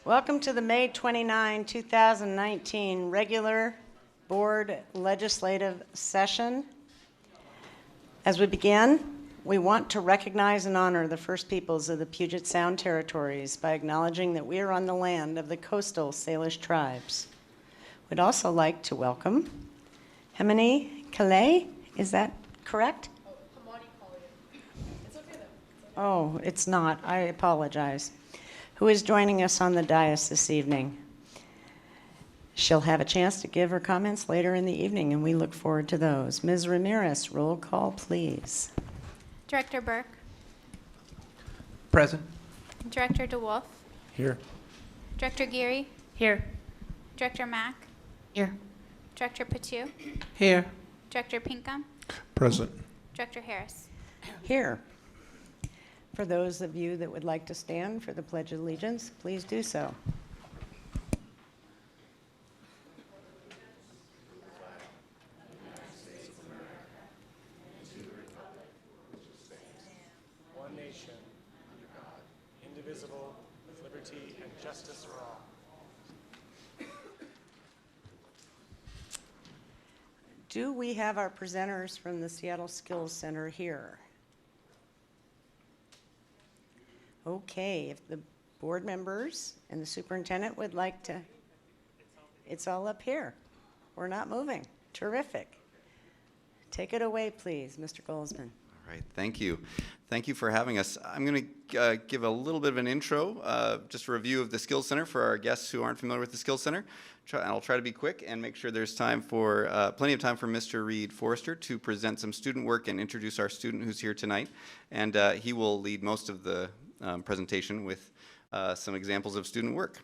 Welcome to the May 29, 2019 regular board legislative session. As we begin, we want to recognize and honor the First Peoples of the Puget Sound Territories by acknowledging that we are on the land of the coastal Salish tribes. We'd also like to welcome Hemini Calais, is that correct? Oh, it's not. I apologize. Who is joining us on the dais this evening. She'll have a chance to give her comments later in the evening, and we look forward to those. Ms. Ramirez, roll call, please. Director Burke. Present. Director DeWolf. Here. Director Geary. Here. Director Mack. Here. Director Patu. Here. Director Pinkham. Present. Director Harris. Here. For those of you that would like to stand for the Pledge of Allegiance, please do so. One nation, under God, indivisible, with liberty and justice for all. Do we have our presenters from the Seattle Skills Center here? Okay, if the board members and the superintendent would like to, it's all up here. We're not moving. Terrific. Take it away, please, Mr. Goldsman. All right, thank you. Thank you for having us. I'm going to give a little bit of an intro, just a review of the Skills Center for our guests who aren't familiar with the Skills Center. I'll try to be quick and make sure there's time for plenty of time for Mr. Reed Forrester to present some student work and introduce our student who's here tonight. And he will lead most of the presentation with some examples of student work.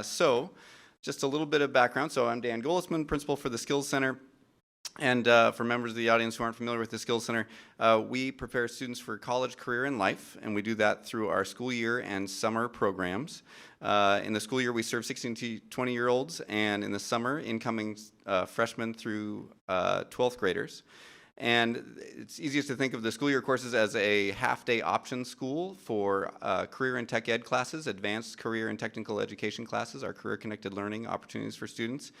So just a little bit of background. So I'm Dan Golisman, principal for the Skills Center. And for members of the audience who aren't familiar with the Skills Center, we prepare students for college, career, and life, and we do that through our school year and summer programs. In the school year, we serve 16 to 20-year-olds, and in the summer, incoming freshmen through 12th graders. And it's easiest to think of the school year courses as a half-day option school for career and tech ed classes, advanced career and technical education classes, our career-connected learning opportunities for students.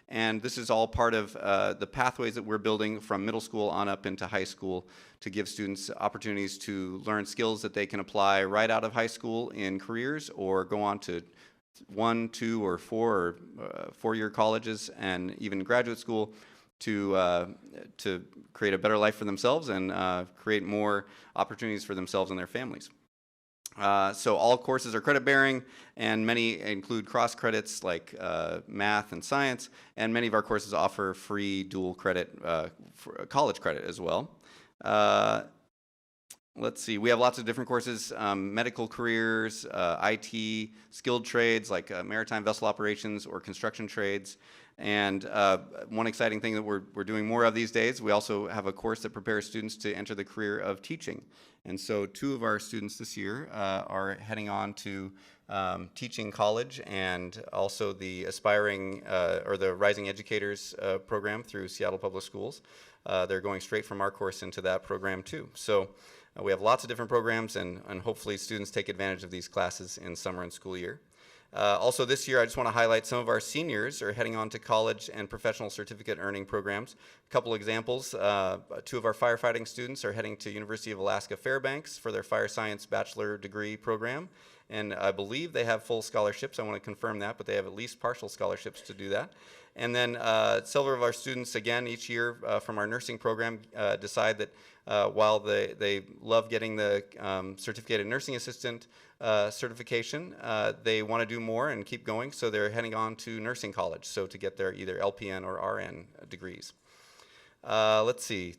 And this is all part of the pathways that we're building from middle school on up into high school to give students opportunities to learn skills that they can apply right out of high school in careers or go on to 1, 2, or 4-year colleges and even graduate school to create a better life for themselves and create more opportunities for themselves and their families. So all courses are credit-bearing, and many include cross-credits like math and science, and many of our courses offer free dual credit, college credit as well. Let's see, we have lots of different courses, medical careers, IT, skilled trades like maritime vessel operations or construction trades. And one exciting thing that we're doing more of these days, we also have a course that prepares students to enter the career of teaching. And so 2 of our students this year are heading on to teaching college and also the aspiring or the Rising Educators program through Seattle Public Schools. They're going straight from our course into that program too. So we have lots of different programs and hopefully students take advantage of these classes in summer and school year. Also this year, I just want to highlight some of our seniors are heading on to college and professional certificate earning programs. A couple examples, 2 of our firefighting students are heading to University of Alaska Fairbanks for their fire science bachelor degree program. And I believe they have full scholarships. I want to confirm that, but they have at least partial scholarships to do that. And then several of our students, again, each year from our nursing program decide that while they love getting the certificated nursing assistant certification, they want to do more and keep going, so they're heading on to nursing college, so to get their either LPN or RN degrees. Let's see.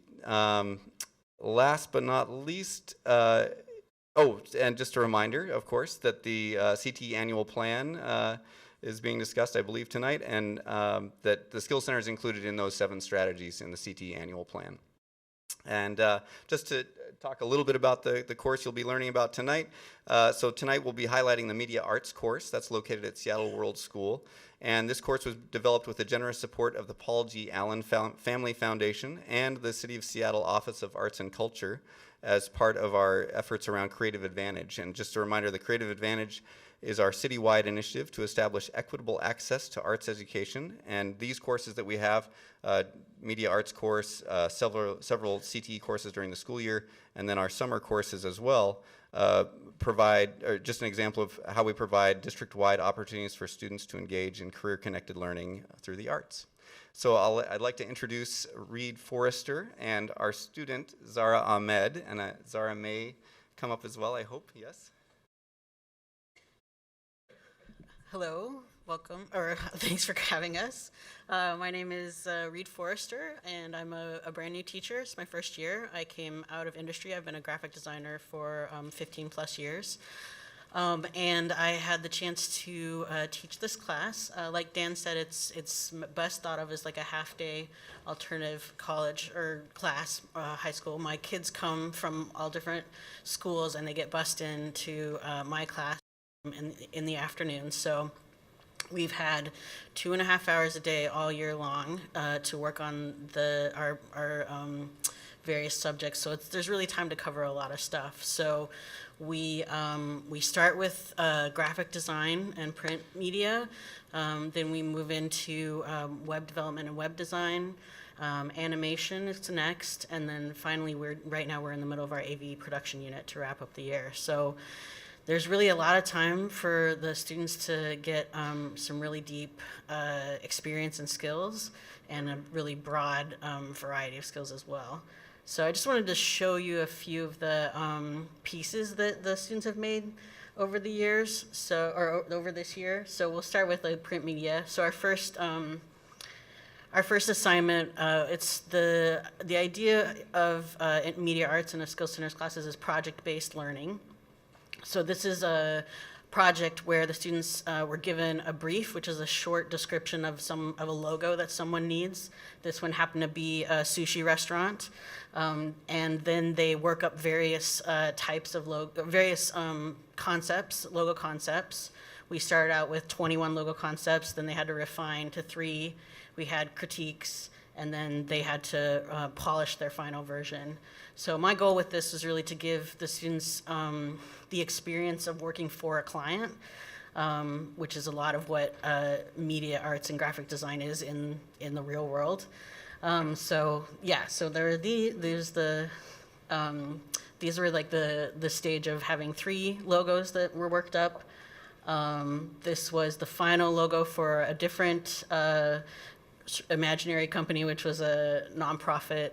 Last but not least, oh, and just a reminder, of course, that the CTE annual plan is being discussed, I believe, tonight, and that the Skills Center is included in those 7 strategies in the CTE annual plan. And just to talk a little bit about the course you'll be learning about tonight. So tonight we'll be highlighting the Media Arts course that's located at Seattle World School. And this course was developed with the generous support of the Paul G. Allen Family Foundation and the City of Seattle Office of Arts and Culture as part of our efforts around Creative Advantage. And just a reminder, the Creative Advantage is our citywide initiative to establish equitable access to arts education. And these courses that we have, media arts course, several CTE courses during the school year, and then our summer courses as well, provide, or just an example of how we provide district-wide opportunities for students to engage in career-connected learning through the arts. So I'd like to introduce Reed Forrester and our student, Zara Ahmed, and Zara may come up as well, I hope, yes? Hello, welcome, or thanks for having us. My name is Reed Forrester, and I'm a brand new teacher. It's my first year. I came out of industry. I've been a graphic designer for 15 plus years. And I had the chance to teach this class. Like Dan said, it's best thought of as like a half-day alternative college or class, high school. My kids come from all different schools, and they get bussed into my class in the afternoon. So we've had 2.5 hours a day all year long to work on our various subjects. So there's really time to cover a lot of stuff. So we start with graphic design and print media. Then we move into web development and web design. Animation is next, and then finally right now we're in the middle of our AV production unit to wrap up the year. So there's really a lot of time for the students to get some really deep experience and skills, and a really broad variety of skills as well. So I just wanted to show you a few of the pieces that the students have made over the years, or over this year. So we'll start with like print media. So our first assignment, it's the idea of media arts in a skills centers classes is project-based learning. So this is a project where the students were given a brief, which is a short description of a logo that someone needs. This one happened to be a sushi restaurant, and then they work up various types of various concepts, logo concepts. We started out with 21 logo concepts, then they had to refine to 3. We had critiques, and then they had to polish their final version. So my goal with this was really to give the students the experience of working for a client, which is a lot of what media arts and graphic design is in the real world. So there are these were like the stage of having 3 logos that were worked up. This was the final logo for a different imaginary company, which was a nonprofit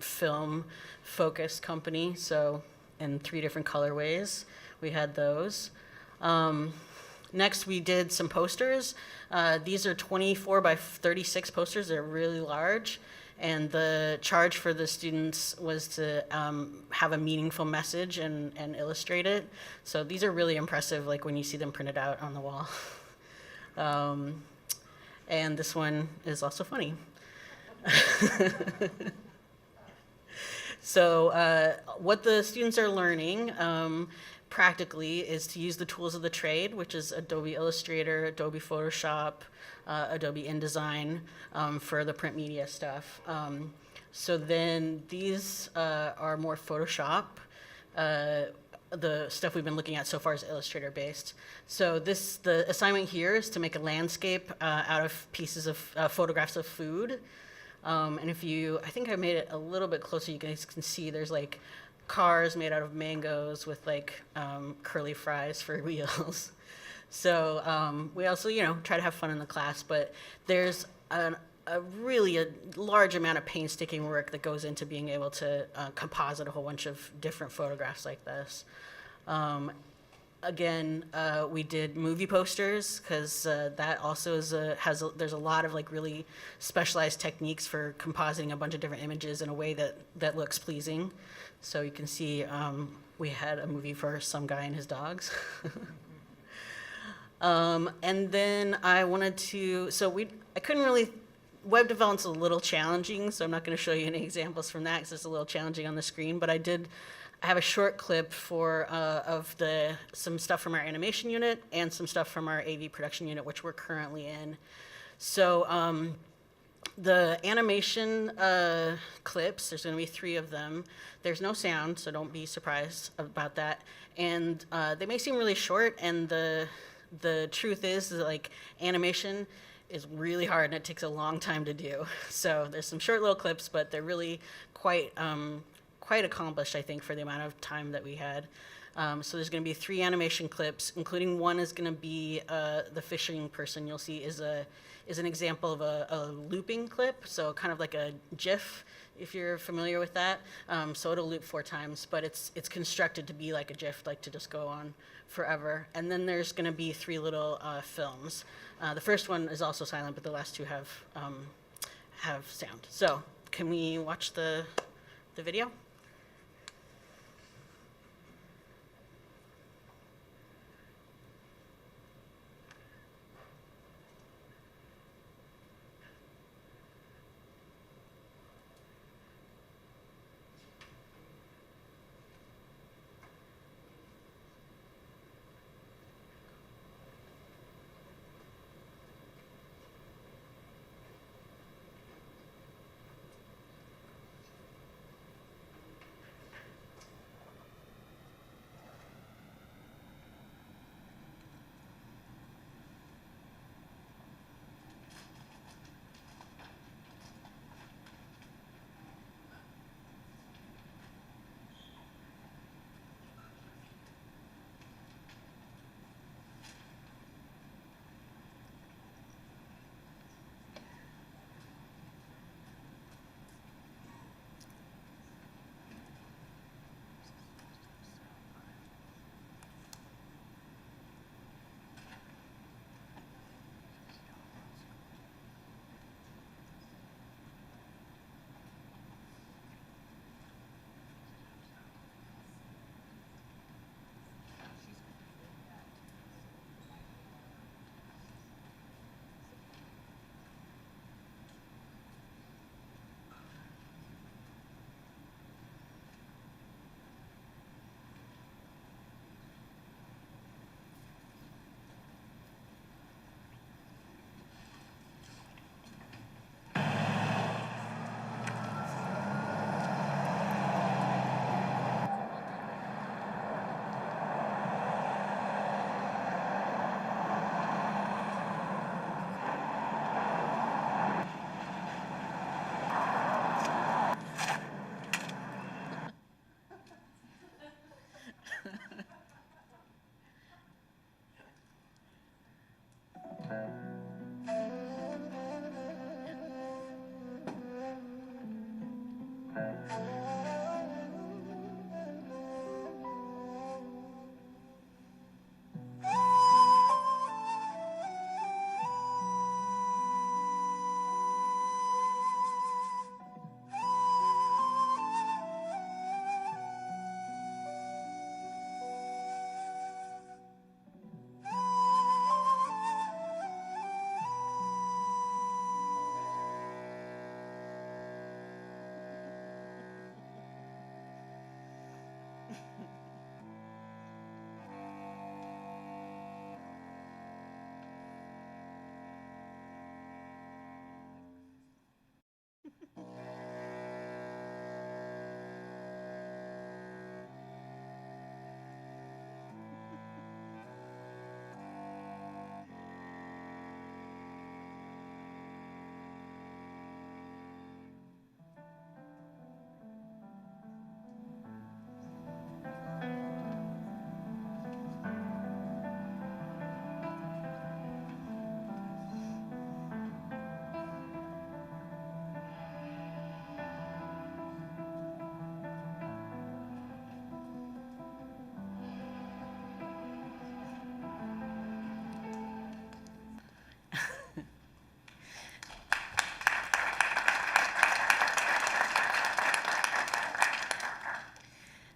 film-focused company. So in 3 different colorways, we had those. Next, we did some posters. These are 24 by 36 posters. They're really large. And the charge for the students was to have a meaningful message and illustrate it. So these are really impressive, like when you see them printed out on the wall. And this one is also funny. So what the students are learning practically is to use the tools of the trade, which is Adobe Illustrator, Adobe Photoshop, Adobe InDesign for the print media stuff. So then these are more Photoshop. The stuff we've been looking at so far is Illustrator based. So the assignment here is to make a landscape out of pieces of photographs of food. And I think I made it a little bit closer. You guys can see there's like cars made out of mangoes with like curly fries for wheels. So we also, try to have fun in the class, but there's a really large amount of painstaking work that goes into being able to composite a whole bunch of different photographs like this. Again, we did movie posters because that also there's a lot of like really specialized techniques for compositing a bunch of different images in a way that looks pleasing. So you can see we had a movie for some guy and his dogs. And then I wanted to, I couldn't really, web development's a little challenging, so I'm not going to show you any examples from that because it's a little challenging on the screen, but I have a short clip of some stuff from our animation unit and some stuff from our AV production unit, which we're currently in. So The animation clips, there's going to be 3 of them. There's no sound, so don't be surprised about that. And they may seem really short, and the truth is that, like, animation is really hard and it takes a long time to do. So there's some short little clips, but they're really quite accomplished, I think, for the amount of time that we had. So there's going to be 3 animation clips, including one is going to be the fishing person you'll see is an example of a looping clip, so kind of like a GIF, if you're familiar with that. So it'll loop 4 times, but it's constructed to be like a GIF, like to just go on forever. And then there's going to be 3 little films. The first one is also silent, but the last 2 have sound. So can we watch the video?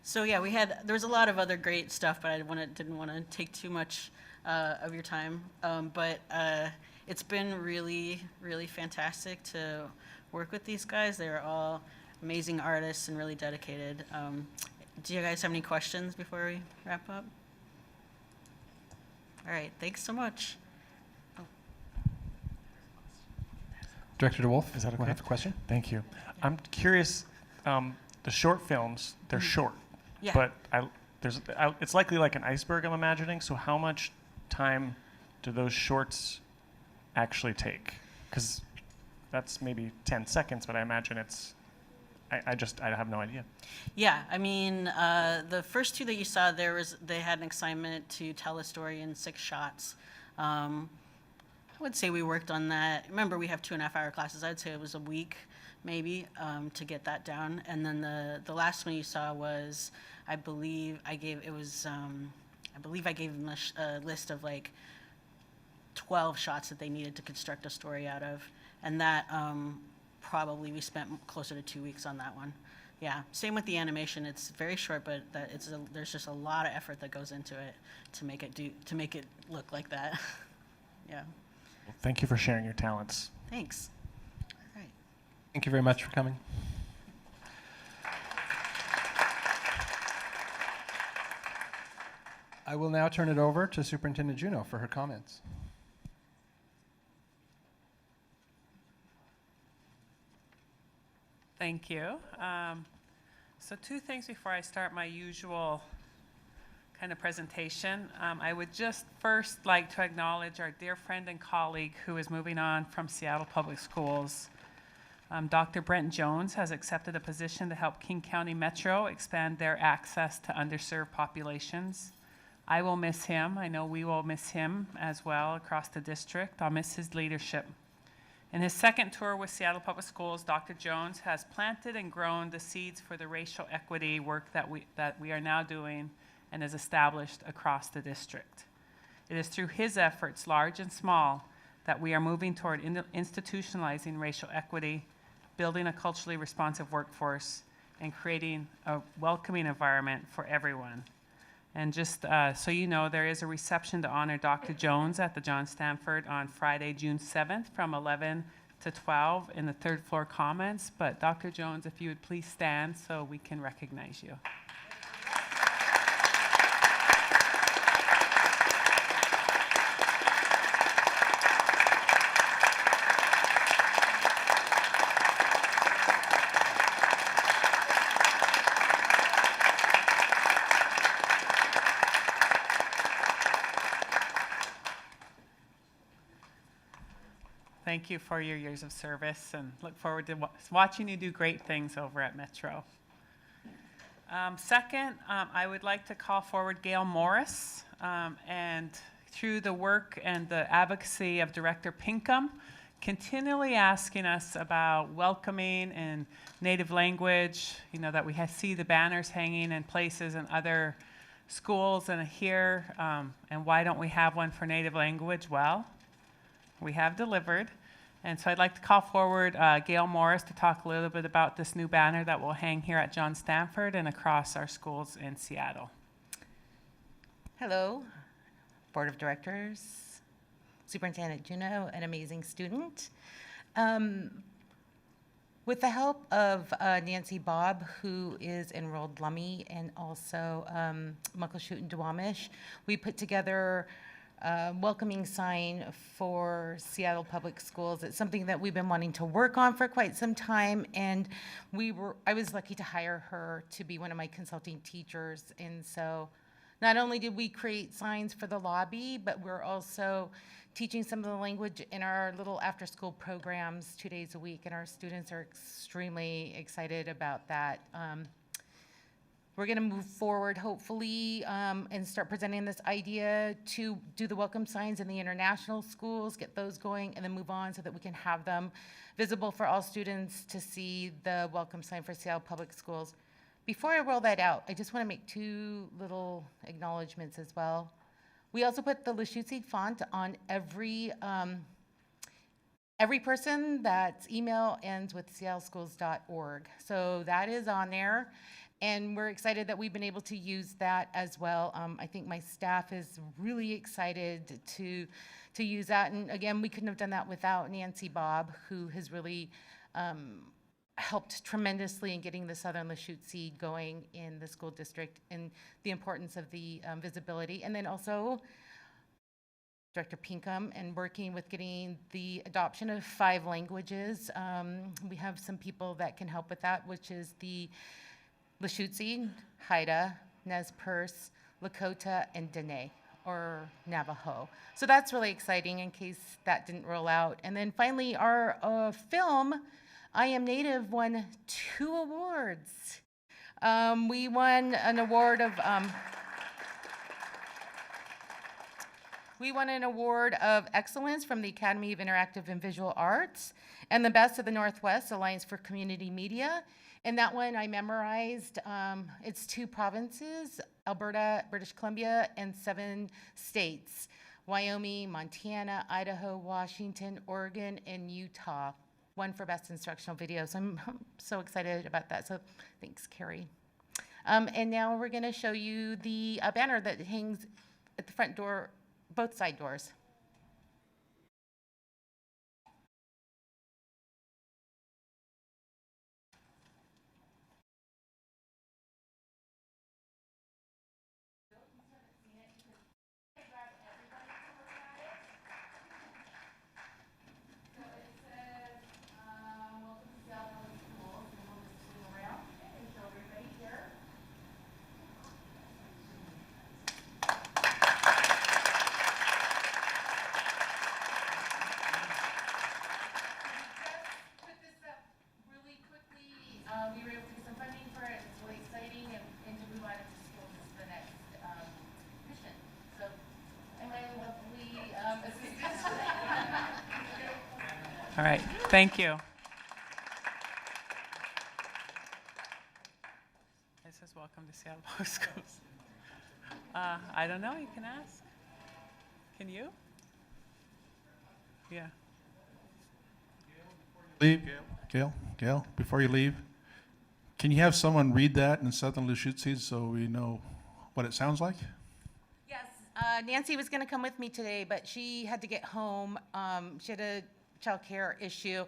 So yeah, there was a lot of other great stuff, but I didn't want to take too much of your time. But it's been really, really fantastic to work with these guys. They're all amazing artists and really dedicated. Do you guys have any questions before we wrap up? All right, thanks so much. Director DeWolf, Is that okay? I have a question. Thank you. I'm curious, the short films, they're short. Yeah. But it's likely like an iceberg, I'm imagining. So how much time do those shorts actually take? Because that's maybe 10 seconds, but I imagine I have no idea. Yeah, I mean, the first two that you saw, they had an assignment to tell a story in 6 shots. I would say we worked on that. Remember, we have 2.5-hour classes. I'd say it was a week, maybe, to get that down. And then the last one you saw was, I believe I gave them a list of like 12 shots that they needed to construct a story out of, and that probably we spent closer to 2 weeks on that one. Yeah, same with the animation. It's very short, but there's just a lot of effort that goes into it to make it look like that. Yeah. Well, thank you for sharing your talents. Thanks. All right. Thank you very much for coming. I will now turn it over to Superintendent Juneau for her comments. Thank you. So 2 things before I start my usual kind of presentation. I would just first like to acknowledge our dear friend and colleague who is moving on from Seattle Public Schools. Dr. Brent Jones has accepted a position to help King County Metro expand their access to underserved populations. I will miss him. I know we will miss him as well across the district. I'll miss his leadership. In his second tour with Seattle Public Schools, Dr. Jones has planted and grown the seeds for the racial equity work that we are now doing and is established across the district. It is through his efforts, large and small, that we are moving toward institutionalizing racial equity, building a culturally responsive workforce, and creating a welcoming environment for everyone. And just so you know, there is a reception to honor Dr. Jones at the John Stanford on Friday, June 7th from 11 to 12 in the 3rd floor commons. But Dr. Jones, if you would please stand so we can recognize you. Thank you for your years of service and look forward to watching you do great things over at Metro. Second, I would like to call forward Gail Morris, and through the work and the advocacy of Director Pinkham, continually asking us about welcoming and native language, that we see the banners hanging in places in other schools and here, and why don't we have one for native language? Well, we have delivered. And so I'd like to call forward Gail Morris to talk a little bit about this new banner that will hang here at John Stanford and across our schools in Seattle. Hello, Board of Directors, Superintendent Juneau, an amazing student. With the help of Nancy Bob, who is enrolled Lummi, and also Muckleshoot and Duwamish, we put together welcoming sign for Seattle Public Schools. It's something that we've been wanting to work on for quite some time, and I was lucky to hire her to be one of my consulting teachers. And so not only did we create signs for the lobby, but we're also teaching some of the language in our little after-school programs 2 days a week, and our students are extremely excited about that. We're going to move forward, hopefully, and start presenting this idea to do the welcome signs in the international schools, get those going, and then move on so that we can have them visible for all students to see the welcome sign for Seattle Public Schools. Before I roll that out, I just want to make 2 little acknowledgments as well. We also put the Lushootseed font on every person that's email ends with seattleschools.org. So that is on there. And we're excited that we've been able to use that as well. I think my staff is really excited to use that. And again, we couldn't have done that without Nancy Bob, who has really helped tremendously in getting the Southern Lushootseed going in the school district and the importance of the visibility. And then also Director Pinkham, and working with getting the adoption of 5 languages. We have some people that can help with that, which is the Lushootseed, Haida, Nez Perce, Lakota, and Dene, or Navajo. So that's really exciting in case that didn't roll out. And then finally, our film, I Am Native, won 2 awards. We won an award of excellence from the Academy of Interactive and Visual Arts, and the Best of the Northwest Alliance for Community Media. And that one I memorized. It's 2 provinces, Alberta, British Columbia, and 7 states, Wyoming, Montana, Idaho, Washington, Oregon, and Utah. One for Best Instructional Video. So I'm so excited about that. So thanks, Carrie. And now we're going to show you the banner that hangs at the front door, both side doors. We were able to get some funding for it. It's really exciting, and to move on into schools is the next mission. So, and my lovely assistant. All right, thank you. It says, welcome to Seattle Public Schools. I don't know, you can ask. Can you? Yeah. Leave, Gail, before you leave, can you have someone read that in Southern Lushootseed so we know what it sounds like? Yes, Nancy was going to come with me today, but she had to get home. She had a child care issue,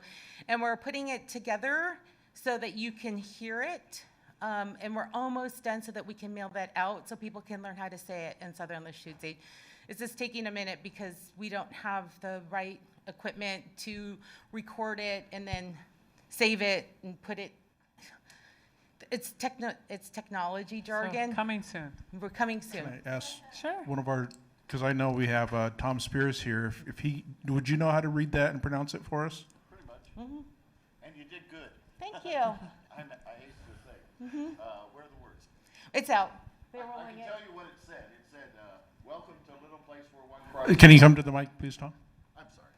and we're putting it together so that you can hear it. And we're almost done so that we can mail that out so people can learn how to say it in Southern Lushootseed. It's just taking a minute because we don't have the right equipment to record it and then save it and put it. It's technology jargon. So, coming soon. We're coming soon. Can I ask Sure. one of our, because I know we have Tom Spears here, if he, would you know how to read that and pronounce it for us? Pretty much. And you did good. Thank you. I hate to say. Where are the words? It's out. They're I rolling can it. tell you what it said. It said, welcome to a little place where one crosses. Can you come to the mic, please, Tom? I'm sorry.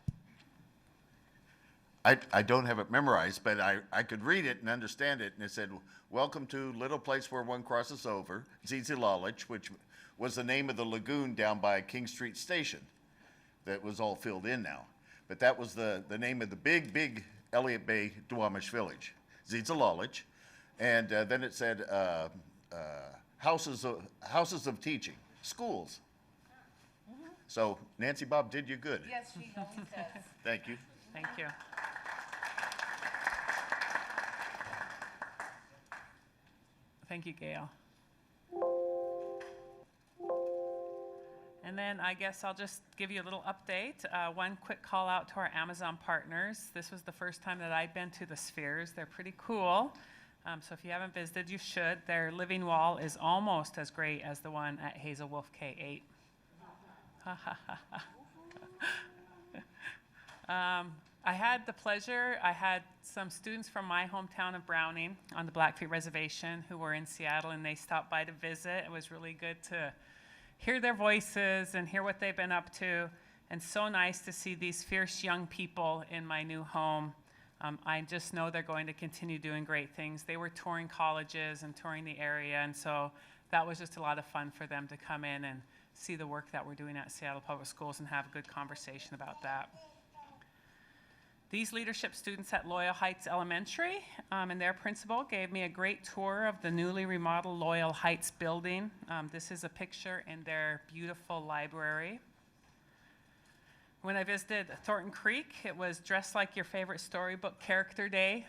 I don't have it memorized, but I could read it and understand it, and it said, welcome to little place where one crosses over, Zizilalich, which was the name of the lagoon down by King Street Station that was all filled in now. But that was the name of the big Elliott Bay Duwamish village, Zizilalich. And then it said houses of teaching, schools. So Nancy Bob did you good. Yes, she always does. Thank you. Thank you. Thank you, Gail. And then I guess I'll just give you a little update. One quick call out to our Amazon partners. This was the first time that I'd been to the Spheres. They're pretty cool. So if you haven't visited, you should. Their living wall is almost as great as the one at Hazel Wolf K8. I had the pleasure, I had some students from my hometown of Browning on the Blackfeet Reservation who were in Seattle, and they stopped by to visit. It was really good to hear their voices and hear what they've been up to, and so nice to see these fierce young people in my new home. I just know they're going to continue doing great things. They were touring colleges and touring the area, and so that was just a lot of fun for them to come in and see the work that we're doing at Seattle Public Schools and have a good conversation about that. These leadership students at Loyal Heights Elementary and their principal gave me a great tour of the newly remodeled Loyal Heights building. This is a picture in their beautiful library. When I visited Thornton Creek, it was dressed like your favorite storybook character day.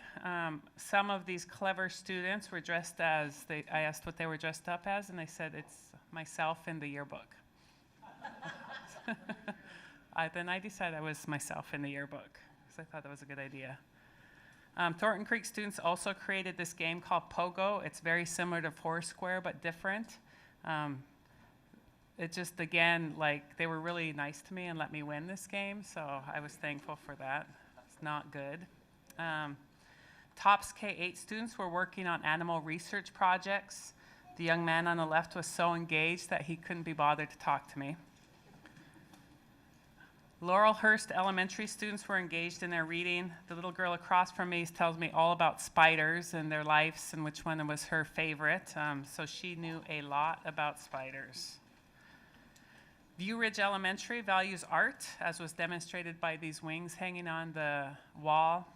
Some of these clever students were dressed as, I asked what they were dressed up as, and they said, it's myself in the yearbook. then I decided I was myself in the yearbook because I thought that was a good idea. Thornton Creek students also created this game called Pogo. It's very similar to Foursquare, but different. It just, again, like, they were really nice to me and let me win this game, so I was thankful for that. It's not good. TOPS K-8 students were working on animal research projects. The young man on the left was so engaged that he couldn't be bothered to talk to me. Laurelhurst Elementary students were engaged in their reading. The little girl across from me tells me all about spiders and their lives and which one was her favorite. So she knew a lot about spiders. View Ridge Elementary values art, as was demonstrated by these wings hanging on the wall.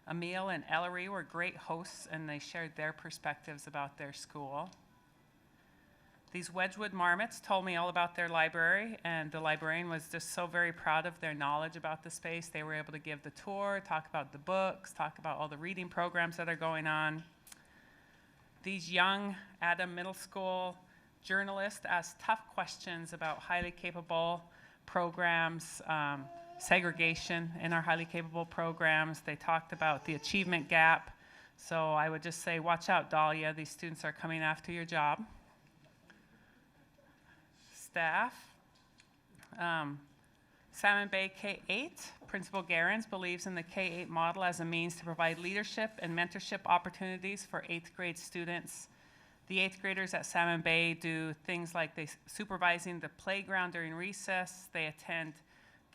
Emil and Ellery were great hosts, and they shared their perspectives about their school. These Wedgwood Marmots told me all about their library, and the librarian was just so very proud of their knowledge about the space. They were able to give the tour, talk about the books, talk about all the reading programs that are going on. These young Adam Middle School journalists asked tough questions about highly capable programs, segregation in our highly capable programs. They talked about the achievement gap. So I would just say, watch out, Dahlia. These students are coming after your job. Staff. Salmon Bay K-8, Principal Garens believes in the K-8 model as a means to provide leadership and mentorship opportunities for 8th grade students. The 8th graders at Salmon Bay do things like supervising the playground during recess. They attend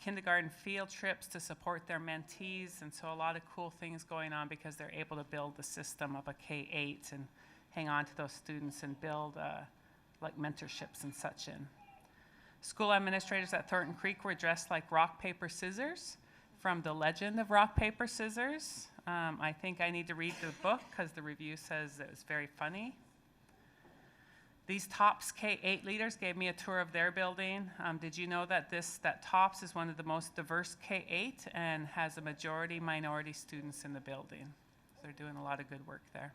kindergarten field trips to support their mentees, and so a lot of cool things going on because they're able to build the system of a K-8 and hang on to those students and build like mentorships and such in. School administrators at Thornton Creek were dressed like rock, paper, scissors from The Legend of Rock, Paper, Scissors. I think I need to read the book because the review says it was very funny. These TOPS K-8 leaders gave me a tour of their building. Did you know that TOPS is one of the most diverse K-8 and has a majority minority students in the building? So they're doing a lot of good work there.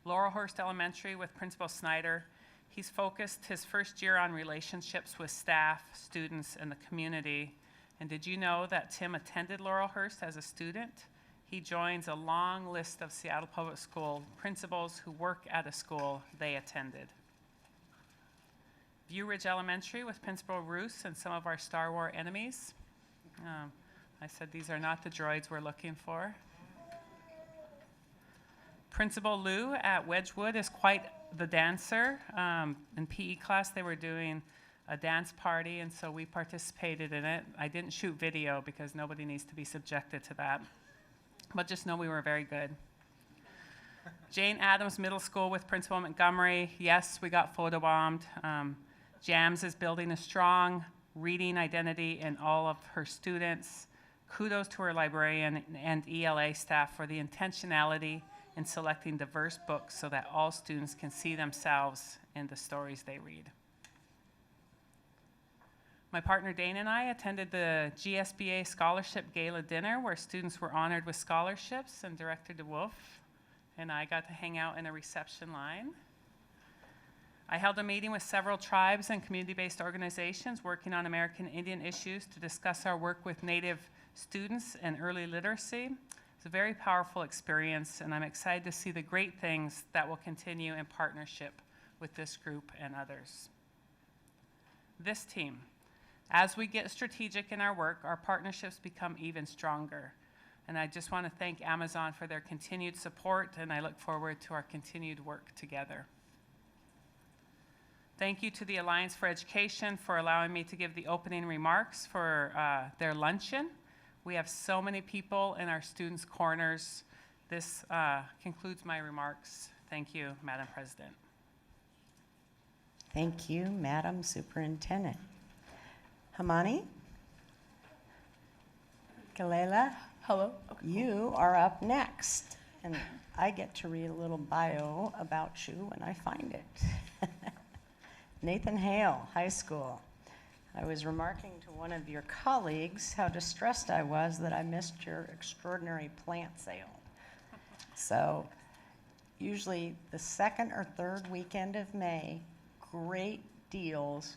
Laurelhurst Elementary with Principal Snyder. He's focused his first year on relationships with staff, students, and the community. And did you know that Tim attended Laurelhurst as a student? He joins a long list of Seattle Public School principals who work at a school they attended. View Ridge Elementary with Principal Roos and some of our Star Wars enemies. I said these are not the droids we're looking for. Principal Lou at Wedgwood is quite the dancer. In PE class, they were doing a dance party, and so we participated in it. I didn't shoot video because nobody needs to be subjected to that. But just know we were very good. Jane Addams Middle School with Principal Montgomery. Yes, we got photobombed. JAMS is building a strong reading identity in all of her students. Kudos to her librarian and ELA staff for the intentionality in selecting diverse books so that all students can see themselves in the stories they read. My partner Dane and I attended the GSBA Scholarship Gala Dinner where students were honored with scholarships, and Director DeWolf and I got to hang out in a reception line. I held a meeting with several tribes and community-based organizations working on American Indian issues to discuss our work with Native students and early literacy. It's a very powerful experience, and I'm excited to see the great things that will continue in partnership with this group and others. This team. As we get strategic in our work, our partnerships become even stronger. And I just want to thank Amazon for their continued support, and I look forward to our continued work together. Thank you to the Alliance for Education for allowing me to give the opening remarks for their luncheon. We have so many people in our students' corners. This concludes my remarks. Thank you, Madam President. Thank you, Madam Superintendent. Hamani? Kalela? Hello. You are up next, and I get to read a little bio about you when I find it. Nathan Hale, high school. I was remarking to one of your colleagues how distressed I was that I missed your extraordinary plant sale. So usually the second or third weekend of May, great deals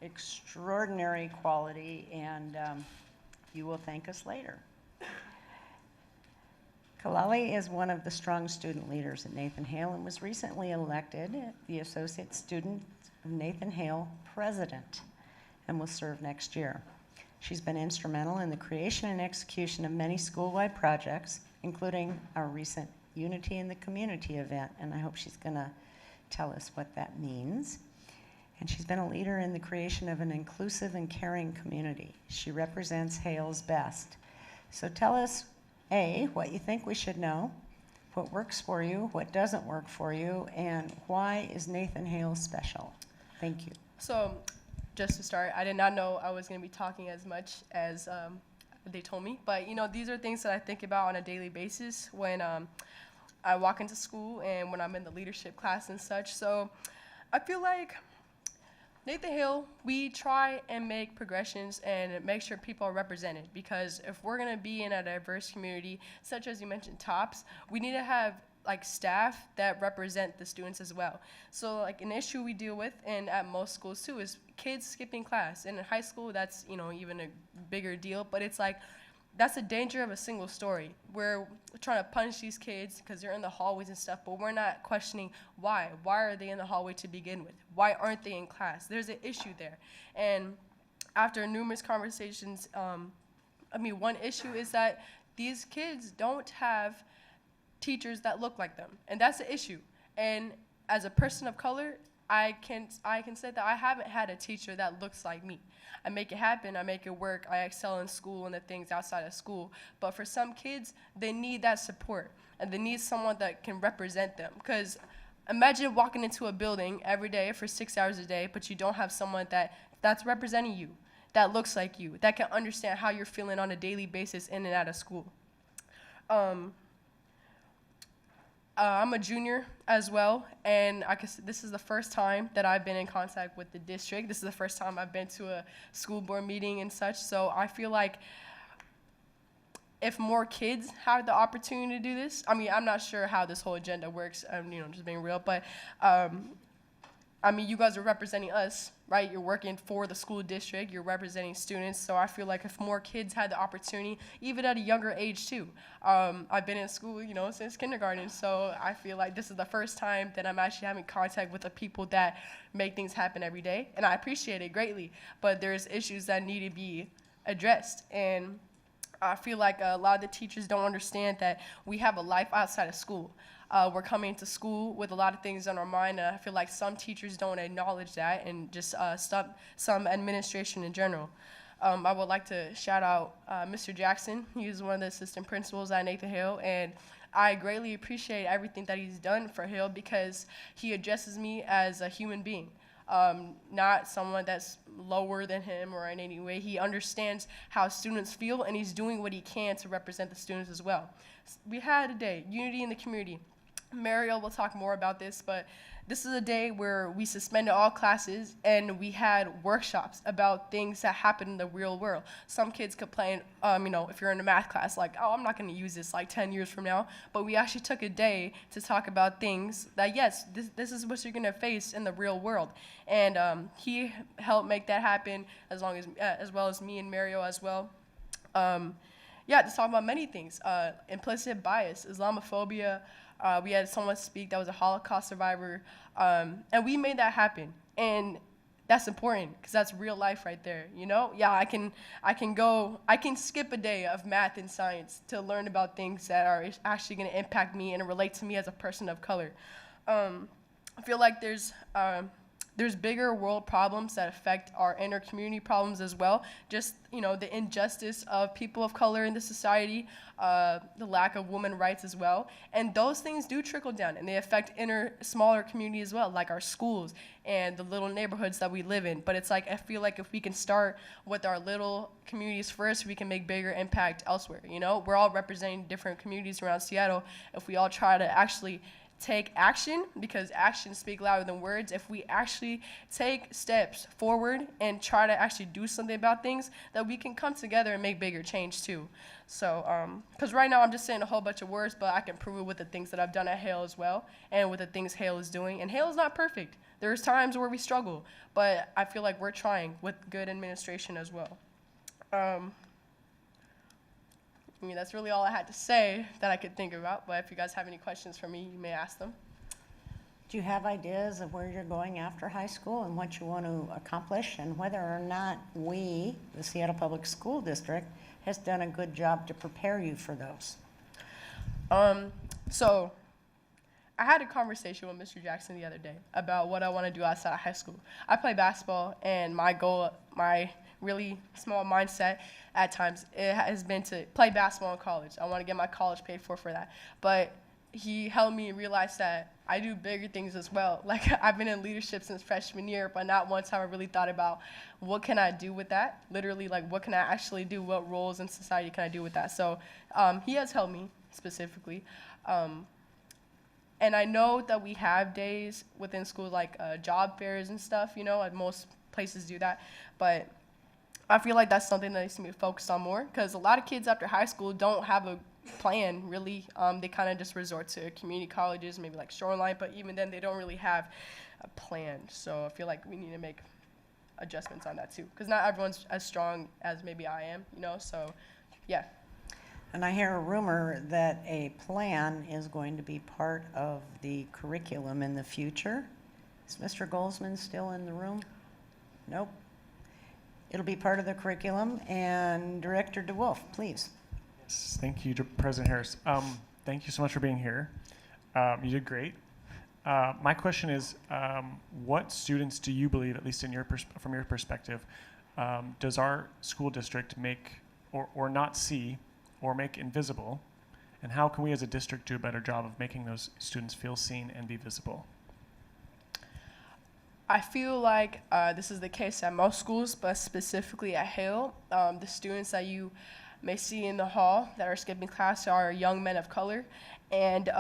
extraordinary quality, and you will thank us later. Kalali is one of the strong student leaders at Nathan Hale and was recently elected the Associate Student of Nathan Hale President and will serve next year. She's been instrumental in the creation and execution of many school-wide projects, including our recent Unity in the Community event, and I hope she's going to tell us what that means. And she's been a leader in the creation of an inclusive and caring community. She represents Hale's best. So tell us, A, what you think we should know, what works for you, what doesn't work for you, and why is Nathan Hale special? Thank you. So, just to start, I did not know I was going to be talking as much as they told me. But, these are things that I think about on a daily basis when I walk into school and when I'm in the leadership class and such. So, I feel like Nathan Hale, we try and make progressions and make sure people are represented, because if we're going to be in a diverse community, such as you mentioned, TOPS, we need to have staff that represent the students as well. So an issue we deal with and at most schools too is kids skipping class. And in high school, that's even a bigger deal, but it's that's the danger of a single story. We're trying to punish these kids because they're in the hallways and stuff, but we're not questioning why. Why are they in the hallway to begin with? Why aren't they in class? There's an issue there. And after numerous conversations, one issue is that these kids don't have teachers that look like them, and that's the issue. And as a person of color, I can say that I haven't had a teacher that looks like me. I make it happen, I make it work, I excel in school and the things outside of school. But for some kids, they need that support, and they need someone that can represent them. Because imagine walking into a building every day for 6 hours a day, but you don't have someone that's representing you, that looks like you, that can understand how you're feeling on a daily basis in and out of school. I'm a junior as well, and this is the first time that I've been in contact with the district. This is the first time I've been to a school board meeting and such, so I feel like if more kids have the opportunity to do this, I'm not sure how this whole agenda works, just being real, but you guys are representing us, right? You're working for the school district, you're representing students, so I feel like if more kids had the opportunity, even at a younger age too. I've been in school, since kindergarten, so I feel like this is the first time that I'm actually having contact with the people that make things happen every day, and I appreciate it greatly, but there's issues that need to be addressed, and I feel like a lot of the teachers don't understand that we have a life outside of school. We're coming to school with a lot of things on our mind, and I feel like some teachers don't acknowledge that, and just some administration in general. I would like to shout out Mr. Jackson. He's one of the assistant principals at Nathan Hale, and I greatly appreciate everything that he's done for Hale because he addresses me as a human being. Not someone that's lower than him or in any way. He understands how students feel, and he's doing what he can to represent the students as well. We had a day, Unity in the Community. Mario will talk more about this, but this is a day where we suspended all classes and we had workshops about things that happen in the real world. Some kids complain, if you're in a math class, I'm not going to use this 10 years from now, but we actually took a day to talk about things that, yes, this is what you're going to face in the real world. And he helped make that happen as well as me and Mario as well. To talk about many things, implicit bias, Islamophobia. We had someone speak that was a Holocaust survivor, and we made that happen. And that's important because that's real life right there, Yeah, I can skip a day of math and science to learn about things that are actually going to impact me and relate to me as a person of color. I feel like there's bigger world problems that affect our inner community problems as well. Just, the injustice of people of color in the society, the lack of women's rights as well. And those things do trickle down, and they affect smaller communities as well, like our schools and the little neighborhoods that we live in. But it's I feel like if we can start with our little communities first, we can make bigger impact elsewhere, We're all representing different communities around Seattle. If we all try to actually take action, because actions speak louder than words. If we actually take steps forward and try to actually do something about things, that we can come together and make bigger change too. So, because right now I'm just saying a whole bunch of words, but I can prove it with the things that I've done at Hale as well, and with the things Hale is doing. And Hale is not perfect. There's times where we struggle, but I feel like we're trying with good administration as well. I mean, that's really all I had to say that I could think about, but if you guys have any questions for me, you may ask them. Do you have ideas of where you're going after high school and what you want to accomplish, and whether or not we, the Seattle Public School District, has done a good job to prepare you for those? So I had a conversation with Mr. Jackson the other day about what I want to do outside of high school. I play basketball, and my goal, my really small mindset at times, it has been to play basketball in college. I want to get my college paid for that. But he helped me realize that I do bigger things as well. Like, I've been in leadership since freshman year, but not one time I really thought about what can I do with that? Literally, like, what can I actually do? What roles in society can I do with that? So he has helped me specifically. And I know that we have days within schools like job fairs and stuff, you know, and most places do that. But I feel like that's something that needs to be focused on more, because a lot of kids after high school don't have a plan, really. They kind of just resort to community colleges, maybe like Shoreline, but even then they don't really have a plan. So I feel like we need to make adjustments on that too, because not everyone's as strong as maybe I am, you know, so yeah. And I hear a rumor that a plan is going to be part of the curriculum in the future. Is Mr. Goldsman still in the room? Nope. It'll be part of the curriculum, and Director DeWolf, please. Yes, thank you, President Harris. Thank you so much for being here. You did great. My question is, what students do you believe, at least in from your perspective, does our school district make or not see or make invisible? And how can we as a district do a better job of making those students feel seen and be visible? I feel like this is the case at most schools, but specifically at Hale, the students that you may see in the hall that are skipping class are young men of color and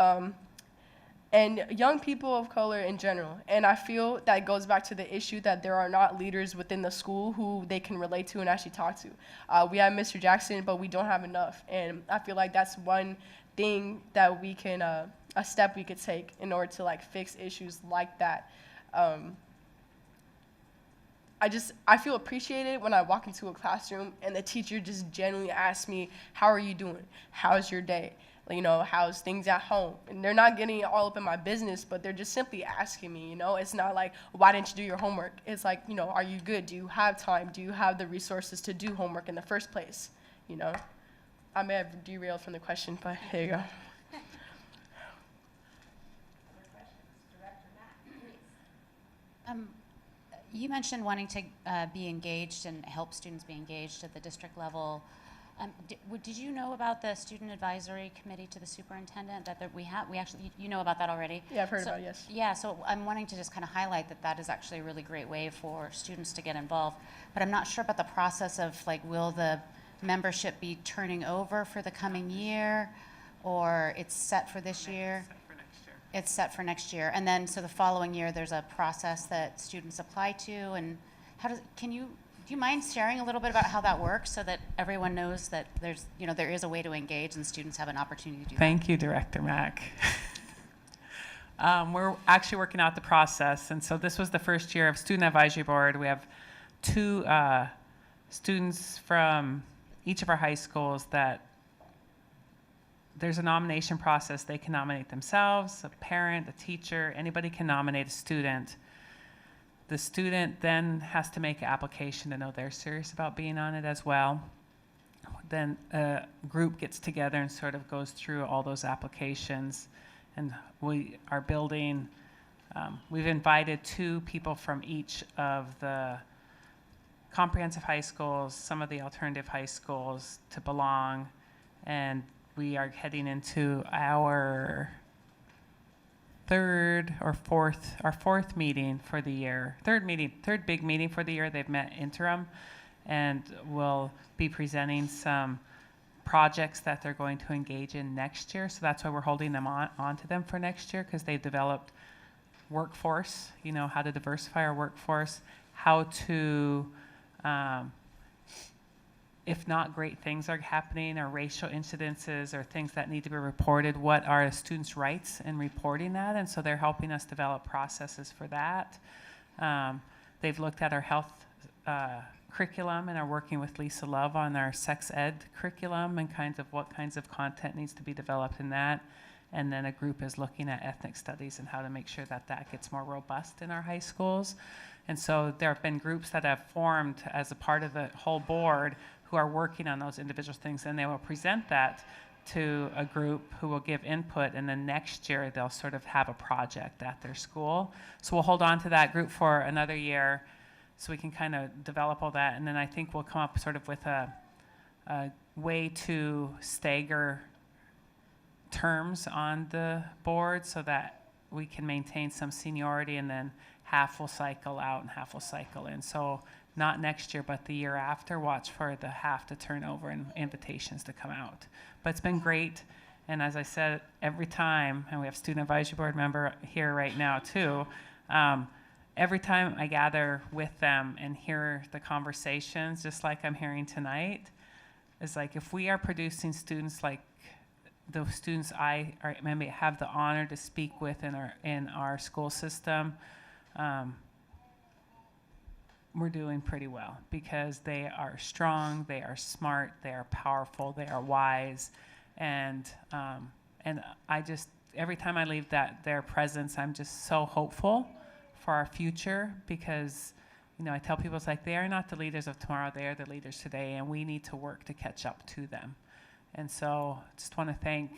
young people of color in general. And I feel that goes back to the issue that there are not leaders within the school who they can relate to and actually talk to. We have Mr. Jackson, but we don't have enough. And I feel like that's one thing that we can, a step we could take in order to like fix issues like that. I feel appreciated when I walk into a classroom and the teacher just genuinely asks me, how are you doing? How's your day? You know, how's things at home? And they're not getting all up in my business, but they're just simply asking me, you know? It's not like, why didn't you do your homework? It's like, you know, are you good? Do you have time? Do you have the resources to do homework in the first place? You know? I may have derailed from the question, but here you go. You mentioned wanting to be engaged and help students be engaged at the district level. Did you know about the student advisory committee to the superintendent that we actually, you know about that already? Yeah, I've heard about it, yes. Yeah, so I'm wanting to just kind of highlight that is actually a really great way for students to get involved. But I'm not sure about the process of like, will the membership be turning over for the coming year, or it's set for this year? It's set for next year, and then so the following year there's a process that students apply to, and do you mind sharing a little bit about how that works so that everyone knows that there is a way to engage and students have an opportunity to do that? Thank you, Director Mack. We're actually working out the process, and so this was the first year of Student Advisory Board. We have 2 students from each of our high schools that there's a nomination process. They can nominate themselves, a parent, a teacher, anybody can nominate a student. The student then has to make an application to know they're serious about being on it as well. Then a group gets together and sort of goes through all those applications. And we are building, we've invited 2 people from each of the comprehensive high schools, some of the alternative high schools to belong. And we are heading into our fourth meeting for the year, third big meeting for the year. They've met interim, and we'll be presenting some projects that they're going to engage in next year. So that's why we're holding them onto them for next year, because they've developed workforce, you know, how to diversify our workforce, how to if not great things are happening or racial incidences or things that need to be reported, what are students' rights in reporting that? And so they're helping us develop processes for that. They've looked at our health curriculum and are working with Lisa Love on our sex ed curriculum and what kinds of content needs to be developed in that. And then a group is looking at ethnic studies and how to make sure that that gets more robust in our high schools. And so there have been groups that have formed as a part of the whole board who are working on those individual things, and they will present that to a group who will give input, and then next year they'll sort of have a project at their school. So we'll hold on to that group for another year so we can kind of develop all that, and then I think we'll come up sort of with a way to stagger terms on the board so that we can maintain some seniority, and then half will cycle out and half will cycle in. So not next year, but the year after, watch for the half to turn over and invitations to come out. But it's been great. And as I said, every time, and we have student advisory board member here right now too, every time I gather with them and hear the conversations, just like I'm hearing tonight, is like if we are producing students like the students I maybe have the honor to speak with in our school system, we're doing pretty well because they are strong, they are smart, they are powerful, they are wise, and I just every time I leave their presence, I'm just so hopeful for our future because I tell people it's like they are not the leaders of tomorrow, they are the leaders today, and we need to work to catch up to them. And so I just want to thank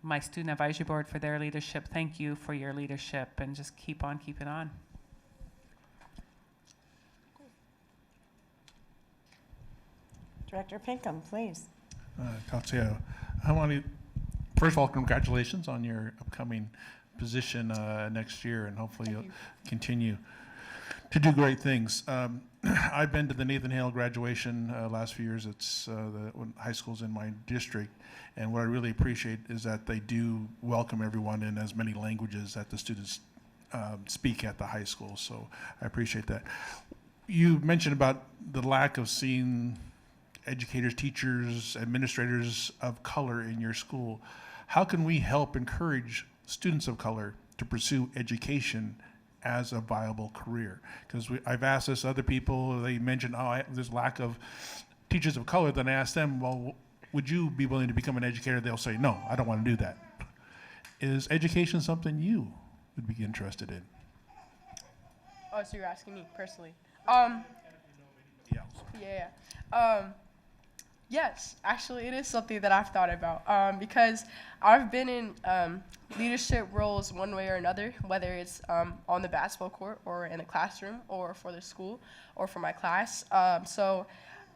my student advisory board for their leadership. Thank you for your leadership, and just keep on keeping on. Director Pinkham, please. Tatsuya, I want to, first of all, congratulations on your upcoming position next year, and hopefully you'll continue to do great things. I've been to the Nathan Hale graduation last few years. It's the high schools in my district, and what I really appreciate is that they do welcome everyone in as many languages that the students speak at the high school, so I appreciate that. You mentioned about the lack of seeing educators, teachers, administrators of color in your school. How can we help encourage students of color to pursue education as a viable career? Because I've asked this other people, they mentioned, there's lack of teachers of color. Then I asked them, well, would you be willing to become an educator? They'll say, no, I don't want to do that. Is education something you would be interested in? Oh, so you're asking me personally? Yes, actually, it is something that I've thought about because I've been in leadership roles one way or another, whether it's on the basketball court or in a classroom or for the school or for my class.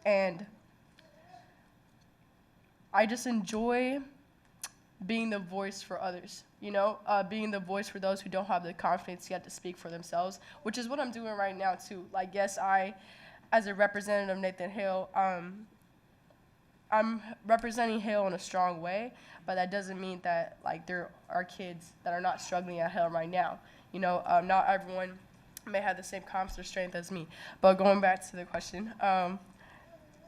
And I just enjoy being the voice for others, being the voice for those who don't have the confidence yet to speak for themselves, which is what I'm doing right now too. Like, yes, as a representative of Nathan Hale, I'm representing Hale in a strong way, but that doesn't mean that there are kids that are not struggling at Hale right now. Not everyone may have the same confidence or strength as me. But going back to the question,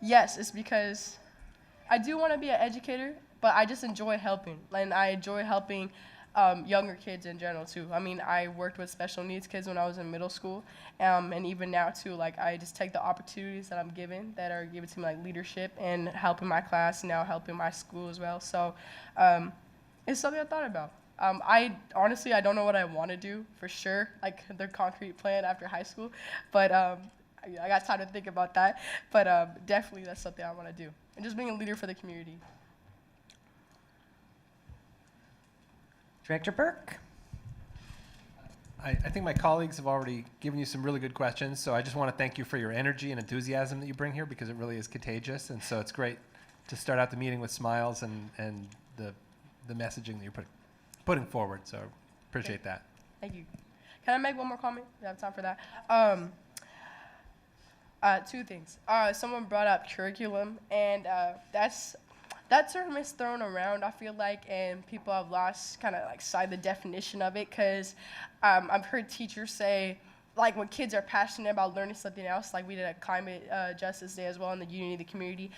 yes, it's because I do want to be an educator, but I just enjoy helping, and I enjoy helping younger kids in general too. I mean, I worked with special needs kids when I was in middle school, and even now too. I just take the opportunities that I'm given, that are given to me, like leadership and helping my class, now helping my school as well. So it's something I thought about. I honestly don't know what I want to do for sure, like the concrete plan after high school, but I got time to think about that. But definitely that's something I want to do, and just being a leader for the community. Director Burke. I think my colleagues have already given you some really good questions, so I just want to thank you for your energy and enthusiasm that you bring here, because it really is contagious, and so it's great to start out the meeting with smiles and the messaging that you're putting forward, so appreciate that. Thank you. Can I make one more comment? Do I have time for that? Two things. Someone brought up curriculum, and that term is thrown around, I feel like, and people have lost kind of sight of the definition of it, because I've heard teachers say like when kids are passionate about learning something else, like we did a climate justice day as well in the unity of the community.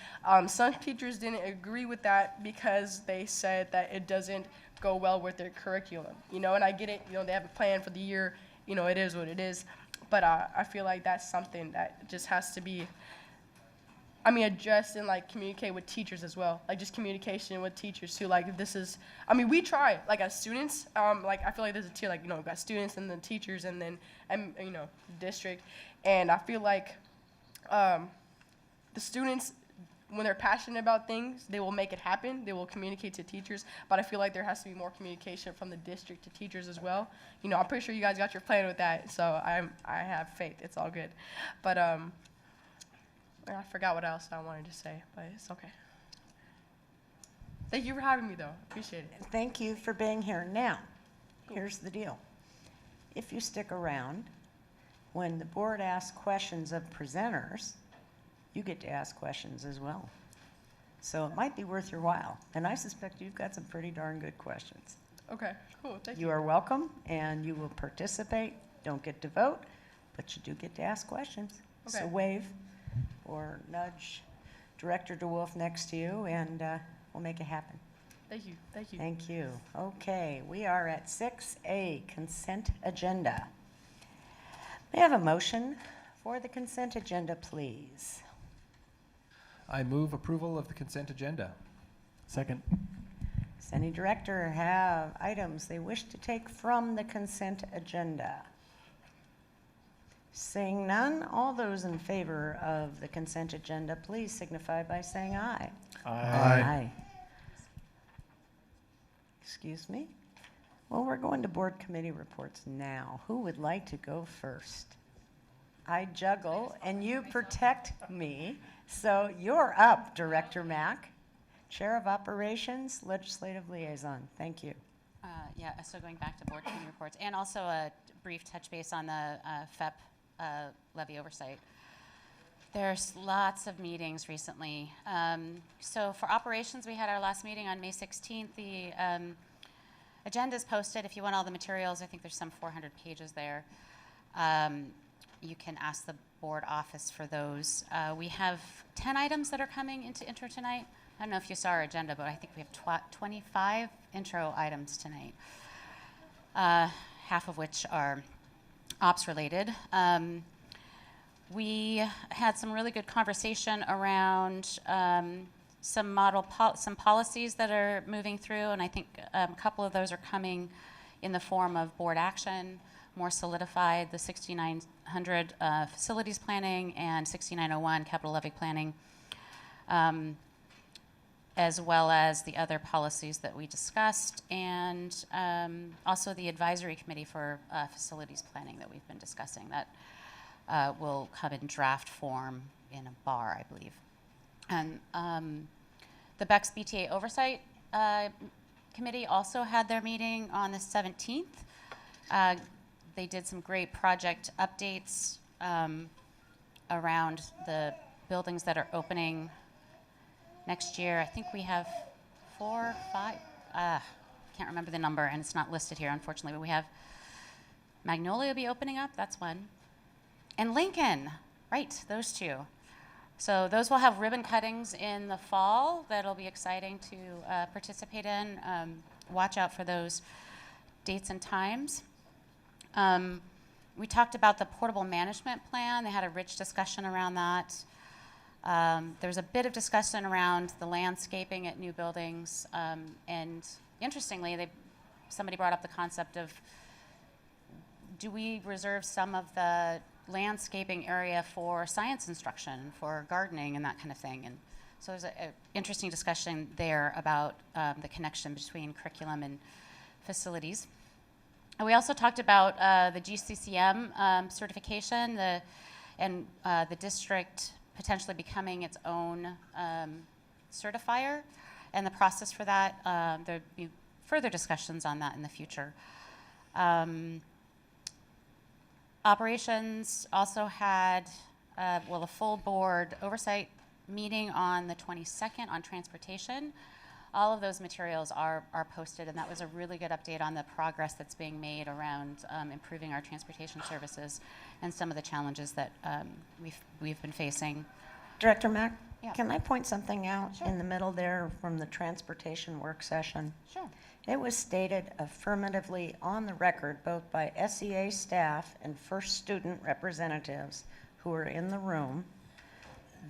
Some teachers didn't agree with that because they said that it doesn't go well with their curriculum, you know, and I get it, you know, they have a plan for the year, you know, it is what it is, but I feel like that's something that just has to be, I mean, addressed and like communicate with teachers as well, like just communication with teachers too, like this is, I mean, we try, like as students, like I feel like there's a tier, like, you know, we've got students and then teachers and then, you know, district, and I feel like the students, when they're passionate about things, they will make it happen. They will communicate to teachers. But I feel like there has to be more communication from the district to teachers as well. You know, I'm pretty sure you guys got your plan with that, so I have faith. It's all good. But I forgot what else I wanted to say, but it's okay. Thank you for having me, though. Appreciate it. Thank you for being here. Now, here's the deal. If you stick around, when the board asks questions of presenters, you get to ask questions as well. So it might be worth your while. And I suspect you've got some pretty darn good questions. Okay, cool. Thank you. You are welcome, and you will participate. Don't get to vote, but you do get to ask questions. So Okay. wave or nudge Director DeWolf next to you, and we'll make it happen. Thank you. Thank you. Thank you. Okay, we are at 6A, consent agenda. May I have a motion for the consent agenda, please? I move approval of the consent agenda. Second. Does any director have items they wish to take from the consent agenda? Seeing none, all those in favor of the consent agenda, please signify by saying aye. Aye. Excuse me? Well, we're going to board committee reports now. Who would like to go first? I juggle and you protect me. So you're up, Director Mack, Chair of Operations, Legislative Liaison. Thank you. Yeah, so going back to board committee reports, and also a brief touch base on the FEP levy oversight. There's lots of meetings recently. So for operations, we had our last meeting on May 16th. The agenda is posted. If you want all the materials, I think there's some 400 pages there. You can ask the board office for those. We have 10 items that are coming into intro tonight. I don't know if you saw our agenda, but I think we have 25 intro items tonight, half of which are ops related. We had some really good conversation around some policies that are moving through, and I think a couple of those are coming in the form of board action, more solidified, the 6900 facilities planning and 6901 capital levy planning, as well as the other policies that we discussed, and also the advisory committee for facilities planning that we've been discussing that will come in draft form in a bar, I believe. And the BEX BTA Oversight Committee also had their meeting on the 17th. They did some great project updates around the buildings that are opening next year. I think we have 4 or 5, can't remember the number, and it's not listed here, unfortunately, but we have Magnolia will be opening up, that's one. And Lincoln, right, those two. So those will have ribbon cuttings in the fall that'll be exciting to participate in. Watch out for those dates and times. We talked about the portable management plan. They had a rich discussion around that. There was a bit of discussion around the landscaping at new buildings. And interestingly, somebody brought up the concept of, do we reserve some of the landscaping area for science instruction, for gardening and that kind of thing? And so there's an interesting discussion there about the connection between curriculum and facilities. And we also talked about the GCCM certification, and the district potentially becoming its own certifier, and the process for that. There'll be further discussions on that in the future. Operations also had, a full board oversight meeting on the 22nd on transportation. all of those materials are posted, and that was a really good update on the progress that's being made around improving our transportation services and some of the challenges that we've been facing. Director Mack, Yeah. can I point something out Sure. in the middle there from the transportation work session? Sure. It was stated affirmatively on the record, both by SEA staff and first student representatives who were in the room,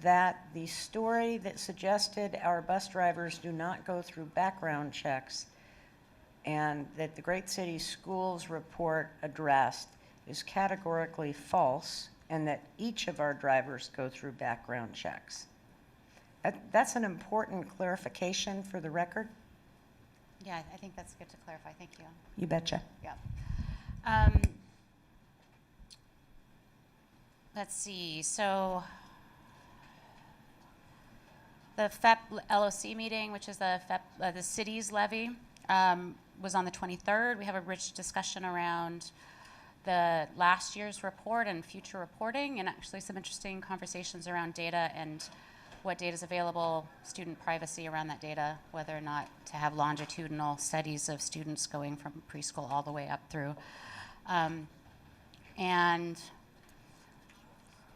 that the story that suggested our bus drivers do not go through background checks and that the Great City Schools report addressed is categorically false, and that each of our drivers go through background checks. That's an important clarification for the record. Yeah, I think that's good to clarify. Thank you. You betcha. Yeah. Let's see. So the FEP LOC meeting, which is the FEP, the city's levy, was on the 23rd. We have a rich discussion around the last year's report and future reporting, and actually some interesting conversations around data and what data is available, student privacy around that data, whether or not to have longitudinal studies of students going from preschool all the way up through. And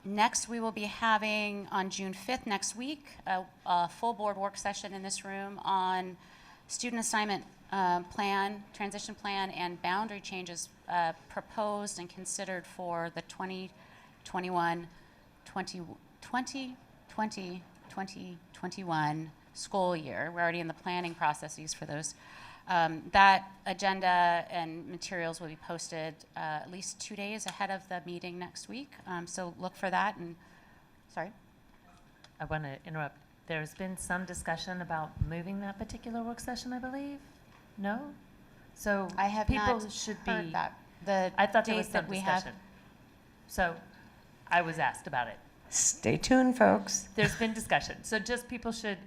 next, we will be having, on June 5th, next week, a full board work session in this room on student assignment plan, transition plan, and boundary changes proposed and considered for the 2021 school year. We're already in the planning processes for those. That agenda and materials will be posted at least 2 days ahead of the meeting next week. So look for that. And sorry. I want to interrupt. There's been some discussion about moving that particular work session, I believe. No? So I have people not should heard be. that. The I thought there was date some that we have. discussion. So I was asked about it. Stay tuned, folks. There's been discussion. So just people should,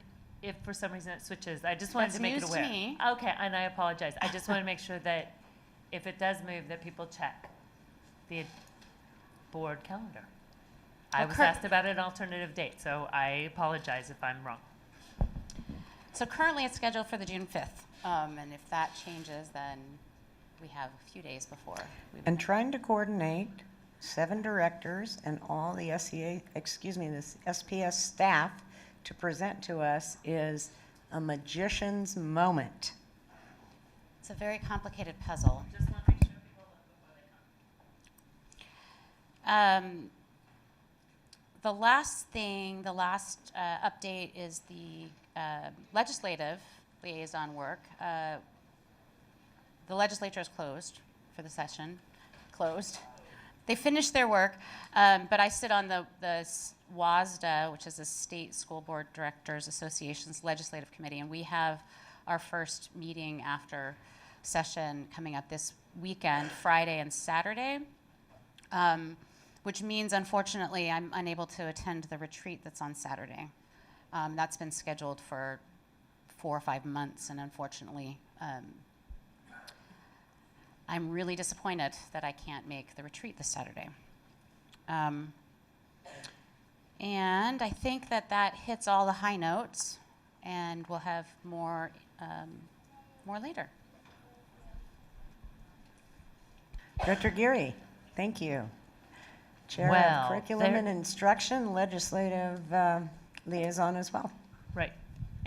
if for some reason it switches, I just wanted That's to make it news to aware. me. Okay, and I apologize. I just want to make sure that if it does move, that people check the board calendar. I Well, was Cur- asked about an alternative date, so I apologize if I'm wrong. So currently it's scheduled for the June 5th. And if that changes, then we have a few days before. And trying to coordinate 7 directors and all the the SPS staff to present to us is a magician's moment. It's a very complicated puzzle. Just want to make sure people look before they come. The last update is the legislative liaison work. The legislature is closed for the session. Closed. They finished their work, but I sit on the WASDA, which is the State School Board Directors Association's Legislative Committee, and we have our first meeting after session coming up this weekend, Friday and Saturday, which means, unfortunately, I'm unable to attend the retreat that's on Saturday. That's been scheduled for 4 or 5 months, and unfortunately, I'm really disappointed that I can't make the retreat this Saturday. And I think that hits all the high notes, and we'll have more later. Director Geary, thank you. Chair Well, of Curriculum there- and Instruction, Legislative Liaison as well. Right.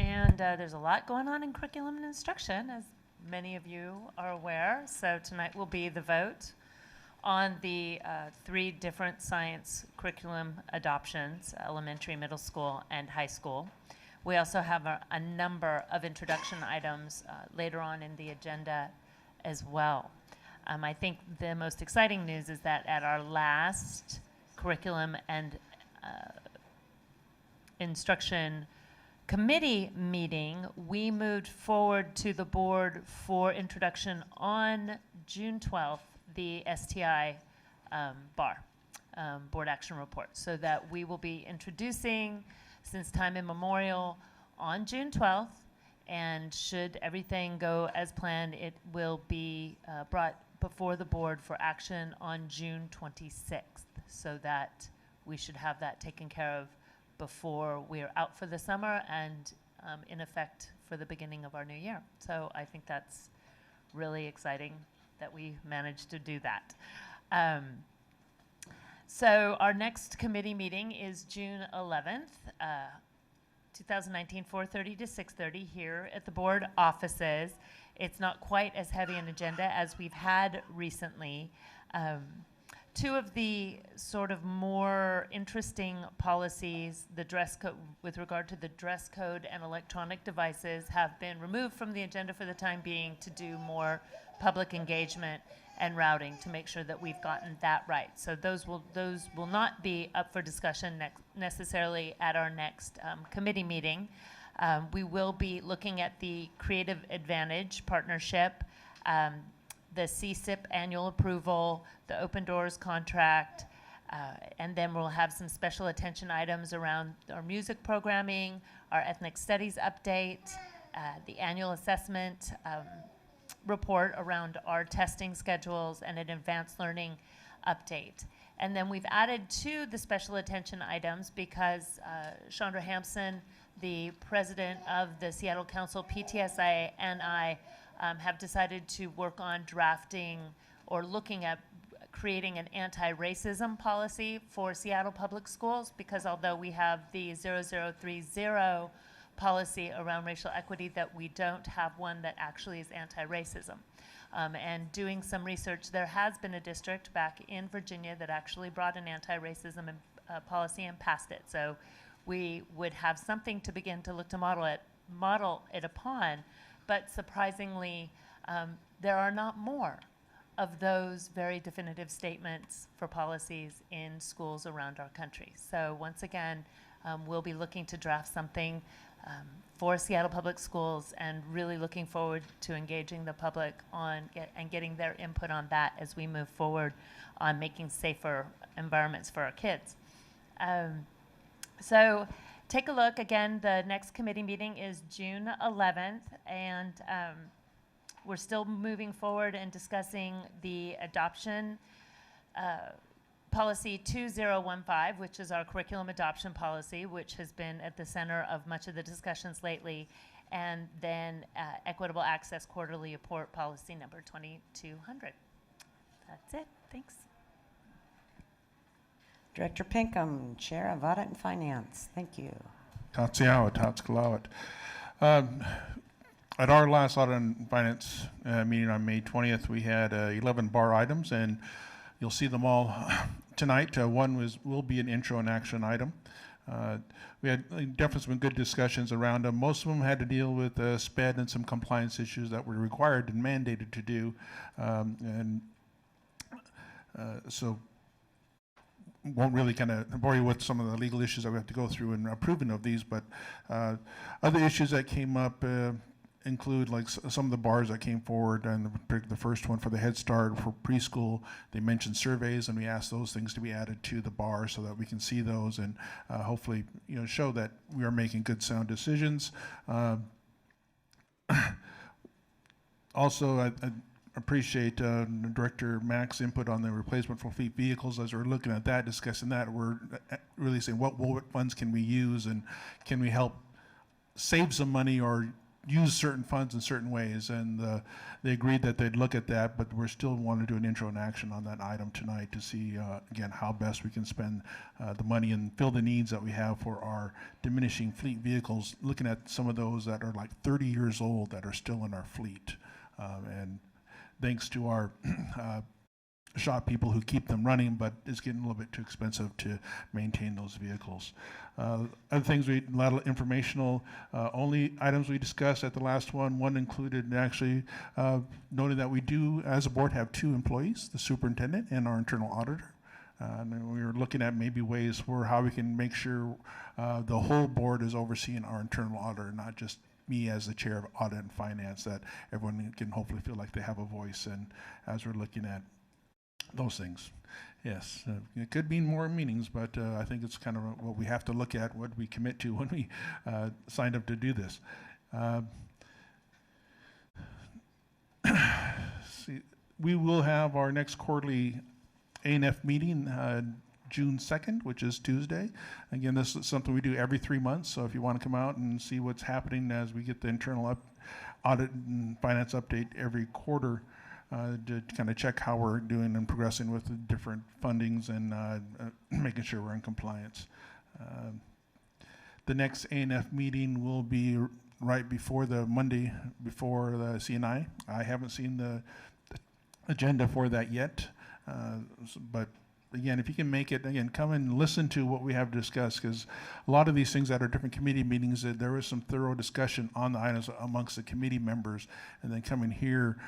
And there's a lot going on in curriculum and instruction, as many of you are aware. So tonight will be the vote on the 3 different science curriculum adoptions, elementary, middle school, and high school. We also have a number of introduction items later on in the agenda as well. I think the most exciting news is that at our last curriculum and instruction committee meeting, we moved forward to the board for introduction on June 12th, the STI BAR, Board Action Report, so that we will be introducing since time immemorial on June 12th, and should everything go as planned, it will be brought before the board for action on June 26th, so that we should have that taken care of before we're out for the summer and in effect for the beginning of our new year. So I think that's really exciting that we managed to do that. So our next committee meeting is June 11th, 2019, 4:30 to 6:30 here at the board offices. It's not quite as heavy an agenda as we've had recently. Two of the sort of more interesting policies, the dress code, with regard to the dress code and electronic devices, have been removed from the agenda for the time being to do more public engagement and routing to make sure that we've gotten that right. So those will not be up for discussion necessarily at our next committee meeting. We will be looking at the Creative Advantage partnership, the CSIP annual approval, the Open Doors contract, and then we'll have some special attention items around our music programming, our ethnic studies update, the annual assessment report around our testing schedules, and an advanced learning update. And then we've added to the special attention items because Chandra Hampson, the president of the Seattle Council PTSA, and I have decided to work on drafting or looking at creating an anti-racism policy for Seattle Public Schools, because although we have the 0030 policy around racial equity, that we don't have one that actually is anti-racism. And doing some research, there has been a district back in Virginia that actually brought an anti-racism policy and passed it. So we would have something to begin to look to model it upon. But surprisingly, there are not more of those very definitive statements for policies in schools around our country. So once again, we'll be looking to draft something for Seattle Public Schools, and really looking forward to engaging the public on and getting their input on that as we move forward on making safer environments for our kids. So take a look. Again, the next committee meeting is June 11th, and we're still moving forward and discussing the adoption policy 2015, which is our curriculum adoption policy, which has been at the center of much of the discussions lately, and then equitable access quarterly report policy number 2200. That's it. Thanks. Director Pinkham, Chair of Audit and Finance. Thank you. Tatsiawat, Tatskalawat. At our last Audit and Finance meeting on May 20th, we had 11 bar items, and you'll see them all tonight. One will be an intro and action item. We had definitely some good discussions around them. Most of them had to deal with SPED and some compliance issues that were required and mandated to do. So won't really kind of bore you with some of the legal issues that we have to go through in approving of these, but other issues that came up include like some of the bars that came forward, and the first one for the Head Start for preschool, they mentioned surveys, and we asked those things to be added to the bar so that we can see those and hopefully show that we are making good sound decisions. Also, I appreciate Director Mack's input on the replacement for fleet vehicles. As we're looking at that, discussing that, we're really saying what funds can we use, and can we help save some money or use certain funds in certain ways, and they agreed that they'd look at that, but we're still want to do an intro and action on that item tonight to see, again, how best we can spend the money and fill the needs that we have for our diminishing fleet vehicles, looking at some of those that are like 30 years old that are still in our fleet. And thanks to our shop people who keep them running, but it's getting a little bit too expensive to maintain those vehicles. Other things, a lot of informational only items we discussed at the last one. One included actually noting that we do, as a board, have 2 employees, the superintendent and our internal auditor. And then we were looking at maybe ways for how we can make sure the whole board is overseeing our internal auditor, not just me as the chair of audit and finance, that everyone can hopefully feel like they have a voice. And as we're looking at those things, yes, it could mean more meetings, but I think it's kind of what we have to look at, what we commit to when we signed up to do this. See, we will have our next quarterly A&F meeting June 2nd, which is Tuesday. Again, this is something we do every 3 months, so if you want to come out and see what's happening as we get the internal audit and finance update every quarter, to kind of check how we're doing and progressing with the different fundings and making sure we're in compliance. The next A&F meeting will be right before the Monday before the CNI. I haven't seen the agenda for that yet, but again, if you can make it, again, come and listen to what we have discussed, because a lot of these things that are different committee meetings, there was some thorough discussion on the items amongst the committee members, and then coming here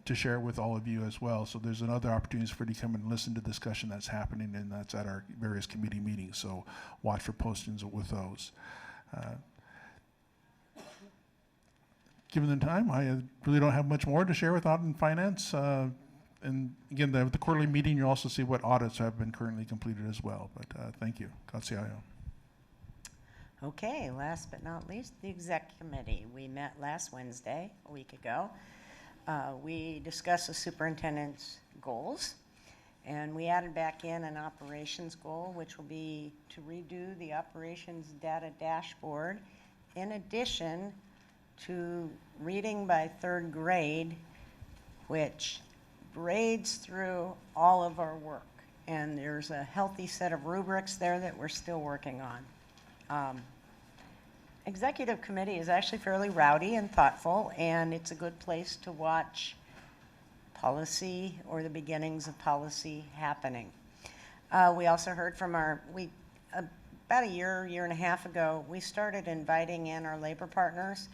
to share it with all of you as well. So there's another opportunities for you to come and listen to discussion that's happening, and that's at our various committee meetings. So watch for postings with those. Given the time, I really don't have much more to share with Audit and Finance. And again, the quarterly meeting, you'll also see what audits have been currently completed as well. But thank you. Katsiayo. Okay, last but not least, the exec committee. We met last Wednesday, a week ago. We discussed the superintendent's goals, and we added back in an operations goal, which will be to redo the operations data dashboard, in addition to reading by third grade, which grades through all of our work. And there's a healthy set of rubrics there that we're still working on. Executive committee is actually fairly rowdy and thoughtful, and it's a good place to watch policy or the beginnings of policy happening. We also heard from about a year and a half ago, we started inviting in our labor partners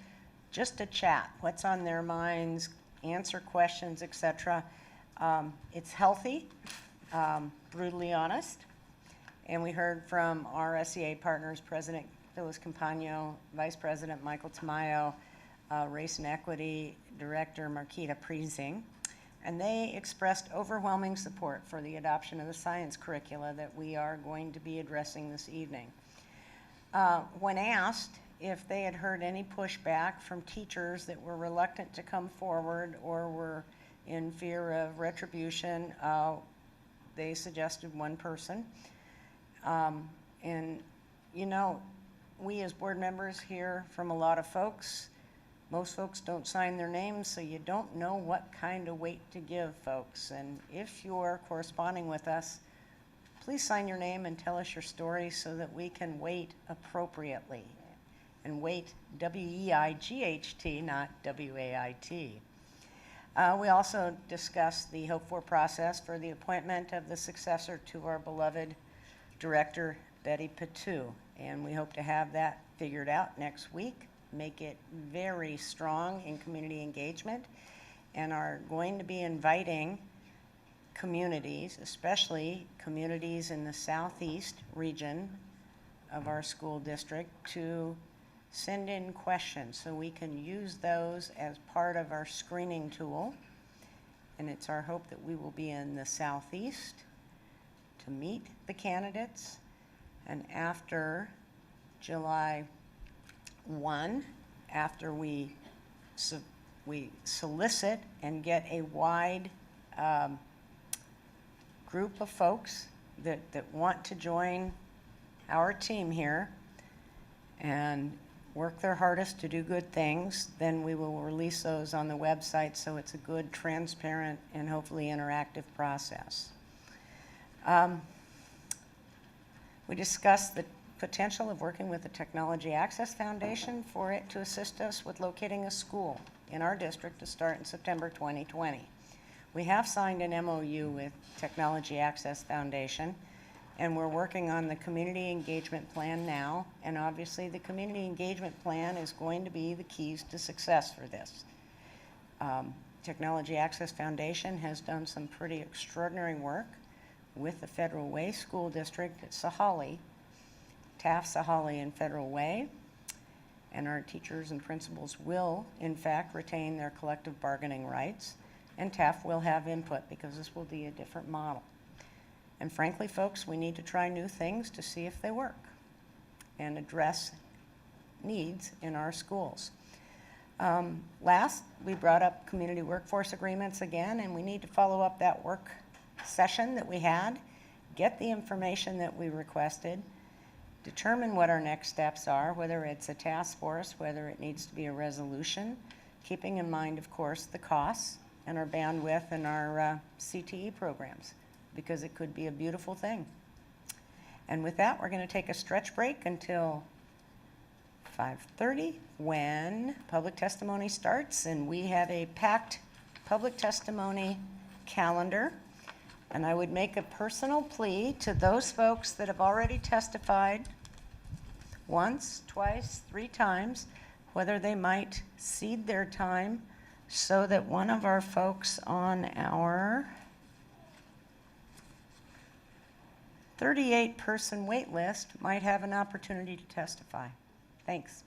just to chat, what's on their minds, answer questions, etc. It's healthy, brutally honest, and we heard from our SEA partners, President Phyllis Campagno, Vice President Michael Tamayo, Race and Equity Director Marquita Priesing, and they expressed overwhelming support for the adoption of the science curricula that we are going to be addressing this evening. When asked if they had heard any pushback from teachers that were reluctant to come forward or were in fear of retribution, they suggested one person. And you know, we as board members hear from a lot of folks. Most folks don't sign their names, so you don't know what kind of weight to give folks. And if you're corresponding with us, please sign your name and tell us your story so that we can weight appropriately. And weight, W-E-I-G-H-T, not W-A-I-T. We also discussed the hoped-for process for the appointment of the successor to our beloved director, Betty Patu. And we hope to have that figured out next week, make it very strong in community engagement, and are going to be inviting communities, especially communities in the southeast region of our school district, to send in questions so we can use those as part of our screening tool. And it's our hope that we will be in the southeast to meet the candidates. And after July 1, after we solicit and get a wide group of folks that want to join our team here and work their hardest to do good things, then we will release those on the website so it's a good, transparent, and hopefully interactive process. We discussed the potential of working with the Technology Access Foundation for it to assist us with locating a school in our district to start in September 2020. We have signed an MOU with Technology Access Foundation, and we're working on the community engagement plan now, and obviously the community engagement plan is going to be the keys to success for this. Technology Access Foundation has done some pretty extraordinary work with the Federal Way School District at Sahalee, Taft, Sahalee, and Federal Way, and our teachers and principals will, in fact, retain their collective bargaining rights, and Taft will have input because this will be a different model. And frankly, folks, we need to try new things to see if they work and address needs in our schools. Last, we brought up community workforce agreements again, and we need to follow up that work session that we had. get the information that we requested, determine what our next steps are, whether it's a task force, whether it needs to be a resolution, keeping in mind, of course, the costs and our bandwidth and our CTE programs, because it could be a beautiful thing. And with that, we're going to take a stretch break until 5:30 when public testimony starts, and we have a packed public testimony calendar. And I would make a personal plea to those folks that have already testified once, twice, 3 times, whether they might cede their time so that one of our folks on our 38-person wait list might have an opportunity to testify. Thanks.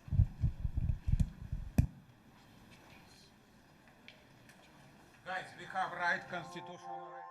Guys, we have right constitutional right.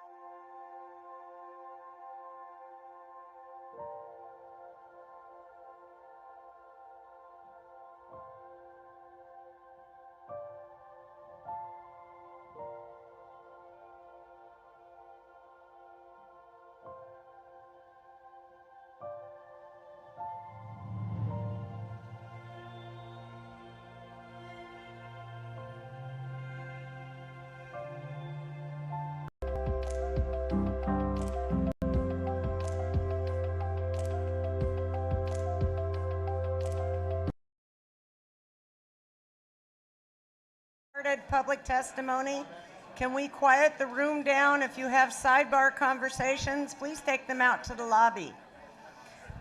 Started public testimony. Can we quiet the room down? If you have sidebar conversations, please take them out to the lobby.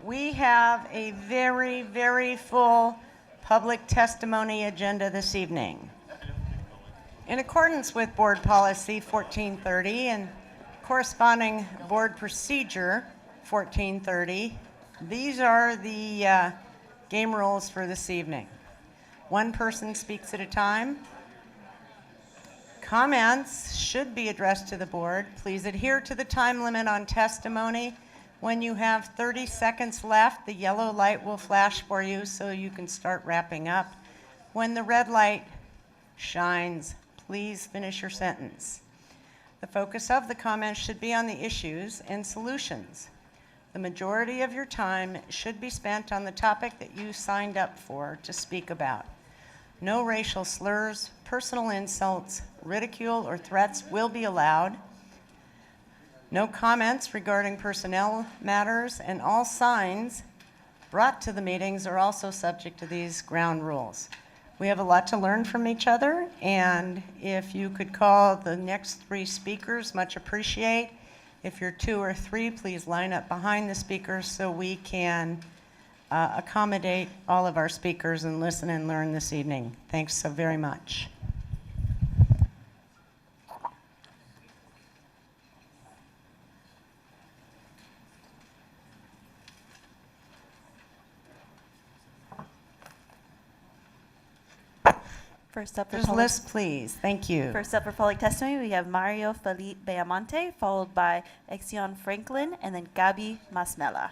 We have a very, very full public testimony agenda this evening. In accordance with Board Policy 1430 and corresponding Board Procedure 1430, these are the game rules for this evening. One person speaks at a time. Comments should be addressed to the board. Please adhere to the time limit on testimony. When you have 30 seconds left, the yellow light will flash for you so you can start wrapping up. When the red light shines, please finish your sentence. The focus of the comments should be on the issues and solutions. The majority of your time should be spent on the topic that you signed up for to speak about. No racial slurs, personal insults, ridicule, or threats will be allowed. No comments regarding personnel matters, and all signs brought to the meetings are also subject to these ground rules. We have a lot to learn from each other, and if you could call the next 3 speakers, much appreciate. If you're 2 or 3, please line up behind the speakers so we can accommodate all of our speakers and listen and learn this evening. Thanks so very much. First up for Just public, list, please. Thank you. first up for public testimony, we have Mario Felipe Beamonte, followed by Exion Franklin, and then Gabi Masmela.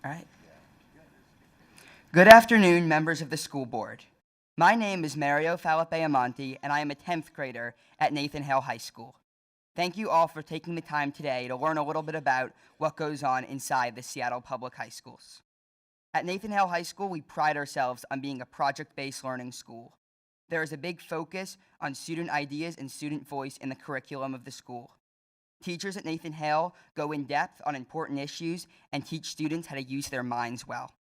All right. Good afternoon, members of the school board. My name is Mario Felipe Beamonte, and I am a 10th grader at Nathan Hale High School. Thank you all for taking the time today to learn a little bit about what goes on inside the Seattle Public High Schools. At Nathan Hale High School, we pride ourselves on being a project-based learning school. There is a big focus on student ideas and student voice in the curriculum of the school. Teachers at Nathan Hale go in depth on important issues and teach students how to use their minds well.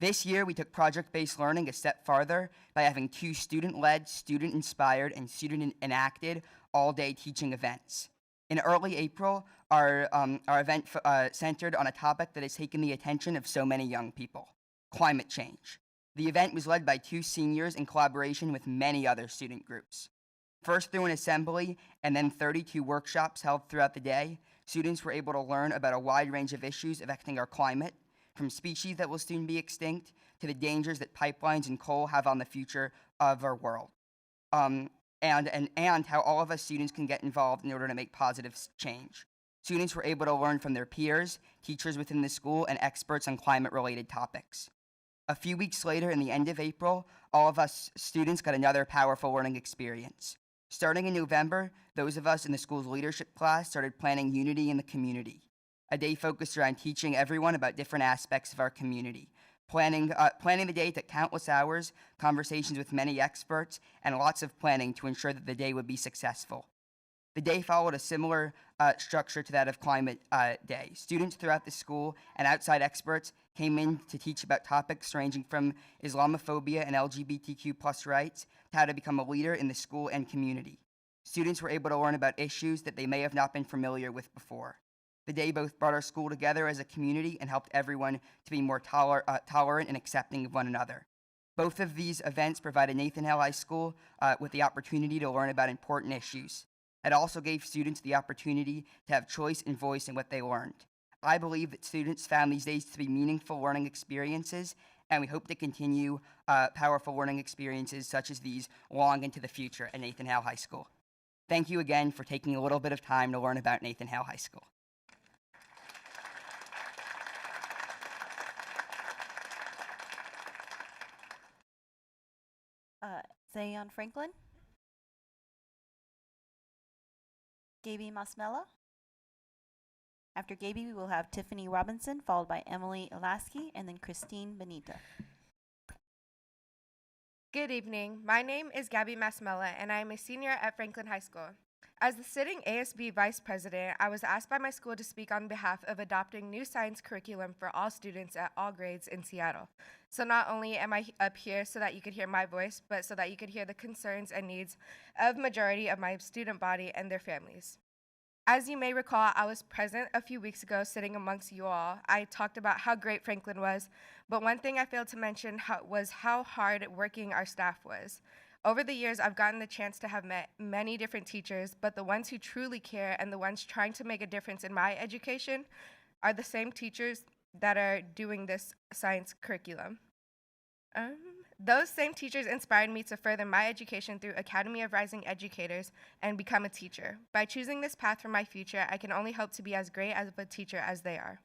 This year, we took project-based learning a step farther by having 2 student-led, student-inspired, and student-enacted all-day teaching events. In early April, our event centered on a topic that has taken the attention of so many young people: climate change. The event was led by 2 seniors in collaboration with many other student groups. First through an assembly and then 32 workshops held throughout the day, students were able to learn about a wide range of issues affecting our climate, from species that will soon be extinct to the dangers that pipelines and coal have on the future of our world. And how all of us students can get involved in order to make positive change. Students were able to learn from their peers, teachers within the school, and experts on climate-related topics. A few weeks later, in the end of April, all of us students got another powerful learning experience. Starting in November, those of us in the school's leadership class started planning Unity in the Community, a day focused around teaching everyone about different aspects of our community. Planning the day took countless hours, conversations with many experts, and lots of planning to ensure that the day would be successful. The day followed a similar structure to that of Climate Day. Students throughout the school and outside experts came in to teach about topics ranging from Islamophobia and LGBTQ+ rights to how to become a leader in the school and community. Students were able to learn about issues that they may have not been familiar with before. The day both brought our school together as a community and helped everyone to be more tolerant and accepting of one another. Both of these events provided Nathan Hale High School with the opportunity to learn about important issues. It also gave students the opportunity to have choice and voice in what they learned. I believe that students found these days to be meaningful learning experiences, and we hope to continue powerful learning experiences such as these long into the future at Nathan Hale High School. Thank you again for taking a little bit of time to learn about Nathan Hale High School. Zayon Franklin, Gaby Masmella. After Gaby, we will have Tiffany Robinson, followed by Emily Elaski, and then Christine Benita. Good evening. My name is Gabby Masmella, and I am a senior at Franklin High School. As the sitting ASB Vice President, I was asked by my school to speak on behalf of adopting new science curriculum for all students at all grades in Seattle. So not only am I up here so that you could hear my voice, but so that you could hear the concerns and needs of majority of my student body and their families. As you may recall, I was present a few weeks ago sitting amongst you all. I talked about how great Franklin was, but one thing I failed to mention was how hard working our staff was. Over the years, I've gotten the chance to have met many different teachers, but the ones who truly care and the ones trying to make a difference in my education are the same teachers that are doing this science curriculum. Those same teachers inspired me to further my education through Academy of Rising Educators and become a teacher. By choosing this path for my future, I can only hope to be as great of a teacher as they are.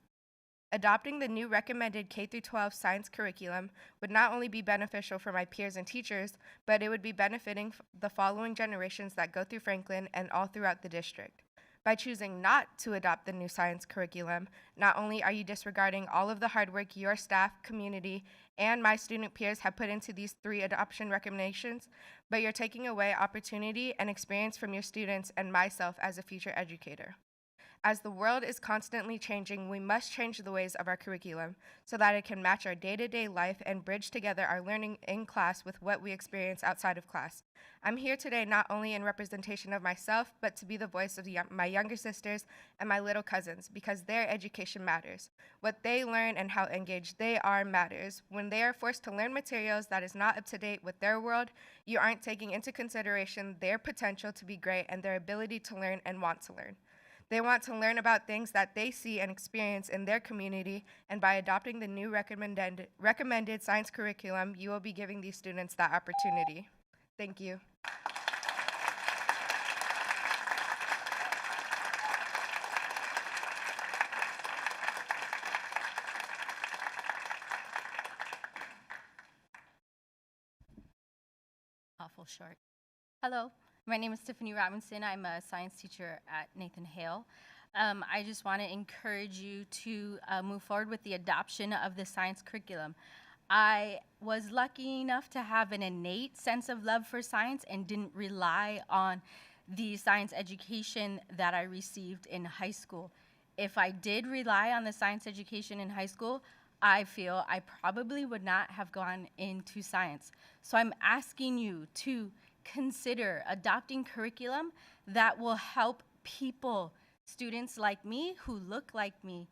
Adopting the new recommended K-12 science curriculum would not only be beneficial for my peers and teachers, but it would be benefiting the following generations that go through Franklin and all throughout the district. By choosing not to adopt the new science curriculum, not only are you disregarding all of the hard work your staff, community, and my student peers have put into these 3 adoption recommendations, but you're taking away opportunity and experience from your students and myself as a future educator. As the world is constantly changing, we must change the ways of our curriculum so that it can match our day-to-day life and bridge together our learning in class with what we experience outside of class. I'm here today not only in representation of myself, but to be the voice of my younger sisters and my little cousins, because their education matters. What they learn and how engaged they are matters. When they are forced to learn materials that is not up to date with their world, you aren't taking into consideration their potential to be great and their ability to learn and want to learn. They want to learn about things that they see and experience in their community, and by adopting the new recommended science curriculum, you will be giving these students that opportunity. Thank you. Awful short. Hello. My name is Tiffany Robinson. I'm a science teacher at Nathan Hale. I just want to encourage you to move forward with the adoption of the science curriculum. I was lucky enough to have an innate sense of love for science and didn't rely on the science education that I received in high school. If I did rely on the science education in high school, I feel I probably would not have gone into science. So I'm asking you to consider adopting curriculum that will help people, students like me who look like me,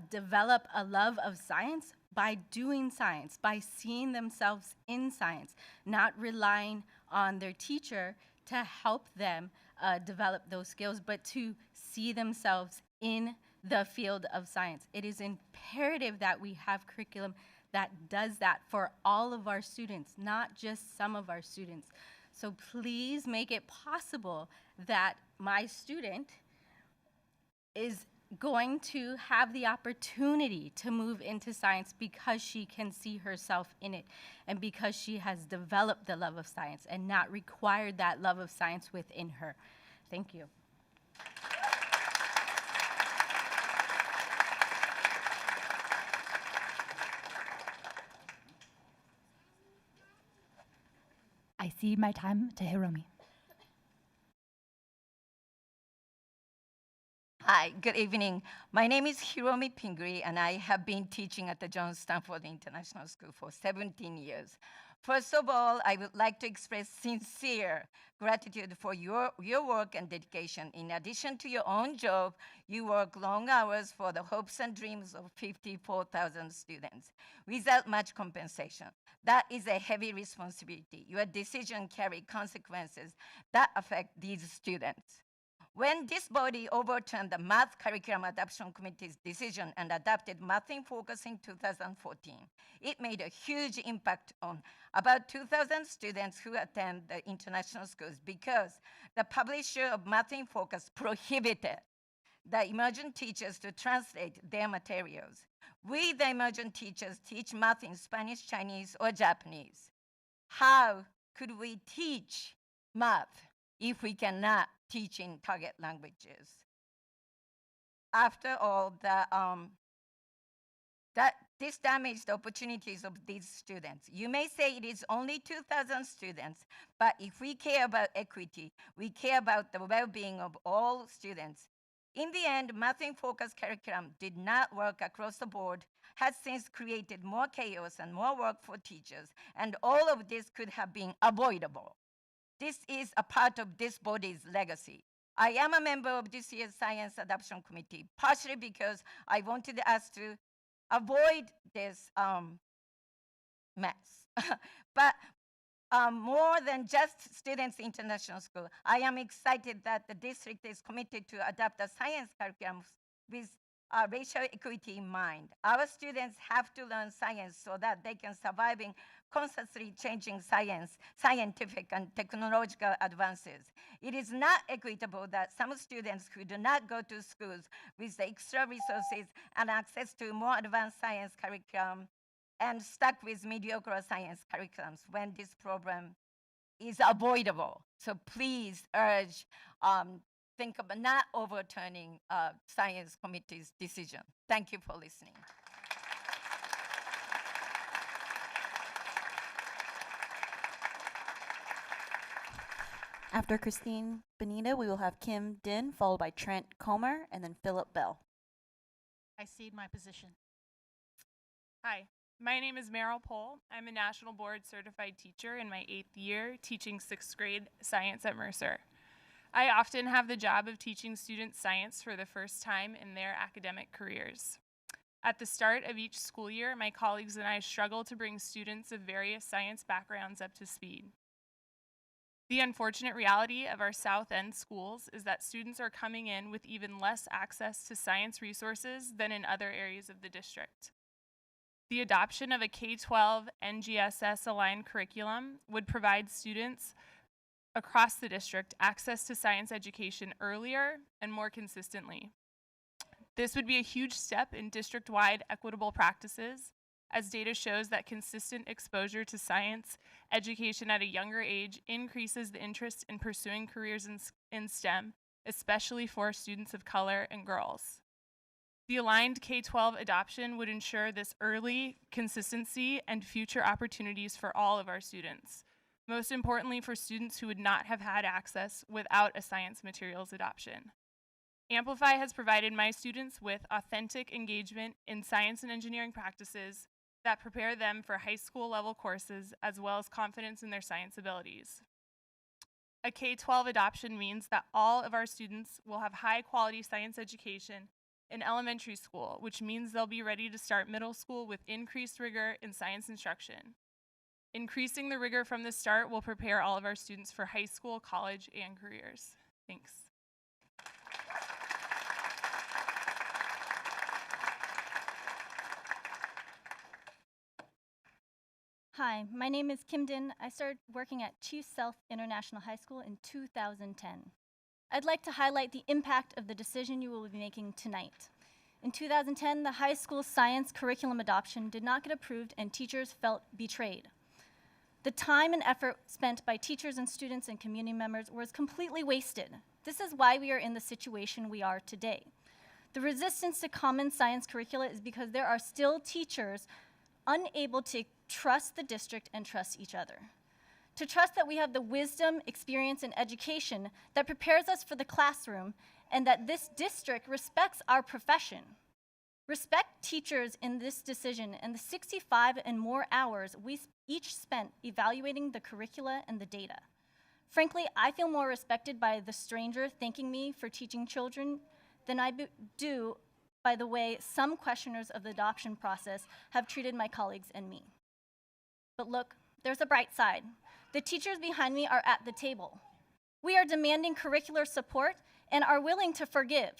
develop a love of science by doing science, by seeing themselves in science, not relying on their teacher to help them develop those skills, but to see themselves in the field of science. It is imperative that we have curriculum that does that for all of our students, not just some of our students. So please make it possible that my student is going to have the opportunity to move into science because she can see herself in it and because she has developed the love of science and not required that love of science within her. Thank you. I cede my time to Hiromi. Hi, good evening. My name is Hiromi Pingree, and I have been teaching at the John Stanford International School for 17 years. First of all, I would like to express sincere gratitude for your work and dedication. In addition to your own job, you work long hours for the hopes and dreams of 54,000 students without much compensation. That is a heavy responsibility. Your decisions carry consequences that affect these students. When this body overturned the Math Curriculum Adoption Committee's decision and adopted Math in Focus in 2014, it made a huge impact on about 2,000 students who attend the international schools because the publisher of Math in Focus prohibited the emergent teachers to translate their materials. We, the emergent teachers, teach math in Spanish, Chinese, or Japanese. How could we teach math if we cannot teach in target languages? After all, this damaged the opportunities of these students. You may say it is only 2,000 students, but if we care about equity, we care about the well-being of all students. In the end, Math in Focus curriculum did not work across the board, has since created more chaos and more work for teachers, and all of this could have been avoidable. This is a part of this body's legacy. I am a member of this year's Science Adoption Committee, partially because I wanted us to avoid this mess. But more than just Students International School, I am excited that the district is committed to adopt a science curriculum with racial equity in mind. Our students have to learn science so that they can survive in constantly changing scientific and technological advances. It is not equitable that some students who do not go to schools with the extra resources and access to more advanced science curriculum and stuck with mediocre science curriculums when this problem is avoidable. So please urge, think about not overturning Science Committee's decision. Thank you for listening. After Christine Benita, we will have Kim Din, followed by Trent Comer, and then Philip Bell. I cede my position. Hi, my name is Meryl Pohl. I'm a National Board Certified Teacher in my 8th year teaching 6th grade science at Mercer. I often have the job of teaching students science for the first time in their academic careers. At the start of each school year, my colleagues and I struggle to bring students of various science backgrounds up to speed. The unfortunate reality of our South End schools is that students are coming in with even less access to science resources than in other areas of the district. The adoption of a K-12 NGSS-aligned curriculum would provide students across the district access to science education earlier and more consistently. This would be a huge step in district-wide equitable practices, as data shows that consistent exposure to science education at a younger age increases the interest in pursuing careers in STEM, especially for students of color and girls. The aligned K-12 adoption would ensure this early consistency and future opportunities for all of our students, most importantly for students who would not have had access without a science materials adoption. Amplify has provided my students with authentic engagement in science and engineering practices that prepare them for high school level courses as well as confidence in their science abilities. A K-12 adoption means that all of our students will have high quality science education in elementary school, which means they'll be ready to start middle school with increased rigor in science instruction. Increasing the rigor from the start will prepare all of our students for high school, college, and careers. Thanks. Hi, my name is Kim Din. I started working at Chief Sealth International High School in 2010. I'd like to highlight the impact of the decision you will be making tonight. In 2010, the high school science curriculum adoption did not get approved and teachers felt betrayed. The time and effort spent by teachers and students and community members was completely wasted. This is why we are in the situation we are today. The resistance to common science curricula is because there are still teachers unable to trust the district and trust each other. To trust that we have the wisdom, experience, and education that prepares us for the classroom and that this district respects our profession. Respect teachers in this decision and the 65 and more hours we each spent evaluating the curricula and the data. Frankly, I feel more respected by the stranger thanking me for teaching children than I do by the way some questioners of the adoption process have treated my colleagues and me. But look, there's a bright side. The teachers behind me are at the table. We are demanding curricular support and are willing to forgive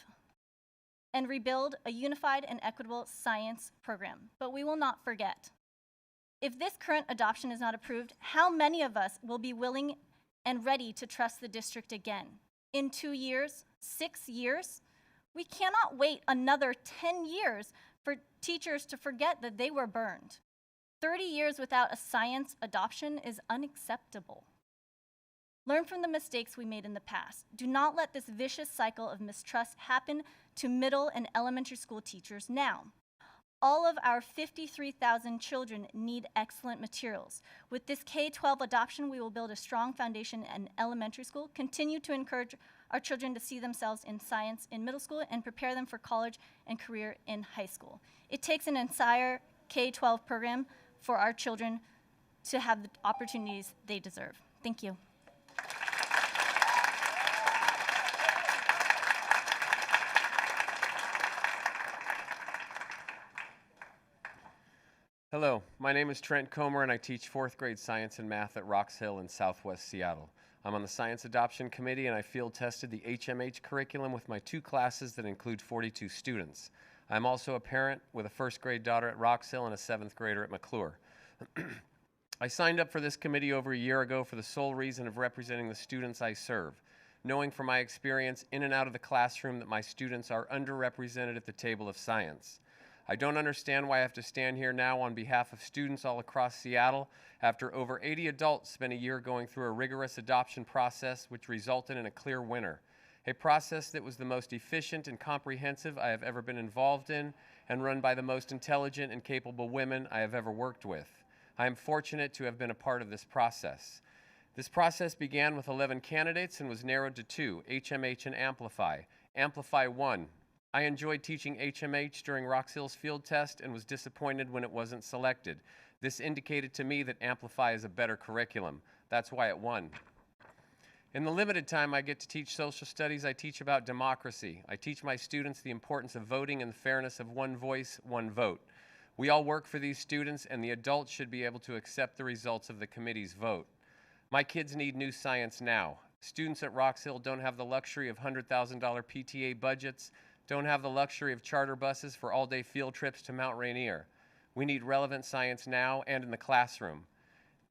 and rebuild a unified and equitable science program. But we will not forget. If this current adoption is not approved, how many of us will be willing and ready to trust the district again? In 2 years, 6 years? We cannot wait another 10 years for teachers to forget that they were burned. 30 years without a science adoption is unacceptable. Learn from the mistakes we made in the past. Do not let this vicious cycle of mistrust happen to middle and elementary school teachers now. All of our 53,000 children need excellent materials. With this K-12 adoption, we will build a strong foundation in elementary school, continue to encourage our children to see themselves in science in middle school, and prepare them for college and career in high school. It takes an entire K-12 program for our children to have the opportunities they deserve. Thank you. Hello, my name is Trent Comer and I teach 4th grade science and math at Rocks Hill in Southwest Seattle. I'm on the Science Adoption Committee and I field tested the HMH curriculum with my 2 classes that include 42 students. I'm also a parent with a 1st grade daughter at Rocks Hill and a 7th grader at McClure. I signed up for this committee over a year ago for the sole reason of representing the students I serve, knowing from my experience in and out of the classroom that my students are underrepresented at the table of science. I don't understand why I have to stand here now on behalf of students all across Seattle after over 80 adults spent a year going through a rigorous adoption process which resulted in a clear winner. A process that was the most efficient and comprehensive I have ever been involved in and run by the most intelligent and capable women I have ever worked with. I am fortunate to have been a part of this process. This process began with 11 candidates and was narrowed to 2, HMH and Amplify. Amplify won. I enjoyed teaching HMH during Rocks Hill's field test and was disappointed when it wasn't selected. This indicated to me that Amplify is a better curriculum. That's why it won. In the limited time I get to teach social studies, I teach about democracy. I teach my students the importance of voting and the fairness of one voice, one vote. We all work for these students and the adults should be able to accept the results of the committee's vote. My kids need new science now. Students at Rocks Hill don't have the luxury of $100,000 PTA budgets, don't have the luxury of charter buses for all-day field trips to Mount Rainier. We need relevant science now and in the classroom.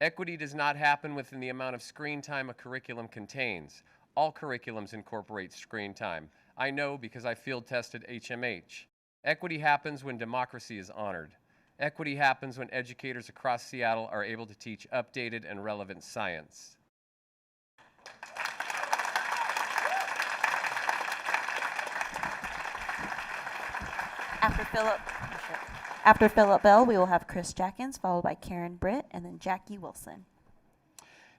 Equity does not happen within the amount of screen time a curriculum contains. All curriculums incorporate screen time. I know because I field tested HMH. Equity happens when democracy is honored. Equity happens when educators across Seattle are able to teach updated and relevant science. After Philip Bell, we will have Chris Jackins, followed by Karen Britt, and then Jackie Wilson.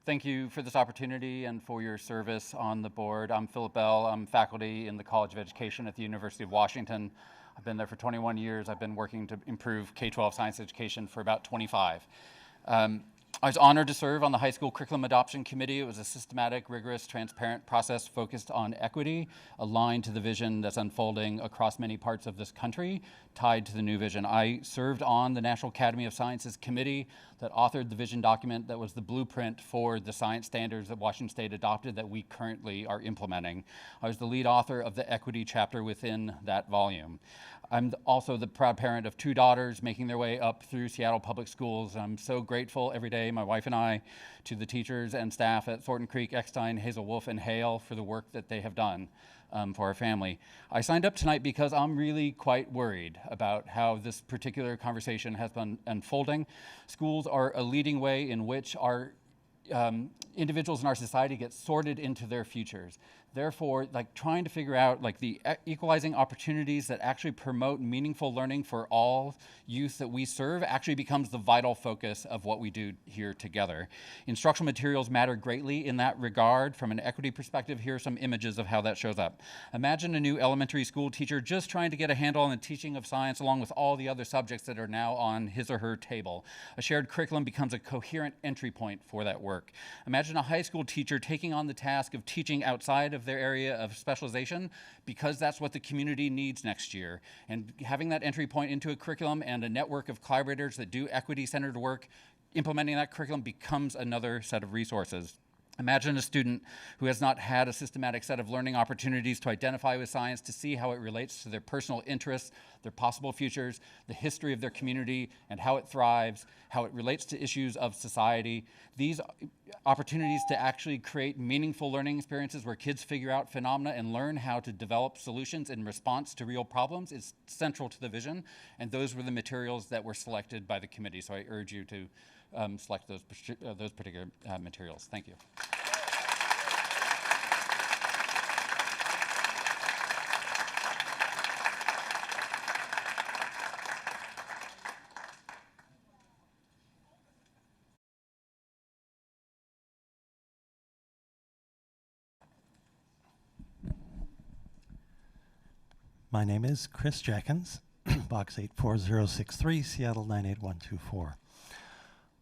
Thank you for this opportunity and for your service on the board. I'm Philip Bell. I'm faculty in the College of Education at the University of Washington. I've been there for 21 years. I've been working to improve K-12 science education for about 25. I was honored to serve on the High School Curriculum Adoption Committee. It was a systematic, rigorous, transparent process focused on equity, aligned to the vision that's unfolding across many parts of this country, tied to the new vision. I served on the National Academy of Sciences Committee that authored the vision document that was the blueprint for the science standards that Washington State adopted that we currently are implementing. I was the lead author of the equity chapter within that volume. I'm also the proud parent of 2 daughters making their way up through Seattle Public Schools. I'm so grateful every day, my wife and I, to the teachers and staff at Thornton Creek, Eckstein, Hazel Wolf, and Hale for the work that they have done for our family. I signed up tonight because I'm really quite worried about how this particular conversation has been unfolding. Schools are a leading way in which our individuals in our society get sorted into their futures. Therefore, like trying to figure out like the equalizing opportunities that actually promote meaningful learning for all youth that we serve actually becomes the vital focus of what we do here together. Instructional materials matter greatly in that regard. From an equity perspective, here are some images of how that shows up. Imagine a new elementary school teacher just trying to get a handle on the teaching of science along with all the other subjects that are now on his or her table. A shared curriculum becomes a coherent entry point for that work. Imagine a high school teacher taking on the task of teaching outside of their area of specialization because that's what the community needs next year. And having that entry point into a curriculum and a network of collaborators that do equity-centered work, implementing that curriculum becomes another set of resources. Imagine a student who has not had a systematic set of learning opportunities to identify with science, to see how it relates to their personal interests, their possible futures, the history of their community, and how it thrives, how it relates to issues of society. These opportunities to actually create meaningful learning experiences where kids figure out phenomena and learn how to develop solutions in response to real problems is central to the vision, and those were the materials that were selected by the committee. So I urge you to select those particular materials. Thank you. My name is Chris Jackins, Box 84063, Seattle 98124.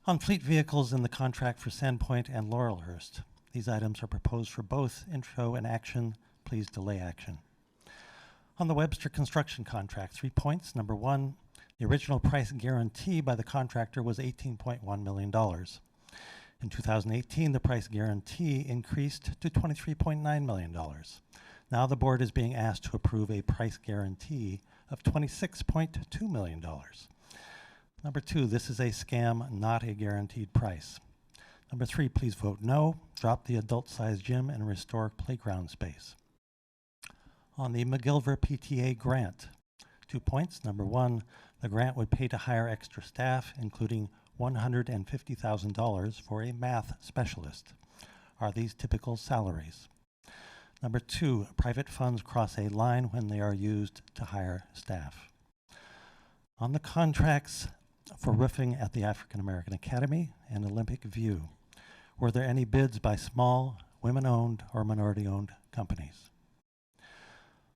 On fleet vehicles in the contract for Sandpoint and Laurelhurst, these items are proposed for both intro and action. Please delay action. On the Webster construction contract, 3 points. Number 1, the original price guarantee by the contractor was $18.1 million. In 2018, the price guarantee increased to $23.9 million. Now the board is being asked to approve a price guarantee of $26.2 million. Number 2, this is a scam, not a guaranteed price. Number 3, please vote no. Drop the adult-sized gym and restore playground space. On the McGilver PTA grant, 2 points. Number 1, the grant would pay to hire extra staff, including $150,000 for a math specialist. Are these typical salaries? Number 2, private funds cross a line when they are used to hire staff. On the contracts for roofing at the African American Academy and Olympic View, were there any bids by small, women-owned, or minority-owned companies?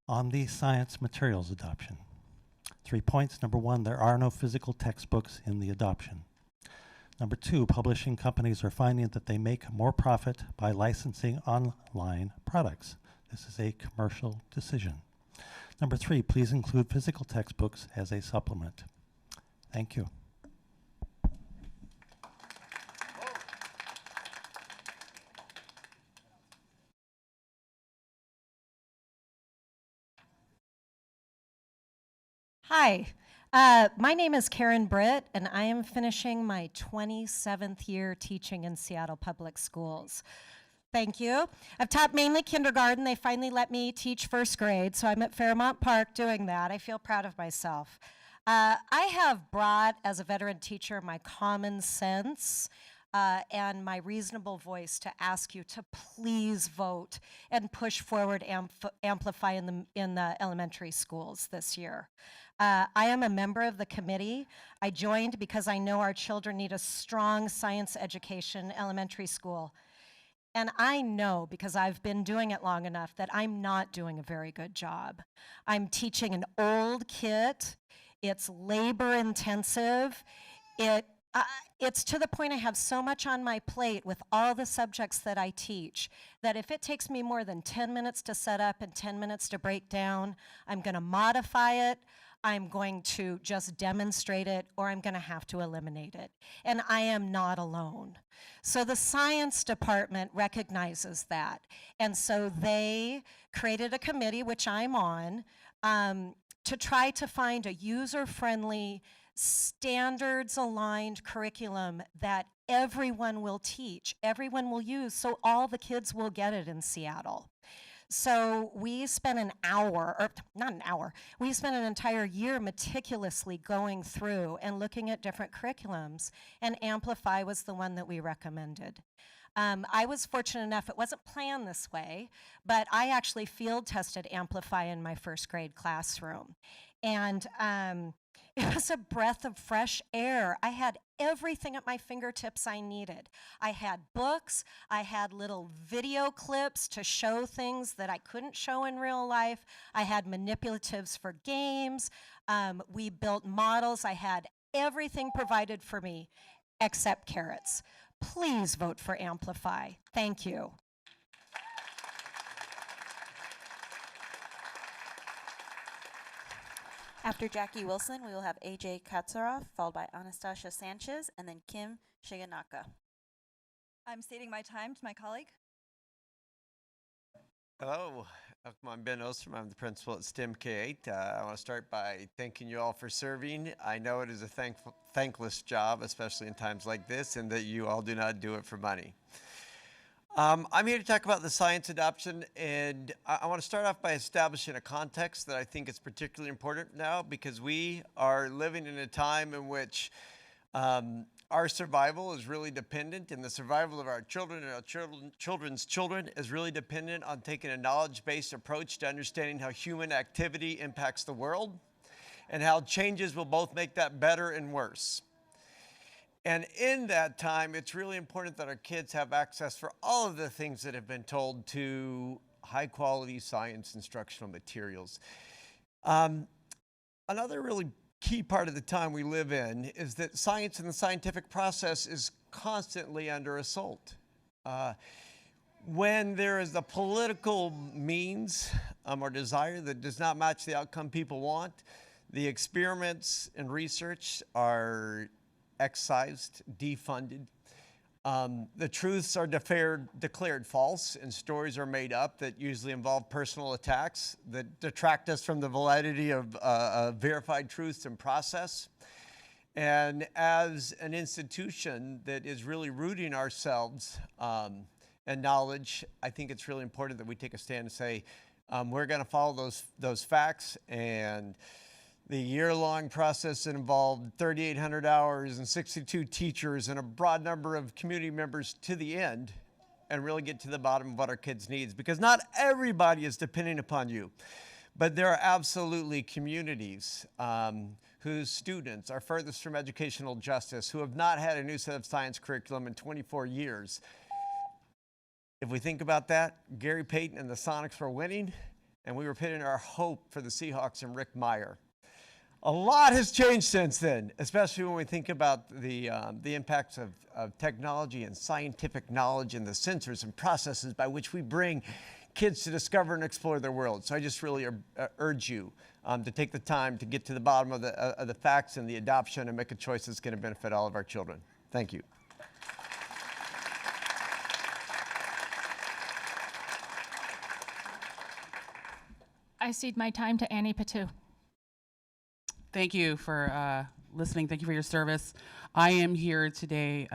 On the science materials adoption, 3 points. Number 1, there are no physical textbooks in the adoption. Number 2, publishing companies are finding that they make more profit by licensing online products. This is a commercial decision. Number 3, please include physical textbooks as a supplement. Thank you. Hi, my name is Karen Britt, and I am finishing my 27th year teaching in Seattle Public Schools. Thank you. I've taught mainly kindergarten. They finally let me teach first grade, so I'm at Fairmount Park doing that. I feel proud of myself. I have brought, as a veteran teacher, my common sense and my reasonable voice to ask you to please vote and push forward Amplify in the elementary schools this year. I am a member of the committee. I joined because I know our children need a strong science education in elementary school. And I know, because I've been doing it long enough, that I'm not doing a very good job. I'm teaching an old kit. It's labor intensive. It's to the point I have so much on my plate with all the subjects that I teach that if it takes me more than 10 minutes to set up and 10 minutes to break down, I'm going to modify it, I'm going to just demonstrate it, or I'm going to have to eliminate it. And I am not alone. So the science department recognizes that. And so they created a committee, which I'm on, to try to find a user-friendly, standards-aligned curriculum that everyone will teach, everyone will use, so all the kids will get it in Seattle. So we spent an hour, or not an hour, we spent an entire year meticulously going through and looking at different curriculums, and Amplify was the one that we recommended. I was fortunate enough, it wasn't planned this way, but I actually field tested Amplify in my first grade classroom. And it was a breath of fresh air. I had everything at my fingertips I needed. I had books, I had little video clips to show things that I couldn't show in real life. I had manipulatives for games. We built models. I had everything provided for me except carrots. Please vote for Amplify. Thank you. After Jackie Wilson, we will have AJ Katsaroff, followed by Anastasia Sanchez, and then Kim Shiganaka. I'm stating my time to my colleague. Hello, I'm Ben Ostrom. I'm the principal at STEM K-8. I want to start by thanking you all for serving. I know it is a thankless job, especially in times like this, and that you all do not do it for money. I'm here to talk about the science adoption, and I want to start off by establishing a context that I think is particularly important now, because we are living in a time in which our survival is really dependent, and the survival of our children and our children's children is really dependent on taking a knowledge-based approach to understanding how human activity impacts the world and how changes will both make that better and worse. And in that time, it's really important that our kids have access for all of the things that have been told to high-quality science instructional materials. Another really key part of the time we live in is that science and the scientific process is constantly under assault. When there is a political means or desire that does not match the outcome people want, the experiments and research are excised, defunded. The truths are declared false, and stories are made up that usually involve personal attacks that detract us from the validity of verified truths and process. And as an institution that is really rooting ourselves in knowledge, I think it's really important that we take a stand and say, we're going to follow those facts. And the year-long process that involved 3,800 hours and 62 teachers and a broad number of community members to the end, and really get to the bottom of what our kids needs. Because not everybody is depending upon you, but there are absolutely communities whose students are furthest from educational justice, who have not had a new set of science curriculum in 24 years. If we think about that, Gary Payton and the Sonics were winning, and we were pitting our hope for the Seahawks and Rick Meyer. A lot has changed since then, especially when we think about the impacts of technology and scientific knowledge and the sensors and processes by which we bring kids to discover and explore their world. So I just really urge you to take the time to get to the bottom of the facts and the adoption and make a choice that's going to benefit all of our children. Thank you. I cede my time to Annie Patu. Thank you for listening. Thank you for your service. I am here today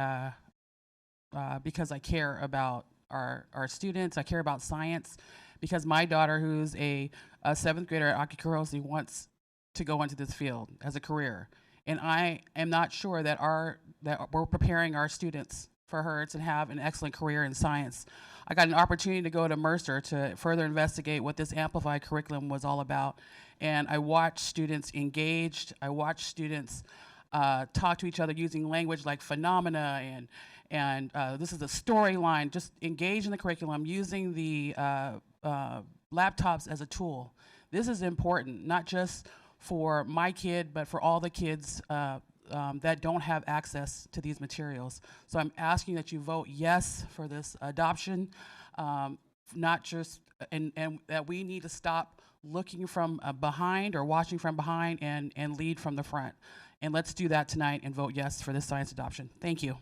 because I care about our students. I care about science because my daughter, who's a 7th grader at Aki Kurosi, wants to go into this field as a career. And I am not sure that we're preparing our students for her to have an excellent career in science. I got an opportunity to go to Mercer to further investigate what this Amplified curriculum was all about. And I watched students engaged. I watched students talk to each other using language like phenomena and this is a storyline, just engage in the curriculum using the laptops as a tool. This is important, not just for my kid, but for all the kids that don't have access to these materials. So I'm asking that you vote yes for this adoption, not just, and that we need to stop looking from behind or watching from behind and lead from the front. And let's do that tonight and vote yes for this science adoption. Thank you.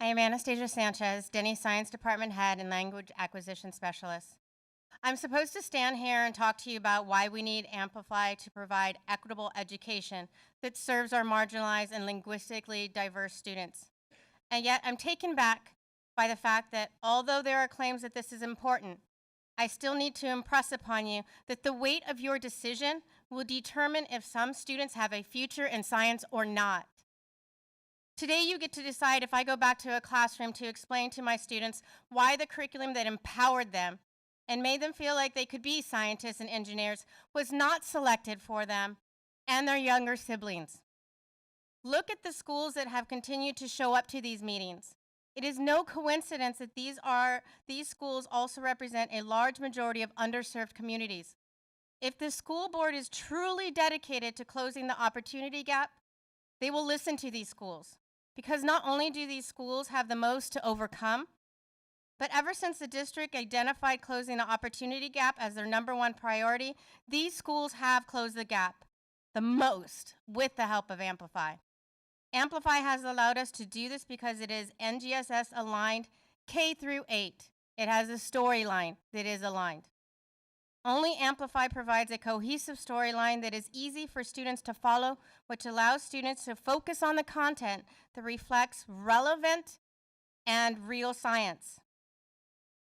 am Anastasia Sanchez, Denny Science Department Head and Language Acquisition Specialist. I'm supposed to stand here and talk to you about why we need Amplify to provide equitable education that serves our marginalized and linguistically diverse students. And yet I'm taken back by the fact that although there are claims that this is important, I still need to impress upon you that the weight of your decision will determine if some students have a future in science or not. Today you get to decide if I go back to a classroom to explain to my students why the curriculum that empowered them and made them feel like they could be scientists and engineers was not selected for them and their younger siblings. Look at the schools that have continued to show up to these meetings. It is no coincidence that these schools also represent a large majority of underserved communities. If the school board is truly dedicated to closing the opportunity gap, they will listen to these schools. Because not only do these schools have the most to overcome, but ever since the district identified closing the opportunity gap as their #1 priority, these schools have closed the gap the most with the help of Amplify. Amplify has allowed us to do this because it is NGSS aligned K through 8. It has a storyline that is aligned. Only Amplify provides a cohesive storyline that is easy for students to follow, which allows students to focus on the content that reflects relevant and real science.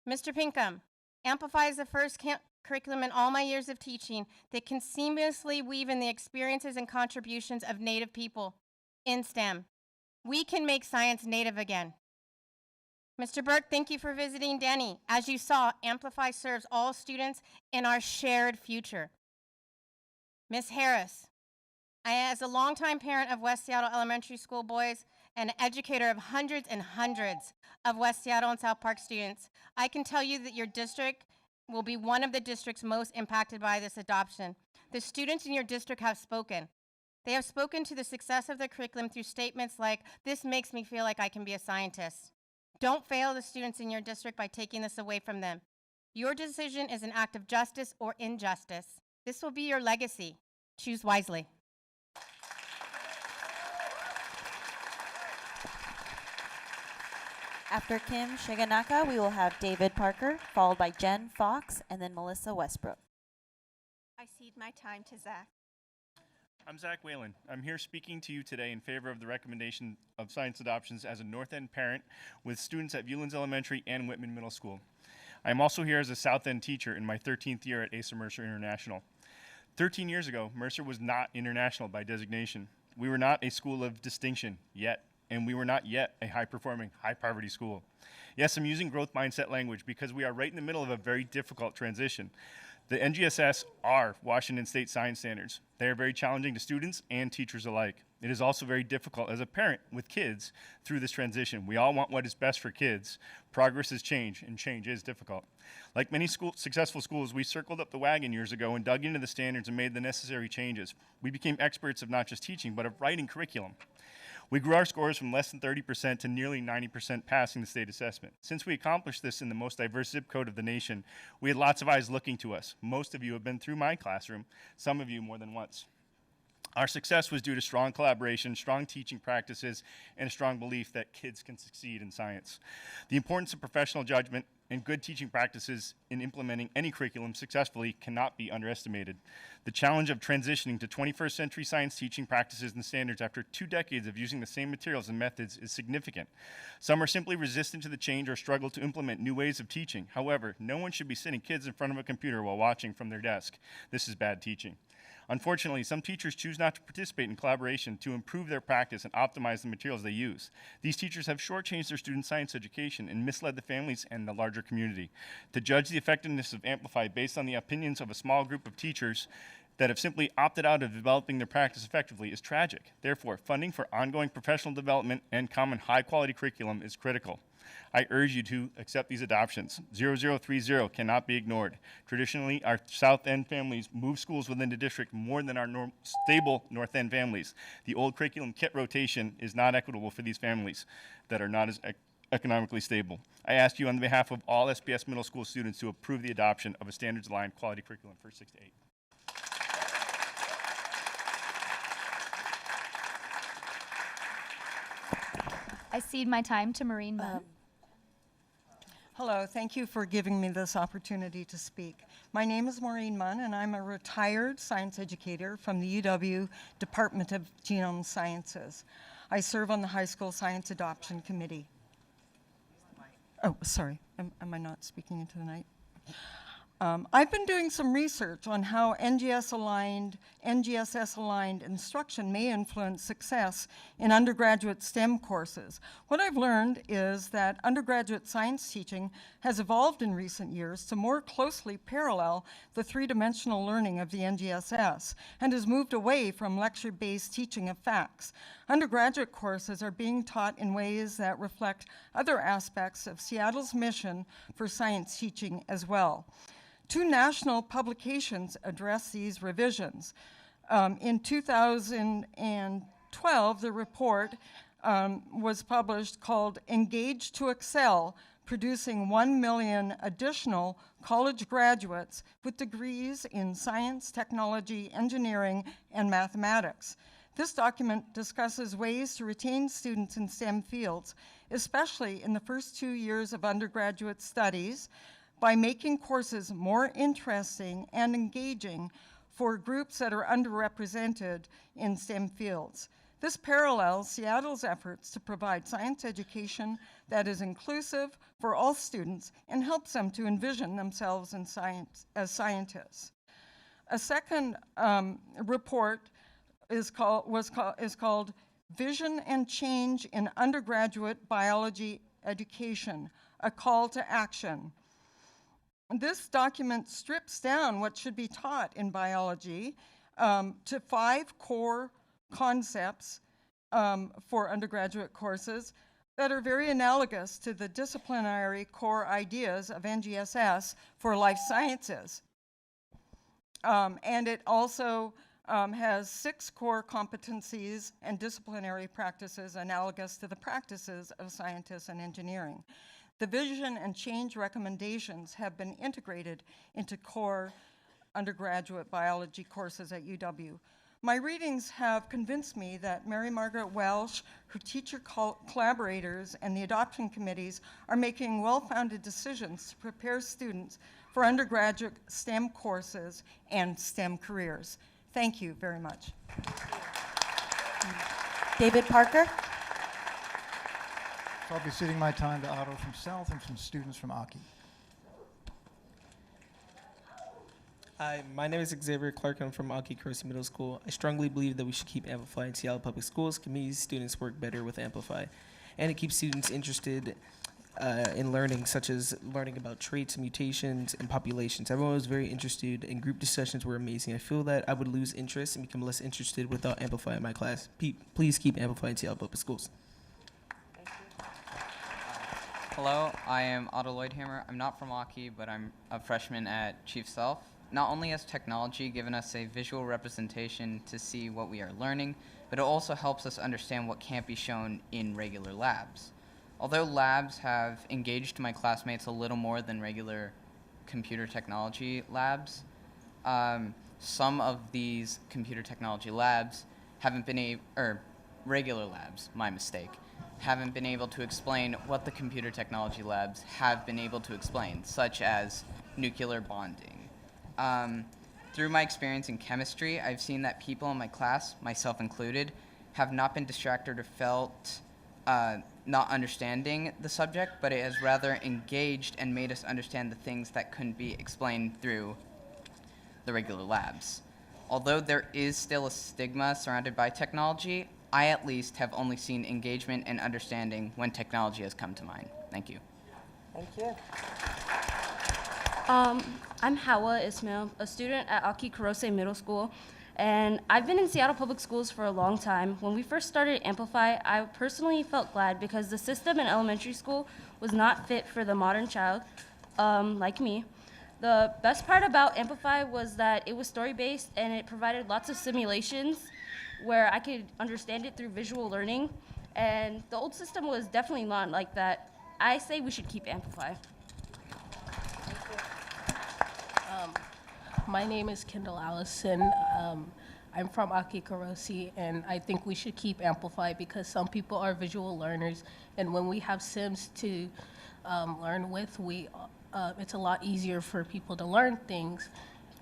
Mr. Pinkham, Amplify is the first curriculum in all my years of teaching that can seamlessly weave in the experiences and contributions of Native people in STEM. We can make science native again. Mr. Burke, thank you for visiting Denny. As you saw, Amplify serves all students in our shared future. Ms. Harris, as a longtime parent of West Seattle Elementary School boys and an educator of hundreds and hundreds of West Seattle and South Park students, I can tell you that your district will be one of the districts most impacted by this adoption. The students in your district have spoken. They have spoken to the success of the curriculum through statements like, "This makes me feel like I can be a scientist." Don't fail the students in your district by taking this away from them. Your decision is an act of justice or injustice. This will be your legacy. Choose wisely. After Kim Shiganaka, we will have David Parker, followed by Jen Fox, and then Melissa Westbrook. I cede my time to Zach. I'm Zach Whalen. I'm here speaking to you today in favor of the recommendation of science adoptions as a North End parent with students at Viewlands Elementary and Whitman Middle School. I'm also here as a South End teacher in my 13th year at Asa Mercer International. 13 years ago, Mercer was not international by designation. We were not a school of distinction yet, and we were not yet a high-performing, high-poverty school. Yes, I'm using growth mindset language because we are right in the middle of a very difficult transition. The NGSS are Washington State science standards. They are very challenging to students and teachers alike. It is also very difficult as a parent with kids through this transition. We all want what is best for kids. Progress is change, and change is difficult. Like many successful schools, we circled up the wagon years ago and dug into the standards and made the necessary changes. We became experts of not just teaching, but of writing curriculum. We grew our scores from less than 30% to nearly 90% passing the state assessment. Since we accomplished this in the most diverse zip code of the nation, we had lots of eyes looking to us. Most of you have been through my classroom, some of you more than once. Our success was due to strong collaboration, strong teaching practices, and a strong belief that kids can succeed in science. The importance of professional judgment and good teaching practices in implementing any curriculum successfully cannot be underestimated. The challenge of transitioning to 21st century science teaching practices and standards after 2 decades of using the same materials and methods is significant. Some are simply resistant to the change or struggle to implement new ways of teaching. However, no one should be sitting kids in front of a computer while watching from their desk. This is bad teaching. Unfortunately, some teachers choose not to participate in collaboration to improve their practice and optimize the materials they use. These teachers have shortchanged their student science education and misled the families and the larger community. To judge the effectiveness of Amplify based on the opinions of a small group of teachers that have simply opted out of developing their practice effectively is tragic. Therefore, funding for ongoing professional development and common high-quality curriculum is critical. I urge you to accept these adoptions. 0030 cannot be ignored. Traditionally, our South End families move schools within the district more than our stable North End families. The old curriculum kit rotation is not equitable for these families that are not as economically stable. I ask you on behalf of all SPS middle school students to approve the adoption of a standards-aligned quality curriculum for 6 to 8. I cede my time to Maureen Munn. Hello, thank you for giving me this opportunity to speak. My name is Maureen Munn, and I'm a retired science educator from the UW Department of Genome Sciences. I serve on the High School Science Adoption Committee. Oh, sorry, am I not speaking into the night? I've been doing some research on how NGSS-aligned instruction may influence success in undergraduate STEM courses. What I've learned is that undergraduate science teaching has evolved in recent years to more closely parallel the three-dimensional learning of the NGSS and has moved away from lecture-based teaching of facts. Undergraduate courses are being taught in ways that reflect other aspects of Seattle's mission for science teaching as well. Two national publications address these revisions. In 2012, the report was published called Engage to Excel, Producing 1 Million Additional College Graduates with Degrees in Science, Technology, Engineering, and Mathematics. This document discusses ways to retain students in STEM fields, especially in the first 2 years of undergraduate studies, by making courses more interesting and engaging for groups that are underrepresented in STEM fields. This parallels Seattle's efforts to provide science education that is inclusive for all students and helps them to envision themselves in science as scientists. A second report is called Vision and Change in Undergraduate Biology Education, a Call to Action. This document strips down what should be taught in biology to 5 core concepts for undergraduate courses that are very analogous to the disciplinary core ideas of NGSS for life sciences. And it also has 6 core competencies and disciplinary practices analogous to the practices of scientists and engineering. The vision and change recommendations have been integrated into core undergraduate biology courses at UW. My readings have convinced me that Mary Margaret Welsh, her teacher collaborators, and the adoption committees are making well-founded decisions to prepare students for undergraduate STEM courses and STEM careers. Thank you very much. David Parker. So I'll be ceding my time to Otto from South and some students from Aki. Hi, my name is Xavier Clark. I'm from Aki Kersey Middle School. I strongly believe that we should keep Amplify in Seattle Public Schools. Communities, students work better with Amplify. And it keeps students interested in learning, such as learning about traits, mutations, and populations. Everyone was very interested, and group discussions were amazing. I feel that I would lose interest and become less interested without Amplify in my class. Please keep Amplify in Seattle Public Schools. Hello, I am Otto Lloydhammer. I'm not from Aki, but I'm a freshman at Chief Sealth. Not only has technology given us a visual representation to see what we are learning, but it also helps us understand what can't be shown in regular labs. Although labs have engaged my classmates a little more than regular computer technology labs, some of these computer technology labs haven't been regular labs, my mistake, haven't been able to explain what the computer technology labs have been able to explain, such as nuclear bonding. Through my experience in chemistry, I've seen that people in my class, myself included, have not been distracted or felt not understanding the subject, but it has rather engaged and made us understand the things that couldn't be explained through the regular labs. Although there is still a stigma surrounded by technology, I at least have only seen engagement and understanding when technology has come to mind. Thank you. Thank you. I'm Hawa Ismail, a student at Aki Kurose Middle School, and I've been in Seattle Public Schools for a long time. When we first started Amplify, I personally felt glad because the system in elementary school was not fit for the modern child, like me. The best part about Amplify was that it was story-based and it provided lots of simulations where I could understand it through visual learning, and the old system was definitely not like that. I say we should keep Amplify. My name is Kendall Allison. I'm from Aki Karosi, and I think we should keep Amplify because some people are visual learners, and when we have Sims to learn with, it's a lot easier for people to learn things,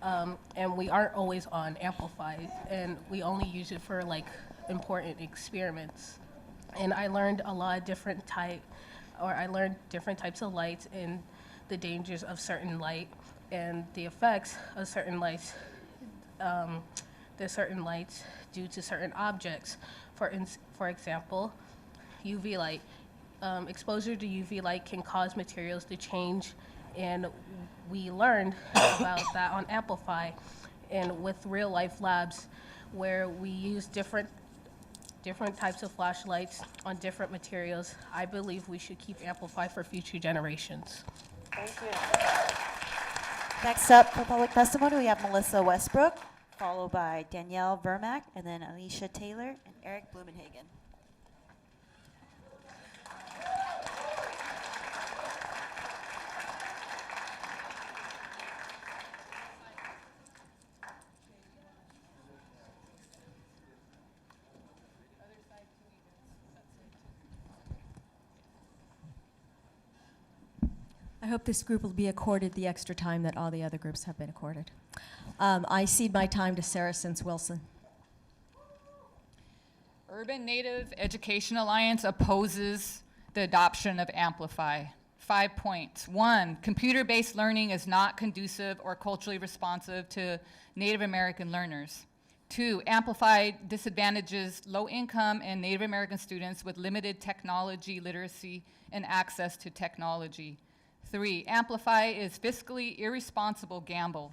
and we aren't always on Amplify, and we only use it for like important experiments. And I learned a lot of different types of lights and the dangers of certain light and the effects of certain lights. There's certain lights due to certain objects. For example, UV light. Exposure to UV light can cause materials to change, and we learned about that on Amplify and with real life labs where we use different types of flashlights on different materials. I believe we should keep Amplify for future generations. Thank you. Next up for public testimony, we have Melissa Westbrook, followed by Danielle Vermack, and then Alicia Taylor and Eric Blumenhagen. I hope this group will be accorded the extra time that all the other groups have been accorded. I cede my time to Sarah Sins-Wilson. Urban Native Education Alliance opposes the adoption of Amplify. 5 points. 1, computer-based learning is not conducive or culturally responsive to Native American learners. 2, Amplify disadvantages low-income and Native American students with limited technology literacy and access to technology. 3, Amplify is fiscally irresponsible gamble.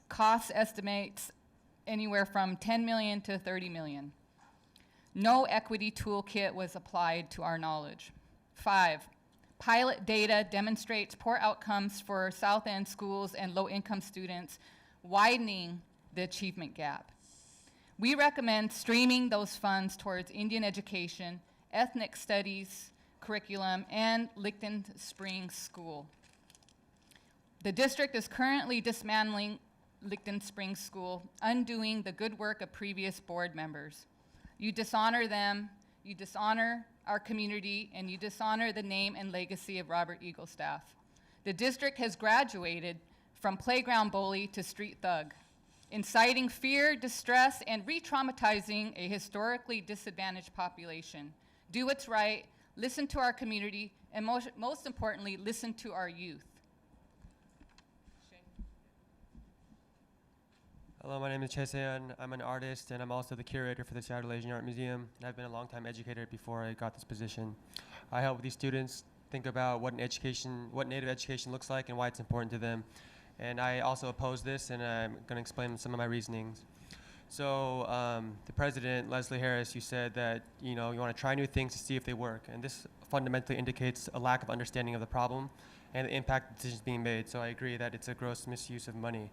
Cost estimates anywhere from $10 million to $30 million. No equity toolkit was applied to our knowledge. 5, pilot data demonstrates poor outcomes for South End schools and low-income students, widening the achievement gap. We recommend streaming those funds towards Indian education, ethnic studies, curriculum, and Licton Springs School. The district is currently dismantling Licton Springs School, undoing the good work of previous board members. You dishonor them, you dishonor our community, and you dishonor the name and legacy of Robert Eaglestaff. The district has graduated from playground bully to street thug, inciting fear, distress, and re-traumatizing a historically disadvantaged population. Do what's right, listen to our community, and most importantly, listen to our youth. Hello, my name is Cheseon. I'm an artist, and I'm also the curator for the Seattle Asian Art Museum. And I've been a long-time educator before I got this position. I help these students think about what Native education looks like and why it's important to them. And I also oppose this, and I'm going to explain some of my reasonings. So the president, Leslie Harris, you said that you want to try new things to see if they work. And this fundamentally indicates a lack of understanding of the problem and the impact of decisions being made. So I agree that it's a gross misuse of money.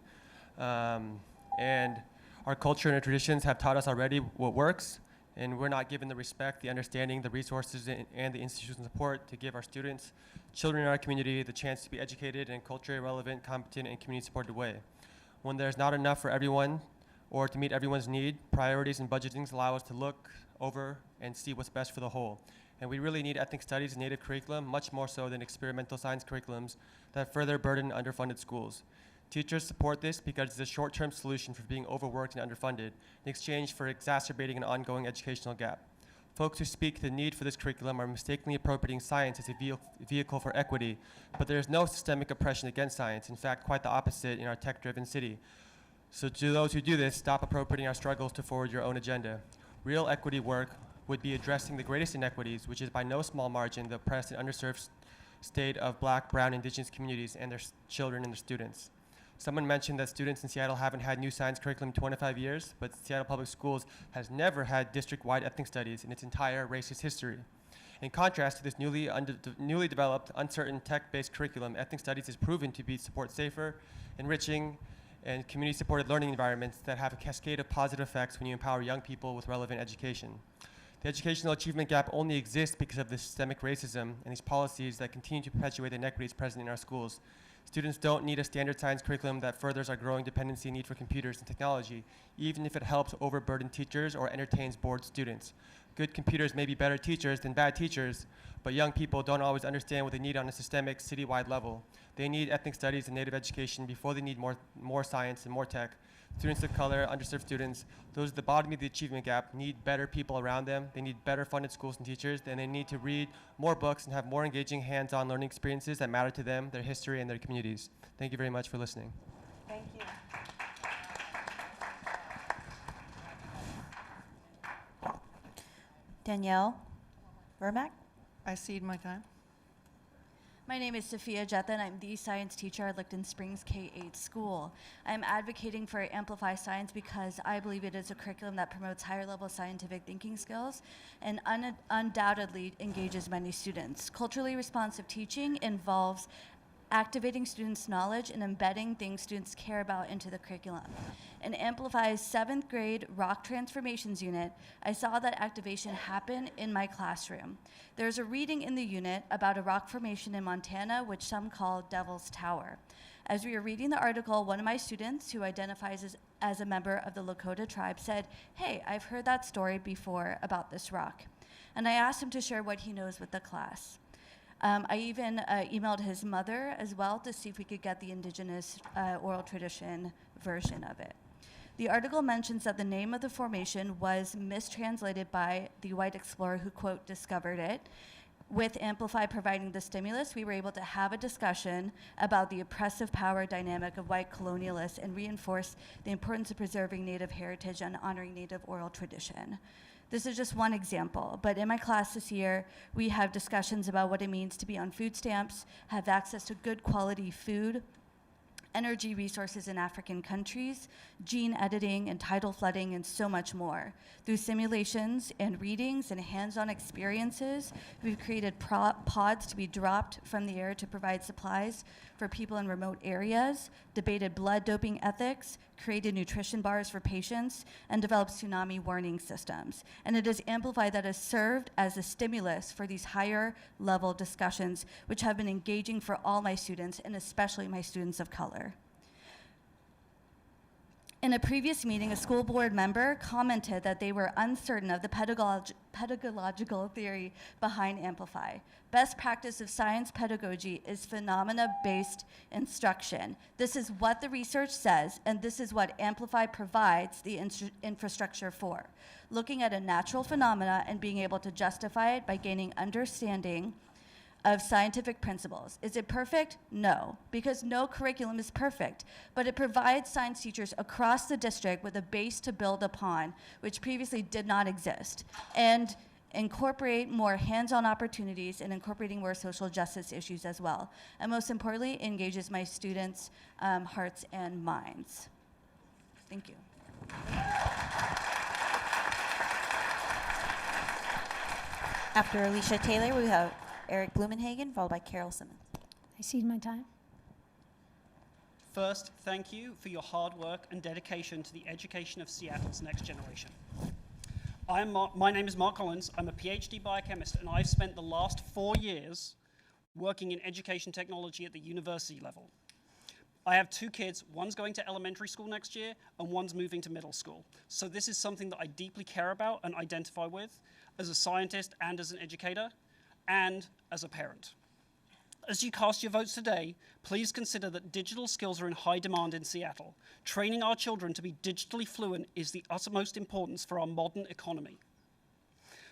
And our culture and our traditions have taught us already what works, and we're not given the respect, the understanding, the resources, and the institutional support to give our students, children in our community, the chance to be educated in a culturally relevant, competent, and community-supported way. When there's not enough for everyone or to meet everyone's need, priorities and budgetings allow us to look over and see what's best for the whole. And we really need ethnic studies and Native curriculum, much more so than experimental science curriculums that further burden underfunded schools. Teachers support this because it's a short-term solution for being overworked and underfunded in exchange for exacerbating an ongoing educational gap. Folks who speak to the need for this curriculum are mistakenly appropriating science as a vehicle for equity, but there is no systemic oppression against science. In fact, quite the opposite in our tech-driven city. So to those who do this, stop appropriating our struggles to forward your own agenda. Real equity work would be addressing the greatest inequities, which is by no small margin the oppressed and underserved state of Black, Brown, Indigenous communities and their children and their students. Someone mentioned that students in Seattle haven't had new science curriculum in 25 years, but Seattle Public Schools has never had district-wide ethnic studies in its entire racist history. In contrast to this newly developed, uncertain tech-based curriculum, ethnic studies is proven to support safer, enriching, and community-supported learning environments that have a cascade of positive effects when you empower young people with relevant education. The educational achievement gap only exists because of the systemic racism and these policies that continue to perpetuate the inequities present in our schools. Students don't need a standard science curriculum that furthers our growing dependency and need for computers and technology, even if it helps overburden teachers or entertains bored students. Good computers may be better teachers than bad teachers, but young people don't always understand what they need on a systemic, citywide level. They need ethnic studies and native education before they need more science and more tech. Students of color, underserved students, those at the bottom of the achievement gap need better people around them. They need better funded schools and teachers, and they need to read more books and have more engaging hands-on learning experiences that matter to them, their history, and their communities. Thank you very much for listening. Thank you. Danielle Vermack. I cede my time. My name is Sophia Jetta, and I'm the science teacher at Licton Springs K-8 school. I'm advocating for Amplify Science because I believe it is a curriculum that promotes higher level scientific thinking skills and undoubtedly engages many students. Culturally responsive teaching involves activating students' knowledge and embedding things students care about into the curriculum. In Amplify's 7th grade Rock Transformations unit, I saw that activation happen in my classroom. There's a reading in the unit about a rock formation in Montana, which some call Devil's Tower. As we were reading the article, one of my students, who identifies as a member of the Lakota tribe, said, "Hey, I've heard that story before about this rock." And I asked him to share what he knows with the class. I even emailed his mother as well to see if we could get the indigenous oral tradition version of it. The article mentions that the name of the formation was mistranslated by the white explorer who, quote, discovered it. With Amplify providing the stimulus, we were able to have a discussion about the oppressive power dynamic of white colonialists and reinforce the importance of preserving Native heritage and honoring Native oral tradition. This is just one example, but in my class this year, we have discussions about what it means to be on food stamps, have access to good quality food, energy resources in African countries, gene editing and tidal flooding, and so much more. Through simulations and readings and hands-on experiences, we've created pods to be dropped from the air to provide supplies for people in remote areas, debated blood doping ethics, created nutrition bars for patients, and developed tsunami warning systems. And it is Amplify that has served as a stimulus for these higher level discussions, which have been engaging for all my students, and especially my students of color. In a previous meeting, a school board member commented that they were uncertain of the pedagogical theory behind Amplify. Best practice of science pedagogy is phenomena-based instruction. This is what the research says, and this is what Amplify provides the infrastructure for. Looking at a natural phenomena and being able to justify it by gaining understanding of scientific principles. Is it perfect? No, because no curriculum is perfect, but it provides science teachers across the district with a base to build upon, which previously did not exist, and incorporate more hands-on opportunities and incorporating more social justice issues as well. And most importantly, engages my students' hearts and minds. Thank you. After Alicia Taylor, we have Eric Blumenhagen, followed by Carol Simmons. I cede my time. First, thank you for your hard work and dedication to the education of Seattle's next generation. My name is Mark Collins. I'm a PhD biochemist, and I've spent the last 4 years working in education technology at the university level. I have 2 kids. One's going to elementary school next year, and one's moving to middle school. So this is something that I deeply care about and identify with as a scientist and as an educator, and as a parent. As you cast your votes today, please consider that digital skills are in high demand in Seattle. Training our children to be digitally fluent is the utmost importance for our modern economy.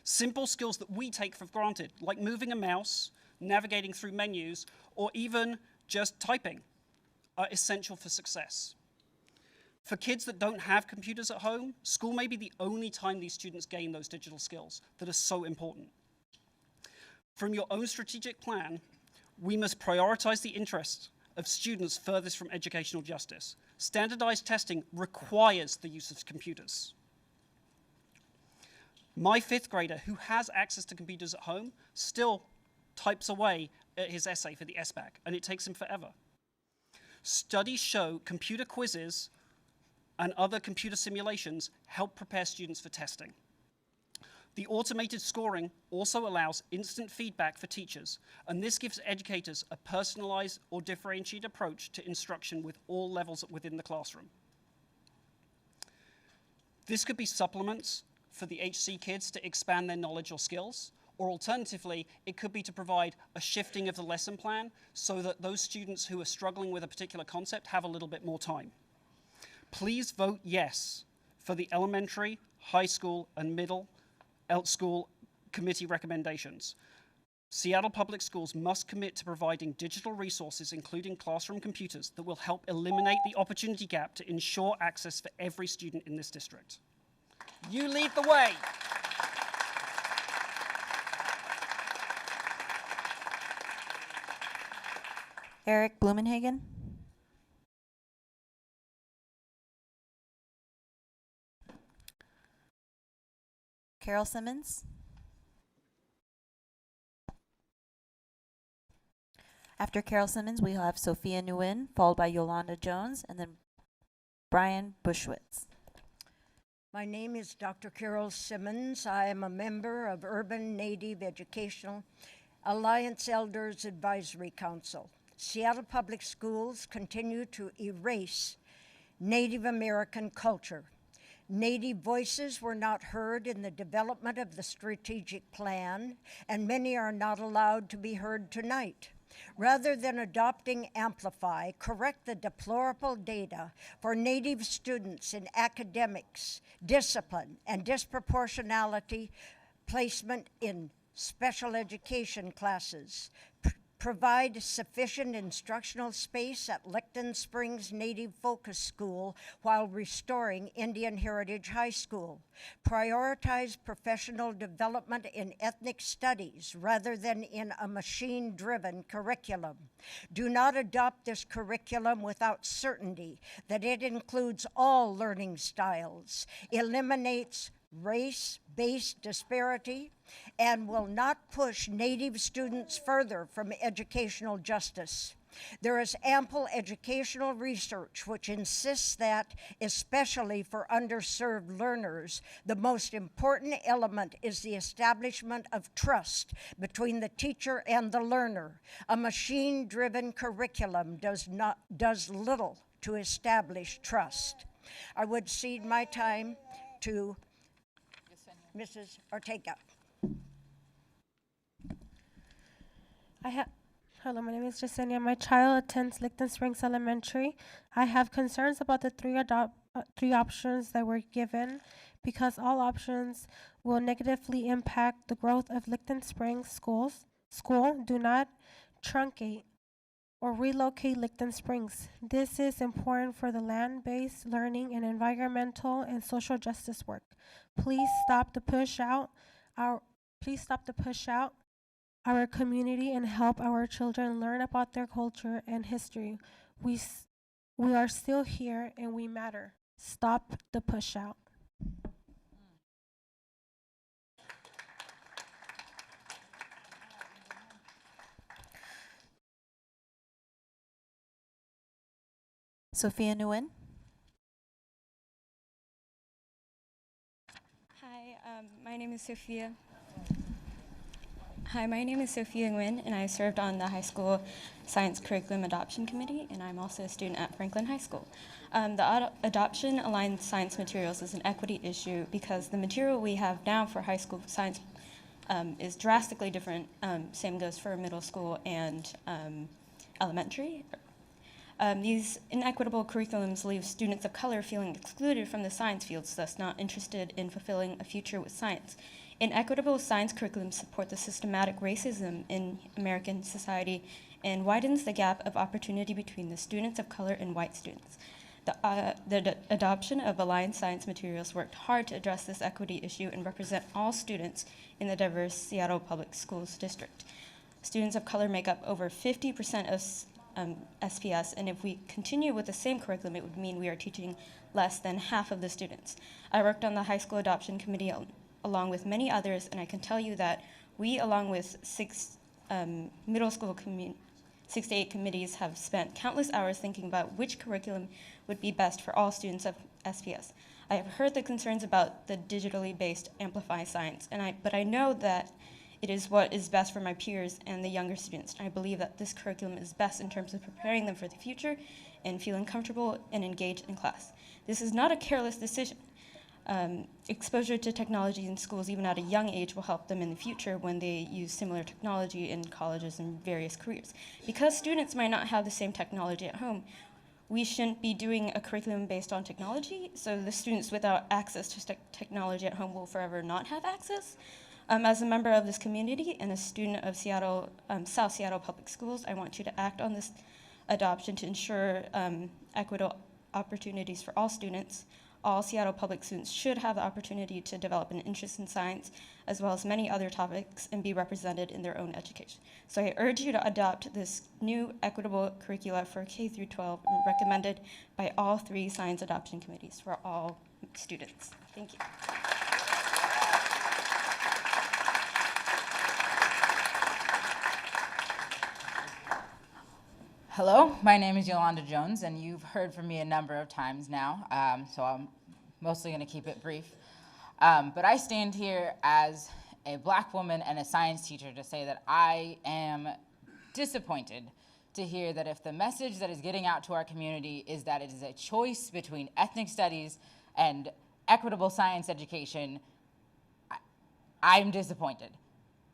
Simple skills that we take for granted, like moving a mouse, navigating through menus, or even just typing, are essential for success. For kids that don't have computers at home, school may be the only time these students gain those digital skills that are so important. From your own strategic plan, we must prioritize the interests of students furthest from educational justice. Standardized testing requires the use of computers. My 5th grader, who has access to computers at home, still types away at his essay for the SBAC, and it takes him forever. Studies show computer quizzes and other computer simulations help prepare students for testing. The automated scoring also allows instant feedback for teachers, and this gives educators a personalized or differentiated approach to instruction with all levels within the classroom. This could be supplements for the HC kids to expand their knowledge or skills, or alternatively, it could be to provide a shifting of the lesson plan so that those students who are struggling with a particular concept have a little bit more time. Please vote yes for the elementary, high school, and middle school committee recommendations. Seattle Public Schools must commit to providing digital resources, including classroom computers, that will help eliminate the opportunity gap to ensure access for every student in this district. You lead the way. Eric Blumenhagen. Carol Simmons. After Carol Simmons, we'll have Sophia Nguyen, followed by Yolanda Jones, and then Brian Bushwitz. My name is Dr. Carol Simmons. I am a member of Urban Native Educational Alliance Elders Advisory Council. Seattle Public Schools continue to erase Native American culture. Native voices were not heard in the development of the strategic plan, and many are not allowed to be heard tonight. Rather than adopting Amplify, correct the deplorable data for Native students in academics, discipline, and disproportionality placement in special education classes. Provide sufficient instructional space at Licton Springs Native Focus School while restoring Indian Heritage High School. Prioritize professional development in ethnic studies rather than in a machine-driven curriculum. Do not adopt this curriculum without certainty that it includes all learning styles, eliminates race-based disparity, and will not push Native students further from educational justice. There is ample educational research which insists that, especially for underserved learners, the most important element is the establishment of trust between the teacher and the learner. A machine-driven curriculum does little to establish trust. I would cede my time to Mrs. Ortega. Hello, my name is Jasenia. My child attends Licton Springs Elementary. I have concerns about the three options that were given because all options will negatively impact the growth of Licton Springs school. Do not truncate or relocate Licton Springs. This is important for the land-based learning and environmental and social justice work. Please stop the push out our community and help our children learn about their culture and history. We are still here and we matter. Stop the push out. Sophia Nguyen. Hi, my name is Sophia. Hi, my name is Sophia Nguyen, and I served on the high school science curriculum adoption committee, and I'm also a student at Franklin High School. The adoption aligned science materials is an equity issue because the material we have now for high school science is drastically different. Same goes for middle school and elementary. These inequitable curriculums leave students of color feeling excluded from the science fields, thus not interested in fulfilling a future with science. Inequitable science curriculums support the systematic racism in American society and widens the gap of opportunity between the students of color and white students. The adoption of aligned science materials worked hard to address this equity issue and represent all students in the diverse Seattle Public Schools district. Students of color make up over 50% of SPS, and if we continue with the same curriculum, it would mean we are teaching less than half of the students. I worked on the high school adoption committee along with many others, and I can tell you that we, along with 6 middle school 6 to 8 committees, have spent countless hours thinking about which curriculum would be best for all students of SPS. I've heard the concerns about the digitally based Amplify Science, but I know that it is what is best for my peers and the younger students. I believe that this curriculum is best in terms of preparing them for the future and feeling comfortable and engaged in class. This is not a careless decision. Exposure to technology in schools, even at a young age, will help them in the future when they use similar technology in colleges and various careers. Because students might not have the same technology at home, we shouldn't be doing a curriculum based on technology, so the students without access to technology at home will forever not have access. As a member of this community and a student of South Seattle Public Schools, I want you to act on this adoption to ensure equitable opportunities for all students. All Seattle public students should have the opportunity to develop an interest in science, as well as many other topics, and be represented in their own education. So I urge you to adopt this new equitable curricula for K through 12, recommended by all 3 science adoption committees for all students. Thank you. Hello, my name is Yolanda Jones, and you've heard from me a number of times now, so I'm mostly going to keep it brief. But I stand here as a Black woman and a science teacher to say that I am disappointed to hear that if the message that is getting out to our community is that it is a choice between ethnic studies and equitable science education, I'm disappointed.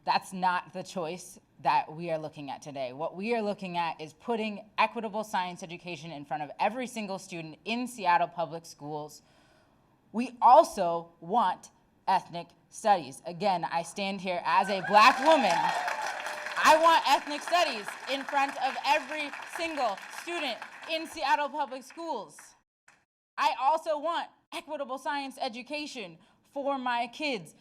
That's not the choice that we are looking at today. What we are looking at is putting equitable science education in front of every single student in Seattle Public Schools. We also want ethnic studies. Again, I stand here as a Black woman. I want ethnic studies in front of every single student in Seattle Public Schools. I also want equitable science education for my kids.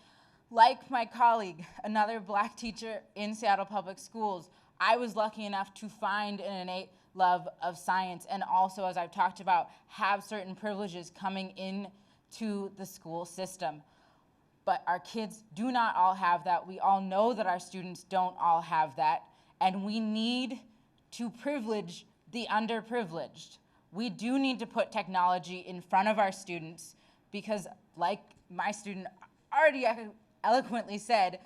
Like my colleague, another Black teacher in Seattle Public Schools, I was lucky enough to find an innate love of science, and also, as I've talked about, have certain privileges coming in to the school system. But our kids do not all have that. We all know that our students don't all have that, and we need to privilege the underprivileged. We do need to put technology in front of our students because, like my student already eloquently said,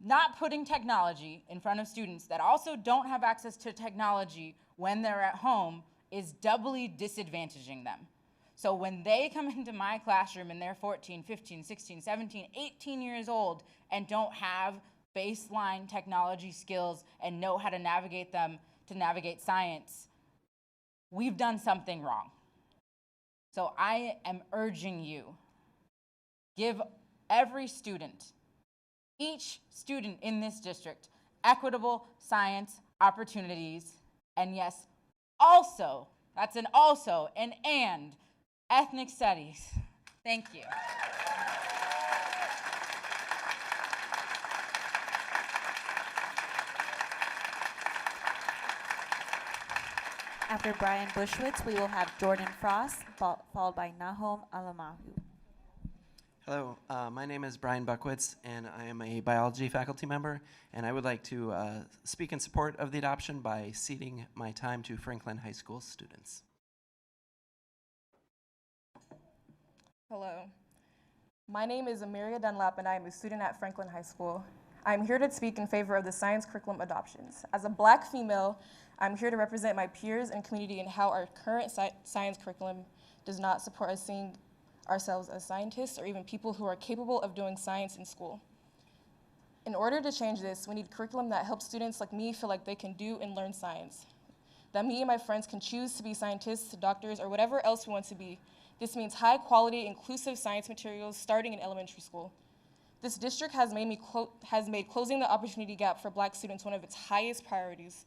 not putting technology in front of students that also don't have access to technology when they're at home is doubly disadvantaging them. So when they come into my classroom and they're 14, 15, 16, 17, 18 years old and don't have baseline technology skills and know how to navigate them to navigate science, we've done something wrong. So I am urging you, give every student, each student in this district, equitable science opportunities, and yes, also, that's an also, and ethnic studies. Thank you. After Brian Bushwitz, we will have Jordan Frost, followed by Nahom Alamahu. Hello, my name is Brian Buckwitz, and I am a biology faculty member, and I would like to speak in support of the adoption by ceding my time to Franklin High School students. Hello, my name is Amelia Dunlap, and I am a student at Franklin High School. I'm here to speak in favor of the science curriculum adoptions. As a Black female, I'm here to represent my peers and community in how our current science curriculum does not support us seeing ourselves as scientists or even people who are capable of doing science in school. In order to change this, we need curriculum that helps students like me feel like they can do and learn science, that me and my friends can choose to be scientists, doctors, or whatever else we want to be. This means high quality, inclusive science materials starting in elementary school. This district has made closing the opportunity gap for Black students one of its highest priorities.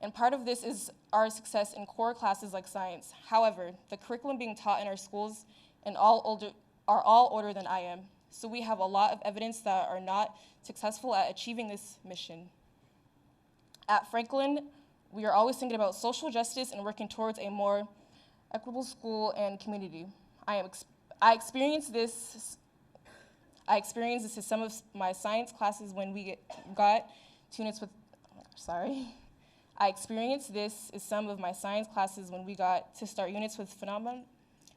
And part of this is our success in core classes like science. However, the curriculum being taught in our schools are all older than I am. So we have a lot of evidence that are not successful at achieving this mission. At Franklin, we are always thinking about social justice and working towards a more equitable school and community. I experienced this in some of my science classes when we got to units with, I experienced this in some of my science classes when we got to start units with phenomenon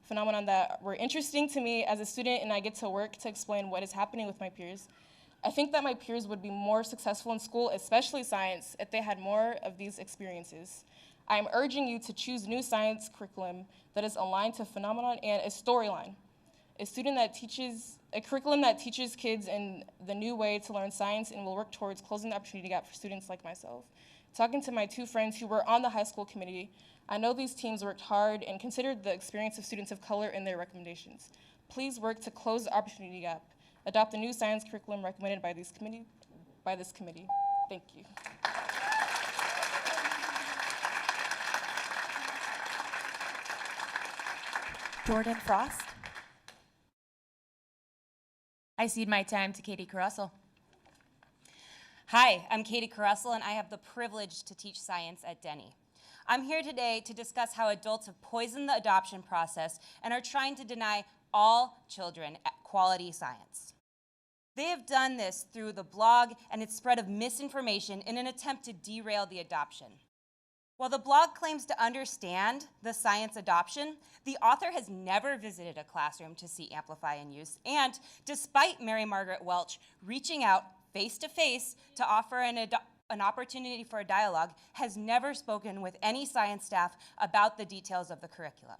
phenomenon that were interesting to me as a student, and I get to work to explain what is happening with my peers. I think that my peers would be more successful in school, especially science, if they had more of these experiences. I am urging you to choose new science curriculum that is aligned to phenomenon and a storyline. A curriculum that teaches kids in the new way to learn science and will work towards closing the opportunity gap for students like myself. Talking to my two friends who were on the high school committee, I know these teams worked hard and considered the experience of students of color in their recommendations. Please work to close the opportunity gap. Adopt the new science curriculum recommended by this committee. Thank you. Jordan Frost. I cede my time to Katie Carussell. Hi, I'm Katie Carussell, and I have the privilege to teach science at Denny. I'm here today to discuss how adults have poisoned the adoption process and are trying to deny all children quality science. They have done this through the blog and its spread of misinformation in an attempt to derail the adoption. While the blog claims to understand the science adoption, the author has never visited a classroom to see Amplify in use, and despite Mary Margaret Welch reaching out face-to-face to offer an opportunity for a dialogue, has never spoken with any science staff about the details of the curriculum.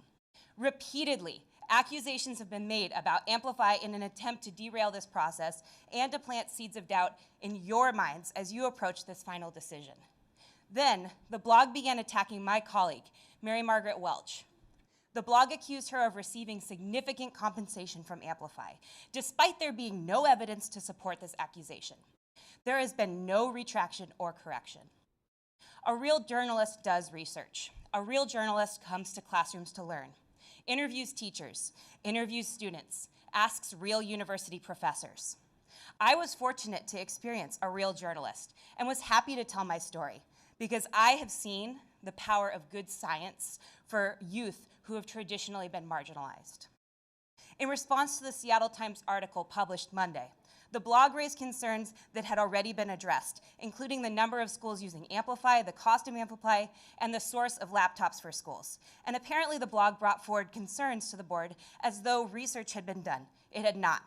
Repeatedly, accusations have been made about Amplify in an attempt to derail this process and to plant seeds of doubt in your minds as you approach this final decision. Then, the blog began attacking my colleague, Mary Margaret Welch. The blog accused her of receiving significant compensation from Amplify, despite there being no evidence to support this accusation. There has been no retraction or correction. A real journalist does research. A real journalist comes to classrooms to learn, interviews teachers, interviews students, asks real university professors. I was fortunate to experience a real journalist and was happy to tell my story, because I have seen the power of good science for youth who have traditionally been marginalized. In response to the Seattle Times article published Monday, the blog raised concerns that had already been addressed, including the number of schools using Amplify, the cost of Amplify, and the source of laptops for schools. And apparently the blog brought forward concerns to the board as though research had been done. It had not.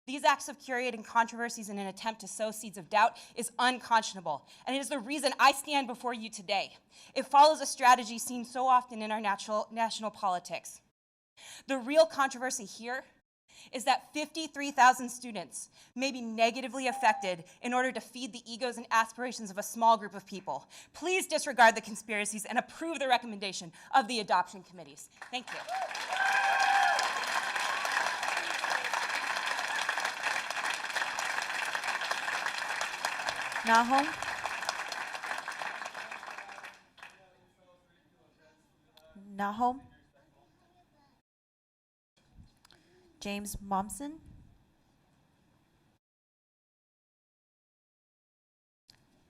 These acts of curating controversies in an attempt to sow seeds of doubt is unconscionable, and it is the reason I stand before you today. It follows a strategy seen so often in our national politics. The real controversy here is that 53,000 students may be negatively affected in order to feed the egos and aspirations of a small group of people. Please disregard the conspiracies and approve the recommendation of the adoption committees. Thank you. Nahom. Nahom. James Momsen.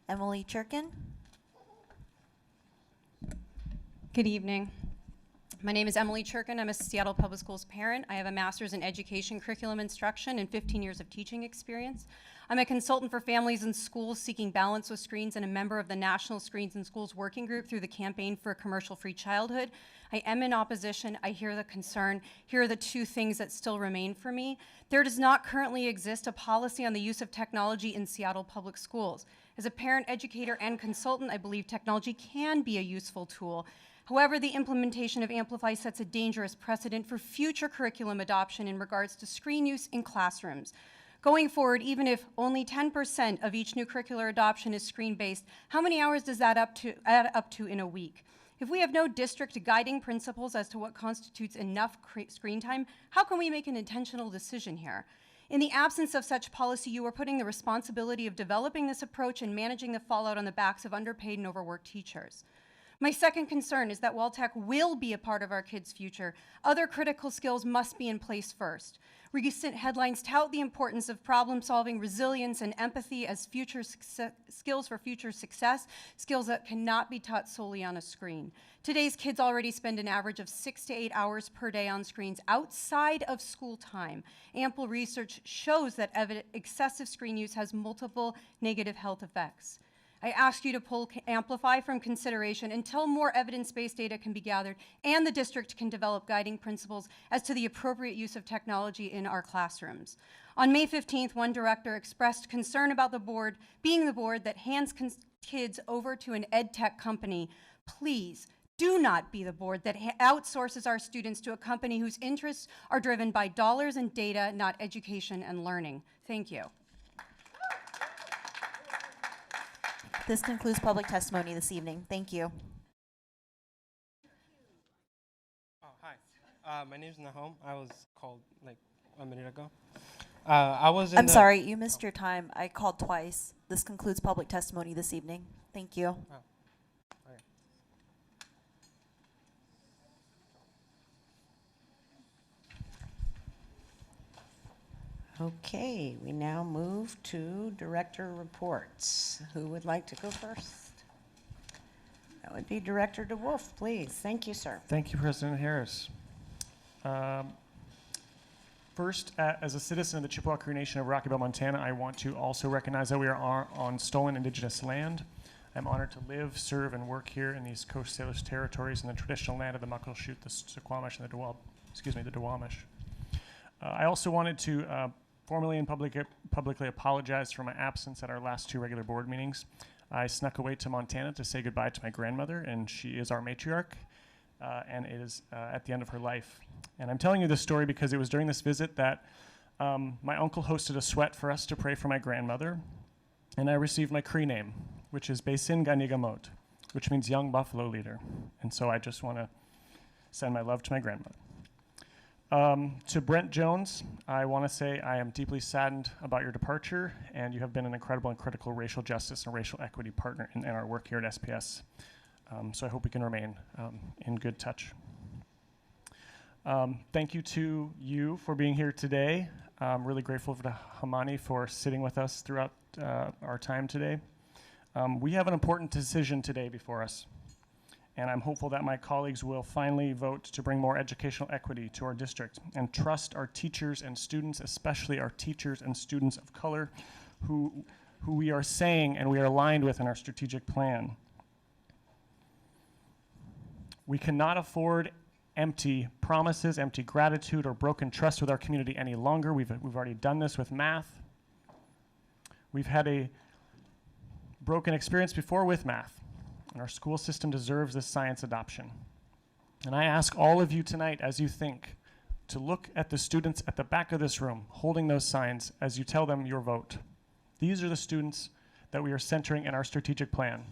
Emily Churkin. Good evening. My name is Emily Churkin. I'm a Seattle Public Schools parent. I have a master's in education curriculum instruction and 15 years of teaching experience. I'm a consultant for families and schools seeking balance with screens and a member of the National Screens in Schools Working Group through the Campaign for a Commercial-Free Childhood. I am in opposition. I hear the concern. Here are the two things that still remain for me. There does not currently exist a policy on the use of technology in Seattle Public Schools. As a parent, educator, and consultant, I believe technology can be a useful tool. However, the implementation of Amplify sets a dangerous precedent for future curriculum adoption in regards to screen use in classrooms. Going forward, even if only 10% of each new curricular adoption is screen-based, how many hours does that add up to in a week? If we have no district guiding principles as to what constitutes enough screen time, how can we make an intentional decision here? In the absence of such policy, you are putting the responsibility of developing this approach and managing the fallout on the backs of underpaid and overworked teachers. My second concern is that while tech will be a part of our kids' future, other critical skills must be in place first. Recent headlines tout the importance of problem-solving, resilience, and empathy as skills for future success, skills that cannot be taught solely on a screen. Today's kids already spend an average of 6 to 8 hours per day on screens outside of school time. Ample research shows that excessive screen use has multiple negative health effects. I ask you to pull Amplify from consideration until more evidence-based data can be gathered and the district can develop guiding principles as to the appropriate use of technology in our classrooms. On May 15th, one director expressed concern about the board being the board that hands kids over to an ed tech company. Please do not be the board that outsources our students to a company whose interests are driven by dollars and data, not education and learning. Thank you. This concludes public testimony this evening. Thank you. Oh, hi. My name's Nahom. I was called like a minute ago. I'm sorry, you missed your time. I called twice. This concludes public testimony this evening. Thank you. Oh. Okay, we now move to director reports. Who would like to go first? That would be Director DeWolf, please. Thank you, sir. Thank you, President Harris. First, as a citizen of the Chippewa Cree Nation of Rocky Mount, Montana, I want to also recognize that we are on stolen Indigenous land. I'm honored to live, serve, and work here in these Coast Salish territories in the traditional land of the Muckleshoot, the Suquamish, and the Duwamish. I also wanted to formally and publicly apologize for my absence at our last two regular board meetings. I snuck away to Montana to say goodbye to my grandmother, and she is our matriarch, and it is at the end of her life. And I'm telling you this story because it was during this visit that my uncle hosted a sweat for us to pray for my grandmother, and I received my Cree name, which is Besin Ganigamot, which means young buffalo leader. And so I just want to send my love to my grandmother. To Brent Jones, I want to say I am deeply saddened about your departure, and you have been an incredible and critical racial justice and racial equity partner in our work here at SPS. So I hope we can remain in good touch. Thank you to you for being here today. I'm really grateful to Hamani for sitting with us throughout our time today. We have an important decision today before us, and I'm hopeful that my colleagues will finally vote to bring more educational equity to our district and trust our teachers and students, especially our teachers and students of color, who we are saying and we are aligned with in our strategic plan. We cannot afford empty promises, empty gratitude, or broken trust with our community any longer. We've already done this with math. We've had a broken experience before with math, and our school system deserves this science adoption. And I ask all of you tonight, as you think, to look at the students at the back of this room holding those signs as you tell them your vote. These are the students that we are centering in our strategic plan.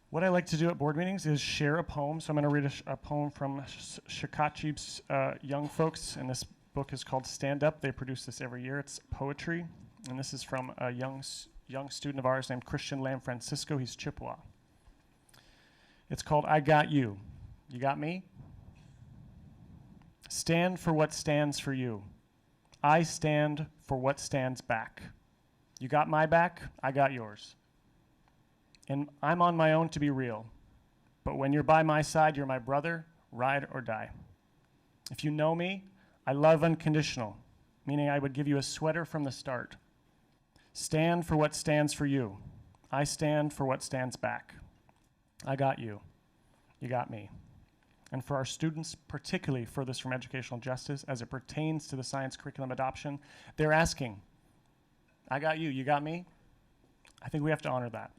What I like to do at board meetings is share a poem. So I'm going to read a poem from Shakachib's young folks, and this book is called Stand Up. They produce this every year. It's poetry, and this is from a young student of ours named Christian Lam Francisco. He's Chippewa. It's called I Got You. You got me? Stand for what stands for you. I stand for what stands back. You got my back, I got yours. And I'm on my own to be real. But when you're by my side, you're my brother, ride or die. If you know me, I love unconditional, meaning I would give you a sweater from the start. Stand for what stands for you. I stand for what stands back. I got you. You got me. And for our students, particularly furthest from educational justice, as it pertains to the science curriculum adoption, they're asking, I got you, you got me? I think we have to honor that.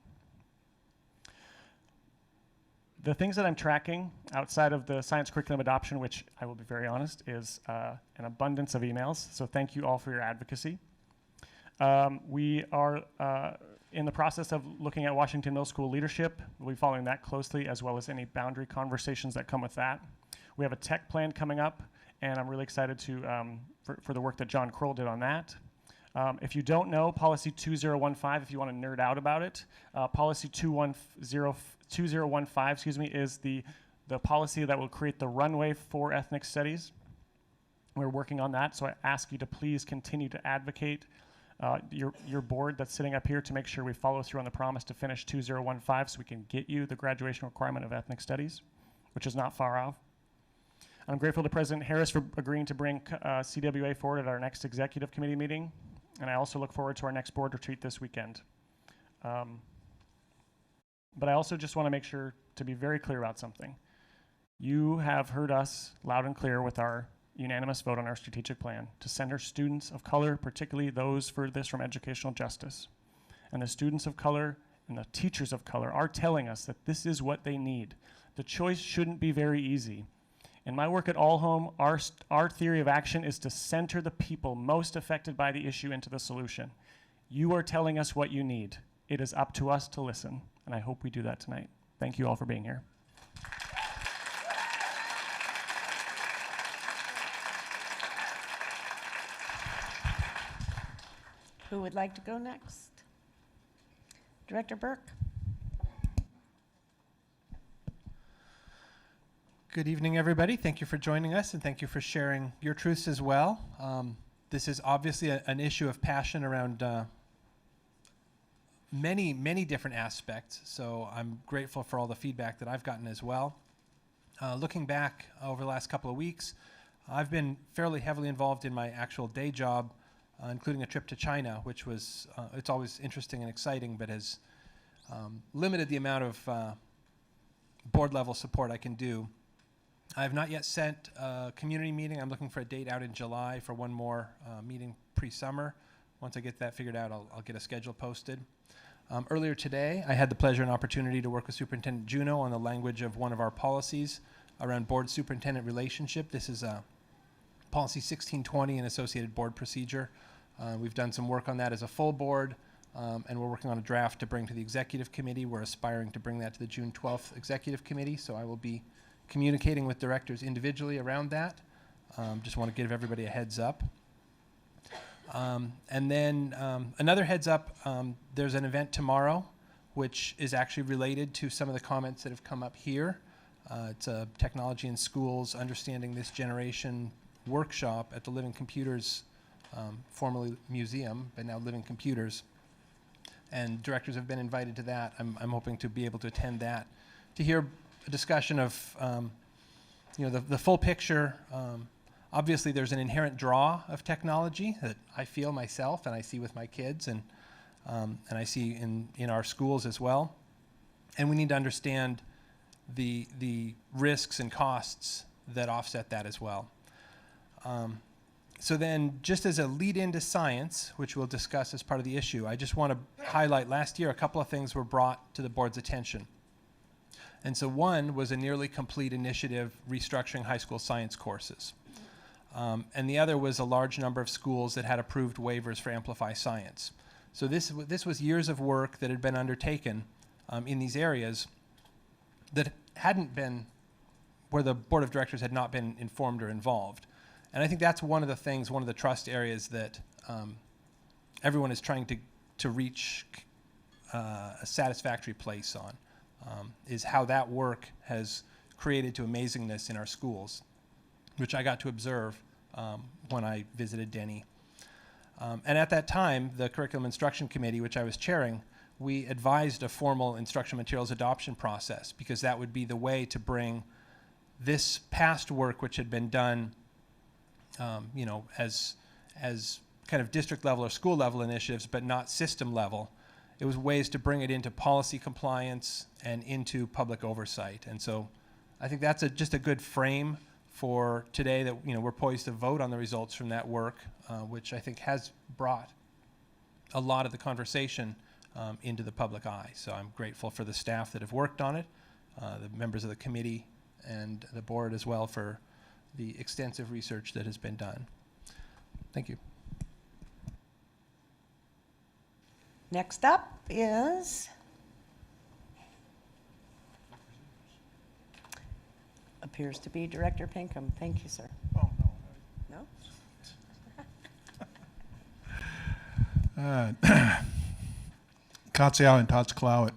The things that I'm tracking outside of the science curriculum adoption, which I will be very honest, is an abundance of emails. So thank you all for your advocacy. We are in the process of looking at Washington Middle School leadership. We'll be following that closely, as well as any boundary conversations that come with that. We have a tech plan coming up, and I'm really excited for the work that John Kroll did on that. If you don't know Policy 2015, if you want to nerd out about it, Policy 2015, is the policy that will create the runway for ethnic studies. We're working on that, so I ask you to please continue to advocate your board that's sitting up here to make sure we follow through on the promise to finish 2015 so we can get you the graduation requirement of ethnic studies, which is not far off. I'm grateful to President Harris for agreeing to bring CWA forward at our next executive committee meeting. And I also look forward to our next board retreat this weekend. But I also just want to make sure to be very clear about something. You have heard us loud and clear with our unanimous vote on our strategic plan to center students of color, particularly those furthest from educational justice. And the students of color and the teachers of color are telling us that this is what they need. The choice shouldn't be very easy. In my work at All Home, our theory of action is to center the people most affected by the issue into the solution. You are telling us what you need. It is up to us to listen, and I hope we do that tonight. Thank you all for being here. Who would like to go next? Director Burke. Good evening, everybody. Thank you for joining us, and thank you for sharing your truths as well. This is obviously an issue of passion around many different aspects, so I'm grateful for all the feedback that I've gotten as well. Looking back over the last couple of weeks, I've been fairly heavily involved in my actual day job, including a trip to China, which was, it's always interesting and exciting, but has limited the amount of board level support I can do. I have not yet sent a community meeting. I'm looking for a date out in July for one more meeting pre-summer. Once I get that figured out, I'll get a schedule posted. Earlier today, I had the pleasure and opportunity to work with Superintendent Juneau on the language of one of our policies around board-superintendent relationship. This is Policy 1620 and associated board procedure. We've done some work on that as a full board, and we're working on a draft to bring to the executive committee. We're aspiring to bring that to the June 12th executive committee, so I will be communicating with directors individually around that. Just want to give everybody a heads up. And then another heads up, there's an event tomorrow which is actually related to some of the comments that have come up here. It's a Technology in Schools, Understanding This Generation workshop at the Living Computers, formerly museum, but now Living Computers. And directors have been invited to that. I'm hoping to be able to attend that to hear a discussion of the full picture. Obviously, there's an inherent draw of technology that I feel myself and I see with my kids and I see in our schools as well. And we need to understand the risks and costs that offset that as well. So then, just as a lead into science, which we'll discuss as part of the issue, I just want to highlight last year a couple of things were brought to the board's attention. And so one was a nearly complete initiative restructuring high school science courses. And the other was a large number of schools that had approved waivers for Amplify Science. So this was years of work that had been undertaken in these areas that hadn't been, where the board of directors had not been informed or involved. And I think that's one of the things, one of the trust areas that everyone is trying to reach a satisfactory place on. Is how that work has created to amazingness in our schools, which I got to observe when I visited Denny. And at that time, the Curriculum Instruction Committee, which I was chairing, we advised a formal instruction materials adoption process because that would be the way to bring this past work, which had been done as kind of district level or school level initiatives, but not system level. It was ways to bring it into policy compliance and into public oversight. And so I think that's just a good frame for today that we're poised to vote on the results from that work, which I think has brought a lot of the conversation into the public eye. So I'm grateful for the staff that have worked on it, the members of the committee and the board as well for the extensive research that has been done. Thank you. Next up is appears to be Director Pinkham. Thank you, sir. Oh, no. No? Katsiao and Tatsklawit.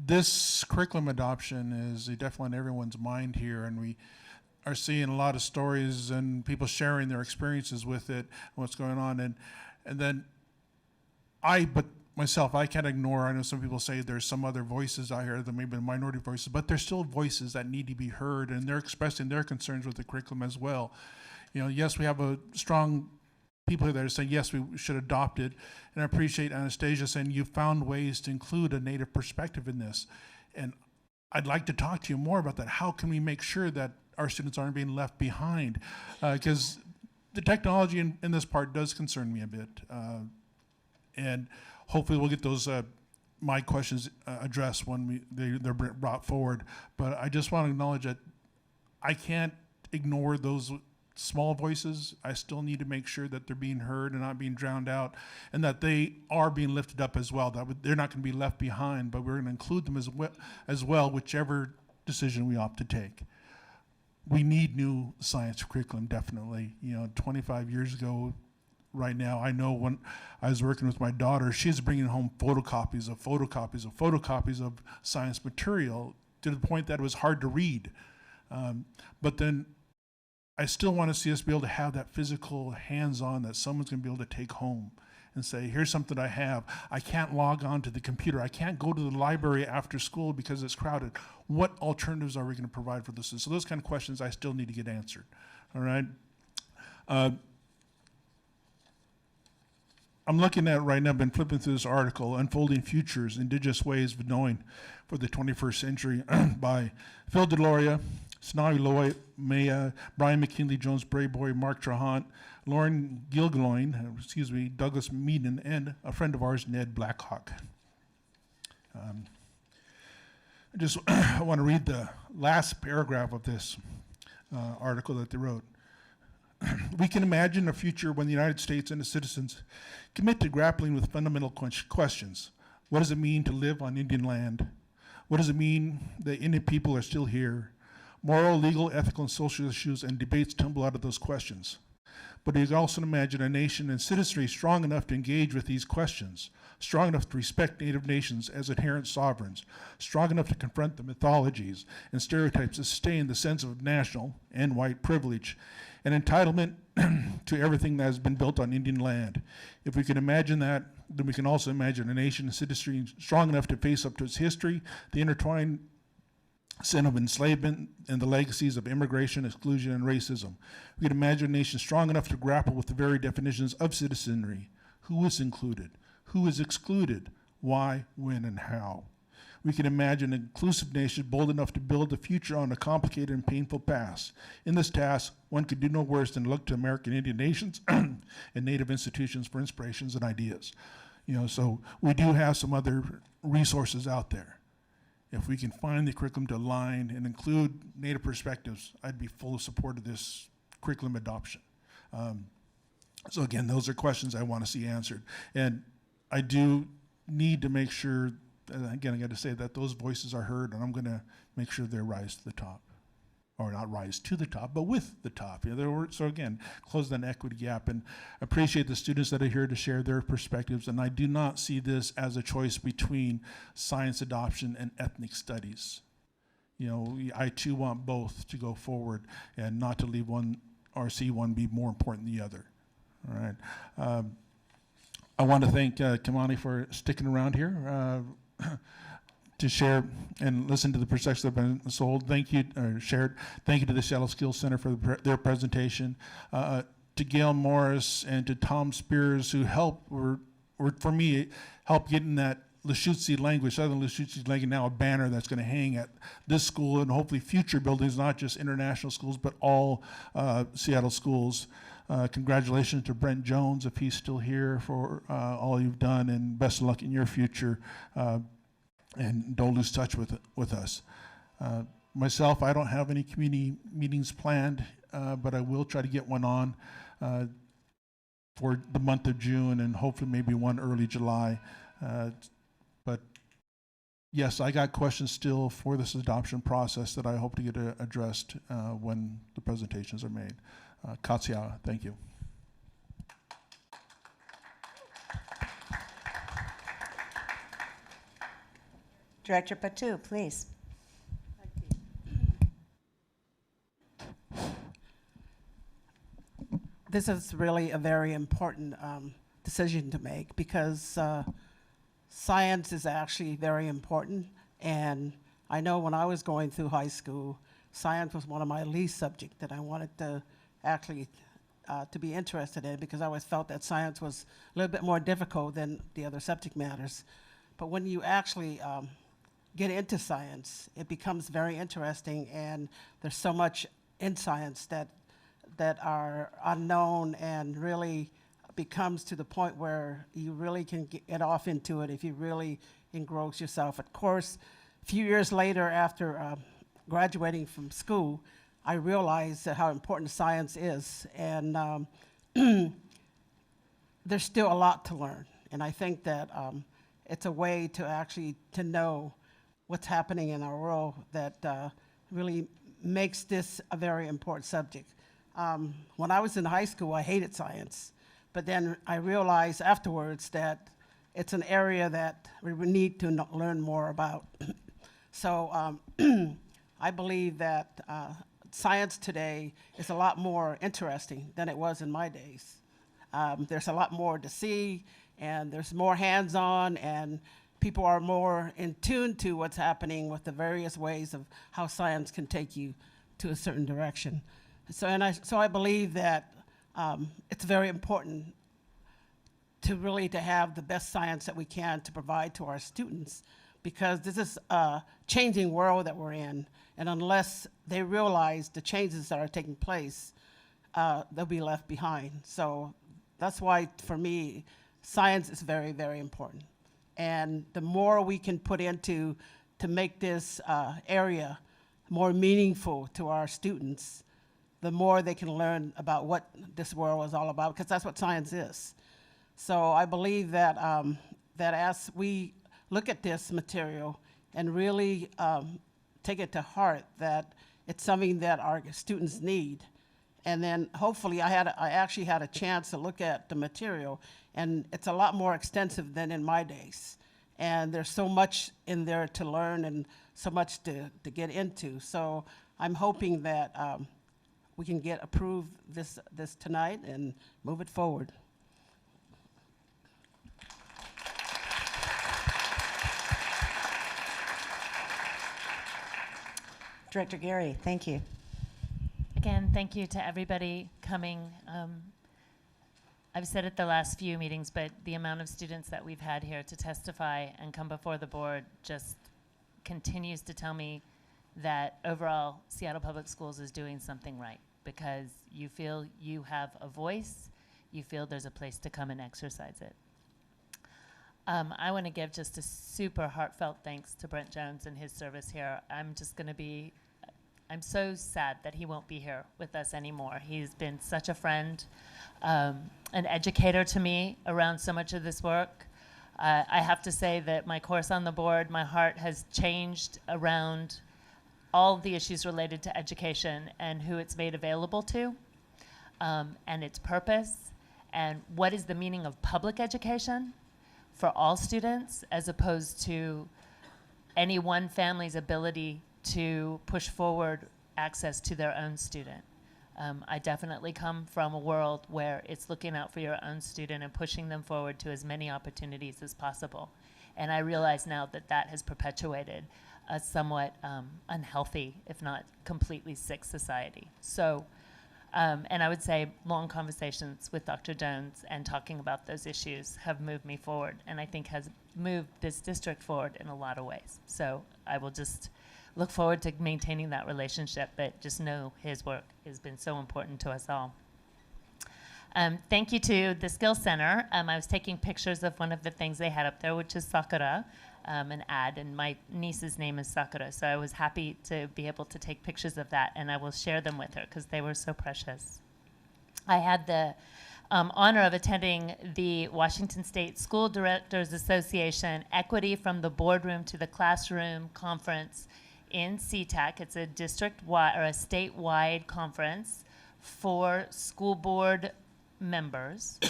This curriculum adoption is definitely on everyone's mind here, and we are seeing a lot of stories and people sharing their experiences with it, what's going on, and then but myself, I can't ignore, I know some people say there's some other voices out here that maybe minority voices, but there's still voices that need to be heard, and they're expressing their concerns with the curriculum as well. Yes, we have a strong people that are saying, yes, we should adopt it. And I appreciate Anastasia saying you found ways to include a Native perspective in this. And I'd like to talk to you more about that. How can we make sure that our students aren't being left behind? Because the technology in this part does concern me a bit. And hopefully we'll get those my questions addressed when they're brought forward. But I just want to acknowledge that I can't ignore those small voices. I still need to make sure that they're being heard and not being drowned out, and that they are being lifted up as well. They're not going to be left behind, but we're going to include them as well, whichever decision we opt to take. We need new science curriculum, definitely. 25 years ago, right now, I know when I was working with my daughter, she's bringing home photocopies of science material to the point that it was hard to read. But then I still want to see us be able to have that physical hands-on that someone's going to be able to take home and say, here's something I have. I can't log on to the computer. I can't go to the library after school because it's crowded. What alternatives are we going to provide for this? So those kind of questions I still need to get answered. All right. I'm looking at right now, I've been flipping through this article, Unfolding Futures, Indigenous Ways of Knowing for the 21st Century by Phil DeLoria, Sanawi Loy, Maya, Brian McKinley, Jones Brayboy, Mark Trahant, Lauren Gilgaloin, Douglas Meaden, and a friend of ours, Ned Blackhawk. I want to read the last paragraph of this article that they wrote. We can imagine a future when the United States and its citizens commit to grappling with fundamental questions. What does it mean to live on Indian land? What does it mean that Indian people are still here? Moral, legal, ethical, and social issues and debates tumble out of those questions. But you can also imagine a nation and citizenry strong enough to engage with these questions, strong enough to respect Native nations as inherent sovereigns, strong enough to confront the mythologies and stereotypes that sustain the sense of national and white privilege, an entitlement to everything that has been built on Indian land. If we can imagine that, then we can also imagine a nation and citizenry strong enough to face up to its history, the intertwined sin of enslavement, and the legacies of immigration, exclusion, and racism. We can imagine a nation strong enough to grapple with the very definitions of citizenry. Who is included? Who is excluded? Why, when, and how? We can imagine an inclusive nation bold enough to build a future on a complicated and painful past. In this task, one could do no worse than look to American Indian nations and Native institutions for inspirations and ideas. So we do have some other resources out there. If we can find the curriculum to align and include Native perspectives, I'd be full support of this curriculum adoption. So again, those are questions I want to see answered. And I do need to make sure, again, I got to say that those voices are heard, and I'm going to make sure they rise to the top. Or not rise to the top, but with the top. So again, close that equity gap, and appreciate the students that are here to share their perspectives. And I do not see this as a choice between science adoption and ethnic studies. I too want both to go forward and not to leave one or see one be more important than the other. All right. I want to thank Kimani for sticking around here to share and listen to the perspectives that have been sold. Thank you, or shared. Thank you to the Seattle Skills Center for their presentation. To Gail Morris and to Tom Spears, who helped, for me, helped getting that Lushootseed language, Southern Lushootseed language, now a banner that's going to hang at this school and hopefully future buildings, not just international schools, but all Seattle schools. Congratulations to Brent Jones, if he's still here, for all you've done, and best of luck in your future. And don't lose touch with us. Myself, I don't have any community meetings planned, but I will try to get one on for the month of June, and hopefully maybe one early July. But yes, I got questions still for this adoption process that I hope to get addressed when the presentations are made. Katsiawa, thank you. Director Patu, please. This is really a very important decision to make, because science is actually very important. And I know when I was going through high school, science was one of my least subjects that I wanted to actually to be interested in, because I always felt that science was a little bit more difficult than the other subject matters. But when you actually get into science, it becomes very interesting, and there's so much in science that are unknown, and really becomes to the point where you really can get off into it if you really engross yourself. Of course, a few years later, after graduating from school, I realized how important science is, and there's still a lot to learn. And I think that it's a way to actually to know what's happening in our world that really makes this a very important subject. When I was in high school, I hated science, but then I realized afterwards that it's an area that we need to learn more about. So I believe that science today is a lot more interesting than it was in my days. There's a lot more to see, and there's more hands-on, and people are more in tune to what's happening with the various ways of how science can take you to a certain direction. So I believe that it's very important to really to have the best science that we can to provide to our students, because this is a changing world that we're in, and unless they realize the changes that are taking place, they'll be left behind. So that's why, for me, science is very, very important. And the more we can put into to make this area more meaningful to our students, the more they can learn about what this world is all about, because that's what science is. So I believe that, that as we look at this material and really take it to heart, that it's something that our students need. And then hopefully I actually had a chance to look at the material, and it's a lot more extensive than in my days. And there's so much in there to learn and so much to get into. So I'm hoping that we can get approved this tonight and move it forward. Director Gary, thank you. Again, thank you to everybody coming. I've said it the last few meetings, but the amount of students that we've had here to testify and come before the board just continues to tell me that overall Seattle Public Schools is doing something right, because you feel you have a voice, you feel there's a place to come and exercise it. I want to give just a super heartfelt thanks to Brent Jones and his service here. I'm so sad that he won't be here with us anymore. He's been such a friend, an educator to me around so much of this work. I have to say that my course on the board, my heart has changed around all the issues related to education and who it's made available to, and its purpose, and what is the meaning of public education for all students, as opposed to any one family's ability to push forward access to their own student. I definitely come from a world where it's looking out for your own student and pushing them forward to as many opportunities as possible. And I realize now that that has perpetuated a somewhat unhealthy, if not completely sick society. So, and I would say long conversations with Dr. Jones and talking about those issues have moved me forward, and I think has moved this district forward in a lot of ways. So I will just look forward to maintaining that relationship, but just know his work has been so important to us all. Thank you to the Skills Center. I was taking pictures of one of the things they had up there, which is Sakura, an ad, and my niece's name is Sakura, so I was happy to be able to take pictures of that, and I will share them with her because they were so precious. I had the honor of attending the Washington State School Directors Association Equity from the Boardroom to the Classroom conference in SeaTac. It's a district-wide or a statewide conference for school board members.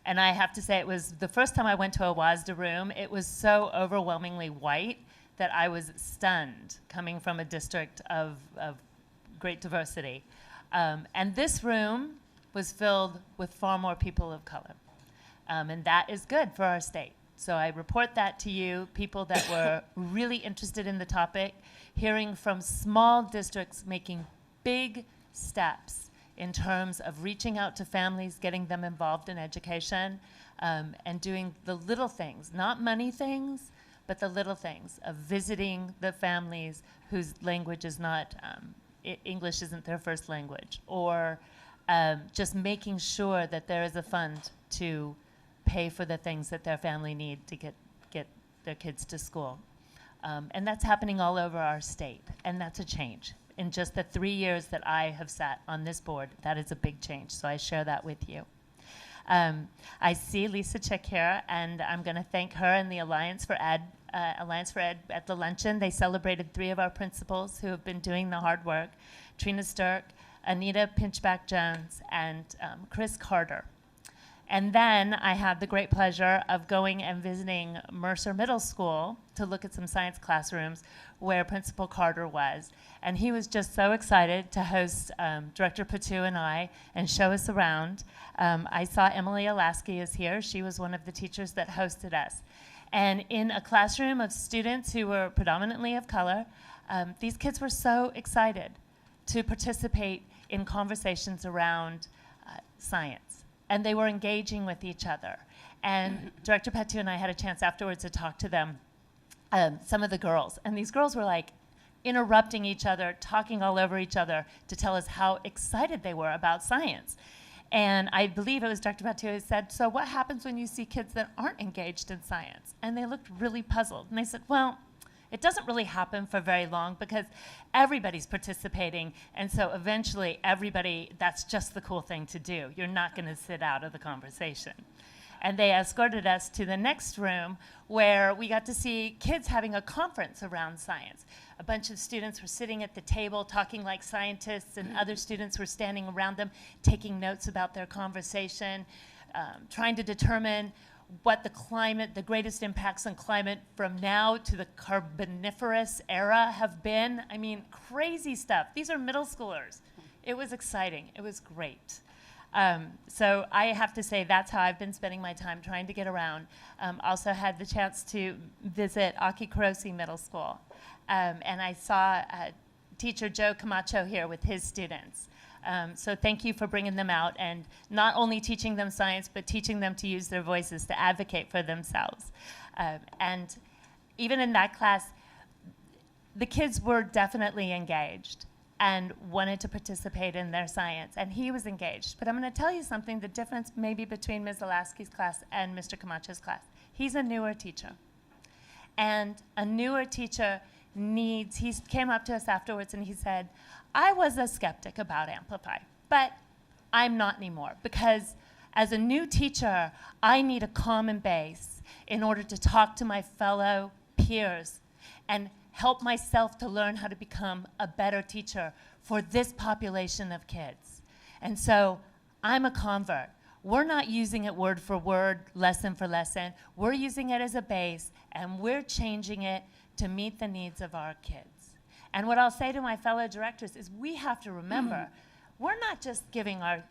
And I have to say, it was the first time I went to a WASDA room. It was so overwhelmingly white that I was stunned, coming from a district of great diversity. And this room was filled with far more people of color. And that is good for our state. So I report that to you, people that were really interested in the topic, hearing from small districts making big steps in terms of reaching out to families, getting them involved in education, and doing the little things, not money things, but the little things of visiting the families whose language is not, English isn't their first language, or just making sure that there is a fund to pay for the things that their family need to get their kids to school. And that's happening all over our state, and that's a change. In just the 3 years that I have sat on this board, that is a big change, so I share that with you. I see Lisa Chick here, and I'm going to thank her and the Alliance for Ed at the luncheon. They celebrated 3 of our principals who have been doing the hard work, Trina Sturck, Anita Pinchback-Jones, and Chris Carter. And then I had the great pleasure of going and visiting Mercer Middle School to look at some science classrooms where Principal Carter was. And he was just so excited to host Director Patu and I and show us around. I saw Emily Alasky is here. She was one of the teachers that hosted us. And in a classroom of students who were predominantly of color, these kids were so excited to participate in conversations around science. And they were engaging with each other. And Director Patu and I had a chance afterwards to talk to them, some of the girls. And these girls were like interrupting each other, talking all over each other to tell us how excited they were about science. And I believe it was Dr. Patu who said, so what happens when you see kids that aren't engaged in science? And they looked really puzzled. And I said, well, it doesn't really happen for very long because everybody's participating, and so eventually everybody, that's just the cool thing to do. You're not going to sit out of the conversation. And they escorted us to the next room where we got to see kids having a conference around science. A bunch of students were sitting at the table talking like scientists, and other students were standing around them taking notes about their conversation, trying to determine what the climate, the greatest impacts on climate from now to the Carboniferous era have been. I mean, crazy stuff. These are middle schoolers. It was exciting. It was great. So I have to say that's how I've been spending my time trying to get around. Also had the chance to visit Aki Kurosi Middle School. And I saw teacher Joe Camacho here with his students. So thank you for bringing them out and not only teaching them science, but teaching them to use their voices to advocate for themselves. And even in that class, the kids were definitely engaged and wanted to participate in their science, and he was engaged. But I'm going to tell you something, the difference maybe between Ms. Alasky's class and Mr. Camacho's class. He's a newer teacher. And a newer teacher he came up to us afterwards and he said, I was a skeptic about Amplify, but I'm not anymore because as a new teacher, I need a common base in order to talk to my fellow peers and help myself to learn how to become a better teacher for this population of kids. And so I'm a convert. We're not using it word for word, lesson for lesson. We're using it as a base, and we're changing it to meet the needs of our kids. And what I'll say to my fellow directors is we have to remember, we're not just giving our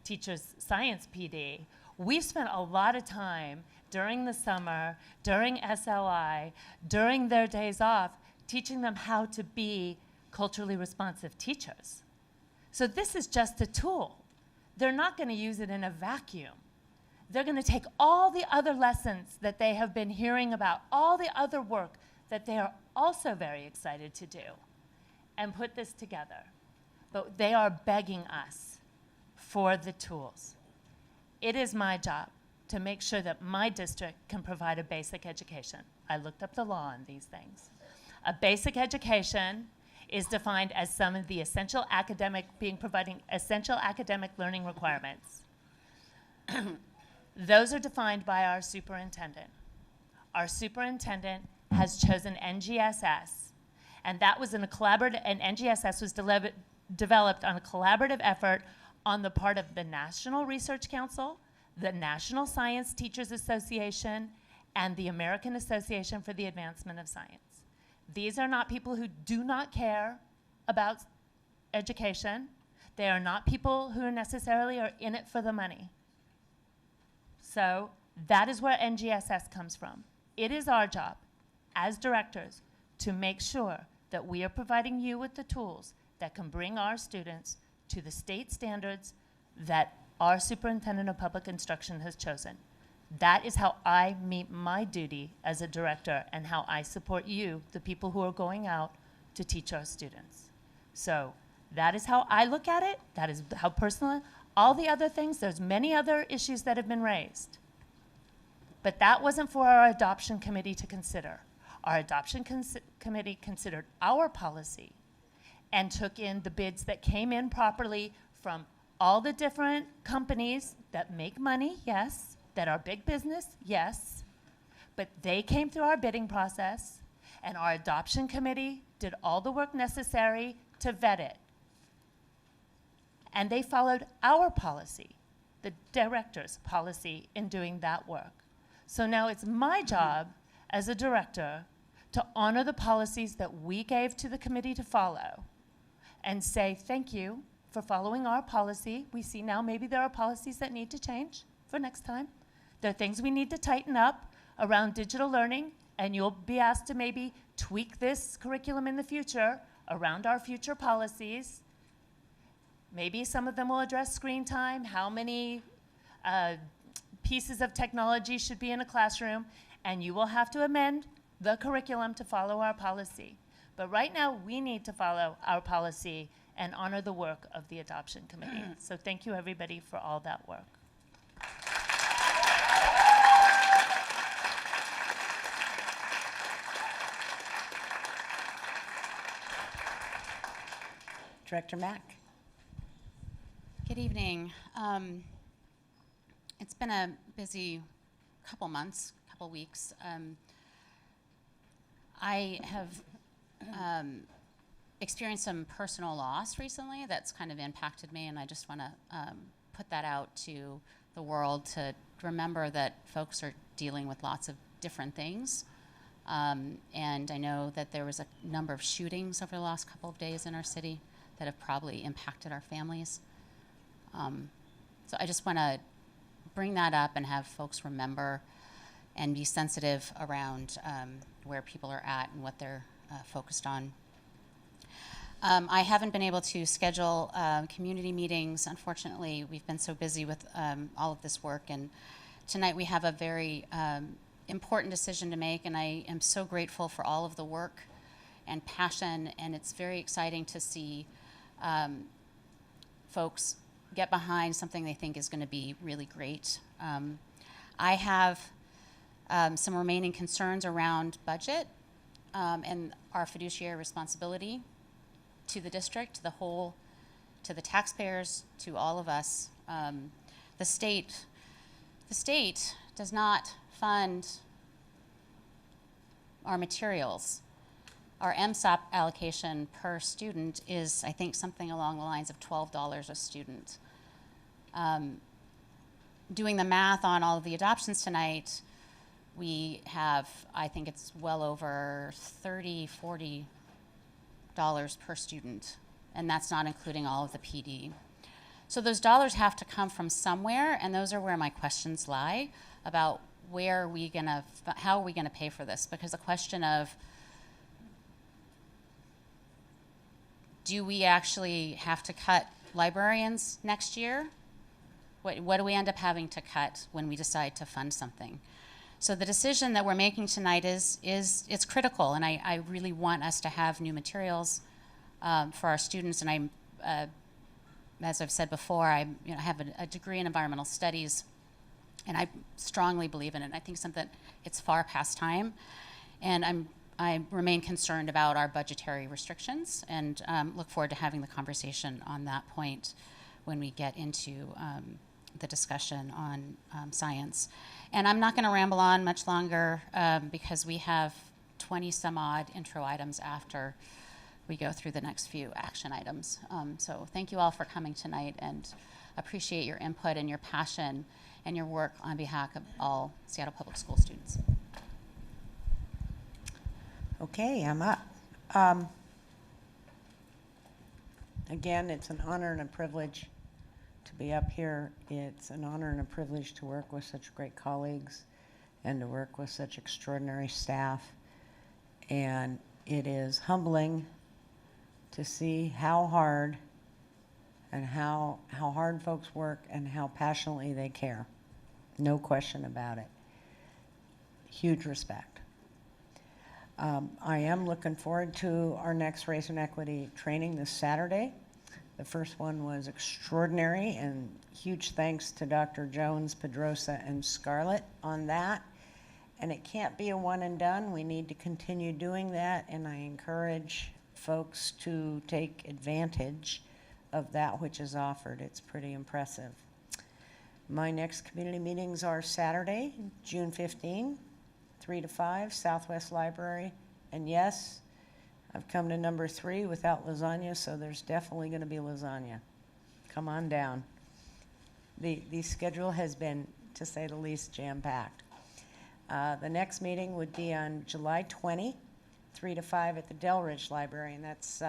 teachers science PD. We've spent a lot of time during the summer, during SLI, during their days off, teaching them how to be culturally responsive teachers. So this is just a tool. They're not going to use it in a vacuum. They're going to take all the other lessons that they have been hearing about, all the other work that they are also very excited to do, and put this together. But they are begging us for the tools. It is my job to make sure that my district can provide a basic education. I looked up the law on these things. A basic education is defined as some of the providing essential academic learning requirements. Those are defined by our superintendent. Our superintendent has chosen NGSS, and that was NGSS was developed on a collaborative effort on the part of the National Research Council, the National Science Teachers Association, and the American Association for the Advancement of Science. These are not people who do not care about education. They are not people who necessarily are in it for the money. So that is where NGSS comes from. It is our job as directors to make sure that we are providing you with the tools that can bring our students to the state standards that our superintendent of public instruction has chosen. That is how I meet my duty as a director and how I support you, the people who are going out to teach our students. So that is how I look at it. That is how personal. All the other things, there's many other issues that have been raised. But that wasn't for our adoption committee to consider. Our adoption committee considered our policy and took in the bids that came in properly from all the different companies that make money, yes, that are big business, yes, but they came through our bidding process, and our adoption committee did all the work necessary to vet it. And they followed our policy, the director's policy, in doing that work. So now it's my job as a director to honor the policies that we gave to the committee to follow and say thank you for following our policy. We see now maybe there are policies that need to change for next time. There are things we need to tighten up around digital learning, and you'll be asked to maybe tweak this curriculum in the future around our future policies. Maybe some of them will address screen time, how many pieces of technology should be in a classroom, and you will have to amend the curriculum to follow our policy. But right now, we need to follow our policy and honor the work of the adoption committee. So thank you, everybody, for all that work. Director Mack. Good evening. It's been a busy couple months, couple weeks. I have experienced some personal loss recently that's kind of impacted me, and I just want to put that out to the world to remember that folks are dealing with lots of different things. And I know that there was a number of shootings over the last couple of days in our city that have probably impacted our families. So I just want to bring that up and have folks remember and be sensitive around where people are at and what they're focused on. I haven't been able to schedule community meetings. Unfortunately, we've been so busy with all of this work, and tonight we have a very important decision to make, and I am so grateful for all of the work and passion, and it's very exciting to see folks get behind something they think is going to be really great. I have some remaining concerns around budget and our fiduciary responsibility to the district, to the whole, to the taxpayers, to all of us. The state does not fund our materials. Our MSOP allocation per student is, I think, something along the lines of $12 a student. Doing the math on all of the adoptions tonight, we have, I think it's well over $30, $40 per student, and that's not including all of the PD. So those dollars have to come from somewhere, and those are where my questions lie about where are we gonna, how are we gonna pay for this? Because the question of, do we actually have to cut librarians next year? What do we end up having to cut when we decide to fund something? So the decision that we're making tonight it's critical, and I really want us to have new materials for our students. And I'm, as I've said before, I have a degree in environmental studies, and I strongly believe in it. I think it's far past time, and I remain concerned about our budgetary restrictions, and look forward to having the conversation on that point when we get into the discussion on science. And I'm not going to ramble on much longer because we have 20 some odd intro items after we go through the next few action items. So thank you all for coming tonight, and appreciate your input and your passion and your work on behalf of all Seattle Public School students. Okay, I'm up. Again, it's an honor and a privilege to be up here. It's an honor and a privilege to work with such great colleagues and to work with such extraordinary staff. And it is humbling to see how hard and how hard folks work and how passionately they care. No question about it. Huge respect. I am looking forward to our next race and equity training this Saturday. The first one was extraordinary, and huge thanks to Dr. Jones, Pedrosa, and Scarlett on that. And it can't be a one and done. We need to continue doing that, and I encourage folks to take advantage of that which is offered. It's pretty impressive. My next community meetings are Saturday, June 15, 3 to 5, Southwest Library. And yes, I've come to number 3 without lasagna, so there's definitely going to be lasagna. Come on down. The schedule has been, to say the least, jam-packed. The next meeting would be on July 20, 3 to 5 at the Delridge Library, and that's,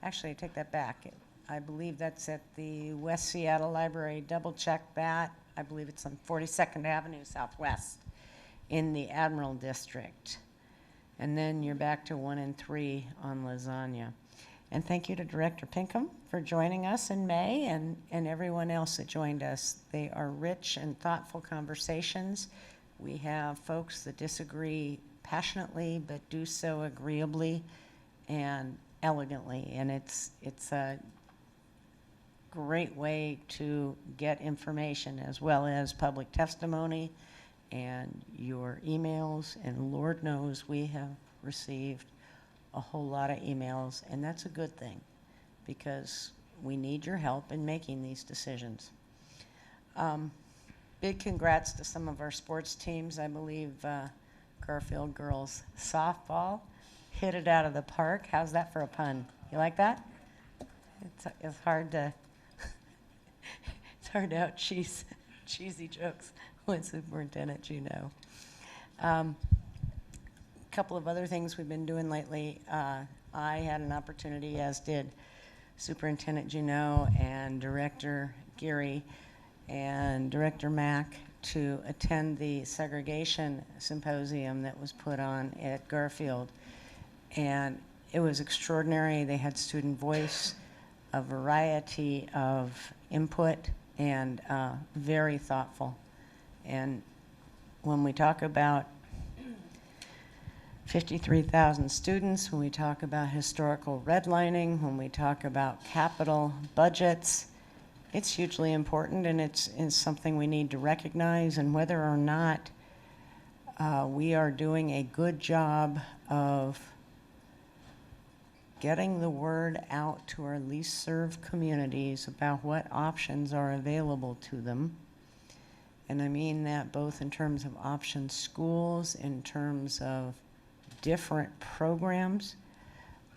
actually, I take that back. I believe that's at the West Seattle Library. Double-check that. I believe it's on 42nd Avenue Southwest in the Admiral District. And then you're back to 1 and 3 on lasagna. And thank you to Director Pinkham for joining us in May, and everyone else that joined us. They are rich and thoughtful conversations. We have folks that disagree passionately, but do so agreeably and elegantly. And it's a great way to get information, as well as public testimony and your emails. And Lord knows we have received a whole lot of emails, and that's a good thing, because we need your help in making these decisions. Big congrats to some of our sports teams. I believe Garfield girls softball hit it out of the park. How's that for a pun? You like that? It's hard to out cheesy jokes when superintendent, you know. A couple of other things we've been doing lately. I had an opportunity, as did Superintendent Juneau and Director Geary and Director Mack, to attend the segregation symposium that was put on at Garfield. And it was extraordinary. They had student voice, a variety of input, and very thoughtful. And when we talk about 53,000 students, when we talk about historical redlining, when we talk about capital budgets, it's hugely important, and it's something we need to recognize. And whether or not we are doing a good job of getting the word out to our least served communities about what options are available to them. And I mean that both in terms of option schools, in terms of different programs.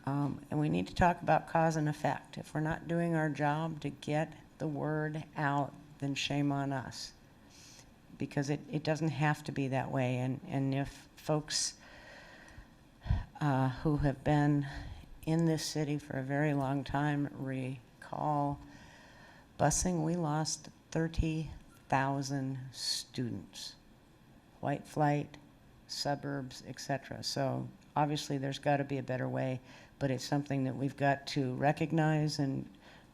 And we need to talk about cause and effect. If we're not doing our job to get the word out, then shame on us. Because it doesn't have to be that way. And if folks who have been in this city for a very long time recall busing, we lost 30,000 students. White flight, suburbs, etc. So obviously there's got to be a better way, but it's something that we've got to recognize. And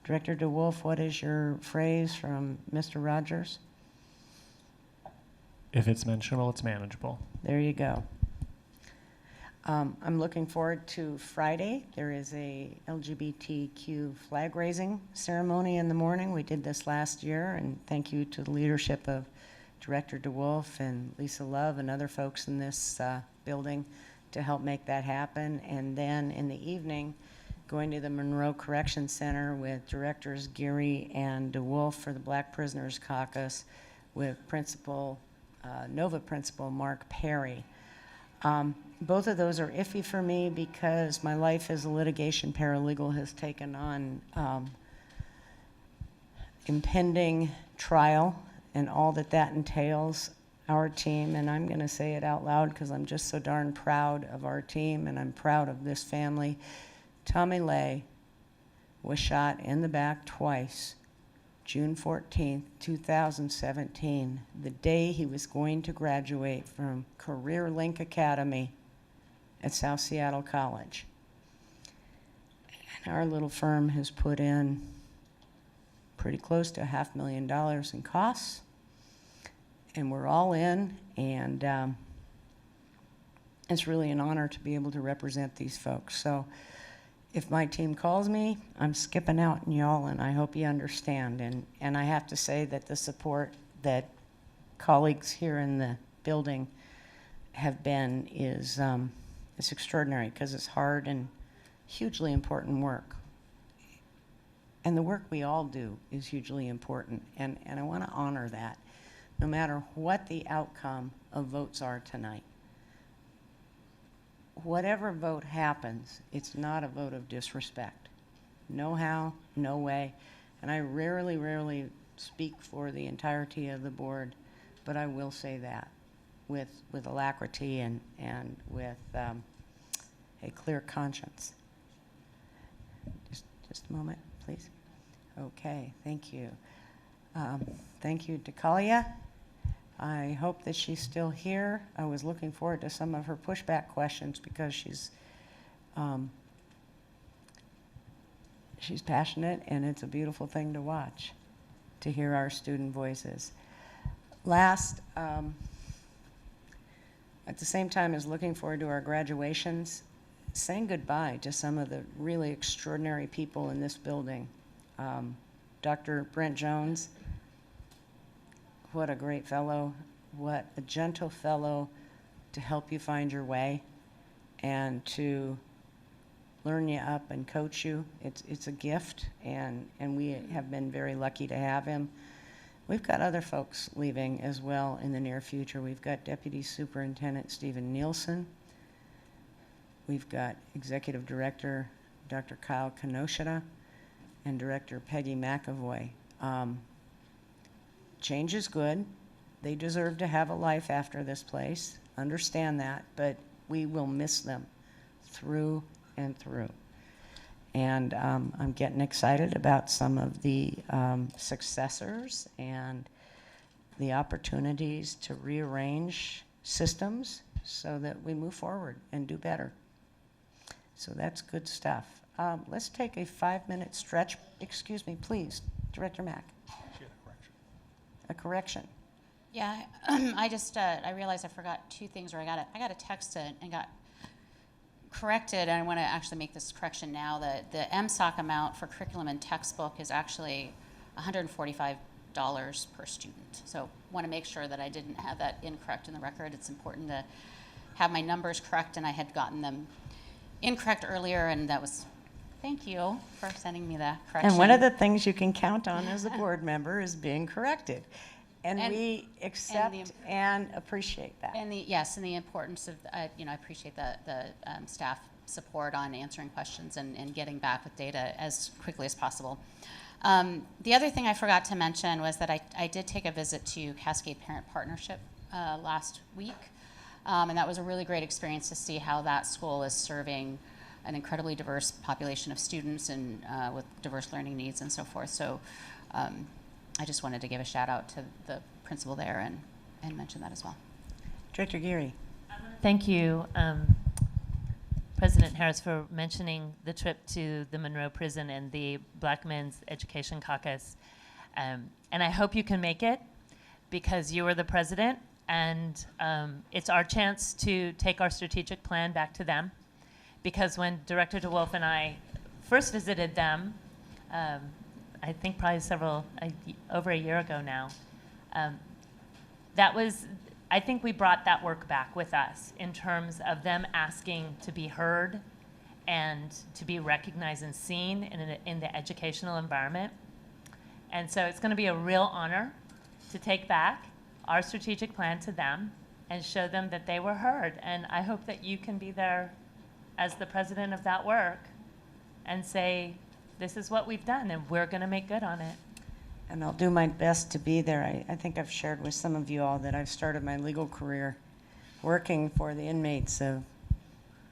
Director DeWolf, what is your phrase from Mr. Rogers? If it's mentionable, it's manageable. There you go. I'm looking forward to Friday. There is a LGBTQ flag raising ceremony in the morning. We did this last year, and thank you to the leadership of Director DeWolf and Lisa Love and other folks in this building to help make that happen. And then in the evening, going to the Monroe Correction Center with Directors Geary and DeWolf for the Black Prisoners Caucus with Nova Principal Mark Perry. Both of those are iffy for me because my life as a litigation paralegal has taken on impending trial and all that entails. Our team, and I'm going to say it out loud because I'm just so darn proud of our team and I'm proud of this family. Tommy Lay was shot in the back twice, June 14th, 2017, the day he was going to graduate from Career Link Academy at South Seattle College. And our little firm has put in pretty close to $500,000 in costs. And we're all in, and it's really an honor to be able to represent these folks. So if my team calls me, I'm skipping out and y'all, and I hope you understand. And I have to say that the support that colleagues here in the building have been is it's extraordinary, because it's hard and hugely important work. And the work we all do is hugely important, and I want to honor that, no matter what the outcome of votes are tonight. Whatever vote happens, it's not a vote of disrespect. No how, no way. And I rarely speak for the entirety of the board, but I will say that with alacrity and with a clear conscience. Just a moment, please. Okay, thank you. Thank you, Dekalia. I hope that she's still here. I was looking forward to some of her pushback questions, because she's passionate, and it's a beautiful thing to watch, to hear our student voices. Last, at the same time as looking forward to our graduations, saying goodbye to some of the really extraordinary people in this building. Dr. Brent Jones, what a great fellow, what a gentle fellow to help you find your way and to learn you up and coach you. It's a gift, and we have been very lucky to have him. We've got other folks leaving as well in the near future. We've got Deputy Superintendent Stephen Nielsen. We've got Executive Director Dr. Kyle Kenoshita and Director Peggy McAvoy. Change is good. They deserve to have a life after this place. Understand that, but we will miss them through and through. And I'm getting excited about some of the successors and the opportunities to rearrange systems so that we move forward and do better. So that's good stuff. Let's take a 5-minute stretch. Excuse me, please, Director Mack. A correction. Yeah, I realized I forgot two things, or I got a text and got corrected, and I want to actually make this correction now. The MSOC amount for curriculum and textbook is actually $145 per student. So want to make sure that I didn't have that incorrect in the record. It's important to have my numbers correct, and I had gotten them incorrect earlier, and that was, thank you for sending me the correction. And one of the things you can count on as a board member is being corrected. And we accept and appreciate that. And the importance of, I appreciate the staff support on answering questions and getting back with data as quickly as possible. The other thing I forgot to mention was that I did take a visit to Cascade Parent Partnership last week. And that was a really great experience to see how that school is serving an incredibly diverse population of students and with diverse learning needs and so forth. So I just wanted to give a shout out to the principal there and mention that as well. Director Geary. Thank you, President Harris, for mentioning the trip to the Monroe Prison and the Black Men's Education Caucus. And I hope you can make it, because you are the president, and it's our chance to take our strategic plan back to them. Because when Director DeWolf and I first visited them, I think probably over a year ago now, I think we brought that work back with us in terms of them asking to be heard and to be recognized and seen in the educational environment. And so it's going to be a real honor to take back our strategic plan to them and show them that they were heard. And I hope that you can be there as the president of that work and say, this is what we've done, and we're going to make good on it. And I'll do my best to be there. I think I've shared with some of you all that I've started my legal career working for the inmates of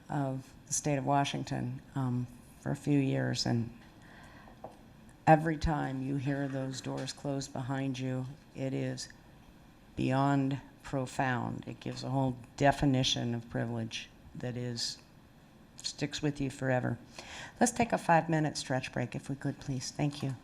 the state of Washington for a few years. And every time you hear those doors close behind you, it is beyond profound. It gives a whole definition of privilege that sticks with you forever. Let's take a 5-minute stretch break, if we could, please. Thank you.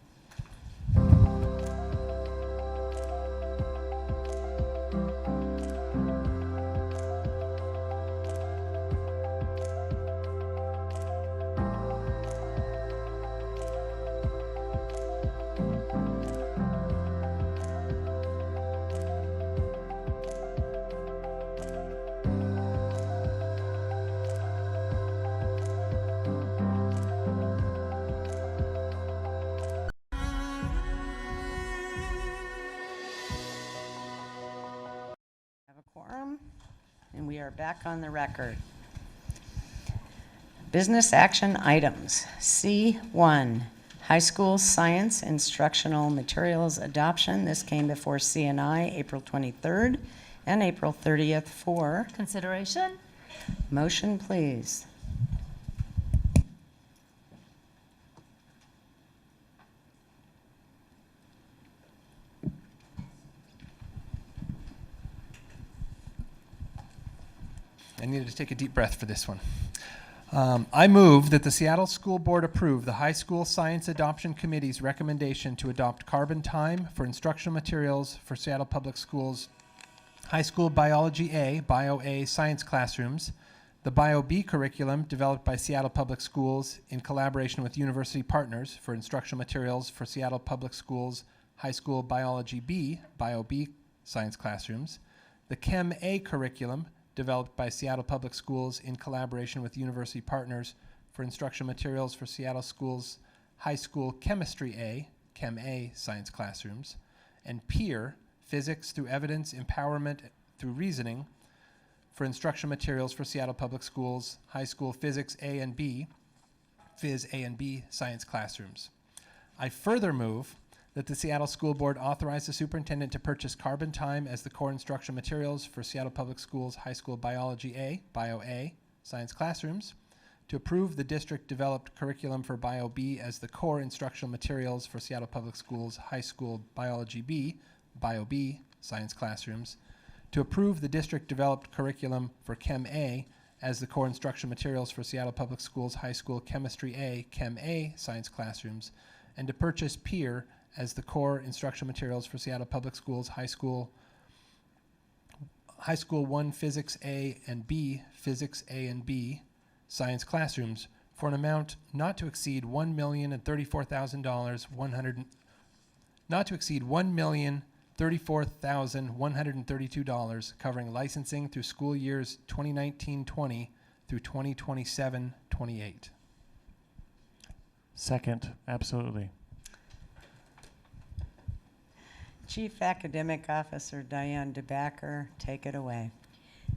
and we are back on the record. Business action items. C1, high school science instructional materials adoption. This came before CNI April 23rd and April 30th for Consideration? motion, please. I needed to take a deep breath for this one. I move that the Seattle School Board approve the High School Science Adoption Committee's recommendation to adopt carbon time for instructional materials for Seattle Public Schools High School Biology A, Bio A science classrooms, the Bio B curriculum developed by Seattle Public Schools in collaboration with university partners for instructional materials for Seattle Public Schools High School Biology B, Bio B science classrooms, the Chem A curriculum developed by Seattle Public Schools in collaboration with university partners for instructional materials for Seattle Schools High School Chemistry A, Chem A science classrooms, and PEER, Physics Through Evidence, Empowerment Through Reasoning, for instructional materials for Seattle Public Schools High School Physics A and B, Phys A and B science classrooms. I further move that the Seattle School Board authorize the superintendent to purchase carbon time as the core instructional materials for Seattle Public Schools High School Biology A, Bio A science classrooms, to approve the district-developed curriculum for Bio B as the core instructional materials for Seattle Public Schools High School Biology B, Bio B science classrooms, to approve the district-developed curriculum for Chem A as the core instructional materials for Seattle Public Schools High School Chemistry A, Chem A science classrooms, and to purchase PEER as the core instructional materials for Seattle Public Schools High School 1 Physics A and B, Physics A and B science classrooms for an amount not to exceed $1,034,100, not to exceed $1,034,132, covering licensing through school years 2019-20 through 2027-28. Second, absolutely. Chief Academic Officer Diane DeBacker, take it away.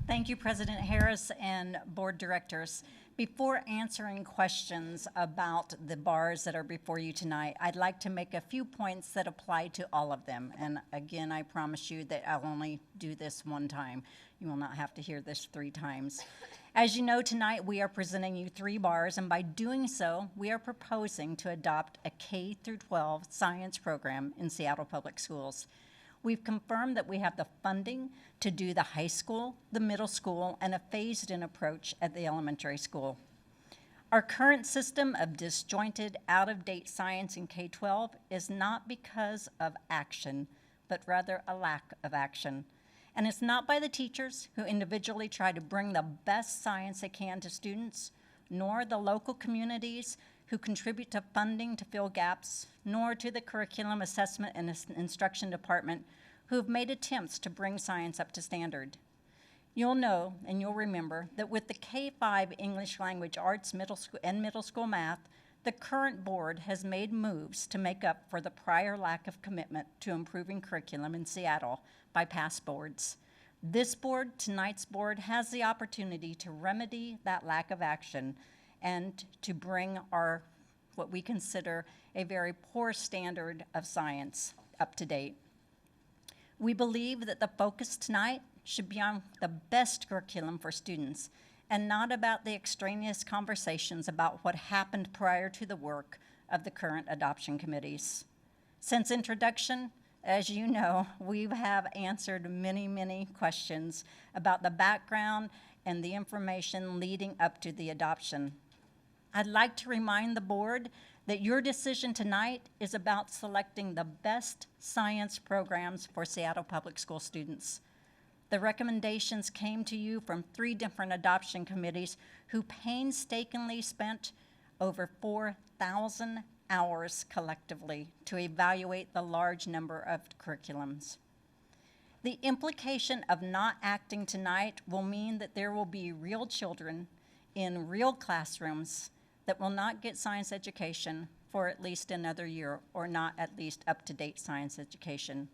Thank you, President Harris and board directors. Before answering questions about the bars that are before you tonight, I'd like to make a few points that apply to all of them. And again, I promise you that I'll only do this one time. You will not have to hear this 3 times. As you know, tonight we are presenting you 3 bars, and by doing so, we are proposing to adopt a K-12 science program in Seattle Public Schools. We've confirmed that we have the funding to do the high school, the middle school, and a phased-in approach at the elementary school. Our current system of disjointed, out-of-date science in K-12 is not because of action, but rather a lack of action. And it's not by the teachers who individually try to bring the best science they can to students, nor the local communities who contribute to funding to fill gaps, nor to the curriculum assessment and instruction department who have made attempts to bring science up to standard. You'll know and you'll remember that with the K-5 English Language Arts middle school math, the current board has made moves to make up for the prior lack of commitment to improving curriculum in Seattle by past boards. This board, tonight's board, has the opportunity to remedy that lack of action and to bring our, what we consider a very poor standard of science up to date. We believe that the focus tonight should be on the best curriculum for students and not about the extraneous conversations about what happened prior to the work of the current adoption committees. Since introduction, as you know, we have answered many, many questions about the background and the information leading up to the adoption. I'd like to remind the board that your decision tonight is about selecting the best science programs for Seattle Public School students. The recommendations came to you from 3 different adoption committees who painstakingly spent over 4,000 hours collectively to evaluate the large number of curriculums. The implication of not acting tonight will mean that there will be real children in real classrooms that will not get science education for at least another year, or not at least up-to-date science education.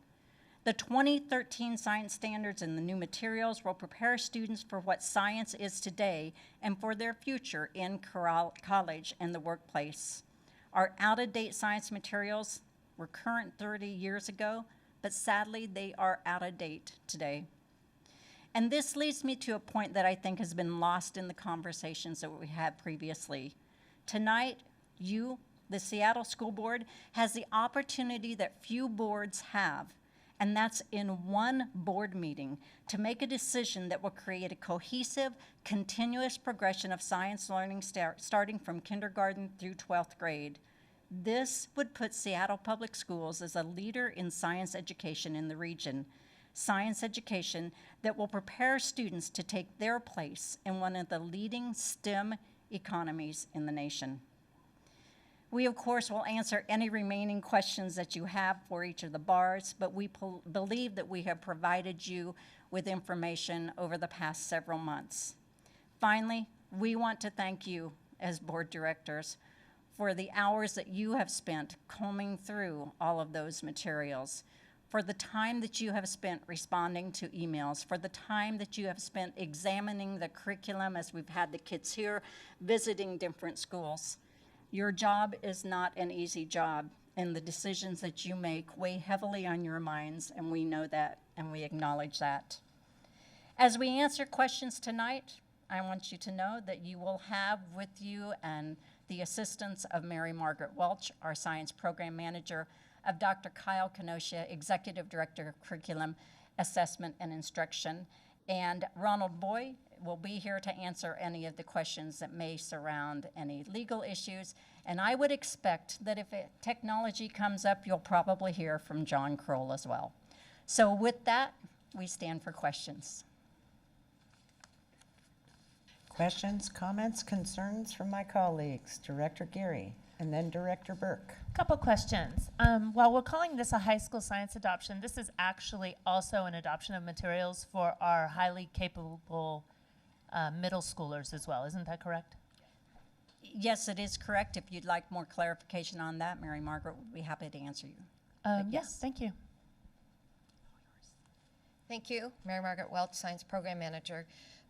The 2013 science standards and the new materials will prepare students for what science is today and for their future in college and the workplace. Our out-of-date science materials were current 30 years ago, but sadly they are out of date today. And this leads me to a point that I think has been lost in the conversations that we had previously. Tonight, you, the Seattle School Board, has the opportunity that few boards have, and that's in one board meeting to make a decision that will create a cohesive, continuous progression of science learning starting from kindergarten through 12th grade. This would put Seattle Public Schools as a leader in science education in the region. Science education that will prepare students to take their place in one of the leading STEM economies in the nation. We, of course, will answer any remaining questions that you have for each of the bars, but we believe that we have provided you with information over the past several months. Finally, we want to thank you as board directors for the hours that you have spent combing through all of those materials, for the time that you have spent responding to emails, for the time that you have spent examining the curriculum as we've had the kids here visiting different schools. Your job is not an easy job, and the decisions that you make weigh heavily on your minds, and we know that, and we acknowledge that. As we answer questions tonight, I want you to know that you will have with you and the assistance of Mary Margaret Welch, our science program manager, of Dr. Kyle Kenosha, Executive Director of Curriculum, Assessment, and Instruction. And Ronald Boy will be here to answer any of the questions that may surround any legal issues. And I would expect that if technology comes up, you'll probably hear from John Kroll as well. So with that, we stand for questions. Questions, comments, concerns from my colleagues? Director Geary, and then Director Burke. Couple questions. While we're calling this a high school science adoption, this is actually also an adoption of materials for our highly capable middle schoolers as well. Isn't that correct? Yes, it is correct. If you'd like more clarification on that, Mary Margaret would be happy to answer you. Yes, thank you. Thank you, Mary Margaret Welch, Science Program Manager.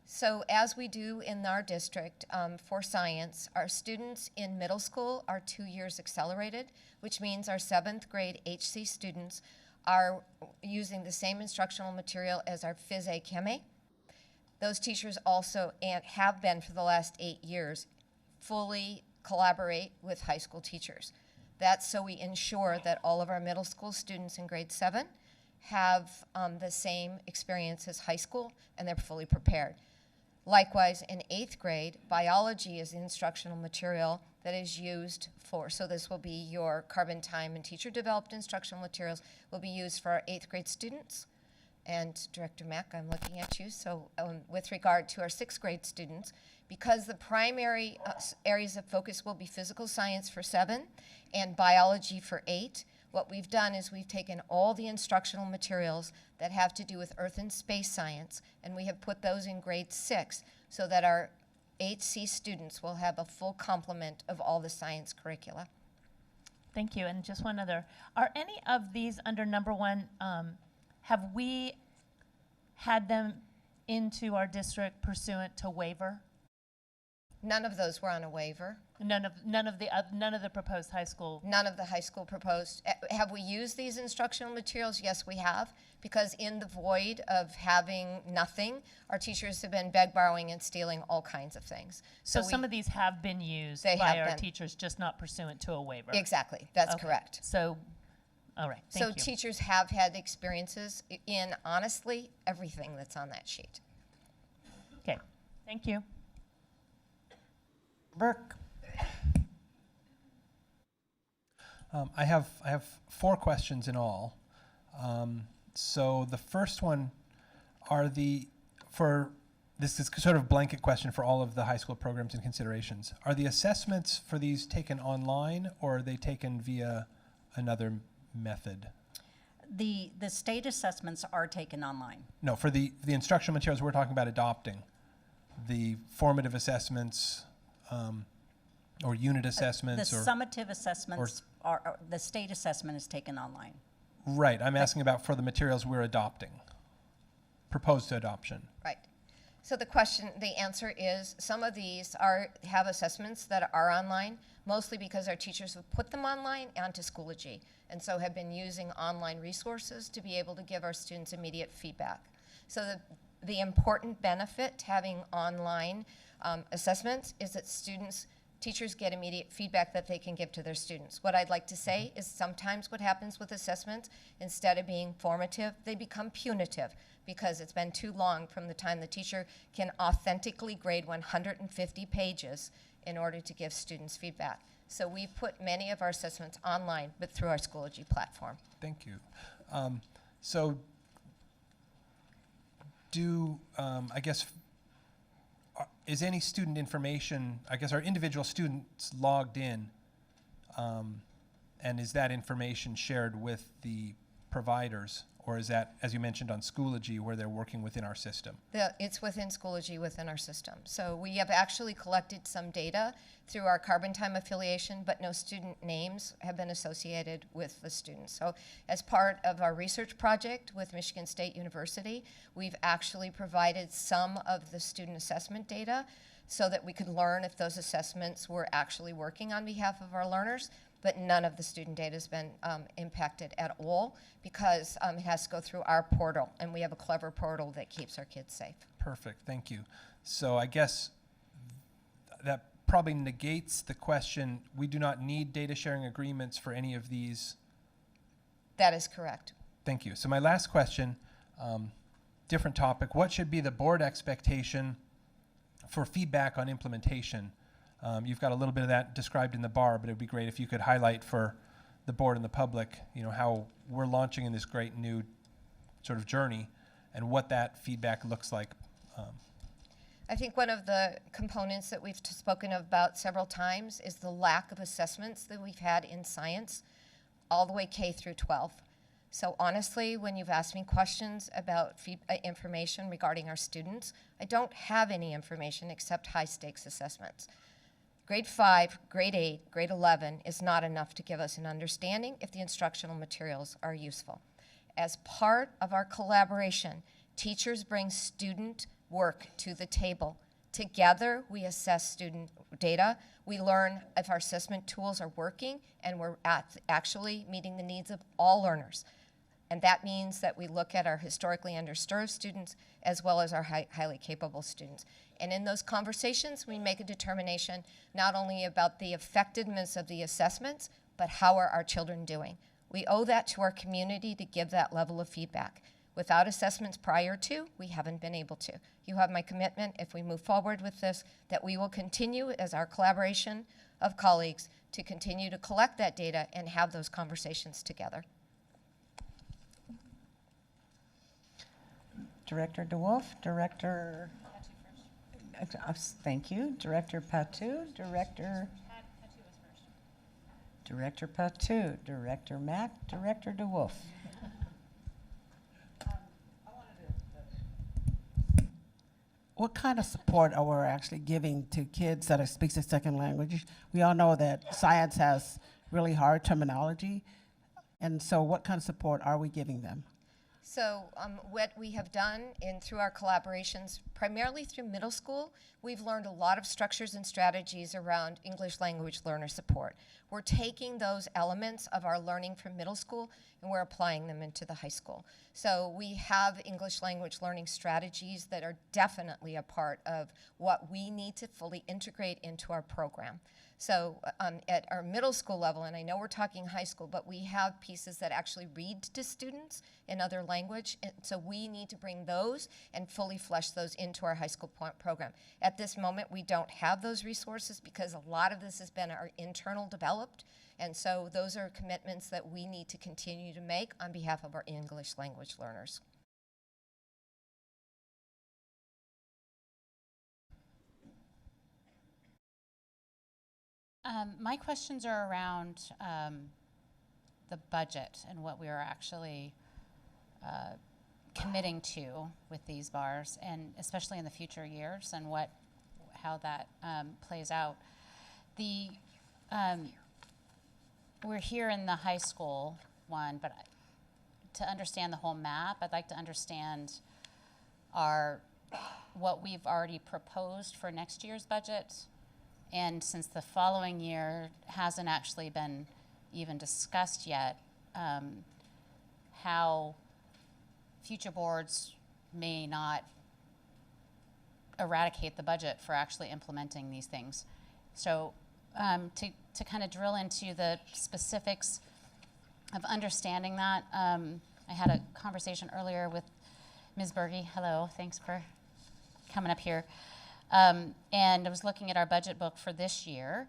So as we do in our district for science, our students in middle school are 2 years accelerated, which means our 7th grade HC students are using the same instructional material as our Phys A Chem A. Those teachers also, and have been for the last 8 years, fully collaborate with high school teachers. That's so we ensure that all of our middle school students in grade 7 have the same experience as high school, and they're fully prepared. Likewise, in 8th grade, biology is the instructional material that is used for, so this will be your carbon time and teacher-developed instructional materials will be used for our 8th grade students. And Director Mack, I'm looking at you. So with regard to our 6th grade students, because the primary areas of focus will be physical science for 7 and biology for 8, what we've done is we've taken all the instructional materials that have to do with earth and space science, and we have put those in grade 6 so that our 8C students will have a full complement of all the science curricula. Thank you. And just one other. Are any of these under number 1, have we had them into our district pursuant to waiver? None of those were on a waiver. None of the proposed high school. None of the high school proposed. Have we used these instructional materials? Yes, we have, because in the void of having nothing, our teachers have been borrowing, and stealing all kinds of things. So some of these have been used by our teachers, just not pursuant to a waiver. Exactly, that's correct. So, all right, thank you. So teachers have had experiences in, honestly, everything that's on that sheet. Okay, thank you. Burke. I have 4 questions in all. So the first one this is sort of blanket question for all of the high school programs and considerations. Are the assessments for these taken online, or are they taken via another method? The state assessments are taken online. No, for the instructional materials we're talking about adopting, the formative assessments, or unit assessments, the summative assessments the state assessment is taken online. Right, I'm asking about for the materials we're adopting, proposed to adoption. Right. So the answer is some of these have assessments that are online, mostly because our teachers have put them online onto Schoology, and so have been using online resources to be able to give our students immediate feedback. So the important benefit to having online assessments is that teachers get immediate feedback that they can give to their students. What I'd like to say is sometimes what happens with assessments, instead of being formative, they become punitive because it's been too long from the time the teacher can authentically grade 150 pages in order to give students feedback. So we've put many of our assessments online, but through our Schoology platform. Thank you. So I guess, is any student information, I guess, are individual students logged in, and is that information shared with the providers, or is that, as you mentioned, on Schoology, where they're working within our system? It's within Schoology, within our system. So we have actually collected some data through our Carbon Time affiliation, but no student names have been associated with the students. So as part of our research project with Michigan State University, we've actually provided some of the student assessment data so that we could learn if those assessments were actually working on behalf of our learners, but none of the student data has been impacted at all because it has to go through our portal, and we have a clever portal that keeps our kids safe. Perfect, thank you. So I guess that probably negates the question, we do not need data sharing agreements for any of these. That is correct. Thank you. So my last question, different topic. What should be the board expectation for feedback on implementation? You've got a little bit of that described in the bar, but it would be great if you could highlight for the board and the public, how we're launching in this great new sort of journey and what that feedback looks like. I think one of the components that we've spoken about several times is the lack of assessments that we've had in science all the way K through 12. So honestly, when you've asked me questions about information regarding our students, I don't have any information except high stakes assessments. Grade 5, grade 8, grade 11 is not enough to give us an understanding if the instructional materials are useful. As part of our collaboration, teachers bring student work to the table. Together, we assess student data. We learn if our assessment tools are working and we're actually meeting the needs of all learners. And that means that we look at our historically underserved students as well as our highly capable students. And in those conversations, we make a determination not only about the effectiveness of the assessments, but how are our children doing. We owe that to our community to give that level of feedback. Without assessments prior to, we haven't been able to. You have my commitment, if we move forward with this, that we will continue as our collaboration of colleagues to continue to collect that data and have those conversations together. Director DeWolf, Director... Thank you. Director Patu, Director Patu, Director Mack, Director DeWolf. What kind of support are we actually giving to kids that speak a second language? We all know that science has really hard terminology, and so what kind of support are we giving them? So what we have done through our collaborations, primarily through middle school, we've learned a lot of structures and strategies around English language learner support. We're taking those elements of our learning from middle school and we're applying them into the high school. So we have English language learning strategies that are definitely a part of what we need to fully integrate into our program. So at our middle school level, and I know we're talking high school, but we have pieces that actually read to students in other language, and so we need to bring those and fully flesh those into our high school program. At this moment, we don't have those resources because a lot of this has been our internal developed, and so those are commitments that we need to continue to make on behalf of our English language learners. My questions are around the budget and what we are actually committing to with these bars, and especially in the future years, and how that plays out. We're here in the high school one, but to understand the whole map. I'd like to understand what we've already proposed for next year's budget. And since the following year hasn't actually been even discussed yet, how future boards may not eradicate the budget for actually implementing these things. So to kind of drill into the specifics of understanding that, I had a conversation earlier with Ms. Berge. Hello, thanks for coming up here. And I was looking at our budget book for this year,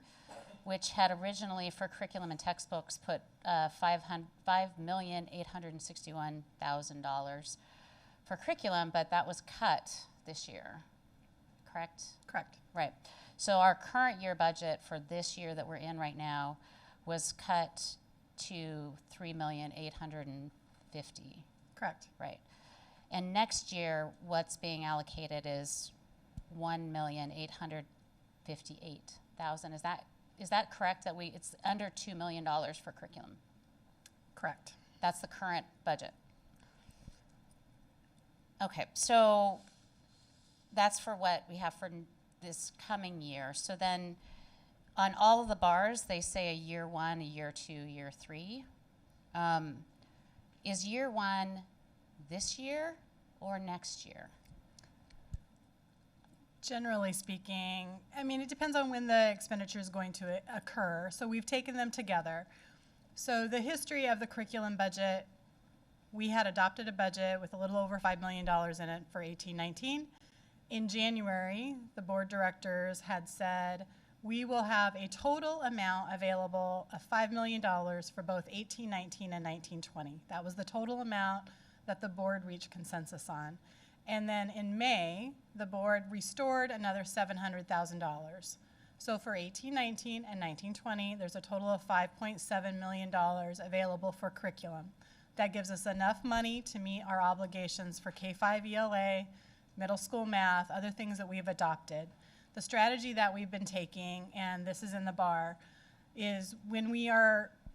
which had originally for curriculum and textbooks put $5,861,000 for curriculum, but that was cut this year, correct? Correct. Right. So our current year budget for this year that we're in right now was cut to $3,850,000. Correct. Right. And next year, what's being allocated is $1,858,000. Is that correct? That it's under $2 million for curriculum. Correct. That's the current budget. Okay, so that's for what we have for this coming year. So then, on all of the bars, they say a year 1, a year 2, year 3. Is year 1 this year or next year? Generally speaking, I mean, it depends on when the expenditure is going to occur. So we've taken them together. So the history of the curriculum budget, we had adopted a budget with a little over $5 million in it for 18-19. In January, the board directors had said, we will have a total amount available of $5 million for both 18-19 and 19-20. That was the total amount that the board reached consensus on. And then in May, the board restored another $700,000. So for 18-19 and 19-20, there's a total of $5.7 million available for curriculum. That gives us enough money to meet our obligations for K-5 ELA, middle school math, other things that we've adopted. The strategy that we've been taking, and this is in the bar, is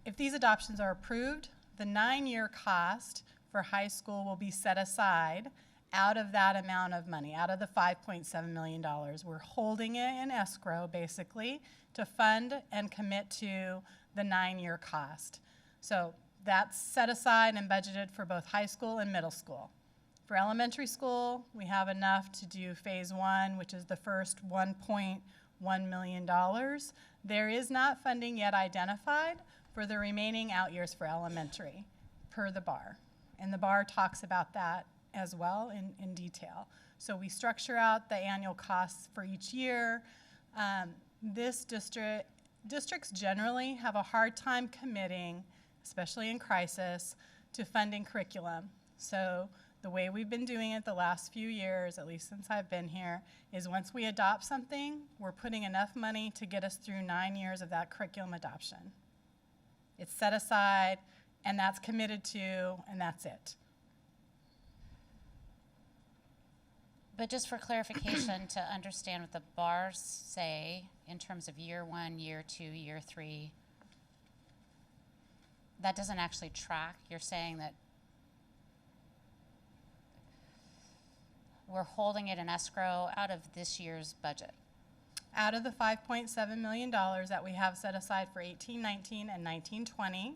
if these adoptions are approved, the 9-year cost for high school will be set aside out of that amount of money, out of the $5.7 million. We're holding it in escrow, basically, to fund and commit to the 9-year cost. So that's set aside and budgeted for both high school and middle school. For elementary school, we have enough to do phase 1, which is the first $1.1 million. There is not funding yet identified for the remaining out years for elementary, per the bar. And the bar talks about that as well in detail. So we structure out the annual costs for each year. Districts generally have a hard time committing, especially in crisis, to funding curriculum. So the way we've been doing it the last few years, at least since I've been here, is once we adopt something, we're putting enough money to get us through 9 years of that curriculum adoption. It's set aside, and that's committed to, and that's it. But just for clarification, to understand what the bars say in terms of year 1, year 2, year 3, that doesn't actually track. You're saying that we're holding it in escrow out of this year's budget. Out of the $5.7 million that we have set aside for 18-19 and 19-20,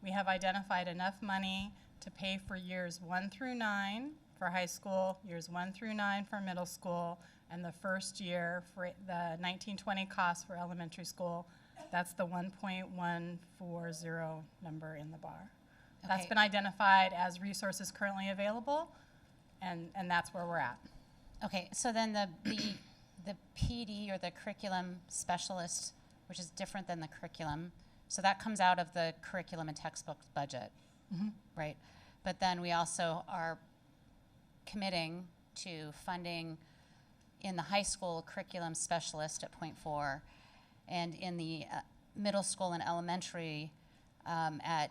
we have identified enough money to pay for years 1 through 9 for high school, years 1 through 9 for middle school, and the first year for the 19-20 cost for elementary school. That's the 1.140 number in the bar. Okay. That's been identified as resources currently available, and that's where we're at. Okay, so then the PD, or the curriculum specialist, which is different than the curriculum, so that comes out of the curriculum and textbook budget, right? But then we also are committing to funding in the high school curriculum specialist at 0.4, and in the middle school and elementary at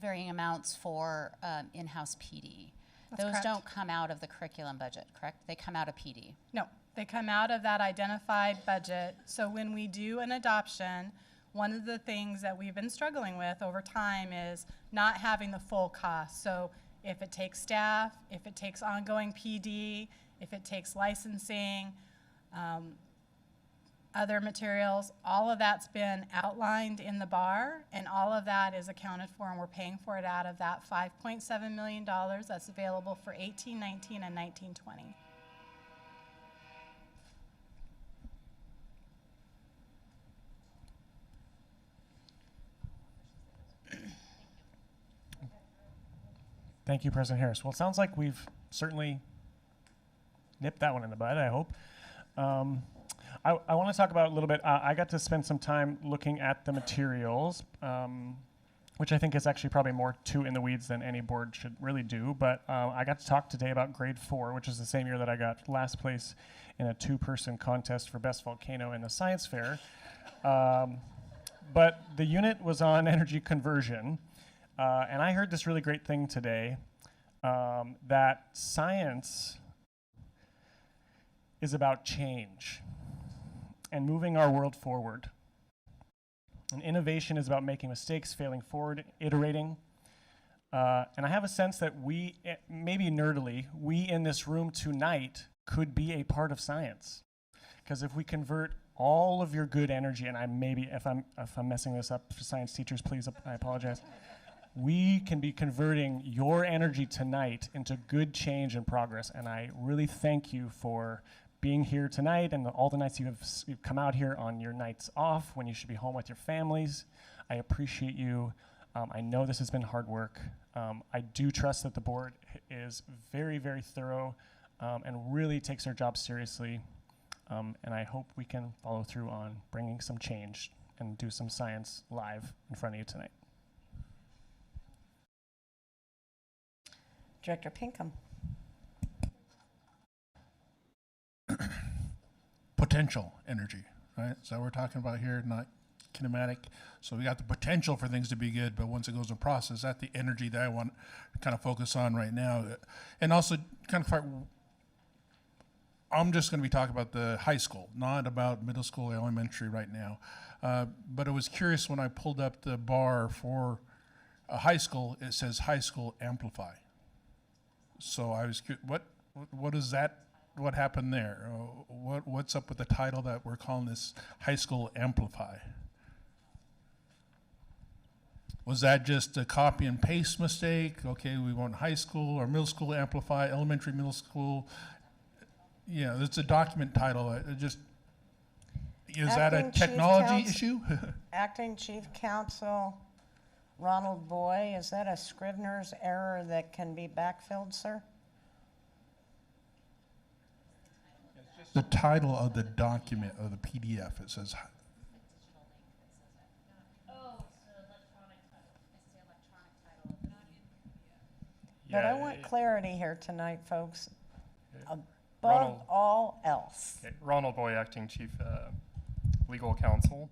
varying amounts for in-house PD. That's Those correct. don't come out of the curriculum budget, correct? They come out of PD. No, they come out of that identified budget. So when we do an adoption, one of the things that we've been struggling with over time is not having the full cost. So if it takes staff, if it takes ongoing PD, if it takes licensing, other materials, all of that's been outlined in the bar, and all of that is accounted for, and we're paying for it out of that $5.7 million that's available for 18-19 and 19-20. Thank you, President Harris. Well, it sounds like we've certainly nipped that one in the bud, I hope. I want to talk about a little bit, I got to spend some time looking at the materials, which I think is actually probably more too in the weeds than any board should really do, but I got to talk today about grade 4, which is the same year that I got last place in a 2-person contest for Best Volcano in the science fair. But the unit was on energy conversion, and I heard this really great thing today, that science is about change and moving our world forward. And innovation is about making mistakes, failing forward, iterating. And I have a sense that we, maybe nerdily, we in this room tonight could be a part of science. Because if we convert all of your good energy, and I maybe, if I'm messing this up for science teachers, please, I apologize. We can be converting your energy tonight into good change and progress. And I really thank you for being here tonight and all the nights you've come out here on your nights off when you should be home with your families. I appreciate you. I know this has been hard work. I do trust that the board is very, very thorough and really takes their job seriously. And I hope we can follow through on bringing some change and do some science live in front of you tonight. Director Pinkham. Potential energy, right? So we're talking about here, not kinematic. So we got the potential for things to be good, but once it goes in process, that's the energy that I want to kind of focus on right now. And also kind of I'm just going to be talking about the high school, not about middle school or elementary right now. But I was curious when I pulled up the bar for a high school, it says high school amplify. So I was curious, what is that? What happened there? What's up with the title that we're calling this high school amplify? Was that just a copy and paste mistake? Okay, we want high school or middle school amplify, elementary, middle school. Yeah, it's a document title. Is that a technology issue? Acting Chief Counsel Ronald Boy, is that a Scrivener's error that can be backfilled, sir? The title of the document of the PDF, it says. But I want clarity here tonight, folks, above Ronald. all else. Okay, Ronald Boy, Acting Chief Legal Counsel.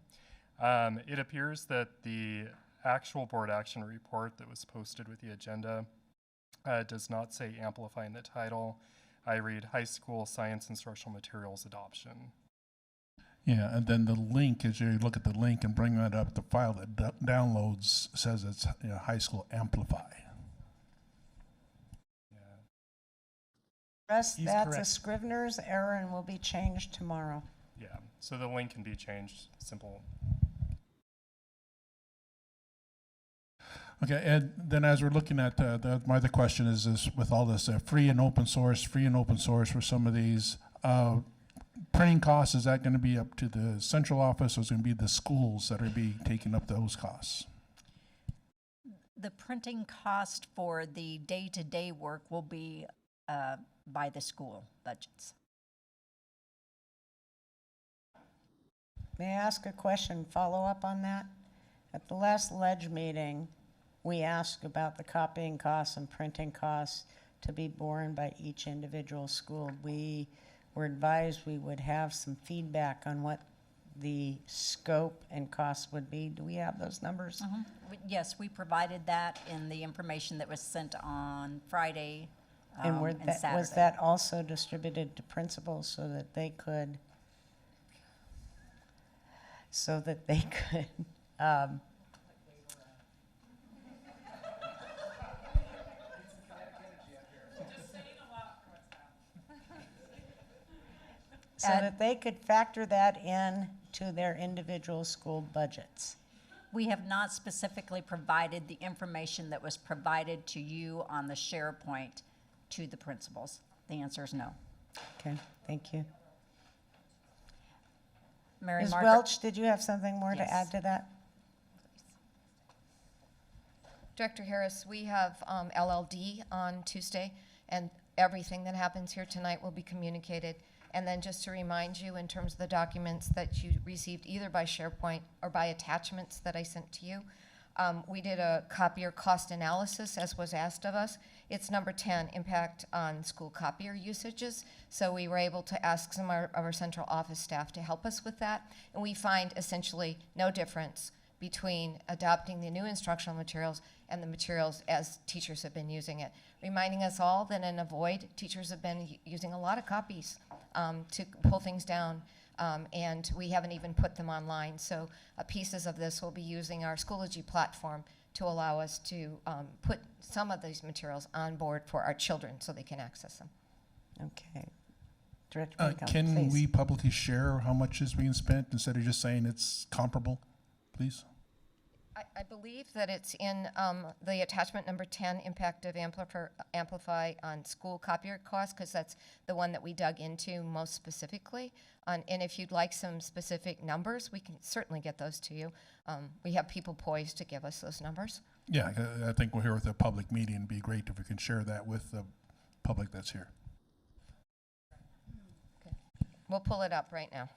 It appears that the actual board action report that was posted with the agenda does not say amplify in the title. I read high school science instructional materials adoption. Yeah, and then the link, as you look at the link and bring that up, the file that downloads says it's high school amplify. Rest, He's that's correct. a Scrivener's error and will be changed tomorrow. Yeah, so the link can be changed, simple. Okay, and then as we're looking at, my other question is with all this free and open source for some of these, printing costs, is that going to be up to the central office, or is it going to be the schools that are be taking up those costs? The printing cost for the day-to-day work will be by the school budgets. May I ask a question, follow up on that? At the last ledge meeting, we asked about the copying costs and printing costs to be borne by each individual school. We were advised we would have some feedback on what the scope and costs would be. Do we have those numbers? Yes, we provided that in the information that was sent on Friday And Saturday. was that also distributed to principals so that they could? so that they could so that they could factor that in to their individual school budgets. We have not specifically provided the information that was provided to you on the SharePoint to the principals. The answer is no. Okay, thank you. Mary Ms. Margaret? Welch, did you have something more to Yes. add to that? Director Harris, we have LLD on Tuesday, and everything that happens here tonight will be communicated. And then just to remind you, in terms of the documents that you received either by SharePoint or by attachments that I sent to you, we did a copier cost analysis, as was asked of us. It's number 10, impact on school copier usages. So we were able to ask some of our central office staff to help us with that. And we find essentially no difference between adopting the new instructional materials and the materials as teachers have been using it. Reminding us all that in Avoid, teachers have been using a lot of copies to pull things down, and we haven't even put them online. So pieces of this will be using our Schoology platform to allow us to put some of these materials on board for our children so they can access them. Okay. Director Pinkham, Can please. we publicly share how much is being spent instead of just saying it's comparable, please? I believe that it's in the attachment number 10, impact of Amplify on school copier costs, because that's the one that we dug into most specifically. And if you'd like some specific numbers, we can certainly get those to you. We have people poised to give us those numbers. Yeah, I think we're here with a public meeting. It'd be great if we can share that with the public that's here. We'll pull it up right now.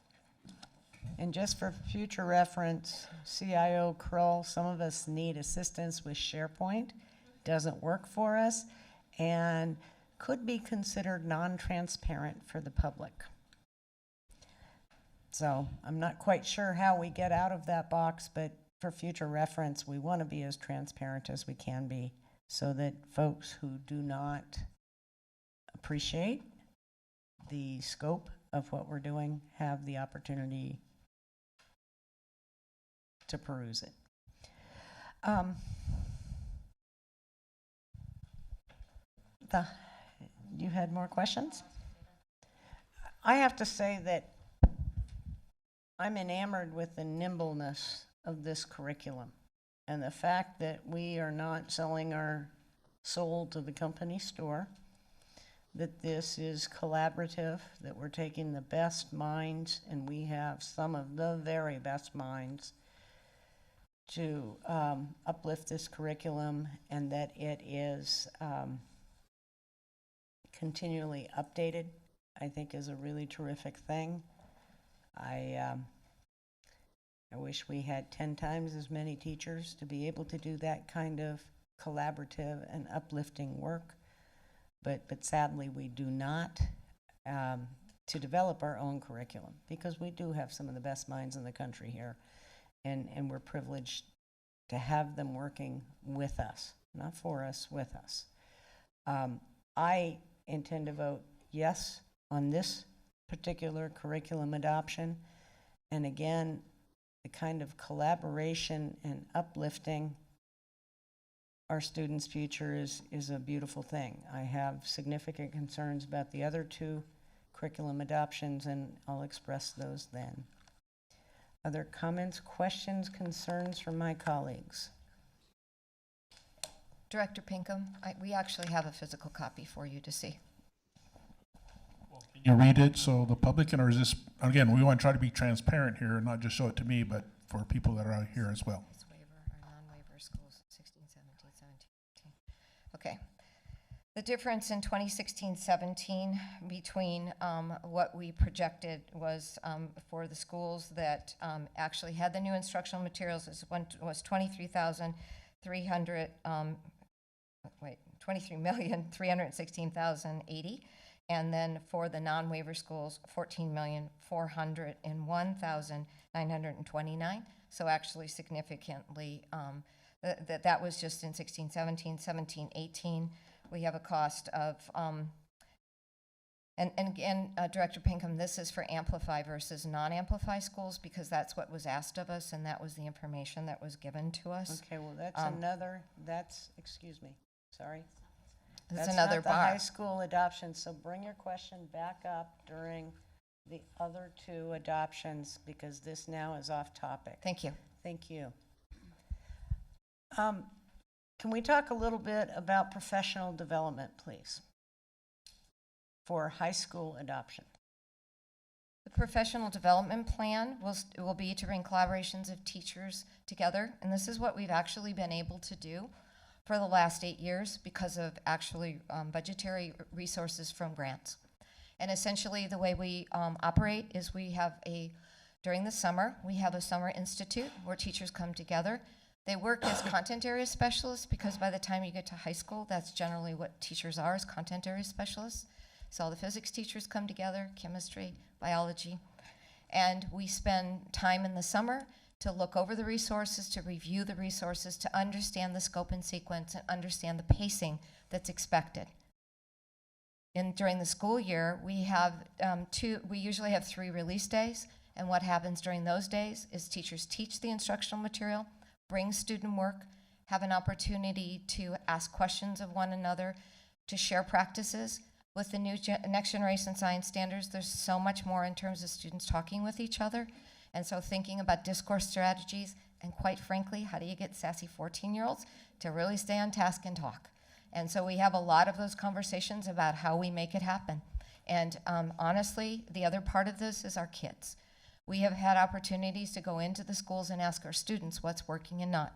And just for future reference, CIO Kroll, some of us need assistance with SharePoint. Doesn't work for us and could be considered non-transparent for the public. So I'm not quite sure how we get out of that box, but for future reference, we want to be as transparent as we can be so that folks who do not appreciate the scope of what we're doing have the opportunity to peruse it. You had more questions? I have to say that I'm enamored with the nimbleness of this curriculum and the fact that we are not selling our soul to the company store, that this is collaborative, that we're taking the best minds, and we have some of the very best minds to uplift this curriculum, and that it is continually updated, I think is a really terrific thing. I wish we had 10 times as many teachers to be able to do that kind of collaborative and uplifting work, but sadly we do not, to develop our own curriculum, because we do have some of the best minds in the country here, and we're privileged to have them working with us, not for us, with us. I intend to vote yes on this particular curriculum adoption, and again, the kind of collaboration and uplifting our students' future is a beautiful thing. I have significant concerns about the other two curriculum adoptions, and I'll express those then. Other comments, questions, concerns from my colleagues? Director Pinkham, we actually have a physical copy for you to see. Can you read it so the public can, or is this, again, we want to try to be transparent here and not just show it to me, but for people that are out here as well. This waiver or non-waiver schools, 16, 17, 17, 18. Okay. The difference in 2016-17 between what we projected was for the schools that actually had the new instructional materials was 23,316,080, and then for the non-waiver schools, 14,401,929. So actually significantly, that was just in 16-17, 17-18. We have a cost of And again, Director Pinkham, this is for Amplify versus non-Amplify schools because that's what was asked of us and that was the information that was given to us. Okay, well, excuse me, sorry. That's That's another not the bar. high school adoption, so bring your question back up during the other two adoptions because this now is off topic. Thank you. Thank you. Can we talk a little bit about professional development, please, for high school adoption? The professional development plan will be to bring collaborations of teachers together, and this is what we've actually been able to do for the last 8 years because of actually budgetary resources from grants. And essentially the way we operate is during the summer, we have a summer institute where teachers come together. They work as content area specialists because by the time you get to high school, that's generally what teachers are, as content area specialists. So all the physics teachers come together, chemistry, biology, and we spend time in the summer to look over the resources, to review the resources, to understand the scope and sequence, and understand the pacing that's expected. During the school year, we usually have 3 release days, and what happens during those days is teachers teach the instructional material, bring student work, have an opportunity to ask questions of one another, to share practices. With the new next generation science standards, there's so much more in terms of students talking with each other. And so thinking about discourse strategies, and quite frankly, how do you get sassy 14-year-olds to really stay on task and talk? And so we have a lot of those conversations about how we make it happen. And honestly, the other part of this is our kids. We have had opportunities to go into the schools and ask our students what's working and not.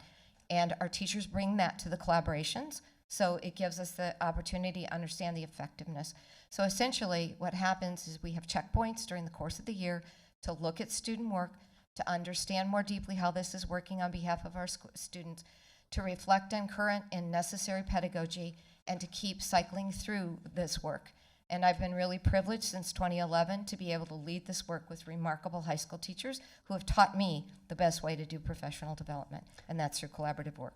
And our teachers bring that to the collaborations, so it gives us the opportunity to understand the effectiveness. So essentially, what happens is we have checkpoints during the course of the year to look at student work, to understand more deeply how this is working on behalf of our students, to reflect on current and necessary pedagogy, and to keep cycling through this work. And I've been really privileged since 2011 to be able to lead this work with remarkable high school teachers who have taught me the best way to do professional development, and that's through collaborative work.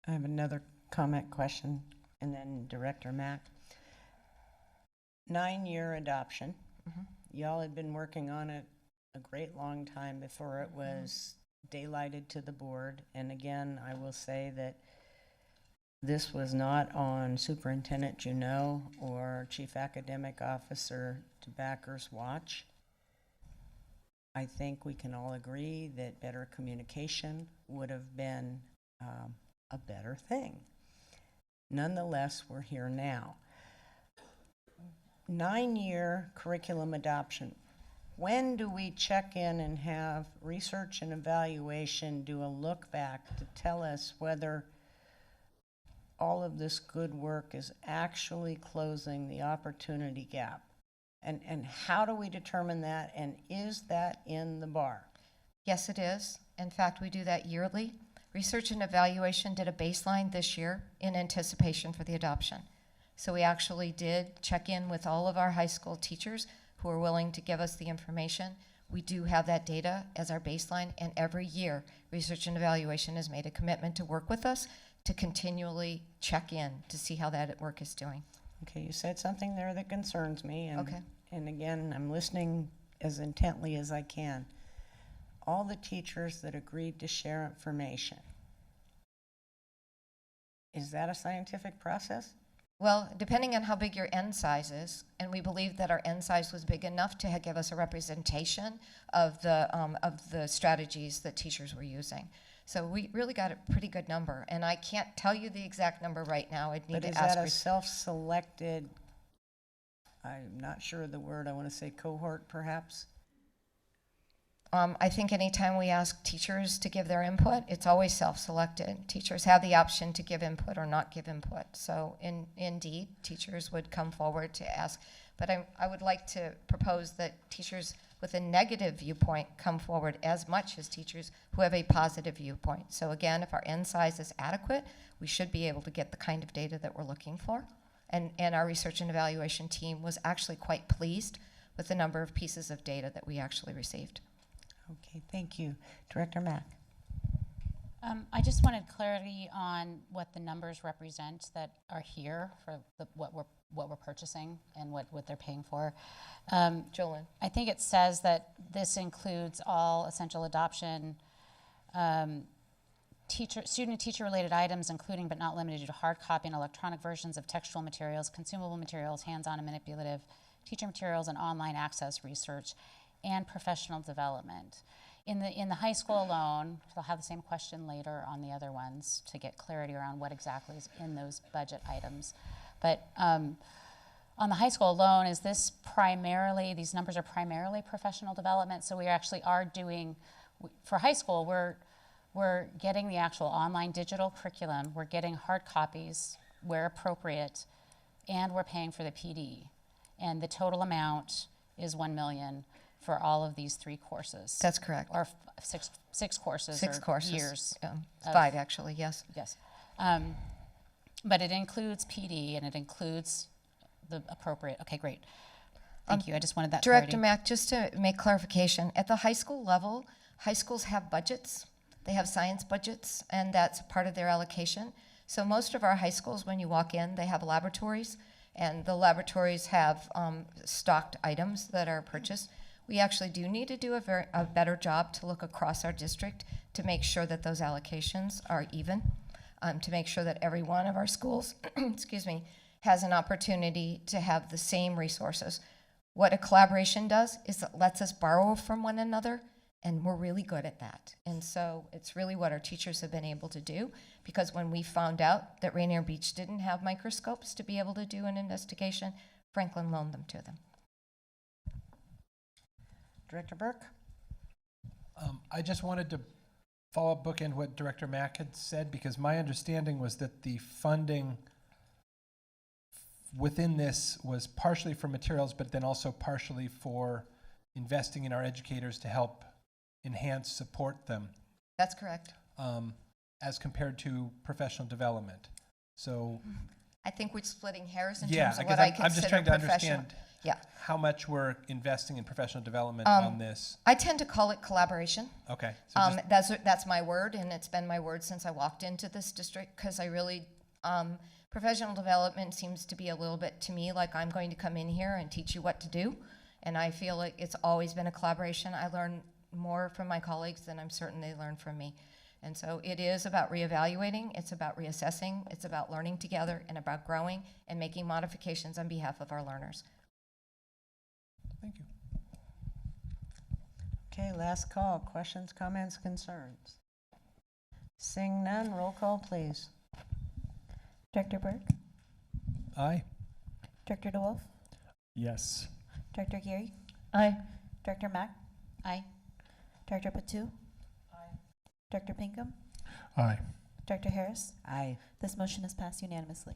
I have another comment question, and then Director Mack. 9-year adoption. Y'all had been working on it a great long time before it was daylighted to the board. And again, I will say that this was not on Superintendent Junot or Chief Academic Officer DeBacker's watch. I think we can all agree that better communication would have been a better thing. Nonetheless, we're here now. 9-year curriculum adoption. When do we check in and have research and evaluation do a look back to tell us whether all of this good work is actually closing the opportunity gap? And how do we determine that, and is that in the bar? Yes, it is. In fact, we do that yearly. Research and evaluation did a baseline this year in anticipation for the adoption. So we actually did check in with all of our high school teachers who are willing to give us the information. We do have that data as our baseline, and every year, research and evaluation has made a commitment to work with us to continually check in to see how that work is doing. Okay, you said something there that concerns me, and, Okay. and again, I'm listening as intently as I can. All the teachers that agreed to share information, is that a scientific process? Well, depending on how big your N size is, and we believe that our N size was big enough to give us a representation of the strategies that teachers were using. So we really got a pretty good number, and I can't tell you the exact number right now. I'd need But to is ask. that a self-selected, I'm not sure of the word, I want to say cohort perhaps? I think anytime we ask teachers to give their input, it's always self-selected. Teachers have the option to give input or not give input. So indeed, teachers would come forward to ask. But I would like to propose that teachers with a negative viewpoint come forward as much as teachers who have a positive viewpoint. So again, if our N size is adequate, we should be able to get the kind of data that we're looking for. And our research and evaluation team was actually quite pleased with the number of pieces of data that we actually received. Okay, thank you. Director Mack. I just wanted clarity on what the numbers represent that are here for what we're what we're purchasing and what they're paying for. Jolyn. I think it says that this includes all essential adoption, student and teacher-related items, including but not limited to hard copy and electronic versions of textual materials, consumable materials, hands-on and manipulative teacher materials, and online access research, and professional development. In the high school alone, they'll have the same question later on the other ones to get clarity around what exactly is in those budget items. But on the high school alone, is this primarily, these numbers are primarily professional development, so we actually are doing, for high school, we're getting the actual online digital curriculum, we're getting hard copies where appropriate, and we're paying for the PD. And the total amount is $1 million for all of these 3 courses. That's correct. Or six courses. 6 or courses. years. of- 5 actually, yes. Yes. But it includes PD and it includes the appropriate, okay, great. Thank you, I just wanted that Director clarity. Mack, just to make clarification, at the high school level, high schools have budgets. They have science budgets, and that's part of their allocation. So most of our high schools, when you walk in, they have laboratories, and the laboratories have stocked items that are purchased. We actually do need to do a better job to look across our district to make sure that those allocations are even, to make sure that every one of our schools, excuse me, has an opportunity to have the same resources. What a collaboration does is it lets us borrow from one another, and we're really good at that. And so it's really what our teachers have been able to do, because when we found out that Rainier Beach didn't have microscopes to be able to do an investigation, Franklin loaned them to them. Director Burke? I just wanted to follow up bookend what Director Mack had said, because my understanding was that the funding within this was partially for materials, but then also partially for investing in our educators to help enhance, support them. That's correct. As compared to professional development. So I think we're splitting hairs in yeah, terms of I what guess I consider I'm just trying to professional. understand Yeah. how much we're investing in professional development on this. I tend to call it collaboration. Okay. So That's my word, and it's been my word since I walked into this district, because I really, professional development seems to be a little bit to me like I'm going to come in here and teach you what to do, and I feel like it's always been a collaboration. I learn more from my colleagues than I'm certain they learn from me. And so it is about reevaluating, it's about reassessing, it's about learning together, and about growing and making modifications on behalf of our learners. Thank you. Okay, last call. Questions, comments, concerns? Seeing none, roll call, please. Director Burke, Aye. Director DeWolf, Yes. Director Geary, Aye. Director Mack, Aye. Director Patu, Director Pinkham, Aye. Director Harris. Aye. This motion is passed unanimously.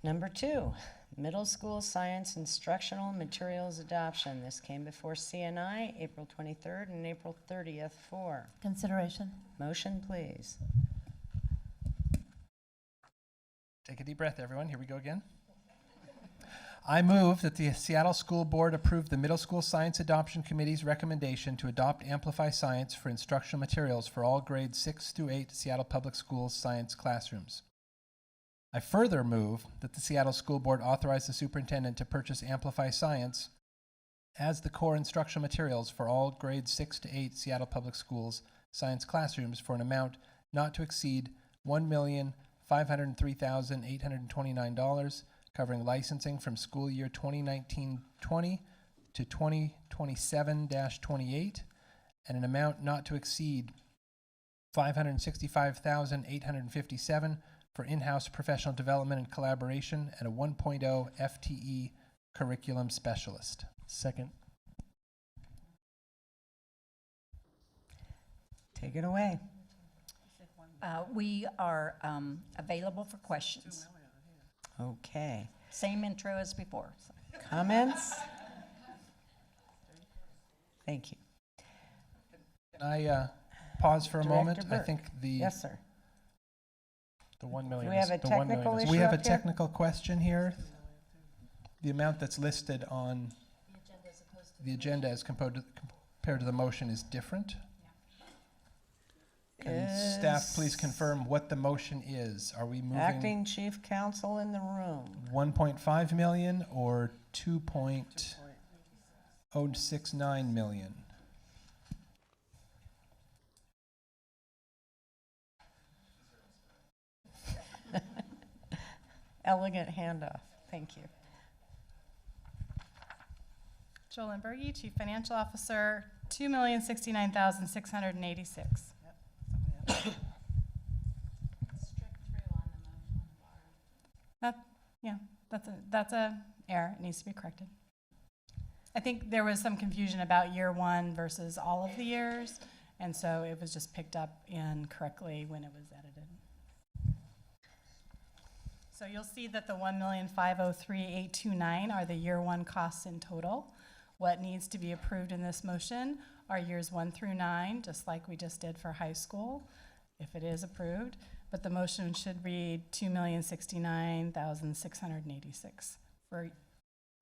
Number 2, middle school science instructional materials adoption. This came before CNI, April 23rd and April 30th for Consideration. motion, please. Take a deep breath, everyone. Here we go again. I move that the Seattle School Board approve the Middle School Science Adoption Committee's recommendation to adopt Amplify Science for instructional materials for all grades 6 through 8 Seattle Public Schools science classrooms. I further move that the Seattle School Board authorize the superintendent to purchase Amplify Science as the core instructional materials for all grades 6 to 8 Seattle Public Schools science classrooms for an amount not to exceed $1,503,829, covering licensing from school year 2019-20 to 2027-28, and an amount not to exceed $565,857 for in-house professional development and collaboration, and a 1.0 FTE curriculum specialist. Second. Take it away. We are available for questions. Okay. Same intro as before. Comments? Thank you. Can I pause for a moment? Director I Burke. think the Yes, sir. the 1 million. Do we have is- a the 1 million technical is- issue We have a up here? technical question here. The amount that's listed on the agenda as compared to the motion is different. Can staff please confirm what the motion is? Are we moving Acting Chief Counsel in the room. 1.5 million or 2.069 million? Elegant handoff. Thank you. Joel Limburgi, Chief Financial Officer, $2,069,686. Yeah, that's a error. It needs to be corrected. I think there was some confusion about year one versus all of the years, and so it was just picked up incorrectly when it was edited. So you'll see that the $1,503,829 are the year one costs in total. What needs to be approved in this motion are years 1 through 9, just like we just did for high school, if it is approved. But the motion should read $2,069,686 for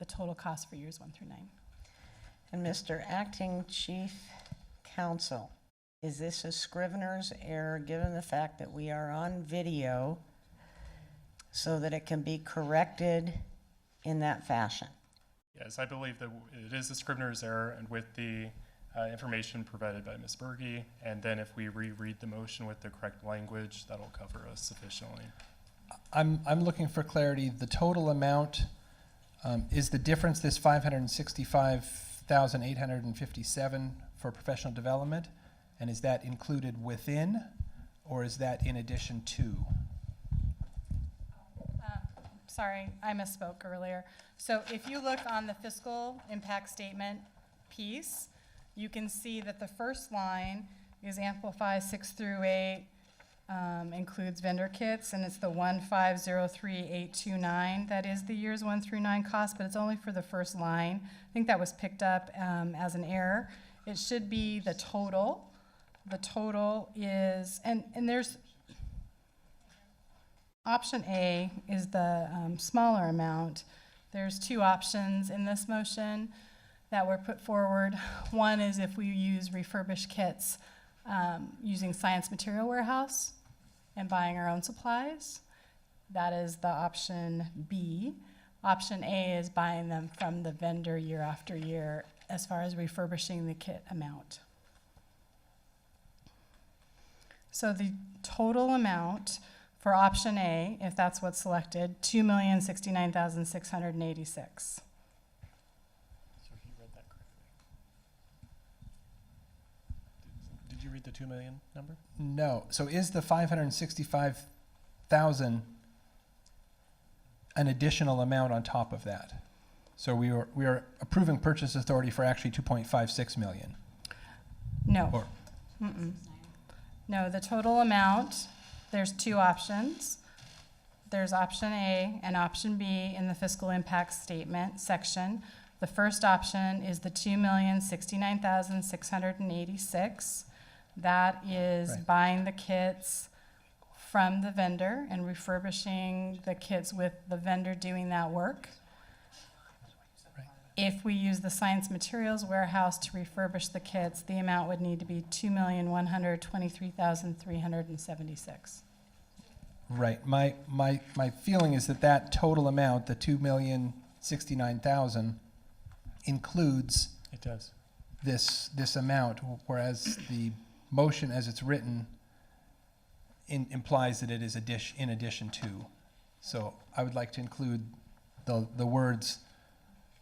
the total cost for years 1 through 9. And Mr. Acting Chief Counsel, is this a Scrivener's error given the fact that we are on video so that it can be corrected in that fashion? Yes, I believe that it is a Scrivener's error, and with the information provided by Ms. Berge, and then if we reread the motion with the correct language, that'll cover us sufficiently. I'm looking for clarity. The total amount is the difference this 565,857 for professional development, and is that included within, or is that in addition to? Sorry, I misspoke earlier. So if you look on the fiscal impact statement piece, you can see that the first line is Amplify 6 through 8, includes vendor kits, and it's the 1503829. That is the years 1 through 9 cost, but it's only for the first line. I think that was picked up as an error. It should be the total. The total is, and there's, option A is the smaller amount. There's two options in this motion that were put forward. One is if we use refurbished kits using Science Material Warehouse and buying our own supplies. That is the option B. Option A is buying them from the vendor year after year as far as refurbishing the kit amount. So the total amount for option A, if that's what's selected, $2,069,686. Did you read the 2 million number? No. So is the 565,000 an additional amount on top of that? So we are approving purchase authority for actually 2.56 million. No. Or No, the total amount, there's two options. There's option A and option B in the fiscal impact statement section. The first option is the $2,069,686. That is Right. buying the kits from the vendor and refurbishing the kits with the vendor doing that work. Right. If we use the Science Materials Warehouse to refurbish the kits, the amount would need to be $2,123,376. Right. My feeling is that that total amount, the 2,069,000, includes It does. this amount, whereas the motion as it's written implies that it is in addition to. So I would like to include the words,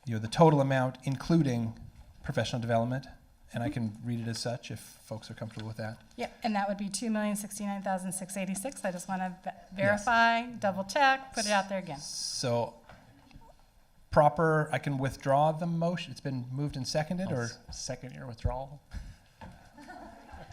the total amount including professional development, and I can read it as such if folks are comfortable with that. Yep, and that would be $2,069,686. I just want to verify, double check, put it out there again. So I can withdraw the motion. It's been moved and seconded, or Second year withdrawal.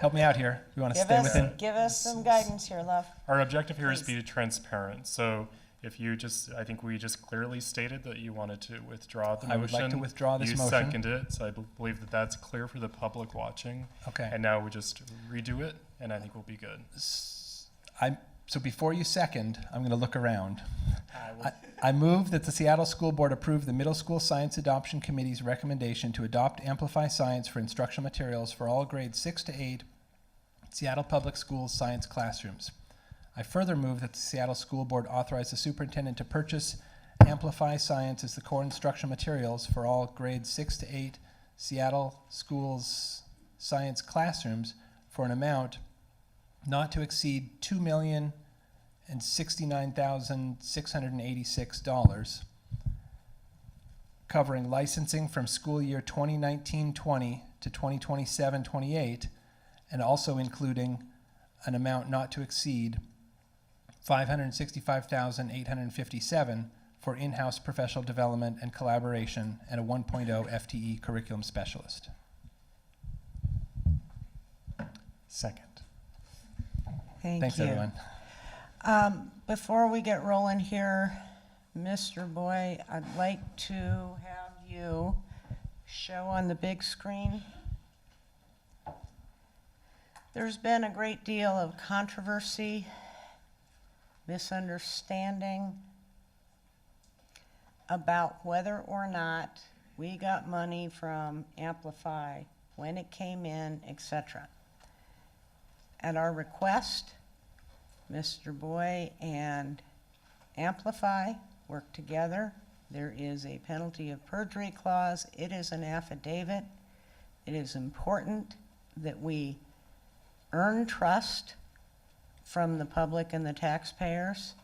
help me out here. You want to stay within? Give us some guidance here, love. Our objective here is to be transparent. So if you I think we just clearly stated that you wanted to withdraw the motion. I would like to withdraw this motion. You seconded it, so I believe that that's clear for the public watching. Okay. And now we just redo it, and I think we'll be good. So before you second, I'm going to look around. I move that the Seattle School Board approve the Middle School Science Adoption Committee's recommendation to adopt Amplify Science for instructional materials for all grades 6 to 8 Seattle Public Schools science classrooms. I further move that the Seattle School Board authorize the superintendent to purchase Amplify Science as the core instructional materials for all grades 6 to 8 Seattle Schools science classrooms for an amount not to exceed $2,069,686, covering licensing from school year 2019-20 to 2027-28, and also including an amount not to exceed $565,857 for in-house professional development and collaboration and a 1.0 FTE curriculum specialist. Second. Thanks, everyone. Before we get rolling here, Mr. Boy, I'd like to have you show on the big screen. There's been a great deal of controversy, misunderstanding about whether or not we got money from Amplify, when it came in, etc. At our request, Mr. Boy and Amplify work together. There is a penalty of perjury clause. It is an affidavit. It is important that we earn trust from the public and the taxpayers.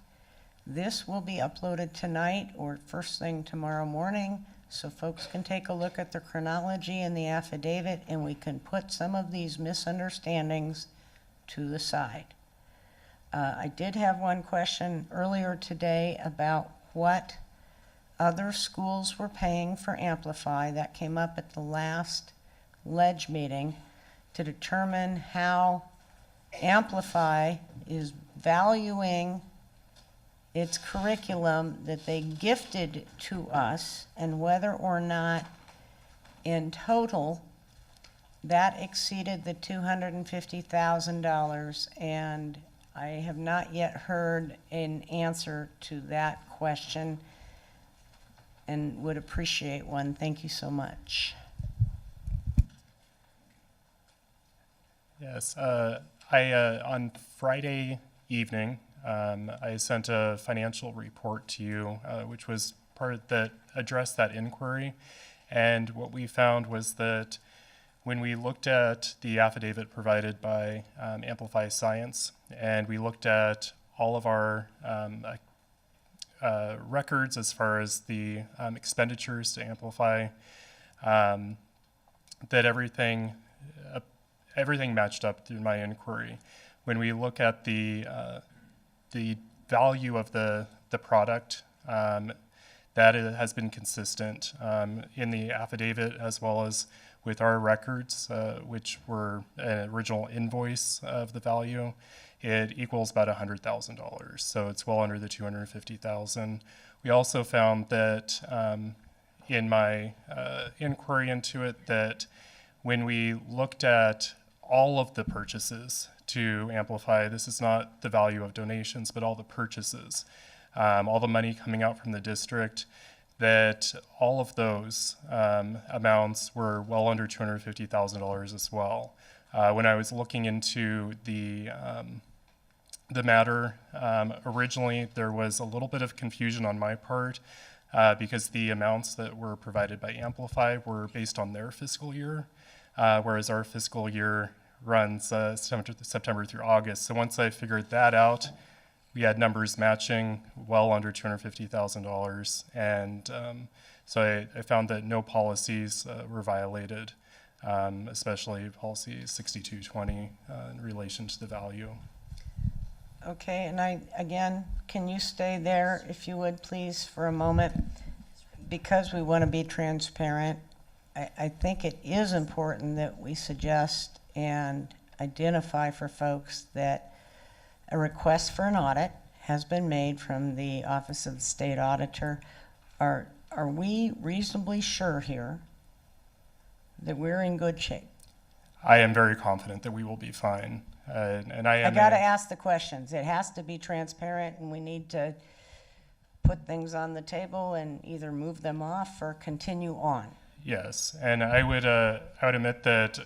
This will be uploaded tonight or first thing tomorrow morning, so folks can take a look at the chronology in the affidavit, and we can put some of these misunderstandings to the side. I did have one question earlier today about what other schools were paying for Amplify. That came up at the last LEDGE meeting to determine how Amplify is valuing its curriculum that they gifted to us, and whether or not in total that exceeded the $250,000, and I have not yet heard an answer to that question and would appreciate one. Thank you so much. Yes, on Friday evening, I sent a financial report to you, which was part of that addressed that inquiry. And what we found was that when we looked at the affidavit provided by Amplify Science, and we looked at all of our records as far as the expenditures to Amplify, that everything matched up through my inquiry. When we look at the value of the product, that has been consistent in the affidavit as well as with our records, which were an original invoice of the value. It equals about $100,000, so it's well under the $250,000. We also found that in my inquiry into it, that when we looked at all of the purchases to Amplify, this is not the value of donations, but all the purchases, all the money coming out from the district, that all of those amounts were well under $250,000 as well. When I was looking into the matter, originally there was a little bit of confusion on my part because the amounts that were provided by Amplify were based on their fiscal year, whereas our fiscal year runs September through August. So once I figured that out, we had numbers matching well under $250,000, and so I found that no policies were violated, especially policy 6220 in relation to the value. Okay, and again, can you stay there if you would please for a moment? Because we want to be transparent, I think it is important that we suggest and identify for folks that a request for an audit has been made from the Office of the State Auditor. Are we reasonably sure here that we're in good shape? I am very confident that we will be fine. And I am. I got to ask the questions. It has to be transparent, and we need to put things on the table and either move them off or continue on. Yes, and I would admit that,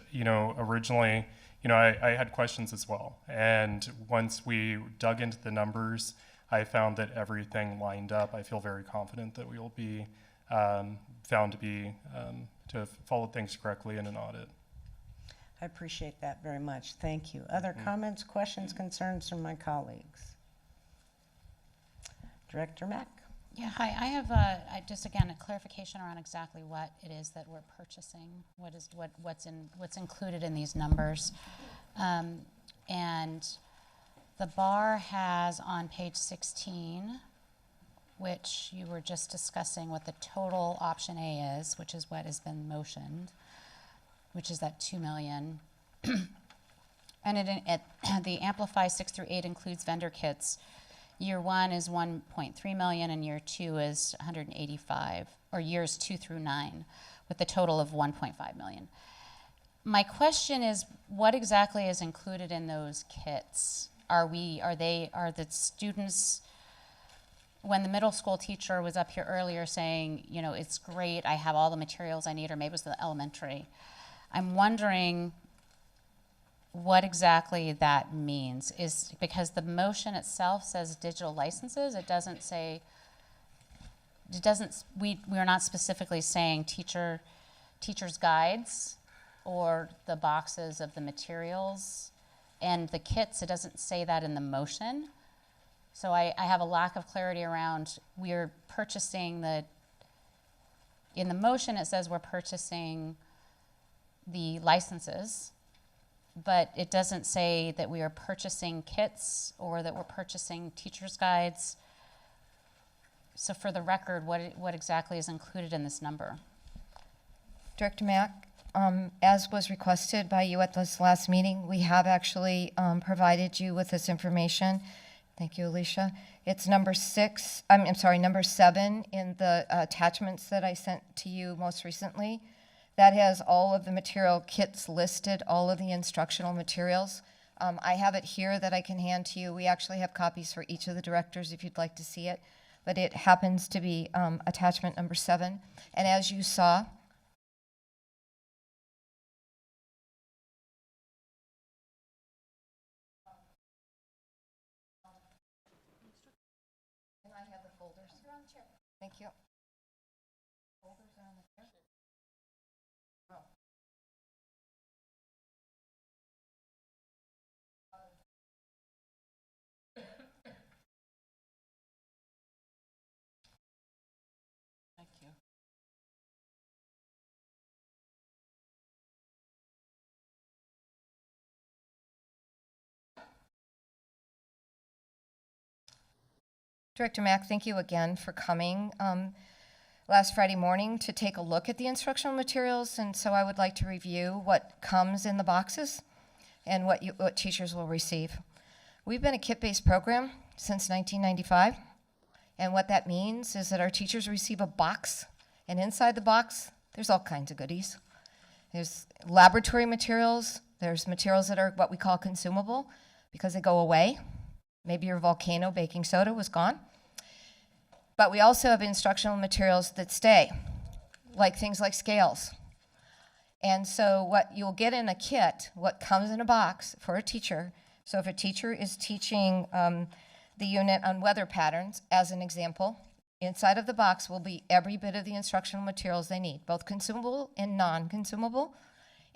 originally, I had questions as well. And once we dug into the numbers, I found that everything lined up. I feel very confident that we will be found to have followed things correctly in an audit. I appreciate that very much. Thank you. Other comments, questions, concerns from my colleagues? Director Mack. Yeah, hi. I have just again a clarification around exactly what it is that we're purchasing. What's included in these numbers, and the bar has on page 16, which you were just discussing, what the total option A is, which is what has been motioned, which is that $2 million, and the Amplify 6 through 8 includes vendor kits. Year 1 is 1.3 million and year 2 is 185, or years 2 through 9, with a total of 1.5 million. My question is, what exactly is included in those kits? Are the students, when the middle school teacher was up here earlier saying, it's great, I have all the materials I need, or maybe it was the elementary, I'm wondering what exactly that means, is because the motion itself says digital licenses. It doesn't say, we are not specifically saying teacher's guides or the boxes of the materials and the kits. It doesn't say that in the motion. So I have a lack of clarity around, we're purchasing in the motion it says we're purchasing the licenses, but it doesn't say that we are purchasing kits or that we're purchasing teacher's guides. So for the record, what exactly is included in this number? Director Mack, as was requested by you at this last meeting, we have actually provided you with this information. Thank you, Alicia. It's number 7 in the attachments that I sent to you most recently. That has all of the material kits listed, all of the instructional materials. I have it here that I can hand to you. We actually have copies for each of the directors if you'd like to see it, but it happens to be attachment number 7. And as you saw, and I have the folders. Thank you. Folders are on the chair. Oh. Thank you. Director Mack, thank you again for coming last Friday morning to take a look at the instructional materials. And so I would like to review what comes in the boxes and what teachers will receive. We've been a kit-based program since 1995. And what that means is that our teachers receive a box, and inside the box, there's all kinds of goodies. There's laboratory materials, there's materials that are what we call consumable because they go away. Maybe your volcano baking soda was gone. But we also have instructional materials that stay, like things like scales. And so what you'll get in a kit, what comes in a box for a teacher, so if a teacher is teaching the unit on weather patterns, as an example, inside of the box will be every bit of the instructional materials they need, both consumable and non-consumable.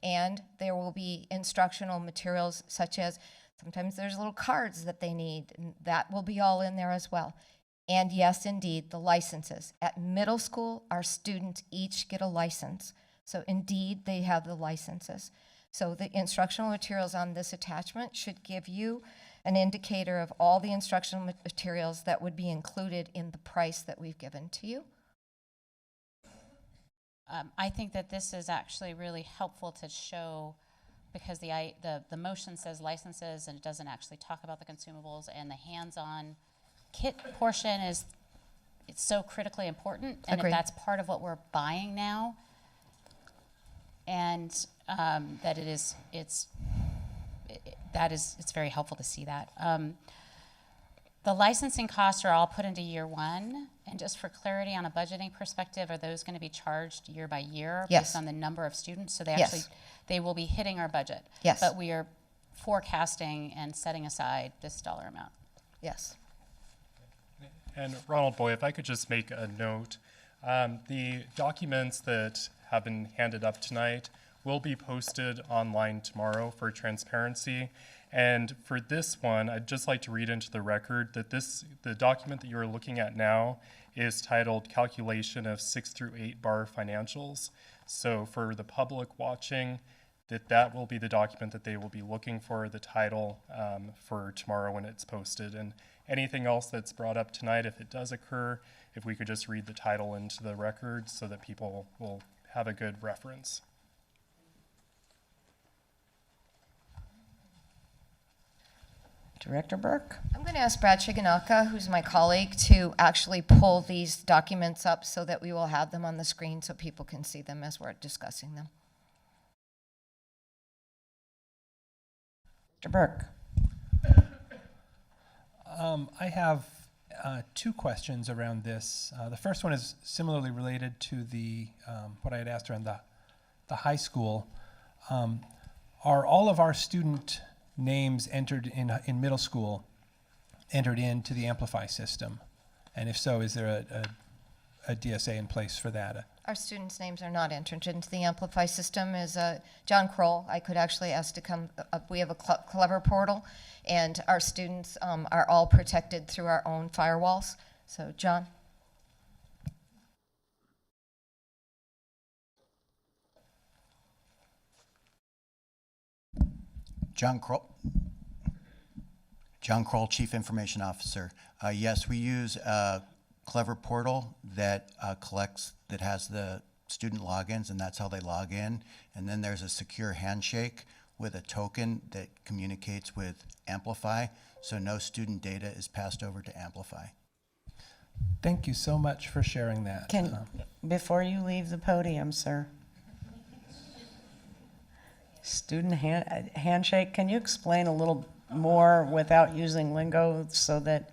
And there will be instructional materials such as, sometimes there's little cards that they need, and that will be all in there as well. And yes, indeed, the licenses. At middle school, our students each get a license. So indeed, they have the licenses. So the instructional materials on this attachment should give you an indicator of all the instructional materials that would be included in the price that we've given to you. I think that this is actually really helpful to show, because the motion says licenses and it doesn't actually talk about the consumables, and the hands-on kit portion it's so critically important. And Agreed. if that's part of what we're buying now, and that it's very helpful to see that. The licensing costs are all put into year one, and just for clarity on a budgeting perspective, are those going to be charged year by year Yes. based on the number of students? So they Yes. actually, they will be hitting our budget. Yes. But we are forecasting and setting aside this dollar amount. Yes. And Ronald Boy, if I could just make a note, the documents that have been handed up tonight will be posted online tomorrow for transparency. And for this one, I'd just like to read into the record that the document that you're looking at now is titled Calculation of 6 through 8 bar Financials. So for the public watching, that will be the document that they will be looking for, the title for tomorrow when it's posted. And anything else that's brought up tonight, if it does occur, if we could just read the title into the record so that people will have a good reference. Director Burke? I'm going to ask Brad Shiganaka, who's my colleague, to actually pull these documents up so that we will have them on the screen so people can see them as we're discussing them. Mr. Burke? I have two questions around this. The first one is similarly related to the what I had asked around the high school. Are all of our student names entered in middle school entered into the Amplify system? And if so, is there a DSA in place for that? Our students' names are not entered into the Amplify system. As John Kroll, I could actually ask to come up. We have a Clever portal, and our students are all protected through our own firewalls. So, John? John Kroll, Chief Information Officer. Yes, we use a Clever portal that that has the student logins, and that's how they log in. And then there's a secure handshake with a token that communicates with Amplify, so no student data is passed over to Amplify. Thank you so much for sharing that. Before you leave the podium, sir. Student handshake, can you explain a little more without using lingo so that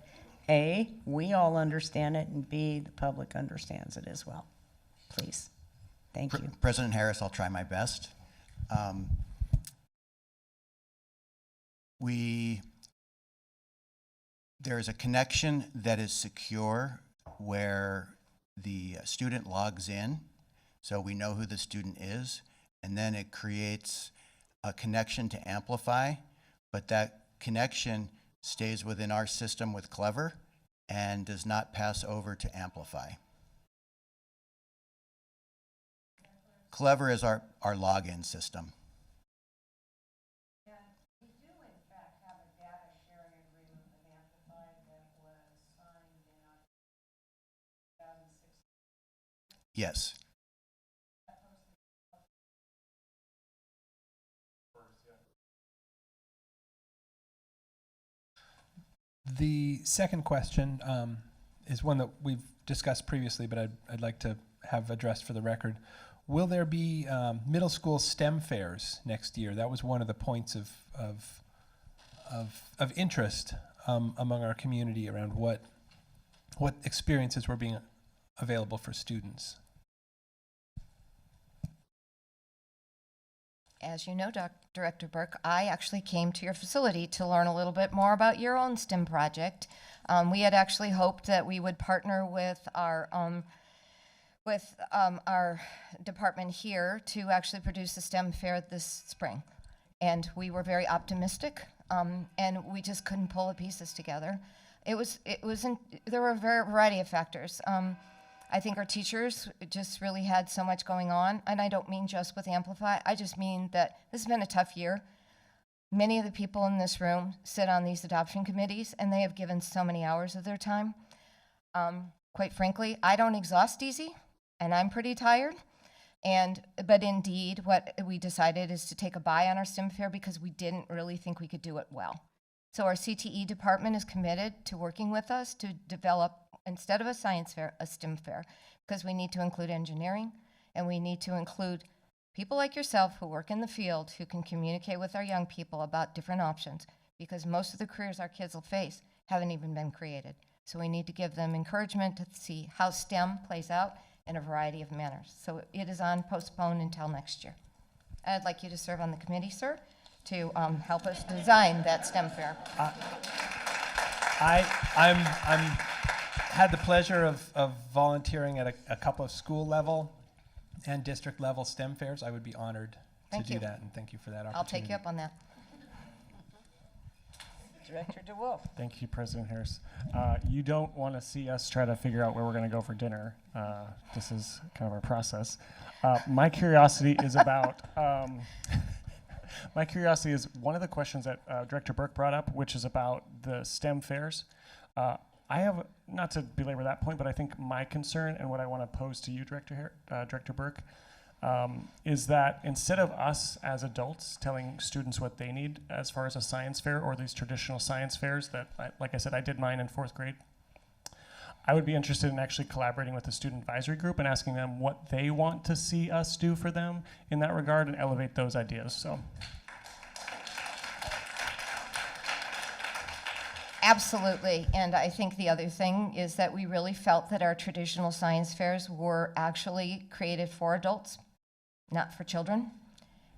A, we all understand it, and B, the public understands it as well? Please. Thank you. President Harris, I'll try my best. There is a connection that is secure where the student logs in, so we know who the student is, and then it creates a connection to Amplify, but that connection stays within our system with Clever and does not pass over to Amplify. Clever is our login system. Yes. The second question is one that we've discussed previously, but I'd like to have addressed for the record. Will there be middle school STEM fairs next year? That was one of the points of interest among our community around what experiences were being available for students. As you know, Director Burke, I actually came to your facility to learn a little bit more about your own STEM project. We had actually hoped that we would partner with our department here to actually produce a STEM fair this spring. And we were very optimistic, and we just couldn't pull the pieces together. There were a variety of factors. I think our teachers just really had so much going on, and I don't mean just with Amplify. I just mean that this has been a tough year. Many of the people in this room sit on these adoption committees, and they have given so many hours of their time. Quite frankly, I don't exhaust easy, and I'm pretty tired. But indeed, what we decided is to take a buy on our STEM fair because we didn't really think we could do it well. So our CTE department is committed to working with us to develop, instead of a science fair, a STEM fair, because we need to include engineering, and we need to include people like yourself who work in the field who can communicate with our young people about different options, because most of the careers our kids will face haven't even been created. So we need to give them encouragement to see how STEM plays out in a variety of manners. So it is on postpone until next year. I'd like you to serve on the committee, sir, to help us design that STEM fair. I'm had the pleasure of volunteering at a couple of school level and district level STEM fairs. I would be honored to do that, and thank you for that opportunity. I'll take you up on that. Director DeWolf. Thank you, President Harris. You don't want to see us try to figure out where we're going to go for dinner. This is kind of our process. My curiosity is about, my curiosity is one of the questions that Director Burke brought up, which is about the STEM fairs. I have, not to belabor that point, but I think my concern and what I want to pose to you, Director Burke, is that instead of us as adults telling students what they need as far as a science fair or these traditional science fairs that, like I said, I did mine in 4th grade, I would be interested in actually collaborating with the student advisory group and asking them what they want to see us do for them in that regard and elevate those ideas. So. Absolutely, and I think the other thing is that we really felt that our traditional science fairs were actually created for adults, not for children.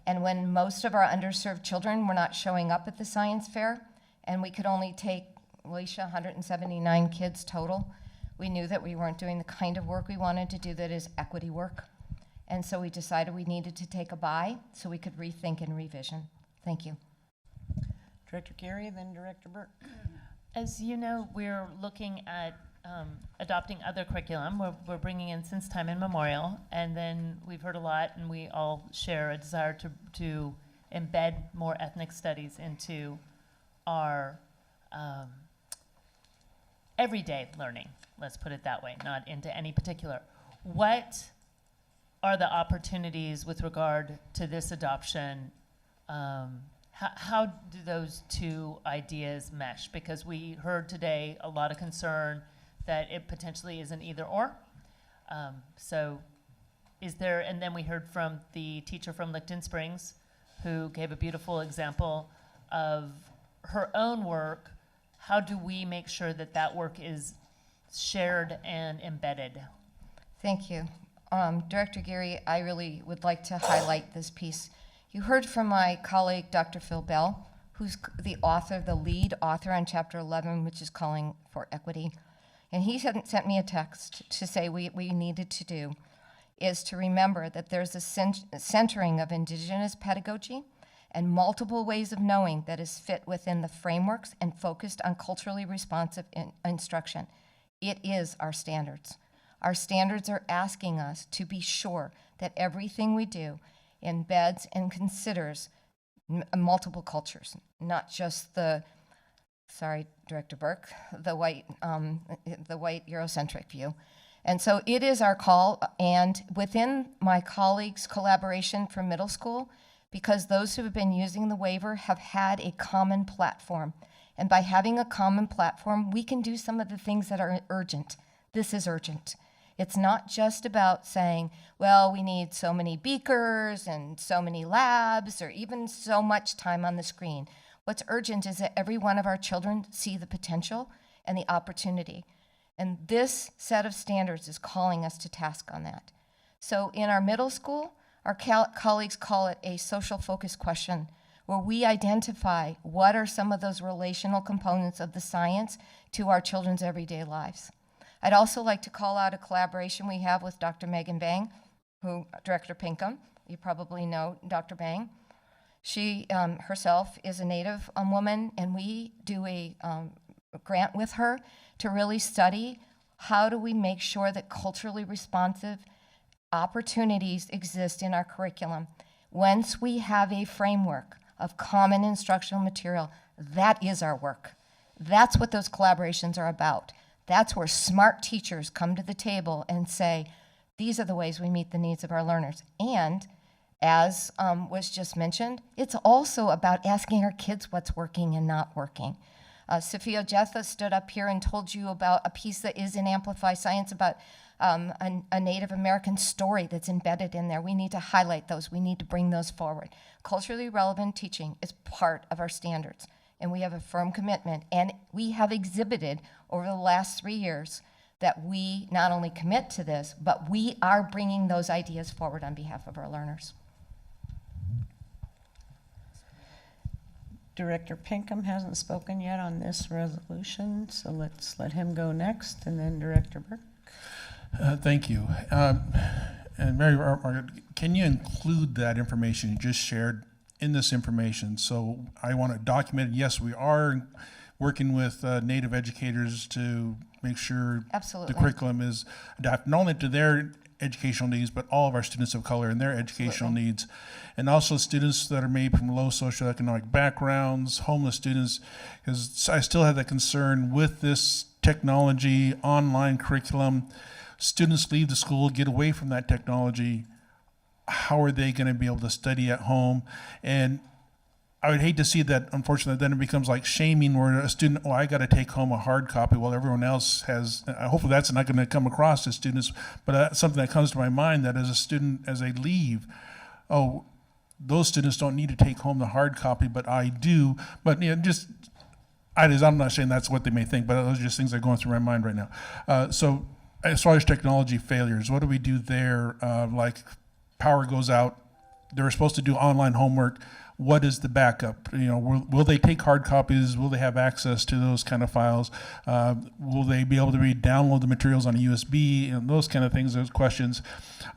And when most of our underserved children were not showing up at the science fair, and we could only take, Alicia, 179 kids total, we knew that we weren't doing the kind of work we wanted to do that is equity work. And so we decided we needed to take a bye so we could rethink and revision. Thank you. Director Geary, then Director Burke. As you know, we're looking at adopting other curriculum. We're bringing in since time immemorial, and then we've heard a lot, and we all share a desire to embed more ethnic studies into our everyday learning, let's put it that way, not into any particular. What are the opportunities with regard to this adoption? How do those two ideas mesh? Because we heard today a lot of concern that it potentially is an either or. So is there, and then we heard from the teacher from Licton Springs who gave a beautiful example of her own work. How do we make sure that that work is shared and embedded? Thank you. Director Geary, I really would like to highlight this piece. You heard from my colleague, Dr. Phil Bell, who's the author, the lead author on Chapter 11, which is calling for equity. And he sent me a text to say what we needed to do is to remember that there's a centering of Indigenous pedagogy and multiple ways of knowing that is fit within the frameworks and focused on culturally responsive instruction. It is our standards. Our standards are asking us to be sure that everything we do embeds and considers multiple cultures, not just the, sorry, Director Burke, the white Eurocentric view. And so it is our call, and within my colleagues' collaboration for middle school, because those who have been using the waiver have had a common platform. And by having a common platform, we can do some of the things that are urgent. This is urgent. It's not just about saying, well, we need so many beakers and so many labs or even so much time on the screen. What's urgent is that every one of our children see the potential and the opportunity. And this set of standards is calling us to task on that. So in our middle school, our colleagues call it a social focus question, where we identify what are some of those relational components of the science to our children's everyday lives. I'd also like to call out a collaboration we have with Dr. Megan Bang, who, Director Pinkham, you probably know Dr. Bang. She herself is a Native woman, and we do a grant with her to really study how do we make sure that culturally responsive opportunities exist in our curriculum. Once we have a framework of common instructional material, that is our work. That's what those collaborations are about. That's where smart teachers come to the table and say, these are the ways we meet the needs of our learners. And as was just mentioned, it's also about asking our kids what's working and not working. Sophia Jetha stood up here and told you about a piece that is in Amplify Science about a Native American story that's embedded in there. We need to highlight those. We need to bring those forward. Culturally relevant teaching is part of our standards. and we have a firm commitment. And we have exhibited over the last 3 years that we not only commit to this, but we are bringing those ideas forward on behalf of our learners. Director Pinkham hasn't spoken yet on this resolution, so let's let him go next, and then Director Burke. Thank you. And Mary Margaret, can you include that information you just shared in this information? So I want to document it. Yes, we are working with Native educators to make sure Absolutely. the curriculum is adapted not only to their educational needs, but all of our students of color and their educational needs. And also students that are maybe from low socioeconomic backgrounds, homeless students, because I still have that concern with this technology, online curriculum. Students leave the school, get away from that technology. How are they going to be able to study at home? And I would hate to see that, unfortunately, then it becomes like shaming where a student, oh, I got to take home a hard copy while everyone else has. Hopefully that's not going to come across to students, but that's something that comes to my mind, that as a student, as they leave, oh, those students don't need to take home the hard copy, but I do. But you know, just, I'm not saying that's what they may think, but those are just things that are going through my mind right now. So as far as technology failures, what do we do there? Like power goes out, they're supposed to do online homework. What is the backup? You know, will they take hard copies? Will they have access to those kind of files? Will they be able to download the materials on a USB? And those kind of things, those questions.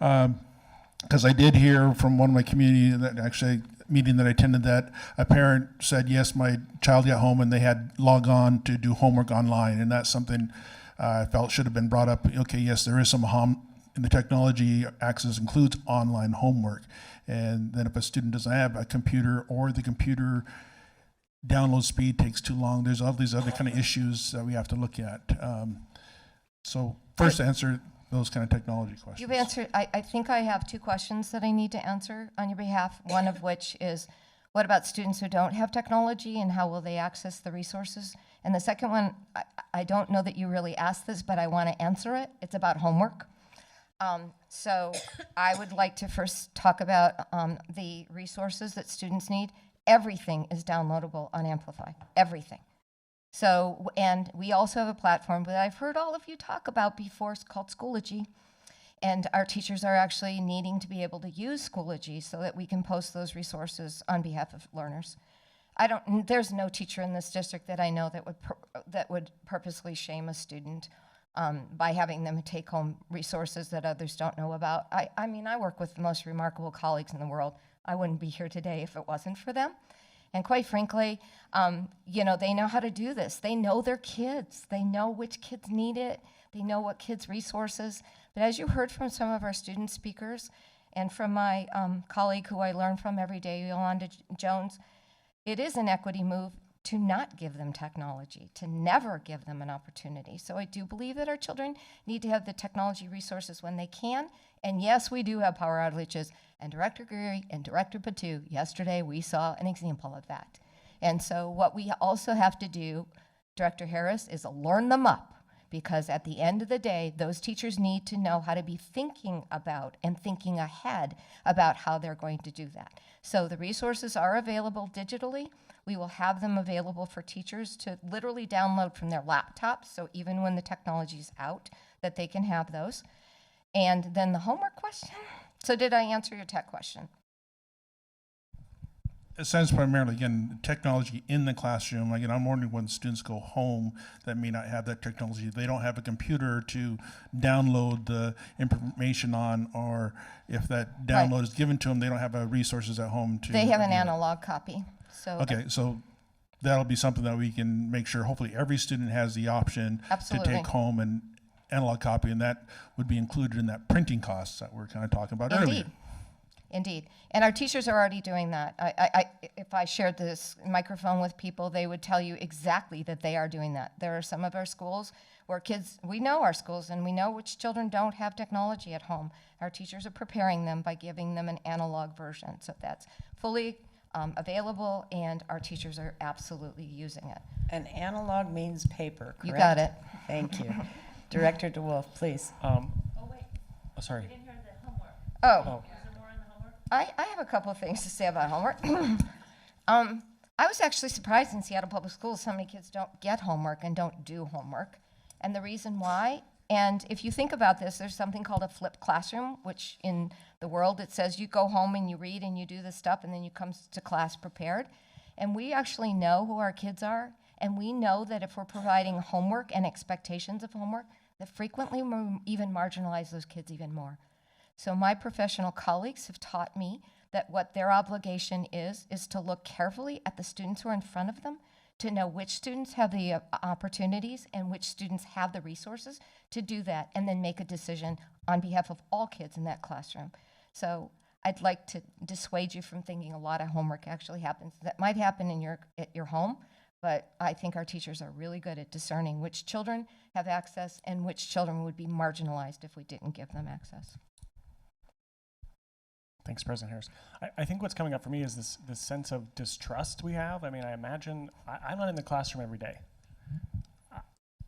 Because I did hear from one of my community that actually meeting that I attended that a parent said, yes, my child got home and they had log on to do homework online. And that's something I felt should have been brought up. Okay, yes, there is some and the technology access includes online homework. And then if a student doesn't have a computer or the computer download speed takes too long, there's all these other kind of issues that we have to look at. So first answer those kind of technology questions. You've answered, I think I have 2 questions that I need to answer on your behalf. One of which is, what about students who don't have technology and how will they access the resources? And the second one, I don't know that you really asked this, but I want to answer it. It's about homework. So I would like to first talk about the resources that students need. Everything is downloadable on Amplify, everything. So, and we also have a platform that I've heard all of you talk about before, it's called Schoology. And our teachers are actually needing to be able to use Schoology so that we can post those resources on behalf of learners. There's no teacher in this district that I know that would purposely shame a student by having them take home resources that others don't know about. I mean, I work with the most remarkable colleagues in the world. I wouldn't be here today if it wasn't for them. And quite frankly, you know, they know how to do this. They know their kids. They know which kids need it. They know what kids' resources. But as you heard from some of our student speakers and from my colleague who I learn from every day, Yolanda Jones, it is an equity move to not give them technology, to never give them an opportunity. So I do believe that our children need to have the technology resources when they can. And yes, we do have power outages. And Director Geary and Director Patu, yesterday we saw an example of that. And so what we also have to do, Director Harris, is learn them up. Because at the end of the day, those teachers need to know how to be thinking about and thinking ahead about how they're going to do that. So the resources are available digitally. We will have them available for teachers to literally download from their laptops, so even when the technology is out, that they can have those. And then the homework question. So did I answer your tech question? It sounds primarily, again, technology in the classroom. Again, I'm wondering when students go home that may not have that technology. They don't have a computer to download the information on, or if that download is given to them, they don't have resources at home to. They have an review it. analog copy. So okay, so that'll be something that we can make sure hopefully every student has the option Absolutely. to take home an analog copy, and that would be included in that printing costs that we're kind of talking about earlier. Indeed. And our teachers are already doing that. If I shared this microphone with people, they would tell you exactly that they are doing that. There are some of our schools where kids, we know our schools, and we know which children don't have technology at home. Our teachers are preparing them by giving them an analog version. So that's fully available, and our teachers are absolutely using it. And analog means paper, correct? You got it. Thank you. Director DeWolf, please. Oh, sorry. Oh. I have a couple of things to say about homework. I was actually surprised in Seattle Public Schools how many kids don't get homework and don't do homework. And the reason why, and if you think about this, there's something called a flipped classroom, which in the world it says you go home and you read and you do this stuff and then you come to class prepared. And we actually know who our kids are, and we know that if we're providing homework and expectations of homework, that frequently we even marginalize those kids even more. So my professional colleagues have taught me that what their obligation is to look carefully at the students who are in front of them, to know which students have the opportunities and which students have the resources to do that, and then make a decision on behalf of all kids in that classroom. So I'd like to dissuade you from thinking a lot of homework actually happens. That might happen at your home, but I think our teachers are really good at discerning which children have access and which children would be marginalized if we didn't give them access. Thanks, President Harris. I think what's coming up for me is this sense of distrust we have. I mean, I imagine, I'm not in the classroom every day.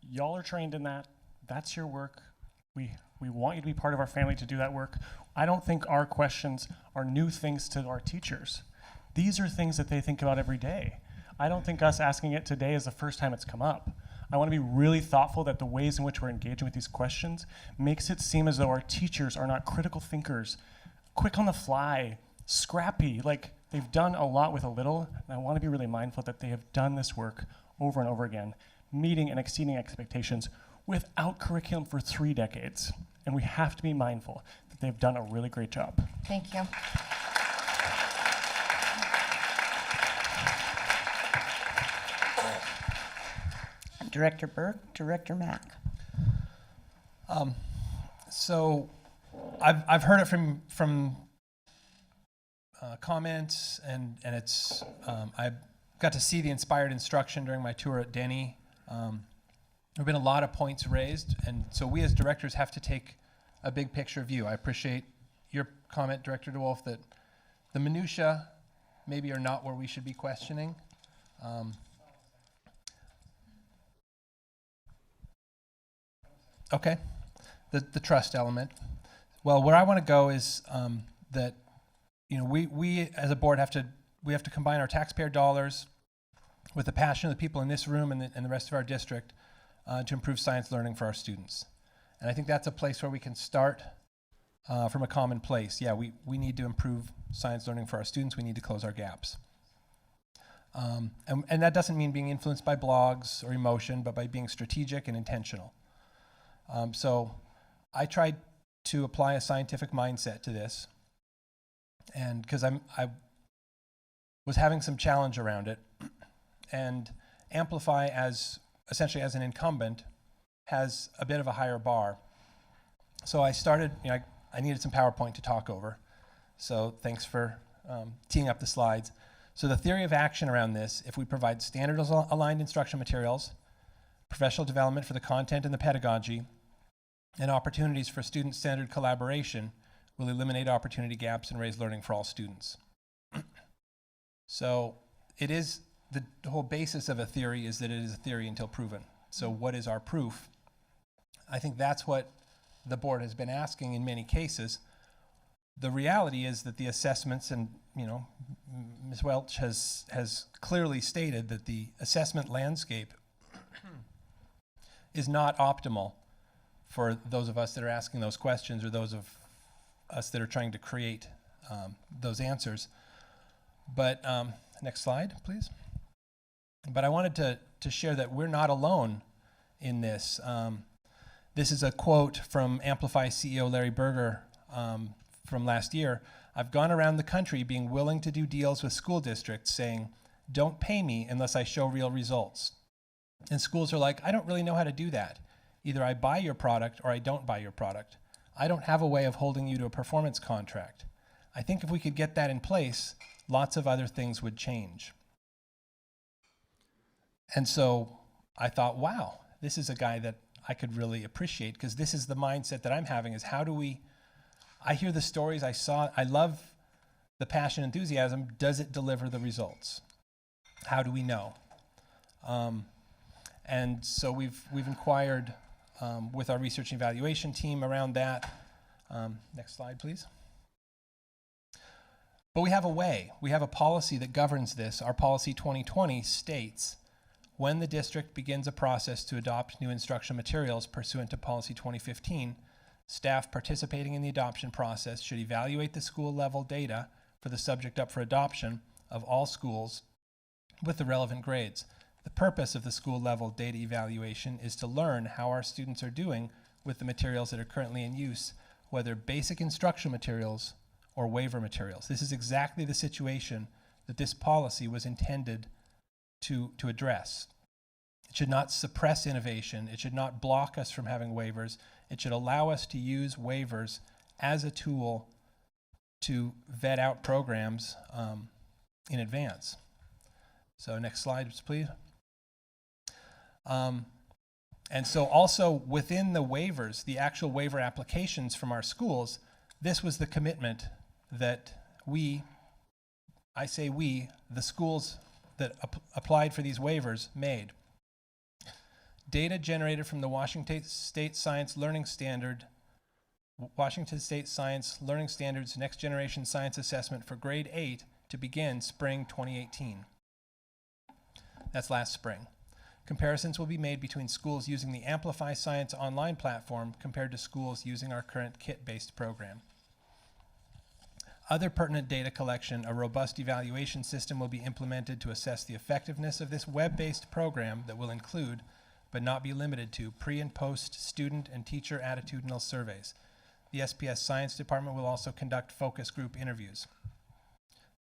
Y'all are trained in that. That's your work. We want you to be part of our family to do that work. I don't think our questions are new things to our teachers. These are things that they think about every day. I don't think us asking it today is the first time it's come up. I want to be really thoughtful that the ways in which we're engaging with these questions makes it seem as though our teachers are not critical thinkers, quick on the fly, scrappy, like they've done a lot with a little, and I want to be really mindful that they have done this work over and over again, meeting and exceeding expectations without curriculum for 3 decades. And we have to be mindful that they've done a really great job. Thank you. Director Burke, Director Mack. So I've heard it from comments, and it's I got to see the inspired instruction during my tour at Denny. There have been a lot of points raised, and so we as directors have to take a big picture view. I appreciate your comment, Director DeWolf, that the minutia maybe are not where we should be questioning. Okay, the trust element. Well, where I want to go is that we as a board have to combine our taxpayer dollars with the passion of the people in this room and the rest of our district to improve science learning for our students. And I think that's a place where we can start from a common place. Yeah, we need to improve science learning for our students. We need to close our gaps. And that doesn't mean being influenced by blogs or emotion, but by being strategic and intentional. So I tried to apply a scientific mindset to this, and because I was having some challenge around it, and Amplify essentially as an incumbent has a bit of a higher bar. So I started, I needed some PowerPoint to talk over, so thanks for teeing up the slides. So the theory of action around this, if we provide standards-aligned instruction materials, professional development for the content and the pedagogy, and opportunities for student-centered collaboration, will eliminate opportunity gaps and raise learning for all students. So it is, the whole basis of a theory is that it is a theory until proven. So what is our proof? I think that's what the board has been asking in many cases. The reality is that the assessments, and Ms. Welch has clearly stated that the assessment landscape is not optimal for those of us that are asking those questions, or those of us that are trying to create those answers. But next slide, please. But I wanted to share that we're not alone in this. This is a quote from Amplify CEO Larry Berger from last year. "I've gone around the country being willing to do deals with school districts saying, 'Don't pay me unless I show real results.' And schools are like, 'I don't really know how to do that. Either I buy your product or I don't buy your product. I don't have a way of holding you to a performance contract.' I think if we could get that in place, lots of other things would change." And so I thought, wow, this is a guy that I could really appreciate, because this is the mindset that I'm having, is how do we, I hear the stories, I love the passion, enthusiasm. Does it deliver the results? How do we know? And so we've inquired with our research and evaluation team around that. Next slide, please. But we have a way. We have a policy that governs this. Our policy 2020 states, when the district begins a process to adopt new instructional materials pursuant to policy 2015, staff participating in the adoption process should evaluate the school level data for the subject up for adoption of all schools with the relevant grades. The purpose of the school level data evaluation is to learn how our students are doing with the materials that are currently in use, whether basic instructional materials or waiver materials. This is exactly the situation that this policy was intended to address. It should not suppress innovation. It should not block us from having waivers. It should allow us to use waivers as a tool to vet out programs in advance. So next slide, please. And so also within the waivers, the actual waiver applications from our schools, this was the commitment that I say we, the schools that applied for these waivers made. Data generated from the Washington State Science Learning Standard, Washington State Science Learning Standards Next Generation Science Assessment for grade 8 to begin spring 2018. That's last spring. Comparisons will be made between schools using the Amplify Science online platform compared to schools using our current kit-based program. Other pertinent data collection, a robust evaluation system will be implemented to assess the effectiveness of this web-based program that will include, but not be limited to, pre and post student and teacher attitudinal surveys. The SPS Science Department will also conduct focus group interviews.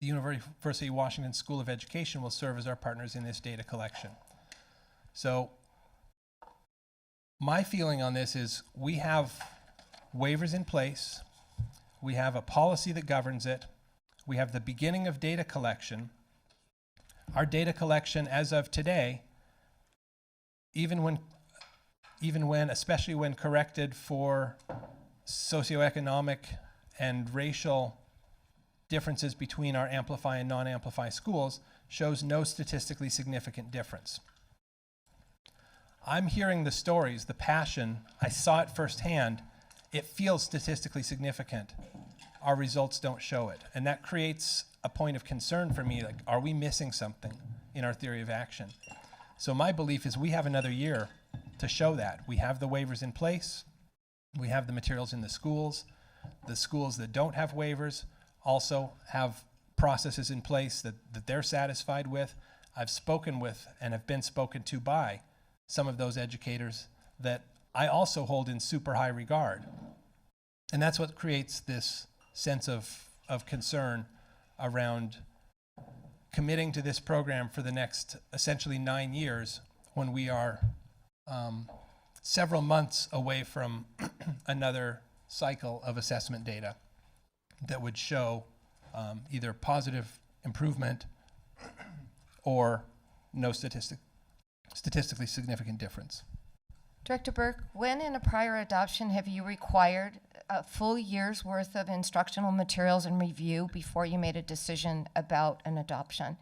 The University of Washington School of Education will serve as our partners in this data collection. So my feeling on this is we have waivers in place. We have a policy that governs it. We have the beginning of data collection. Our data collection as of today, even when, especially when corrected for socioeconomic and racial differences between our Amplify and non-Amplify schools, shows no statistically significant difference. I'm hearing the stories, the passion. I saw it firsthand. It feels statistically significant. Our results don't show it. And that creates a point of concern for me, like, are we missing something in our theory of action? So my belief is we have another year to show that. We have the waivers in place. We have the materials in the schools. The schools that don't have waivers also have processes in place that they're satisfied with. I've spoken with and have been spoken to by some of those educators that I also hold in super high regard. And that's what creates this sense of concern around committing to this program for the next essentially 9 years when we are several months away from another cycle of assessment data that would show either positive improvement or no statistically significant difference. Director Burke, when in a prior adoption have you required a full year's worth of instructional materials and review before you made a decision about an adoption?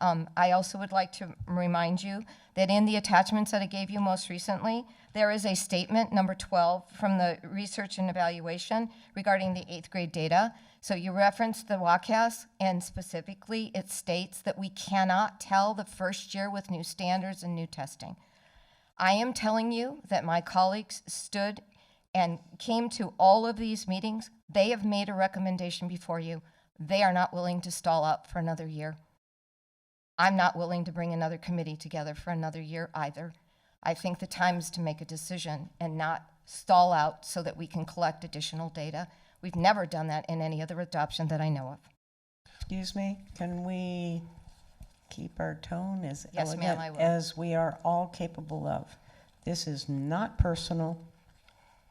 I also would like to remind you that in the attachments that I gave you most recently, there is a statement, number 12, from the research and evaluation regarding the 8th grade data. So you referenced the WCAS, and specifically it states that we cannot tell the first year with new standards and new testing. I am telling you that my colleagues stood and came to all of these meetings. They have made a recommendation before you. They are not willing to stall out for another year. I'm not willing to bring another committee together for another year either. I think the time is to make a decision and not stall out so that we can collect additional data. We've never done that in any other adoption that I know of. Excuse me, can we keep our tone as Yes, ma'am, elegant I will. as we are all capable of? This is not personal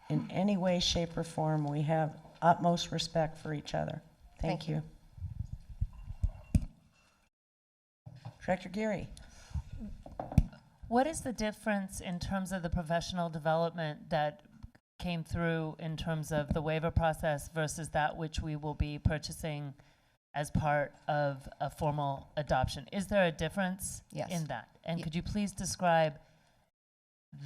in any way, shape, or form. We have utmost respect for each other. Thank you. Director Geary. What is the difference in terms of the professional development that came through in terms of the waiver process versus that which we will be purchasing as part of a formal adoption? Is there a difference in that? And could you please describe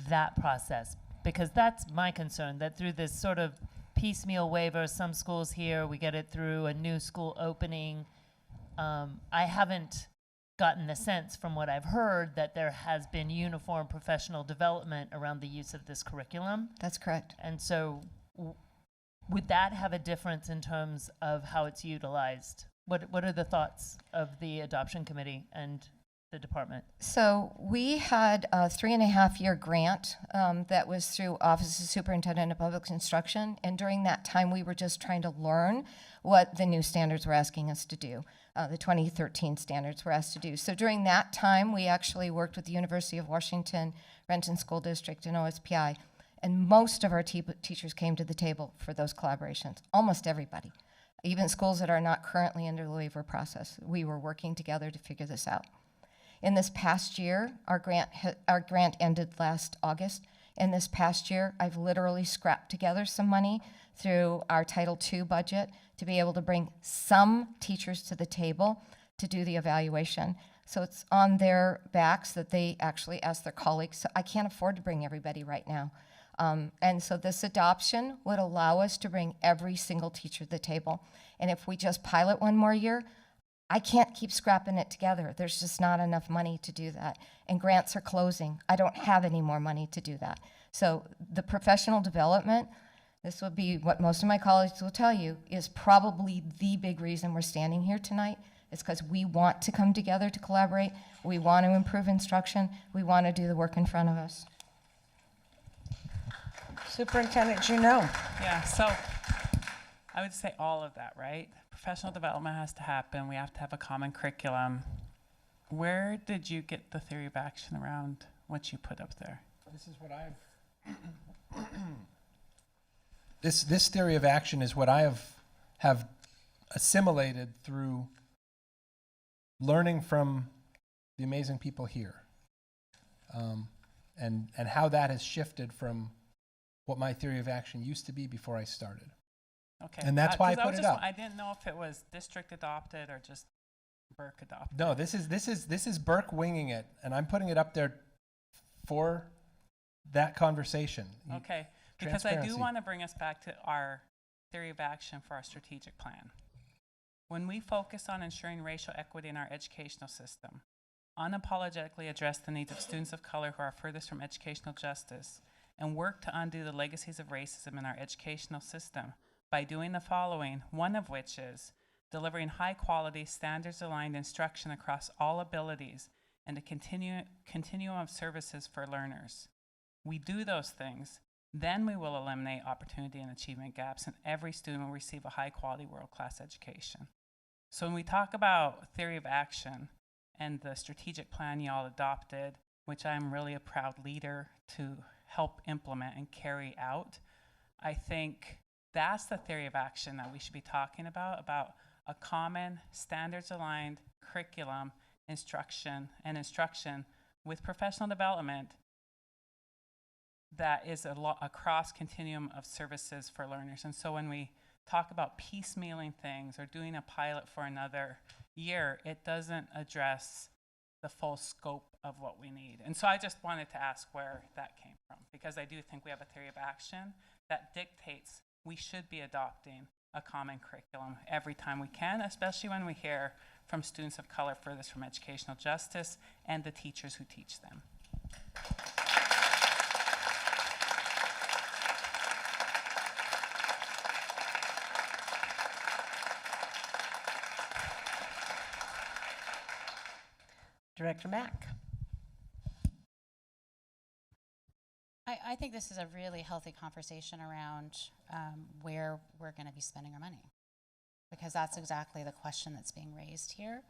that process? Because that's my concern, that through this sort of piecemeal waiver. Some schools here, we get it through a new school opening. I haven't gotten the sense from what I've heard that there has been uniform professional development around the use of this curriculum. That's correct. And so would that have a difference in terms of how it's utilized? What are the thoughts of the adoption committee and the department? So we had a 3.5-year grant that was through Office of Superintendent of Public Instruction, and during that time we were just trying to learn what the new standards were asking us to do. The 2013 standards were asked to do. So during that time, we actually worked with the University of Washington, Renton School District, and OSPI, and most of our teachers came to the table for those collaborations, almost everybody. Even schools that are not currently under the waiver process, we were working together to figure this out. In this past year, our grant ended last August. In this past year, I've literally scrapped together some money through our Title II budget to be able to bring some teachers to the table to do the evaluation. So it's on their backs that they actually ask their colleagues. So I can't afford to bring everybody right now. And so this adoption would allow us to bring every single teacher to the table. And if we just pilot one more year, I can't keep scrapping it together. There's just not enough money to do that. And grants are closing. I don't have any more money to do that. So the professional development, this will be what most of my colleagues will tell you, is probably the big reason we're standing here tonight. It's because we want to come together to collaborate. We want to improve instruction. We want to do the work in front of us. Superintendent, you know. Yeah, so I would say all of that, right? Professional development has to happen. We have to have a common curriculum. Where did you get the theory of action around what you put up there? This is what I've this theory of action is what I have assimilated through learning from the amazing people here, and how that has shifted from what my theory of action used to be before I started. Okay. And that's why I put it up. I didn't know if it was district adopted or just Burke adopted. No, this is Burke winging it, and I'm putting it up there for that conversation. Okay, because I do Transparency. want to bring us back to our theory of action for our strategic plan. When we focus on ensuring racial equity in our educational system, unapologetically address the needs of students of color who are furthest from educational justice, and work to undo the legacies of racism in our educational system by doing the following, one of which is delivering high-quality, standards-aligned instruction across all abilities and a continuum of services for learners. We do those things, then we will eliminate opportunity and achievement gaps, and every student will receive a high-quality, world-class education. So when we talk about theory of action and the strategic plan y'all adopted, which I'm really a proud leader to help implement and carry out, I think that's the theory of action that we should be talking about a common standards-aligned curriculum, instruction with professional development that is across continuum of services for learners. And so when we talk about piecemealing things or doing a pilot for another year, it doesn't address the full scope of what we need. And so I just wanted to ask where that came from, because I do think we have a theory of action that dictates we should be adopting a common curriculum every time we can, especially when we hear from students of color furthest from educational justice and the teachers who teach them. Director Mack. I think this is a really healthy conversation around where we're going to be spending our money, because that's exactly the question that's being raised here.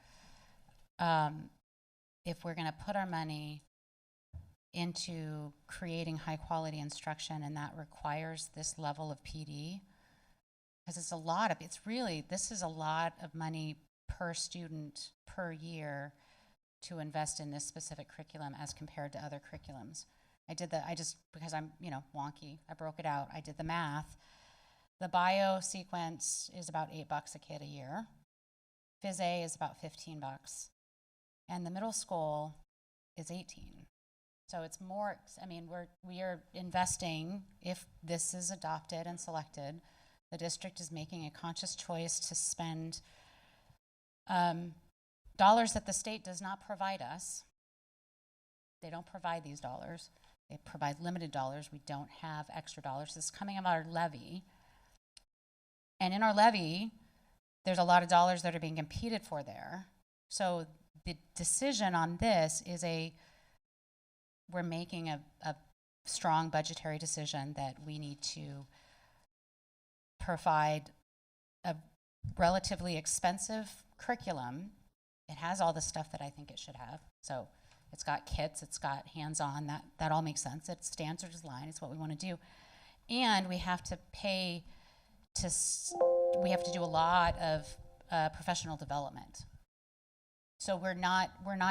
If we're going to put our money into creating high quality instruction, and that requires this level of PD, because this is a lot of money per student per year to invest in this specific curriculum as compared to other curriculums. Because I'm, wonky, I broke it out. I did the math. The bio sequence is about $8 a kid a year. Phys A is about $15. And the middle school is $18. So it's more, we are investing, if this is adopted and selected, The district is making a conscious choice to spend dollars that the state does not provide us. They don't provide these dollars. They provide limited dollars. We don't have extra dollars. This is coming out of our levy. And in our levy, there's a lot of dollars that are being competed for there. So the decision on this is we're making a strong budgetary decision that we need to provide a relatively expensive curriculum. It has all the stuff that I think it should have. So it's got kits, it's got hands-on, that all makes sense. It's standards line, it's what we want to do. And we have to we have to do a lot of professional development. So we're not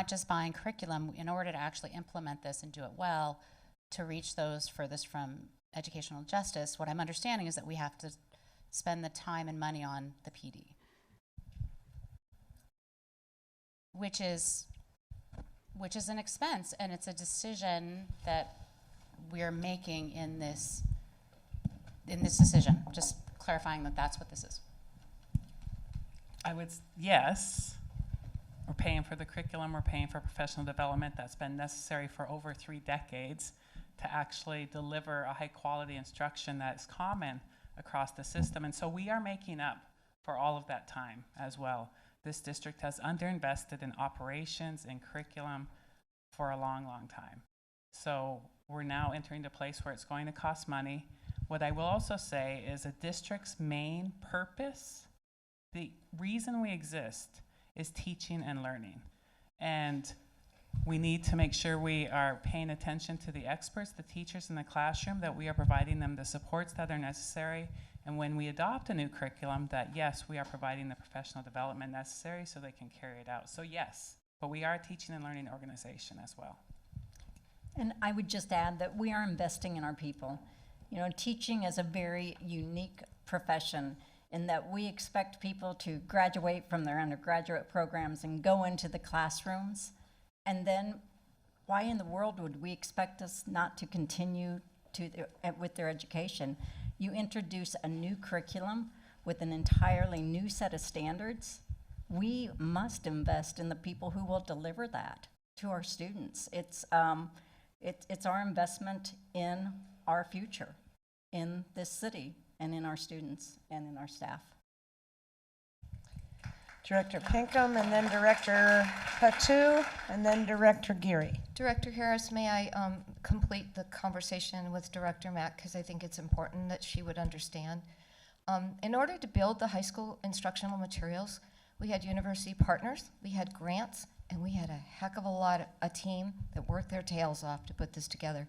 just buying curriculum in order to actually implement this and do it well to reach those furthest from educational justice. What I'm understanding is that we have to spend the time and money on the PD, which is an expense, and it's a decision that we're making in this decision. Just clarifying that that's what this is. Yes, we're paying for the curriculum, we're paying for professional development that's been necessary for over 3 decades to actually deliver a high quality instruction that is common across the system. And so we are making up for all of that time as well. This district has underinvested in operations and curriculum for a long, long time. So we're now entering a place where it's going to cost money. What I will also say is a district's main purpose, the reason we exist, is teaching and learning. And we need to make sure we are paying attention to the experts, the teachers in the classroom, that we are providing them the supports that are necessary. And when we adopt a new curriculum, that yes, we are providing the professional development necessary so they can carry it out. So yes, but we are a teaching and learning organization as well. And I would just add that we are investing in our people. You know, teaching is a very unique profession in that we expect people to graduate from their undergraduate programs and go into the classrooms. And then why in the world would we expect us not to continue with their education? You introduce a new curriculum with an entirely new set of standards. We must invest in the people who will deliver that to our students. It's our investment in our future, in this city, and in our students, and in our staff. Director Pinkham, and then Director Patu, and then Director Geary. Director Harris, may I complete the conversation with Director Mack, because I think it's important that she would understand. In order to build the high school instructional materials, we had university partners, we had grants, and we had a heck of a team that worked their tails off to put this together.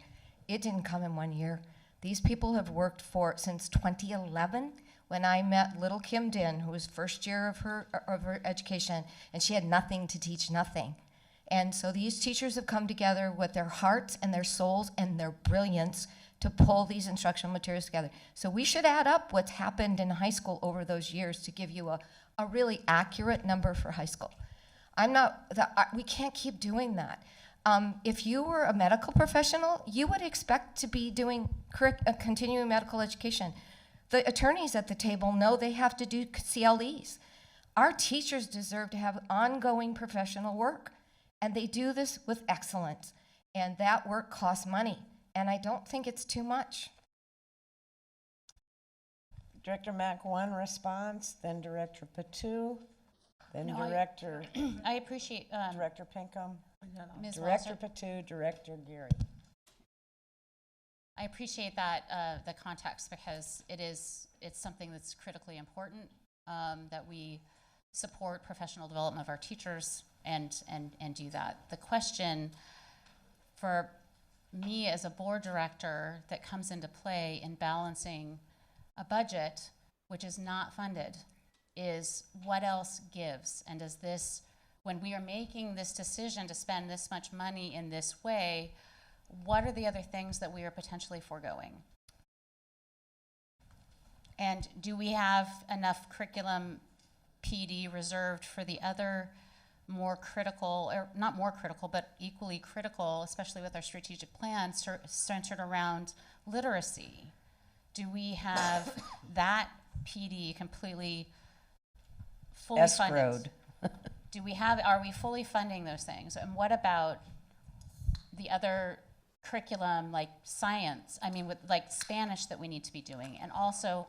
It didn't come in 1 year. These people have worked since 2011, when I met little Kim Din, who was first year of her education, and she had nothing to teach nothing. And so these teachers have come together with their hearts and their souls and their brilliance to pull these instructional materials together. So we should add up what's happened in high school over those years to give you a really accurate number for high school. We can't keep doing that. If you were a medical professional, you would expect to be doing continuing medical education. The attorneys at the table know they have to do CLEs. Our teachers deserve to have ongoing professional work, and they do this with excellence. And that work costs money, and I don't think it's too much. Director Mack, one response, then Director Patu, then Director. I appreciate Director Pinkham, Ms. Director Walser. Patu, Director Geary. I appreciate that the context, because it's something that's critically important, that we support professional development of our teachers and do that. The question for me as a board director that comes into play in balancing a budget which is not funded is what else gives, and does this, when we are making this decision to spend this much money in this way, what are the other things that we are potentially foregoing? And do we have enough curriculum PD reserved for the other more critical, or not more critical, but equally critical, especially with our strategic plan centered around literacy? Do we have that PD completely fully funded? Escrowed. Are we fully funding those things? And what about the other curriculum like science, with like Spanish that we need to be doing? And also,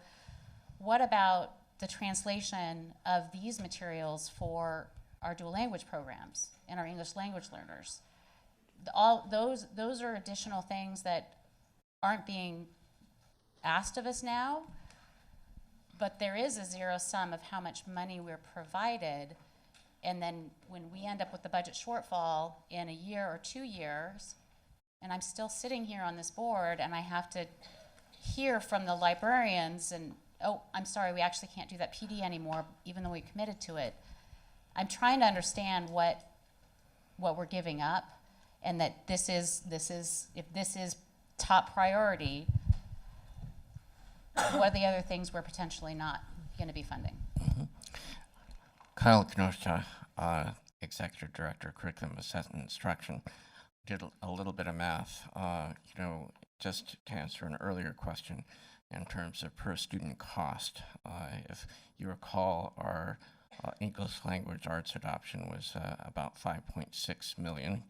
what about the translation of these materials for our dual language programs and our English language learners? All those are additional things that aren't being asked of us now, but there is a zero sum of how much money we're provided, and then when we end up with the budget shortfall in a year or 2 years, and I'm still sitting here on this board and I have to hear from the librarians and, oh, I'm sorry, we actually can't do that PD anymore, even though we committed to it. I'm trying to understand what we're giving up, and that if this is top priority, what are the other things we're potentially not going to be funding? Kyle Kenosha, Executive Director, Curriculum Assessment Instruction. Did a little bit of math, just to answer an earlier question in terms of per student cost. If you recall, our English language arts adoption was about 5.6 million,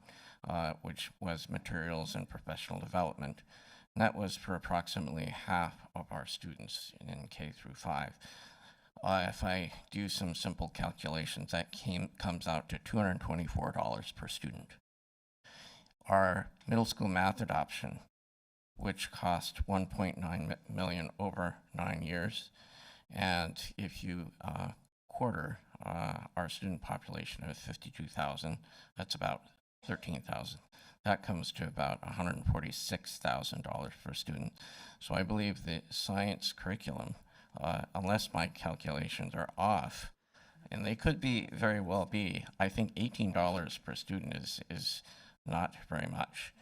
which was materials and professional development. And that was for approximately half of our students in K through 5. If I do some simple calculations, that comes out to $224 per student. Our middle school math adoption, which cost 1.9 million over 9 years, and if you quarter our student population of 52,000, that's about 13,000. That comes to about $146,000 per student. So I believe the science curriculum, unless my calculations are off, and they could be very well be, I think $18 per student is not very much.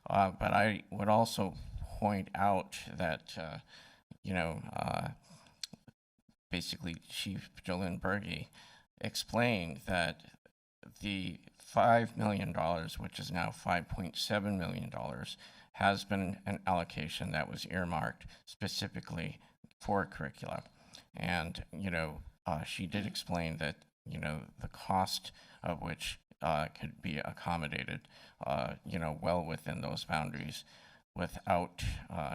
But I would also point out that, basically Chief Jolynn Berge explained that the $5 million, which is now $5.7 million, has been an allocation that was earmarked specifically for curricula. And, she did explain that, the cost of which could be accommodated, well within those boundaries without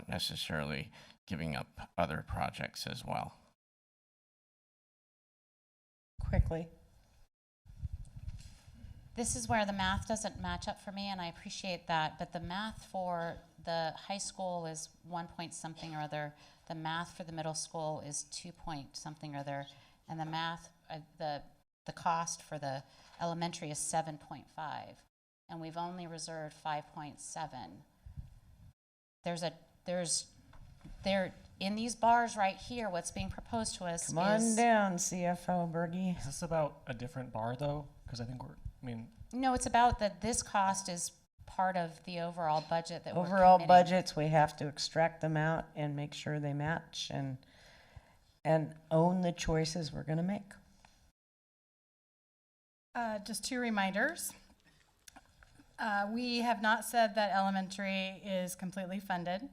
necessarily giving up other projects as well. Quickly. This is where the math doesn't match up for me, and I appreciate that, but the math for the high school is 1 point something or other, the math for the middle school is 2 point something or other, and the math, the cost for the elementary is 7.5, and we've only reserved 5.7. In these bars right here, what's being proposed to us Come on down, CFO Berge. Is this about a different bar though? Because I think No, it's about that this cost is part of the overall budget that we're Overall committing. budgets, we have to extract them out and make sure they match and own the choices we're going to make. Just 2 reminders. We have not said that elementary is completely funded.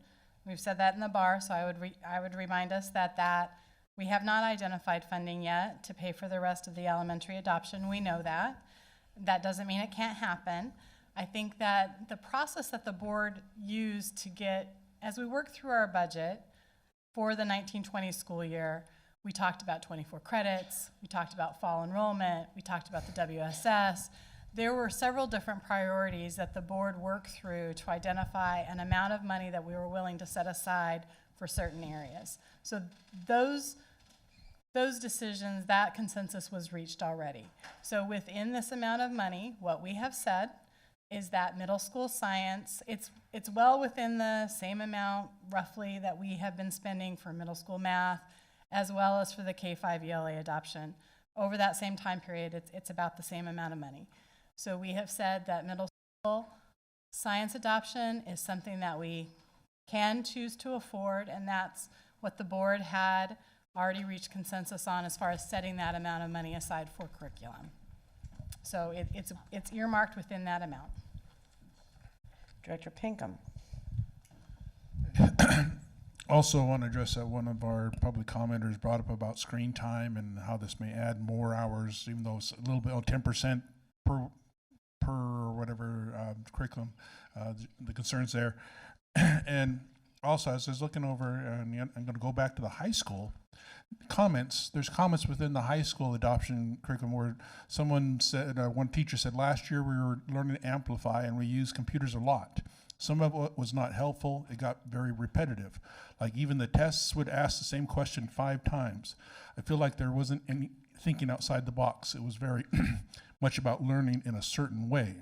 We've said that in the bar, so I would remind us that we have not identified funding yet to pay for the rest of the elementary adoption. We know that. That doesn't mean it can't happen. I think that the process that the board used to get, as we work through our budget for the 1920 school year, we talked about 24 credits, we talked about fall enrollment, we talked about the WSS. There were several different priorities that the board worked through to identify an amount of money that we were willing to set aside for certain areas. So those decisions, that consensus was reached already. So within this amount of money, what we have said is that middle school science, it's well within the same amount roughly that we have been spending for middle school math, as well as for the K-5 ELA adoption. Over that same time period, it's about the same amount of money. So we have said that middle school science adoption is something that we can choose to afford, and that's what the board had already reached consensus on as far as setting that amount of money aside for curriculum. So it's earmarked within that amount. Director Pinkham. Also want to address that one of our public commenters brought up about screen time and how this may add more hours, even though it's a little bit, 10% per whatever curriculum, the concerns there. And also, as I was looking over, and I'm going to go back to the high school comments. There's comments within the high school adoption curriculum where someone said, one teacher said, last year we were learning to amplify and we used computers a lot. Some of it was not helpful. It got very repetitive. Like even the tests would ask the same question 5 times. I feel like there wasn't any thinking outside the box. It was very much about learning in a certain way.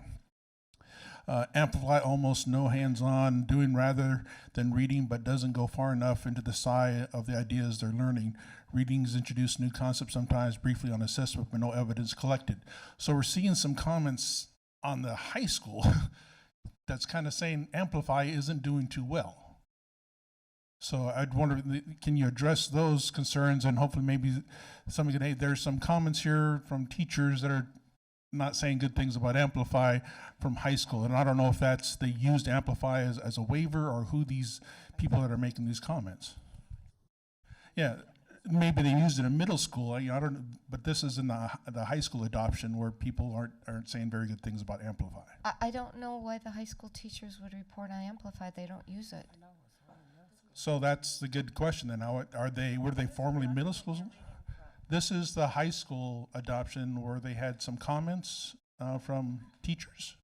Amplify, almost no hands-on, doing rather than reading, but doesn't go far enough into the side of the ideas they're learning. Readings introduce new concepts, sometimes briefly on assessment, but no evidence collected. So we're seeing some comments on the high school that's kind of saying Amplify isn't doing too well. So I'd wonder, can you address those concerns, and hopefully maybe somebody can, hey, there's some comments here from teachers that are not saying good things about Amplify from high school. And I don't know if that's, they used Amplify as a waiver, or who these people that are making these comments. Yeah, maybe they used it in middle school. I don't know, but this is in the high school adoption where people aren't saying very good things about Amplify. I don't know why the high school teachers would report on Amplify. They don't use it. So that's the good question then. How were they formerly middle schools? This is the high school adoption where they had some comments from teachers.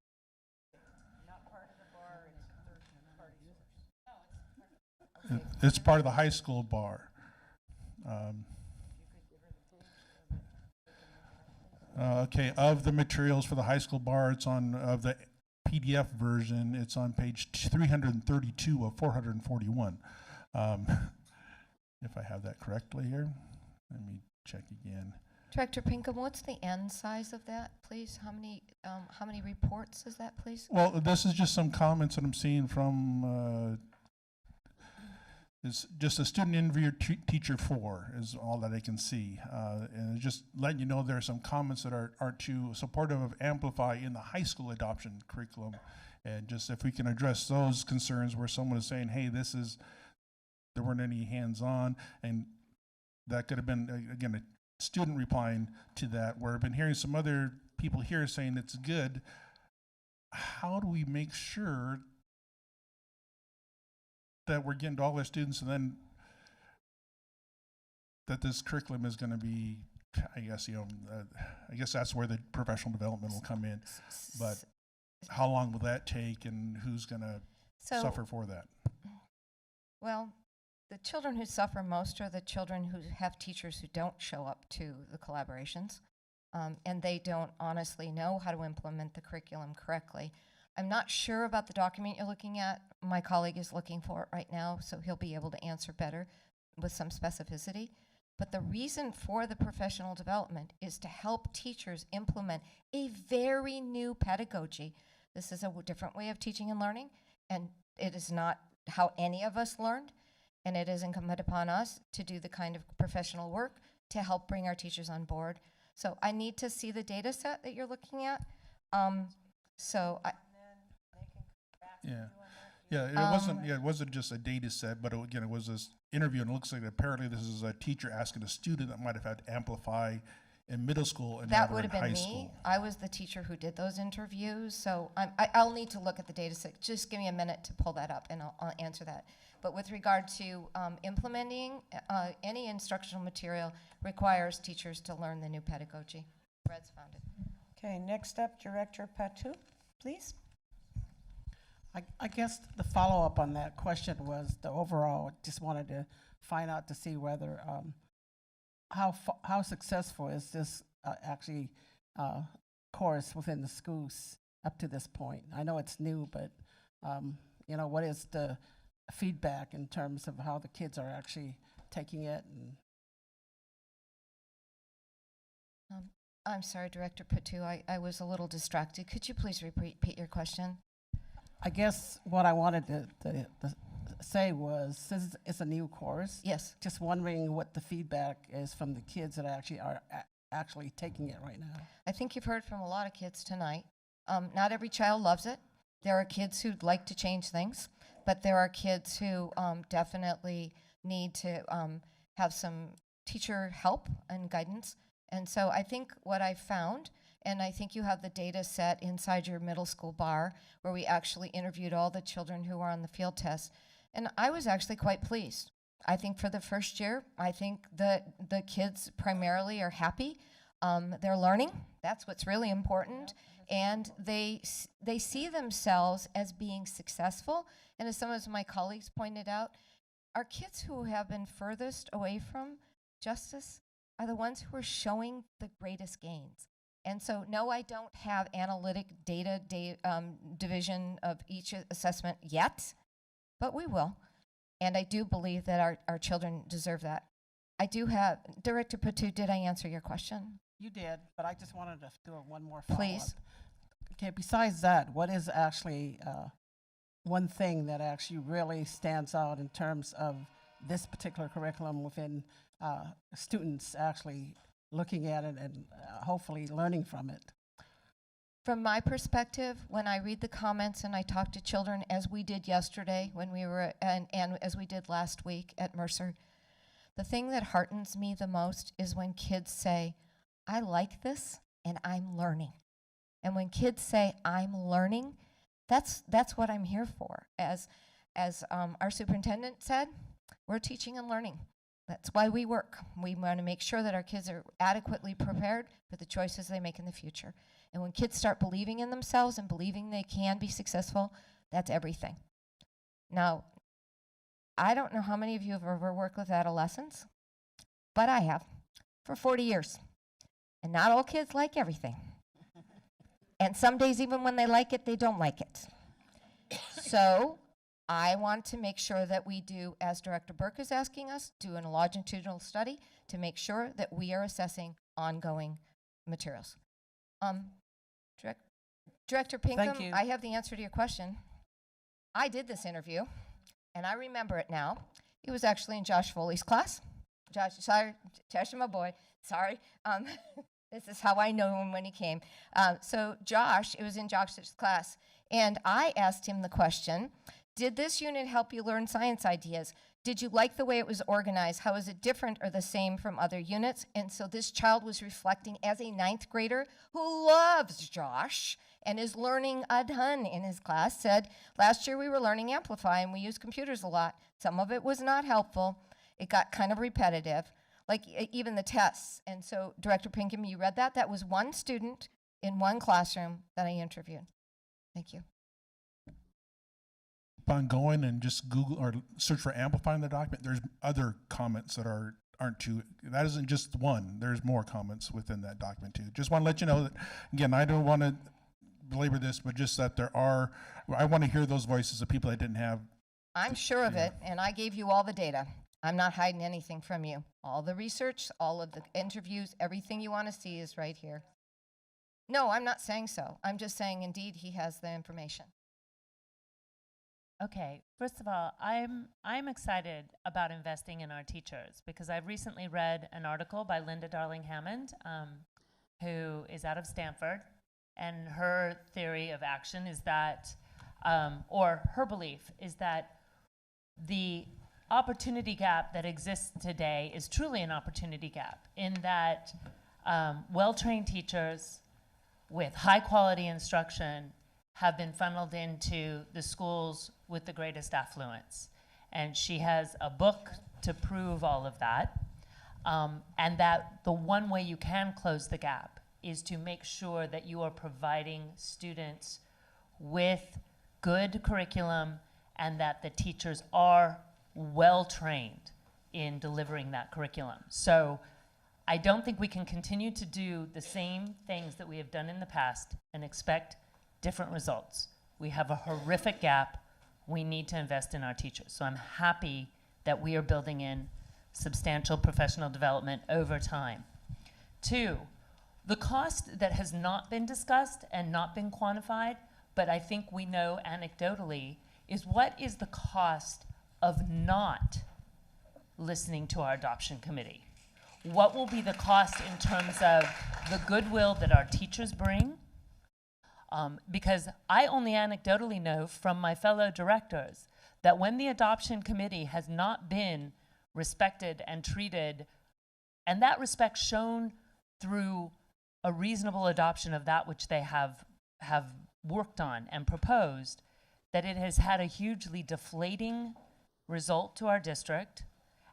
It's part of the high school bar. Okay, of the materials for the high school bar, it's on, of the PDF version, it's on page 332 of 441. If I have that correctly here. Let me check again. Director Pinkham, what's the end size of that, please? How many reports is that, please? Well, this is just some comments that I'm seeing from, it's just a student interview teacher 4 is all that I can see. And just letting you know there are some comments that aren't too supportive of Amplify in the high school adoption curriculum. And just if we can address those concerns where someone is saying, hey, there weren't any hands-on, and that could have been, again, a student replying to that, where I've been hearing some other people here saying it's good. How do we make sure that we're getting to all our students, and then that this curriculum is going to be, I guess, I guess that's where the professional development will come in. But how long will that take, and who's going to suffer for that? Well, the children who suffer most are the children who have teachers who don't show up to the collaborations, and they don't honestly know how to implement the curriculum correctly. I'm not sure about the document you're looking at. My colleague is looking for it right now, so he'll be able to answer better with some specificity. But the reason for the professional development is to help teachers implement a very new pedagogy. This is a different way of teaching and learning, and it is not how any of us learned. And it is incumbent upon us to do the kind of professional work to help bring our teachers on board. So I need to see the data set that you're looking at. It wasn't just a data set, but it was this interview, and it looks like apparently this is a teacher asking a student that might have had to Amplify in middle school and that never would in have high been school. me. I was the teacher who did those interviews, so I'll need to look at the data set. Just give me a minute to pull that up, and I'll answer that. But with regard to implementing, any instructional material requires teachers to learn the new pedagogy. Fred's found it. Okay, next up, Director Patu, please. I guess the follow-up on that question was the overall, just wanted to find out to see whether, how successful is this actually course within the schools up to this point? I know it's new, but what is the feedback in terms of how the kids are actually taking it? And I'm sorry, Director Patu, I was a little distracted. Could you please repeat your question? I guess what I wanted to say was, since it's a new course, yes, just wondering what the feedback is from the kids that actually are actually taking it right now. I think you've heard from a lot of kids tonight. Not every child loves it. There are kids who'd like to change things. but there are kids who definitely need to have some teacher help and guidance. And so I think what I found, and I think you have the data set inside your middle school bar where we actually interviewed all the children who were on the field test, and I was actually quite pleased. I think for the first year, I think that the kids primarily are happy. They're learning. That's what's really important. And they see themselves as being successful. And as some of my colleagues pointed out, our kids who have been furthest away from justice are the ones who are showing the greatest gains. And so, no, I don't have analytic data division of each assessment yet, but we will. And I do believe that our children deserve that. I do have, Director Patu, did I answer your question? You did, but I just wanted to do one more follow-up. Please. Okay, besides that, what is actually one thing that actually really stands out in terms of this particular curriculum within students actually looking at it and hopefully learning from it? From my perspective, when I read the comments and I talk to children, as we did yesterday when we were, and as we did last week at Mercer, the thing that heartens me the most is when kids say, I like this and I'm learning. And when kids say, I'm learning, that's what I'm here for. As our superintendent said, we're teaching and learning. That's why we work. We want to make sure that our kids are adequately prepared for the choices they make in the future. And when kids start believing in themselves and believing they can be successful, that's everything. Now, I don't know how many of you have ever worked with adolescents, but I have for 40 years. And not all kids like everything. And some days, even when they like it, they don't like it. So I want to make sure that we do, as Director Burke is asking us, do a longitudinal study to make sure that we are assessing ongoing materials. Director Pinkham, you. I have the answer to your question. I did this interview, and I remember it now. It was actually in Josh Foley's class. Josh, sorry, Josh, my boy, sorry. This is how I know him when he came. So Josh, it was in Josh's class, and I asked him the question, did this unit help you learn science ideas? Did you like the way it was organized? How is it different or the same from other units? And so this child was reflecting as a 9th grader who loves Josh and is learning a ton in his class, said, last year we were learning Amplify and we used computers a lot. Some of it was not helpful. It got kind of repetitive, like even the tests. And so Director Pinkham, you read that? That was one student in one classroom that I interviewed. Thank you. Upon going and just Google or search for amplifying the document, there's other comments that aren't too, that isn't just one, there's more comments within that document too. Just want to let you know that, again, I don't want to belabor this, but just that I want to hear those voices of people that didn't have. I'm sure of it, and I gave you all the data. I'm not hiding anything from you. All the research, all of the interviews, everything you want to see is right here. No, I'm not saying so. I'm just saying, indeed, he has the information. Okay, first of all, I'm excited about investing in our teachers because I've recently read an article by Linda Darling Hammond, who is out of Stanford, and her theory of action is that, or her belief is that the opportunity gap that exists today is truly an opportunity gap in that well-trained teachers with high-quality instruction have been funneled into the schools with the greatest affluence. And she has a book to prove all of that. And that the one way you can close the gap is to make sure that you are providing students with good curriculum and that the teachers are well trained in delivering that curriculum. So I don't think we can continue to do the same things that we have done in the past and expect different results. We have a horrific gap. We need to invest in our teachers. So I'm happy that we are building in substantial professional development over time. 2, the cost that has not been discussed and not been quantified, but I think we know anecdotally, is what is the cost of not listening to our adoption committee? What will be the cost in terms of the goodwill that our teachers bring? Because I only anecdotally know from my fellow directors that when the adoption committee has not been respected and treated, and that respect shown through a reasonable adoption of that which they have worked on and proposed, that it has had a hugely deflating result to our district,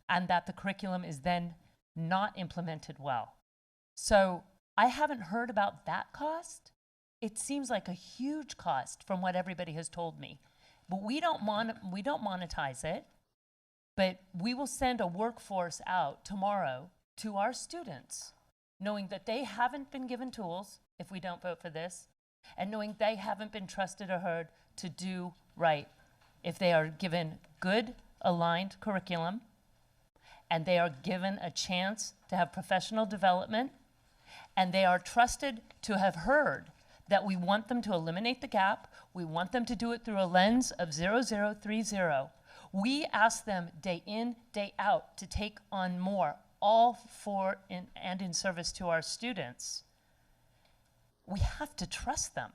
and that the curriculum is then not implemented well. So I haven't heard about that cost. It seems like a huge cost from what everybody has told me. But we don't monetize it, but we will send a workforce out tomorrow to our students, knowing that they haven't been given tools if we don't vote for this, and knowing they haven't been trusted or heard to do right if they are given good, aligned curriculum, and they are given a chance to have professional development, and they are trusted to have heard that we want them to eliminate the gap. We want them to do it through a lens of 0030. We ask them day in, day out to take on more, all for and in service to our students. We have to trust them.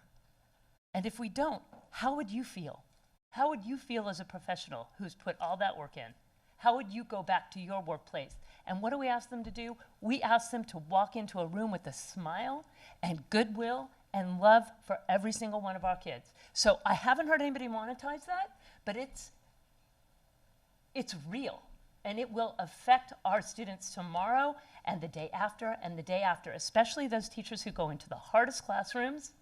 And if we don't, how would you feel? How would you feel as a professional who's put all that work in? How would you go back to your workplace? And what do we ask them to do? We ask them to walk into a room with a smile and goodwill and love for every single one of our kids. So I haven't heard anybody monetize that, but it's real. And it will affect our students tomorrow and the day after and the day after, especially those teachers who go into the hardest classrooms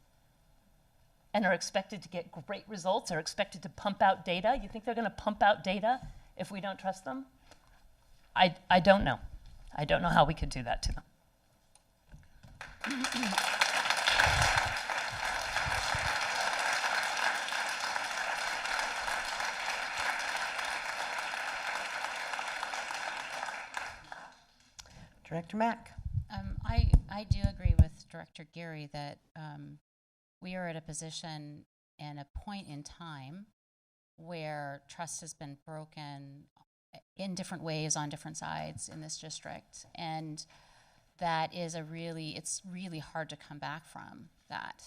and are expected to get great results, are expected to pump out data. You think they're going to pump out data if we don't trust them? I don't know. I don't know how we could do that to them. Director Mack. I do agree with Director Geary that we are at a position and a point in time where trust has been broken in different ways on different sides in this district. And that is it's really hard to come back from that.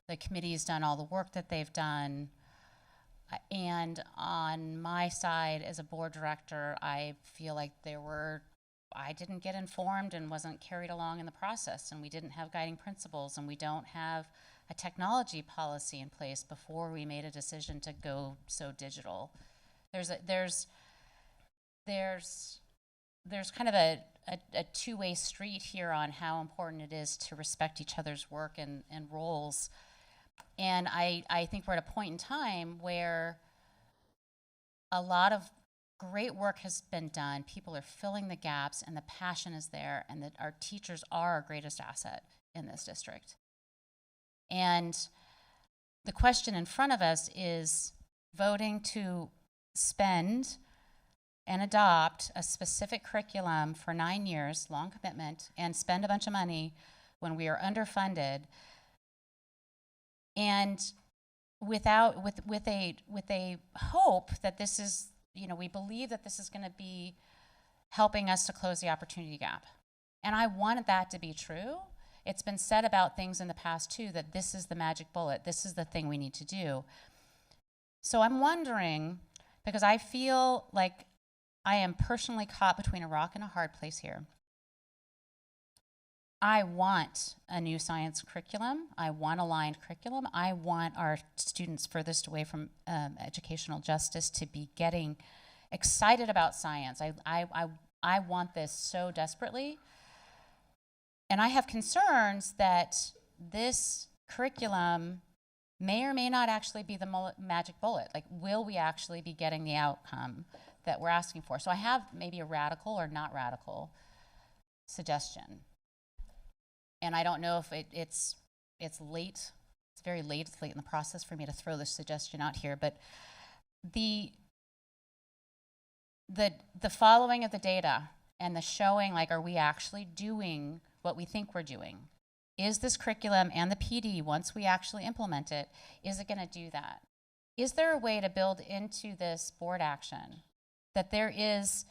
The committee's done all the work that they've done. And on my side as a board director, I feel like I didn't get informed and wasn't carried along in the process, and we didn't have guiding principles, and we don't have a technology policy in place before we made a decision to go so digital. There's kind of a two-way street here on how important it is to respect each other's work and roles. And I think we're at a point in time where a lot of great work has been done. People are filling the gaps, and the passion is there, and that our teachers are our greatest asset in this district. And the question in front of us is voting to spend and adopt a specific curriculum for 9 years, long commitment, and spend a bunch of money when we are underfunded, and with a hope that this is, we believe that this is going to be helping us to close the opportunity gap. And I wanted that to be true. It's been said about things in the past too, that this is the magic bullet, this is the thing we need to do. So I'm wondering, because I feel like I am personally caught between a rock and a hard place here. I want a new science curriculum. I want aligned curriculum. I want our students furthest away from educational justice to be getting excited about science. I want this so desperately. And I have concerns that this curriculum may or may not actually be the magic bullet. Like, will we actually be getting the outcome that we're asking for? So I have maybe a radical or not radical suggestion. And I don't know if it's late. It's very late. It's late in the process for me to throw this suggestion out here. But the following of the data and the showing, like, are we actually doing what we think we're doing? Is this curriculum and the PD, once we actually implement it, is it going to do that? Is there a way to build into this board action that there is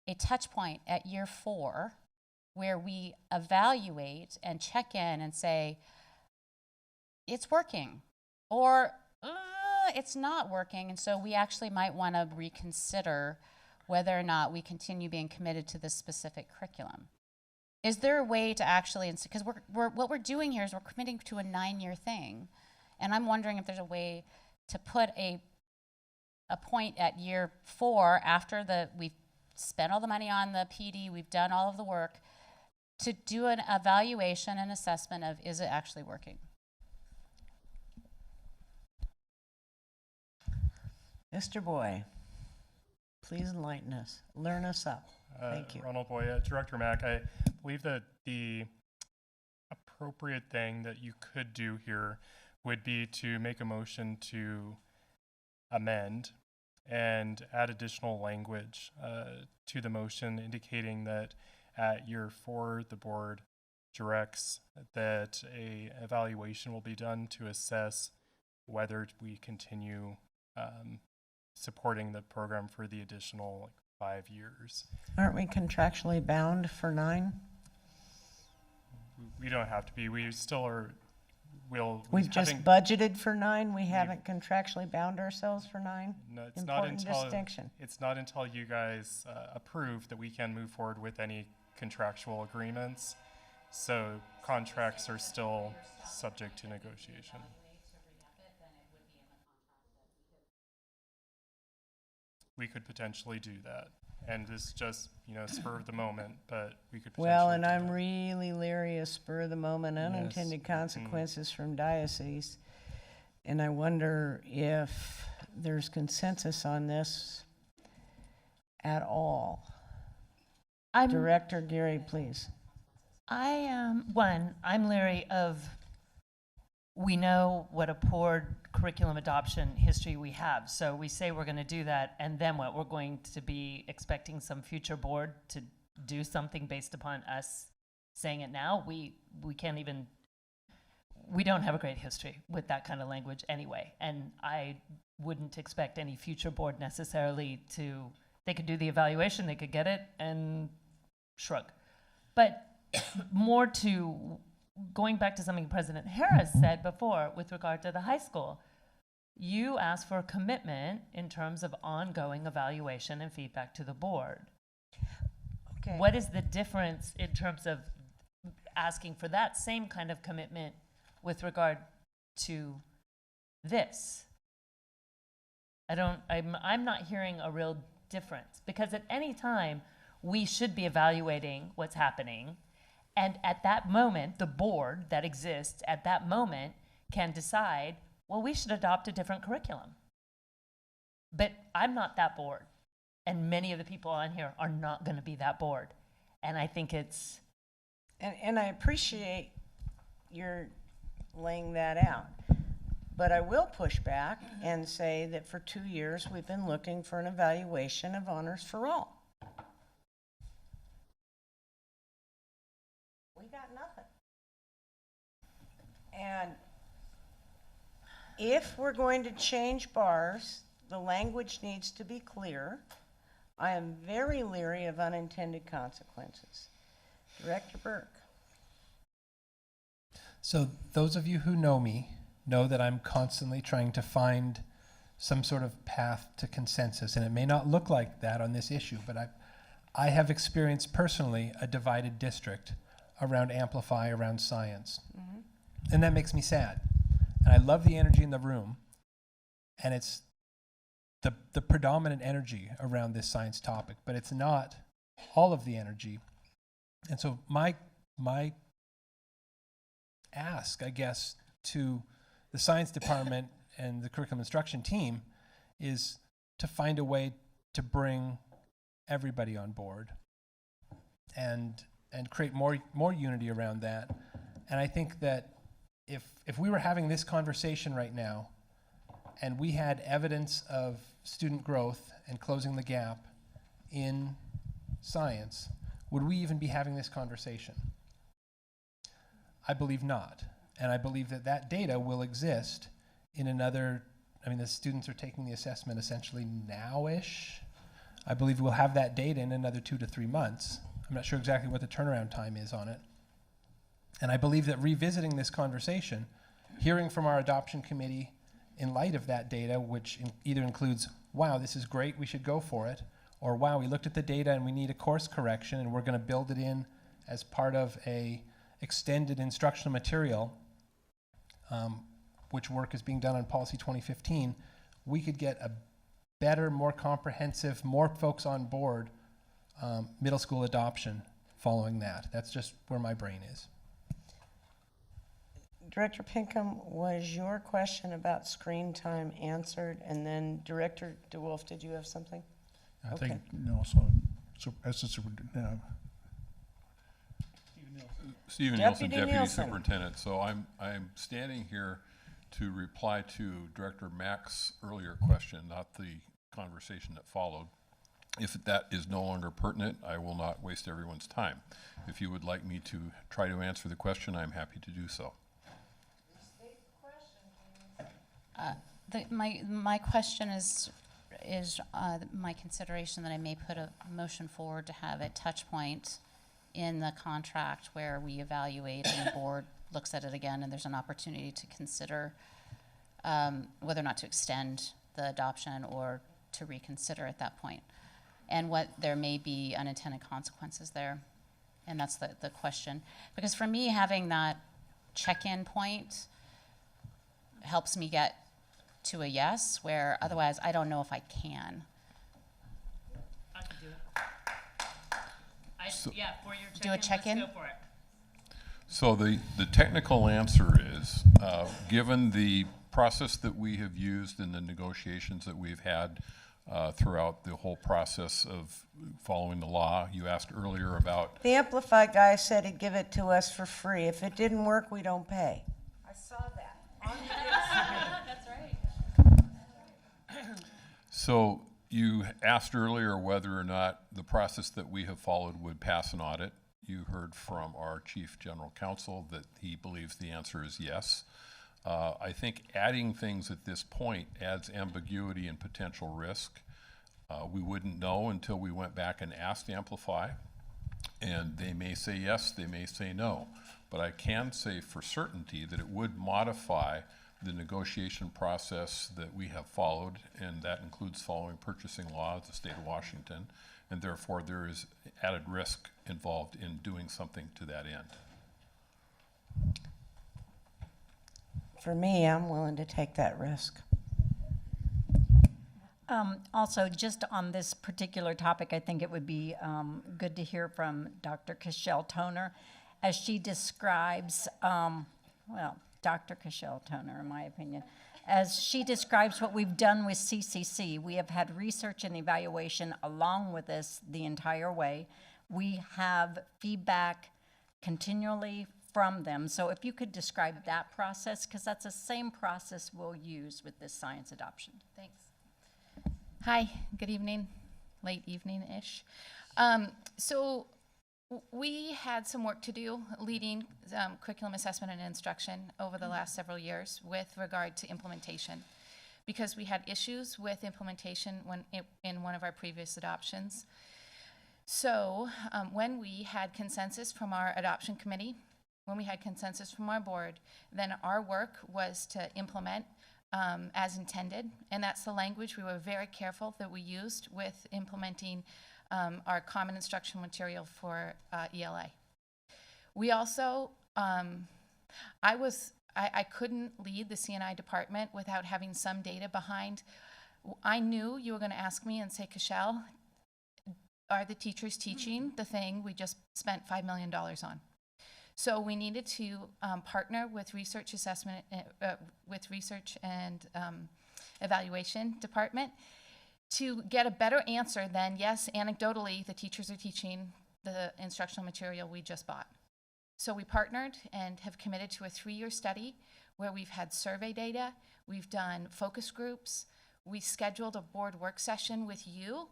a touch point at year 4 where we evaluate and check in and say, it's working, or it's not working, and so we actually might want to reconsider whether or not we continue being committed to this specific curriculum. Is there a way to actually, because what we're doing here is we're committing to a 9-year thing, and I'm wondering if there's a way to put a point at year 4 after we've spent all the money on the PD, we've done all of the work, to do an evaluation and assessment of, is it actually working? Mr. Boy, please enlighten us, learn us up. Thank you. Ronald Boy, Director Mack, I believe that the appropriate thing that you could do here would be to make a motion to amend and add additional language to the motion indicating that at year 4, the board directs that a evaluation will be done to assess whether we continue supporting the program for the additional 5 years. Aren't we contractually bound for 9? We don't have to be. We still are. We've just budgeted for 9. We haven't contractually bound ourselves for 9. No, it's Important not until distinction. it's not until you guys approve that we can move forward with any contractual agreements. So contracts are still subject to negotiation. We could potentially do that, and this is just spur of the moment, but we could. Well, and I'm really leery of spur of the moment unintended consequences from diocese, and I wonder if there's consensus on this at all. Director Geary, please. I am, I'm leery of, we know what a poor curriculum adoption history we have. So we say we're going to do that, and then what? We're going to be expecting some future board to do something based upon us saying it now? We can't even, we don't have a great history with that kind of language anyway. And I wouldn't expect any future board necessarily to, they could do the evaluation, they could get it and shrug. But more to, going back to something President Harris said before with regard to the high school, you asked for a commitment in terms of ongoing evaluation and feedback to the board. Okay. What is the difference in terms of asking for that same kind of commitment with regard to this? I'm not hearing a real difference, because at any time we should be evaluating what's happening. And at that moment, the board that exists at that moment can decide, well, we should adopt a different curriculum. But I'm not that board. And many of the people on here are not going to be that board. And I think it's... And I appreciate your laying that out. But I will push back and say that for 2 years, we've been looking for an evaluation of Honors for All. We got nothing. And if we're going to change bars, the language needs to be clear. I am very leery of unintended consequences. Director Burke. So those of you who know me know that I'm constantly trying to find some sort of path to consensus, and it may not look like that on this issue, but I have experienced personally a divided district around Amplify, around science. Mm-hmm. And that makes me sad. And I love the energy in the room, and it's the predominant energy around this science topic, but it's not all of the energy. And so my ask, I guess, to the science department and the curriculum instruction team is to find a way to bring everybody on board and create more unity around that. And I think that if we were having this conversation right now and we had evidence of student growth and closing the gap in science, would we even be having this conversation? I believe not. And I believe that that data will exist in another, the students are taking the assessment essentially now-ish. I believe we'll have that data in another 2 to 3 months. I'm not sure exactly what the turnaround time is on it. And I believe that revisiting this conversation, hearing from our adoption committee in light of that data, which either includes, wow, this is great, we should go for it, or wow, we looked at the data and we need a course correction and we're going to build it in as part of a extended instructional material, which work is being done on Policy 2015, we could get a better, more comprehensive, more folks on board middle school adoption following that. That's just where my brain is. Director Pinkham, was your question about screen time answered? And then Director DeWolf, did you have something? I Okay. think, so as the superintendent, Stephen Nielsen, Deputy Deputy Nielsen. Superintendent. So I'm standing here to reply to Director Mack's earlier question, not the conversation that followed. If that is no longer pertinent, I will not waste everyone's time. If you would like me to try to answer the question, I'm happy to do so. My question is my consideration that I may put a motion forward to have a touch point in the contract where we evaluate and the board looks at it again and there's an opportunity to consider whether or not to extend the adoption or to reconsider at that point, and what there may be unintended consequences there. And that's the question. Because for me, having that check-in point helps me get to a yes, where otherwise I don't know if I can. I can do it. Yeah, for your check-in. Do a check-in? Let's go for it. So the technical answer is, given the process that we have used in the negotiations that we've had throughout the whole process of following the law, you asked earlier about. The Amplify guy said he'd give it to us for free. If it didn't work, we don't pay. I saw that. That's right. So you asked earlier whether or not the process that we have followed would pass an audit. You heard from our Chief General Counsel that he believes the answer is yes. I think adding things at this point adds ambiguity and potential risk. We wouldn't know until we went back and asked Amplify, and they may say yes, they may say no. But I can say for certainty that it would modify the negotiation process that we have followed, and that includes following purchasing law of the state of Washington, and therefore there is added risk involved in doing something to that end. For me, I'm willing to take that risk. Also, just on this particular topic, I think it would be good to hear from Dr. Cashel Toner as she describes, Dr. Cashel Toner, in my opinion, as she describes what we've done with CCC. We have had research and evaluation along with this the entire way. We have feedback continually from them. So if you could describe that process, because that's the same process we'll use with this science adoption. Thanks. Hi, good evening, late evening-ish. So we had some work to do leading curriculum assessment and instruction over the last several years with regard to implementation, because we had issues with implementation in one of our previous adoptions. So when we had consensus from our adoption committee, when we had consensus from our board, then our work was to implement as intended, and that's the language we were very careful that we used with implementing our common instructional material for ELA. We also, I couldn't lead the C&I department without having some data behind. I knew you were going to ask me and say, Cashel, are the teachers teaching the thing we just spent $5 million on? So we needed to partner with research assessment, with research and evaluation department to get a better answer than, yes, anecdotally, the teachers are teaching the instructional material we just bought. So we partnered and have committed to a 3-year study where we've had survey data, we've done focus groups, we scheduled a board work session with you.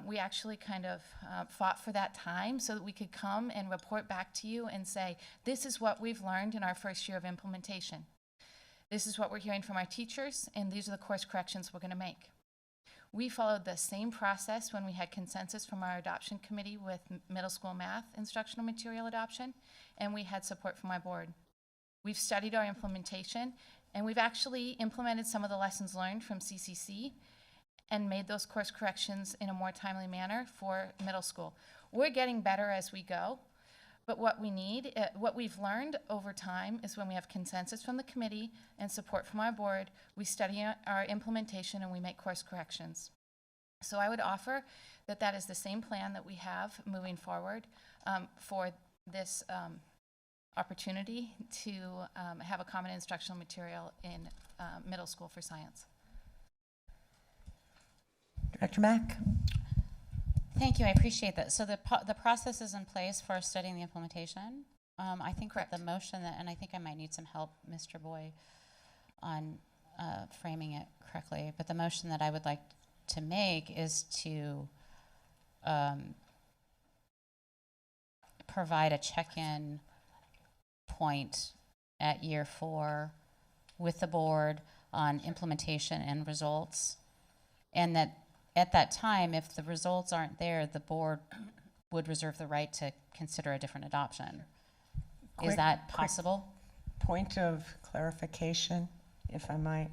We actually kind of fought for that time so that we could come and report back to you and say, this is what we've learned in our first year of implementation. This is what we're hearing from our teachers, and these are the course corrections we're going to make. We followed the same process when we had consensus from our adoption committee with middle school math instructional material adoption, and we had support from our board. We've studied our implementation, And we've actually implemented some of the lessons learned from CCC and made those course corrections in a more timely manner for middle school. We're getting better as we go, but what we need, what we've learned over time is when we have consensus from the committee and support from our board, we study our implementation and we make course corrections. So I would offer that that is the same plan that we have moving forward for this opportunity to have a common instructional material in middle school for science. Director Mack? Thank you, I appreciate that. So the process is in place for studying the implementation. I think that the motion that, and I think I might need some help, Mr. Boyd, on framing it correctly, but the motion that I would like to make is to provide a check-in point at year 4 with the board on implementation and results, and that at that time, if the results aren't there, the board would reserve the right to consider a different adoption. Is that possible? Point of clarification, if I might.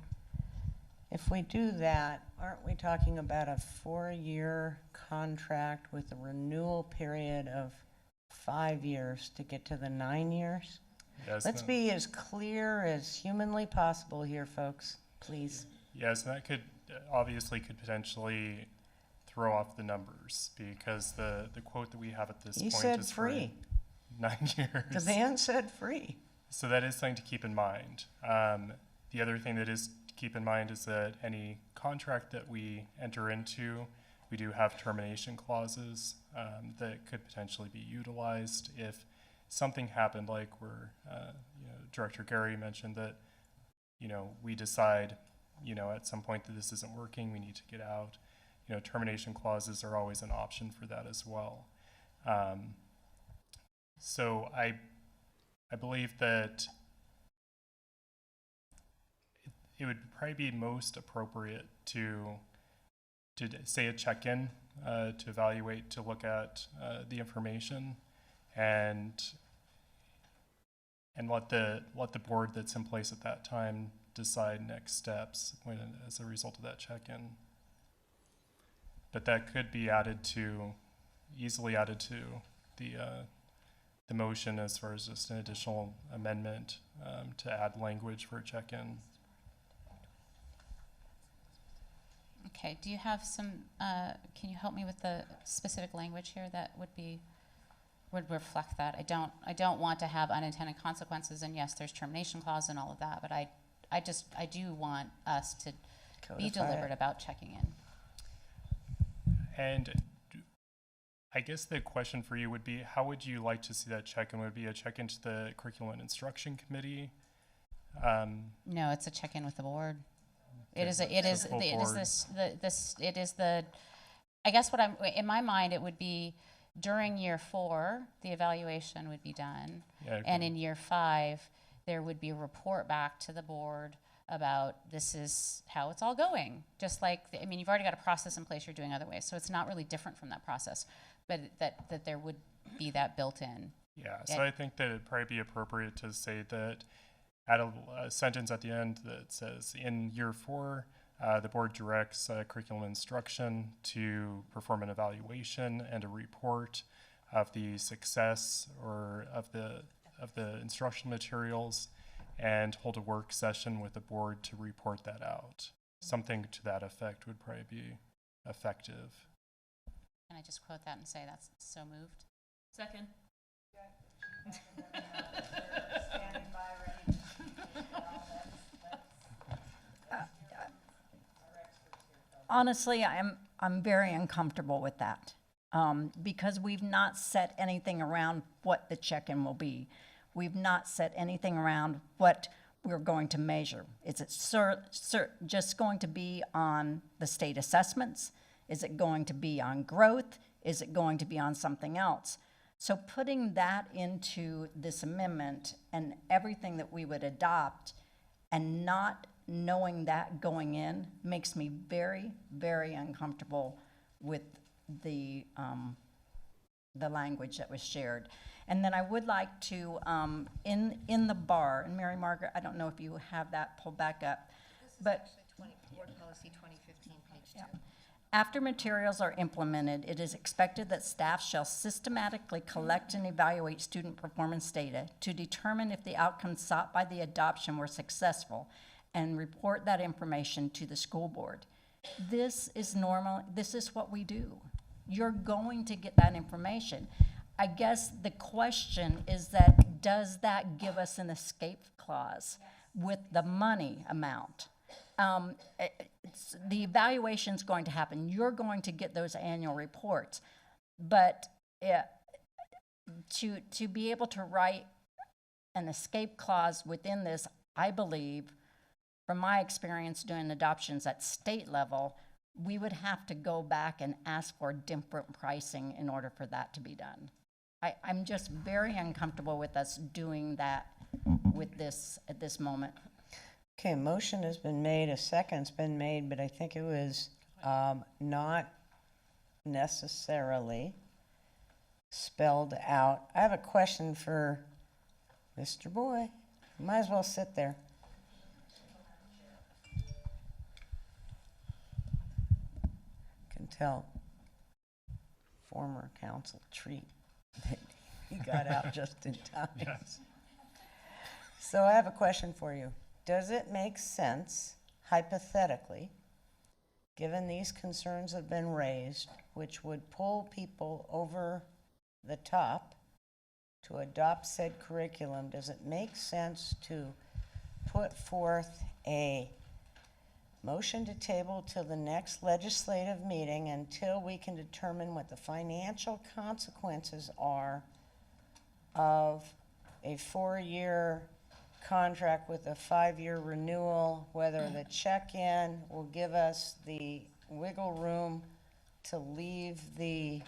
If we do that, aren't we talking about a 4-year contract with a renewal period of 5 years to get to the 9 years? Yes, Let's be as clear as humanly possible here, folks, please. Yes, and that could obviously could potentially throw off the numbers, because the quote that we have at this You point said is free. For 9 years. The man said free. So that is something to keep in mind. The other thing that is to keep in mind is that any contract that we enter into, we do have termination clauses that could potentially be utilized if something happened, like where Director Gary mentioned that we decide at some point that this isn't working, we need to get out. Termination clauses are always an option for that as well. So I believe that it would probably be most appropriate to say a check-in, to evaluate, to look at the information, and let the board that's in place at that time decide next steps as a result of that check-in. But that could be easily added to the motion as far as just an additional amendment to add language for a check-in. Okay, do you have some, can you help me with the specific language here that would reflect that? I don't want to have unintended consequences, and yes, there's termination clause and all of that, but I do want us to be deliberate about checking in. And I guess the question for you would be, how would you like to see that check-in? Would it be a check-in to the Curriculum and Instruction Committee? No, it's a check-in with the board. Okay. I guess in my mind, it would be during year 4, the evaluation would be done. Yeah, and in year 5, there would be a report back to the board about this is how it's all going. Just like, you've already got a process in place you're doing other ways, so it's not really different from that process, but that there would be that built in. Yeah, so I think that it'd probably be appropriate to say that, add a sentence at the end that says, in year 4, the board directs curriculum instruction to perform an evaluation and a report of the success or of the instructional materials, and hold a work session with the board to report that out. Something to that effect would probably be effective. Can I just quote that and say that's so moved? Second. Honestly, I'm very uncomfortable with that because we've not set anything around what the check-in will be. We've not set anything around what we're going to measure. Is it just going to be on the state assessments? Is it going to be on growth? Is it going to be on something else? So putting that into this amendment and everything that we would adopt and not knowing that going in makes me very, very uncomfortable with the the language that was shared. And then I would like to, in the bar, and Mary Margaret, I don't know if you have that pulled back up, but Board Policy 2015, page 2. after materials are implemented, it is expected that staff shall systematically collect and evaluate student performance data to determine if the outcomes sought by the adoption were successful and report that information to the school board. This is normal. This is what we do. You're going to get that information. I guess the question is that, does that give us an escape clause with the money amount? The evaluation is going to happen. You're going to get those annual reports. But to be able to write an escape clause within this, I believe, from my experience doing adoptions at state level, we would have to go back and ask for different pricing in order for that to be done. I'm just very uncomfortable with us doing that with this at this moment. Okay, a motion has been made, a second's been made, but I think it was not necessarily spelled out. I have a question for Mr. Boy. Might as well sit there. Can tell former council treat that he got out just in time. Yes. So I have a question for you. Does it make sense, hypothetically, given these concerns have been raised, which would pull people over the top to adopt said curriculum, does it make sense to put forth a motion to table till the next legislative meeting until we can determine what the financial consequences are of a 4-year contract with a 5-year renewal, whether the check-in will give us the wiggle room to leave the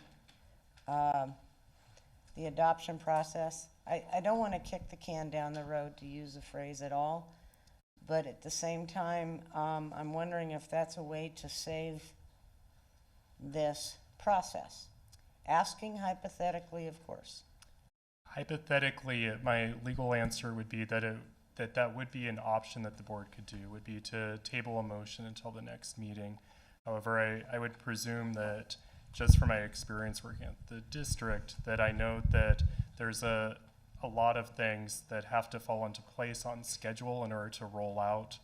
adoption process? I don't want to kick the can down the road, to use the phrase at all, but at the same time, I'm wondering if that's a way to save this process. Asking hypothetically, of course. Hypothetically, my legal answer would be that that would be an option that the board could do, would be to table a motion until the next meeting. However, I would presume that, just from my experience working at the district, that I know that there's a lot of things that have to fall into place on schedule in order to roll out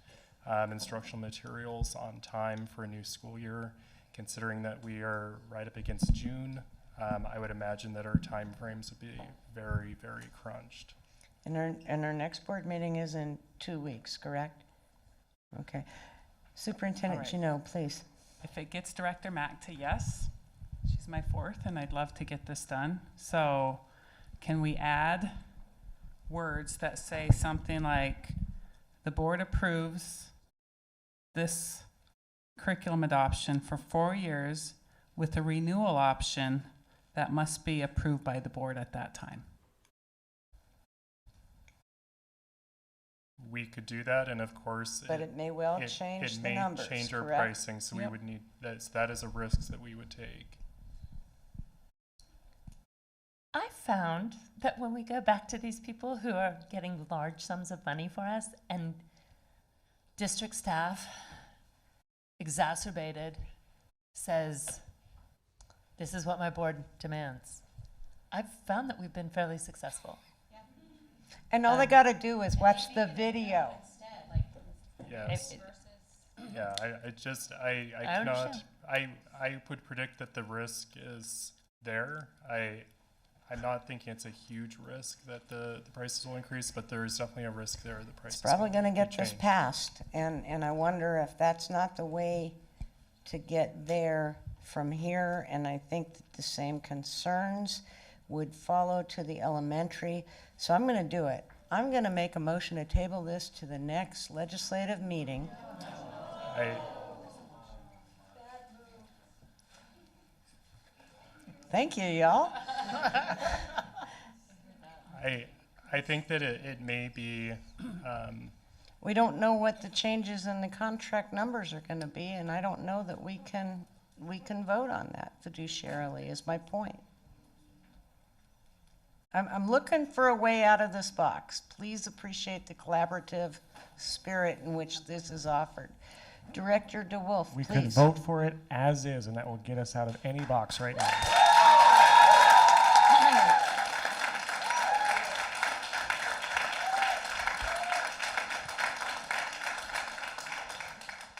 instructional materials on time for a new school year. Considering that we are right up against June, I would imagine that our time frames would be very, very crunched. And our next board meeting is in 2 weeks, correct? Okay. Superintendent Juneau, please. If it gets Director Mack to yes, she's my fourth, and I'd love to get this done. So can we add words that say something like, the board approves this curriculum adoption for 4 years with a renewal option that must be approved by the board at that time? We could do that, and of course, But it may well change the numbers, It may change our correct? pricing, so we would need, that is a risk that we would take. I found that when we go back to these people who are getting large sums of money for us, and district staff, exacerbated, says, this is what my board demands, I've found that we've been fairly successful. And all they got to do is watch the video. Yes. Yeah, I understand. cannot, I would predict that the risk is there. I'm not thinking it's a huge risk that the prices will increase, but there is definitely a risk there. The prices It's probably going to will get this change. passed, and I wonder if that's not the way to get there from here, and I think that the same concerns would follow to the elementary. So I'm going to do it. I'm going to make a motion to table this to the next legislative meeting. Thank you, y'all. I think that it may be. We don't know what the changes in the contract numbers are going to be, and I don't know that we can vote on that fiduciarily, is my point. I'm looking for a way out of this box. Please appreciate the collaborative spirit in which this is offered. Director DeWolf, We please. could vote for it as is, and that will get us out of any box right now.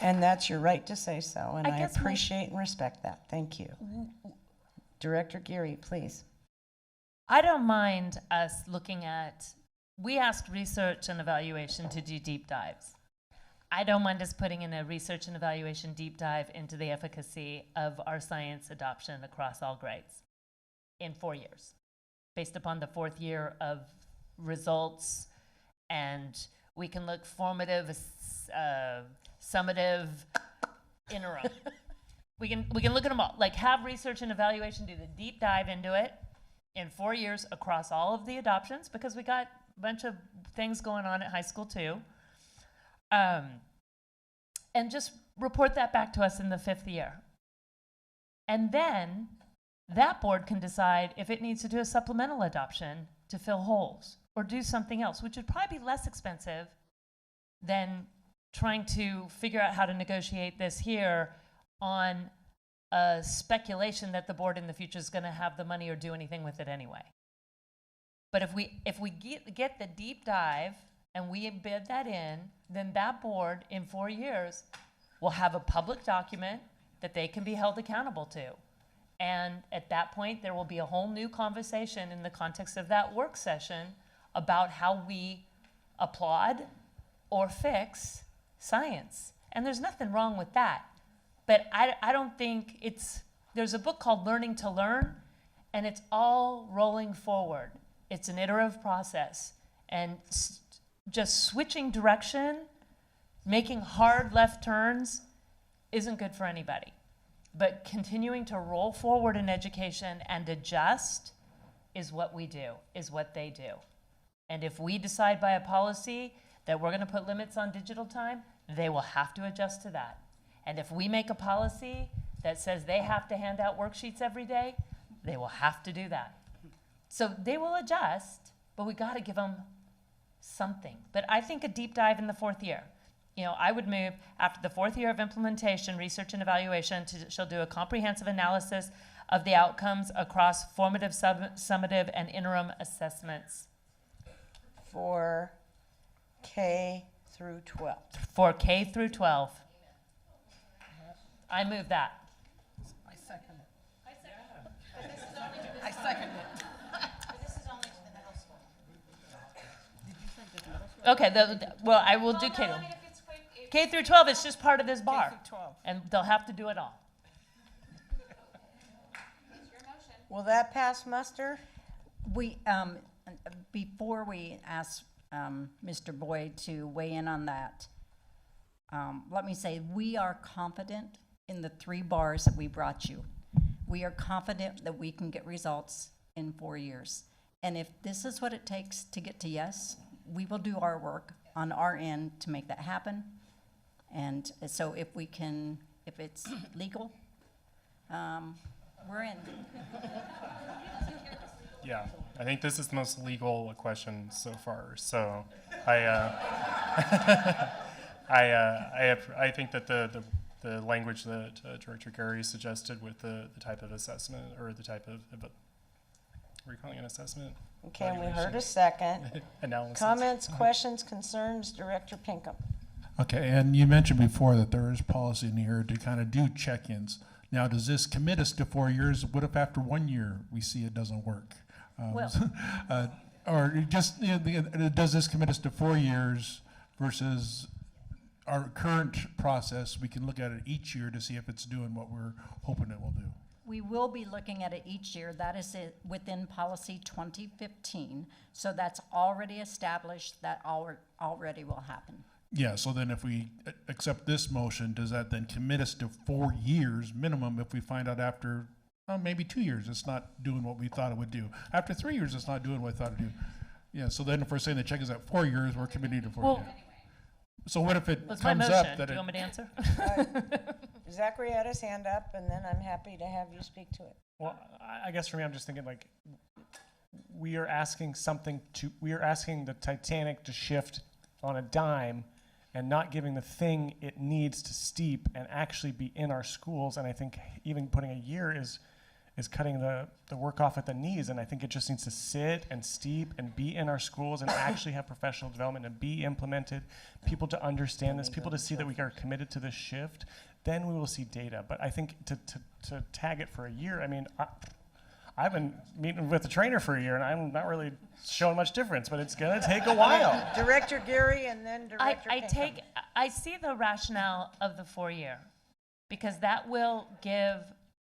And that's your right to say so, and I I guess my- appreciate and respect that. Thank you. Director Geary, please. I don't mind us looking at, we asked research and evaluation to do deep dives. I don't mind us putting in a research and evaluation deep dive into the efficacy of our science adoption across all grades in 4 years, based upon the 4th year of results. And we can look formative, summative, interim. we can look at them all. Like, have research and evaluation do the deep dive into it in 4 years across all of the adoptions, because we got a bunch of things going on at high school too. And just report that back to us in the 5th year. And then that board can decide if it needs to do a supplemental adoption to fill holes or do something else, which would probably be less expensive than trying to figure out how to negotiate this here on a speculation that the board in the future is going to have the money or do anything with it anyway. But if we get the deep dive and we embed that in, then that board in 4 years will have a public document that they can be held accountable to. And at that point, there will be a whole new conversation in the context of that work session about how we applaud or fix science. And there's nothing wrong with that. But I don't think there's a book called Learning to Learn, and it's all rolling forward. It's an iterative process. And just switching direction, making hard left turns, isn't good for anybody. But continuing to roll forward in education and adjust is what we do, is what they do. And if we decide by a policy that we're going to put limits on digital time, they will have to adjust to that. And if we make a policy that says they have to hand out worksheets every day, they will have to do that. So they will adjust, but we got to give them something. But I think a deep dive in the 4th year. You know, I would move after the 4th year of implementation, research and evaluation, shall do a comprehensive analysis of the outcomes across formative, summative, and interim assessments. For K through 12. For K through 12. I move that. I second it. I second it. Okay, well, I will do K. K through 12 is just part of this bar. K through 12. And they'll have to do it all. Will that pass muster? We, before we ask Mr. Boyd to weigh in on that, let me say, we are confident in the 3 bars that we brought you. We are confident that we can get results in 4 years. And if this is what it takes to get to yes, we will do our work on our end to make that happen. And so if it's legal, we're in. Yeah, I think this is the most legal question so far. So I think that the language that Director Geary suggested with the type of assessment or the type of, what are you calling an assessment? Okay, and we heard a second. Analysis. Comments, questions, concerns, Director Pinkham. Okay, and you mentioned before that there is policy in here to kind of do check-ins. Now, does this commit us to 4 years? What if after 1 year we see it doesn't work? Or just, does this commit us to 4 years versus our current process? We can look at it each year to see if it's doing what we're hoping it will do. We will be looking at it each year. That is it within policy 2015. So that's already established. That already will happen. Yeah, so then if we accept this motion, does that then commit us to 4 years minimum if we find out after maybe 2 years it's not doing what we thought it would do? After 3 years it's not doing what I thought it would do. Yeah, so then if we're saying the check is at 4 years, we're committing to 4 years. So what if it comes up that do you want me to answer? Zachary had his hand up, and then I'm happy to have you speak to it. Well, I guess for me, I'm just thinking, like, we are asking the Titanic to shift on a dime and not giving the thing it needs to steep and actually be in our schools. And I think even putting a year is cutting the work off at the knees. And I think it just needs to sit and steep and be in our schools and actually have professional development and be implemented, people to understand this, people to see that we are committed to this shift. Then we will see data. But I think to tag it for a year, I mean, I've been meeting with the trainer for a year, and I'm not really showing much difference, but it's going to take a while. Director Geary and then Director Pinkham. I see the rationale of the 4-year, because that will give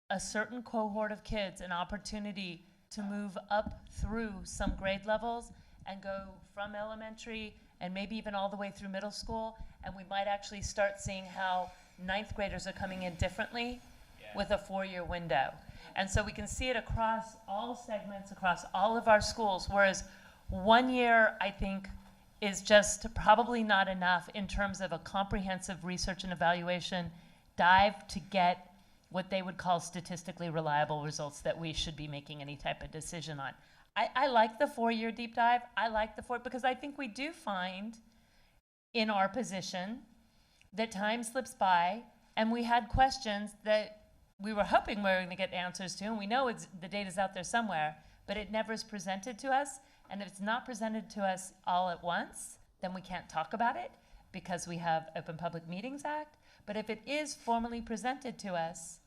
a certain cohort of kids an opportunity to move up through some grade levels and go from elementary and maybe even all the way through middle school. And we might actually start seeing how 9th graders are coming in differently with a 4-year window. And so we can see it across all segments, across all of our schools, whereas 1 year, I think, is just probably not enough in terms of a comprehensive research and evaluation dive to get what they would call statistically reliable results that we should be making any type of decision on. I like the 4-year deep dive. I like the 4, because I think we do find in our position that time slips by and we had questions that we were hoping we were going to get answers to, and we know the data's out there somewhere, but it never is presented to us. And if it's not presented to us all at once, then we can't talk about it because we have Open Public Meetings Act. But if it is formally presented to us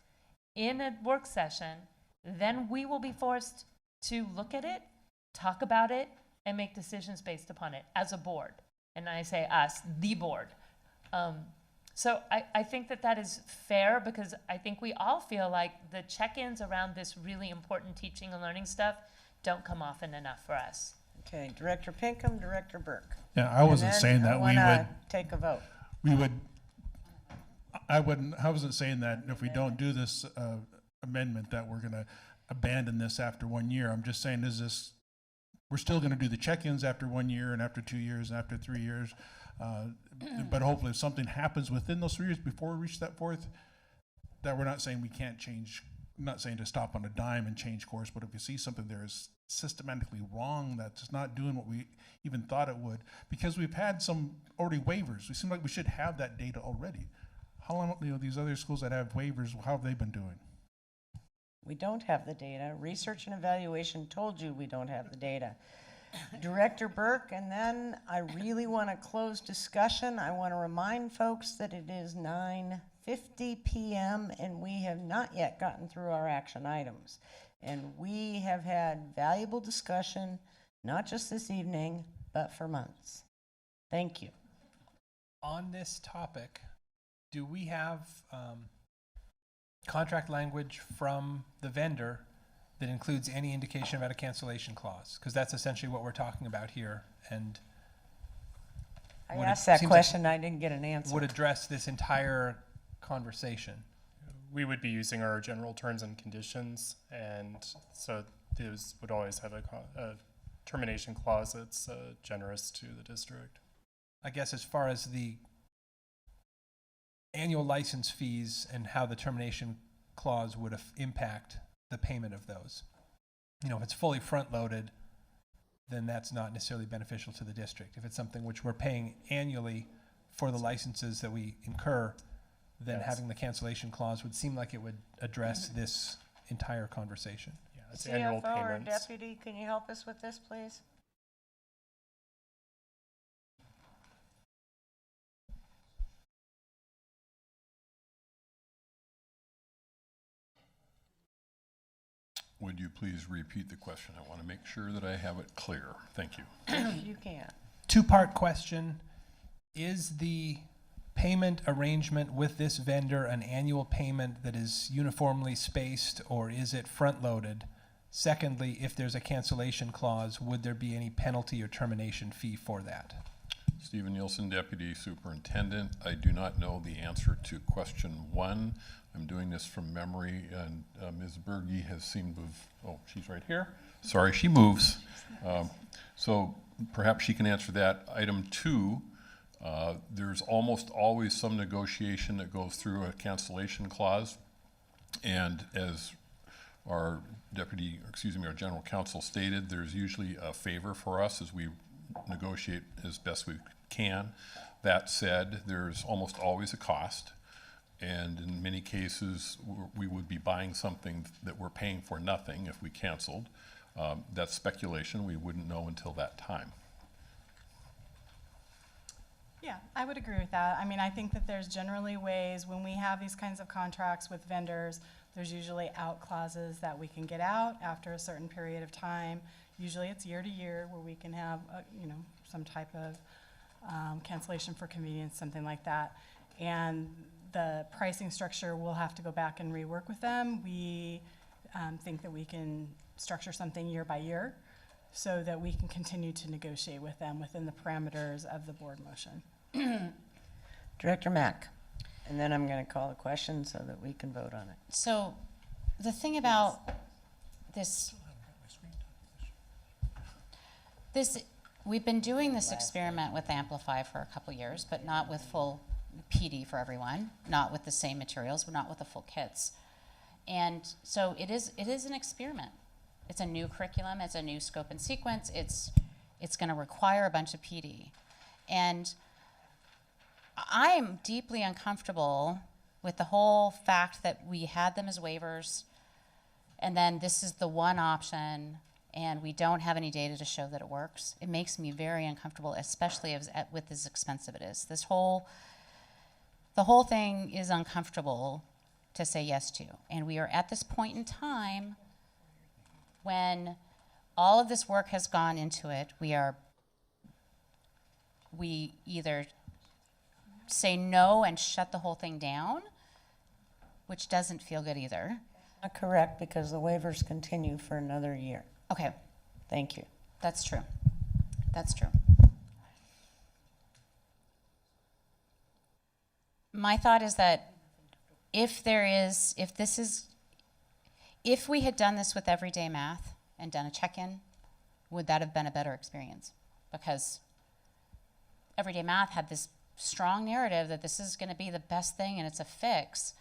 in a work session, then we will be forced to look at it, talk about it, and make decisions based upon it as a board. And I say us, the board. So I think that is fair, because I think we all feel like the check-ins around this really important teaching and learning stuff don't come often enough for us. Okay, Director Pinkham, Director Burke. Yeah, I wasn't saying that we would take a vote. I wasn't saying that if we don't do this amendment that we're going to abandon this after 1 year. I'm just saying, we're still going to do the check-ins after 1 year and after 2 years and after 3 years. But hopefully if something happens within those 3 years before we reach that 4th, that we're not saying we can't change, I'm not saying to stop on a dime and change course, but if we see something there is systematically wrong, that's not doing what we even thought it would, because we've had some already waivers. We seem like we should have that data already. How long, these other schools that have waivers, how have they been doing? We don't have the data. Research and evaluation told you we don't have the data. Director Burke, and then I really want to close discussion. I want to remind folks that it is 9:50 p.m. and we have not yet gotten through our action items. And we have had valuable discussion, not just this evening, but for months. Thank you. On this topic, do we have contract language from the vendor that includes any indication about a cancellation clause? Because that's essentially what we're talking about here. And I asked that question, I didn't get an answer. Would address this entire conversation. We would be using our general terms and conditions, and so those would always have a termination clause that's generous to the district. I guess as far as the annual license fees and how the termination clause would impact the payment of those. If it's fully front-loaded, then that's not necessarily beneficial to the district. If it's something which we're paying annually for the licenses that we incur, then having the cancellation clause would seem like it would address this entire conversation. Yeah, it's annual CFO or payments. Deputy, can you help us with this, please? Would you please repeat the question? I want to make sure that I have it clear. Thank you. If you can. Two-part question. Is the payment arrangement with this vendor an annual payment that is uniformly spaced, or is it front-loaded? Secondly, if there's a cancellation clause, would there be any penalty or termination fee for that? Stephen Nielsen, Deputy Superintendent. I do not know the answer to question 1. I'm doing this from memory, and Ms. Berge has seemed to have, oh, she's right here. Sorry, she moves. So perhaps she can answer that. Item 2, there's almost always some negotiation that goes through a cancellation clause. And as our our general counsel stated, there's usually a favor for us as we negotiate as best we can. That said, there's almost always a cost. And in many cases, we would be buying something that we're paying for nothing if we canceled. That's speculation. We wouldn't know until that time. Yeah, I would agree with that. I mean, I think that there's generally ways when we have these kinds of contracts with vendors, there's usually out clauses that we can get out after a certain period of time. Usually it's year to year where we can have, some type of cancellation for convenience, something like that. And the pricing structure, we'll have to go back and rework with them. We think that we can structure something year by year so that we can continue to negotiate with them within the parameters of the board motion. Director Mack. And then I'm going to call a question so that we can vote on it. So the thing about this, we've been doing this experiment with Amplify for a couple years, but not with full PD for everyone, not with the same materials, but not with the full kits. And so it is an experiment. It's a new curriculum, it's a new scope and sequence, it's going to require a bunch of PD. And I'm deeply uncomfortable with the whole fact that we had them as waivers, and then this is the one option, and we don't have any data to show that it works. It makes me very uncomfortable, especially with as expensive it is. The whole thing is uncomfortable to say yes to. And we are at this point in time when all of this work has gone into it. We either say no and shut the whole thing down, which doesn't feel good either. Not correct, because the waivers continue for another year. Okay. Thank you. That's true. That's true. My thought is that if we had done this with everyday math and done a check-in, would that have been a better experience? Because everyday math had this strong narrative that this is going to be the best thing and it's a fix.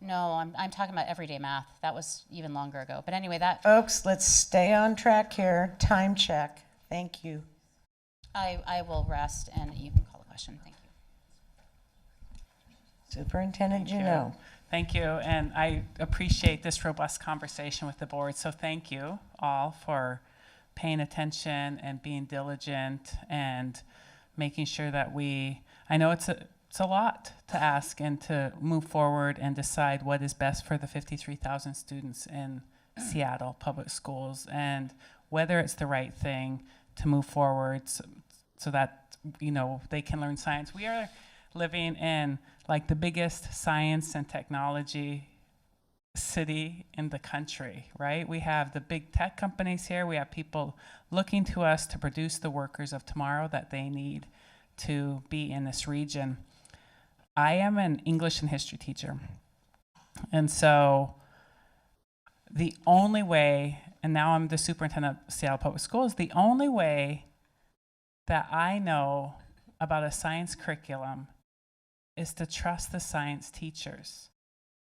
No, I'm talking about everyday math. That was even longer ago. But anyway, Folks, let's stay on track here. Time check. Thank you. I will rest and you can call the question. Thank you. Superintendent Juneau. Thank you, and I appreciate this robust conversation with the board. So thank you all for paying attention and being diligent and making sure that I know it's a lot to ask and to move forward and decide what is best for the 53,000 students in Seattle Public Schools and whether it's the right thing to move forward so that, they can learn science. We are living in like the biggest science and technology city in the country, right? We have the big tech companies here. We have people looking to us to produce the workers of tomorrow that they need to be in this region. I am an English and history teacher. And so the only way, and now I'm the superintendent of Seattle Public Schools, the only way that I know about a science curriculum is to trust the science teachers,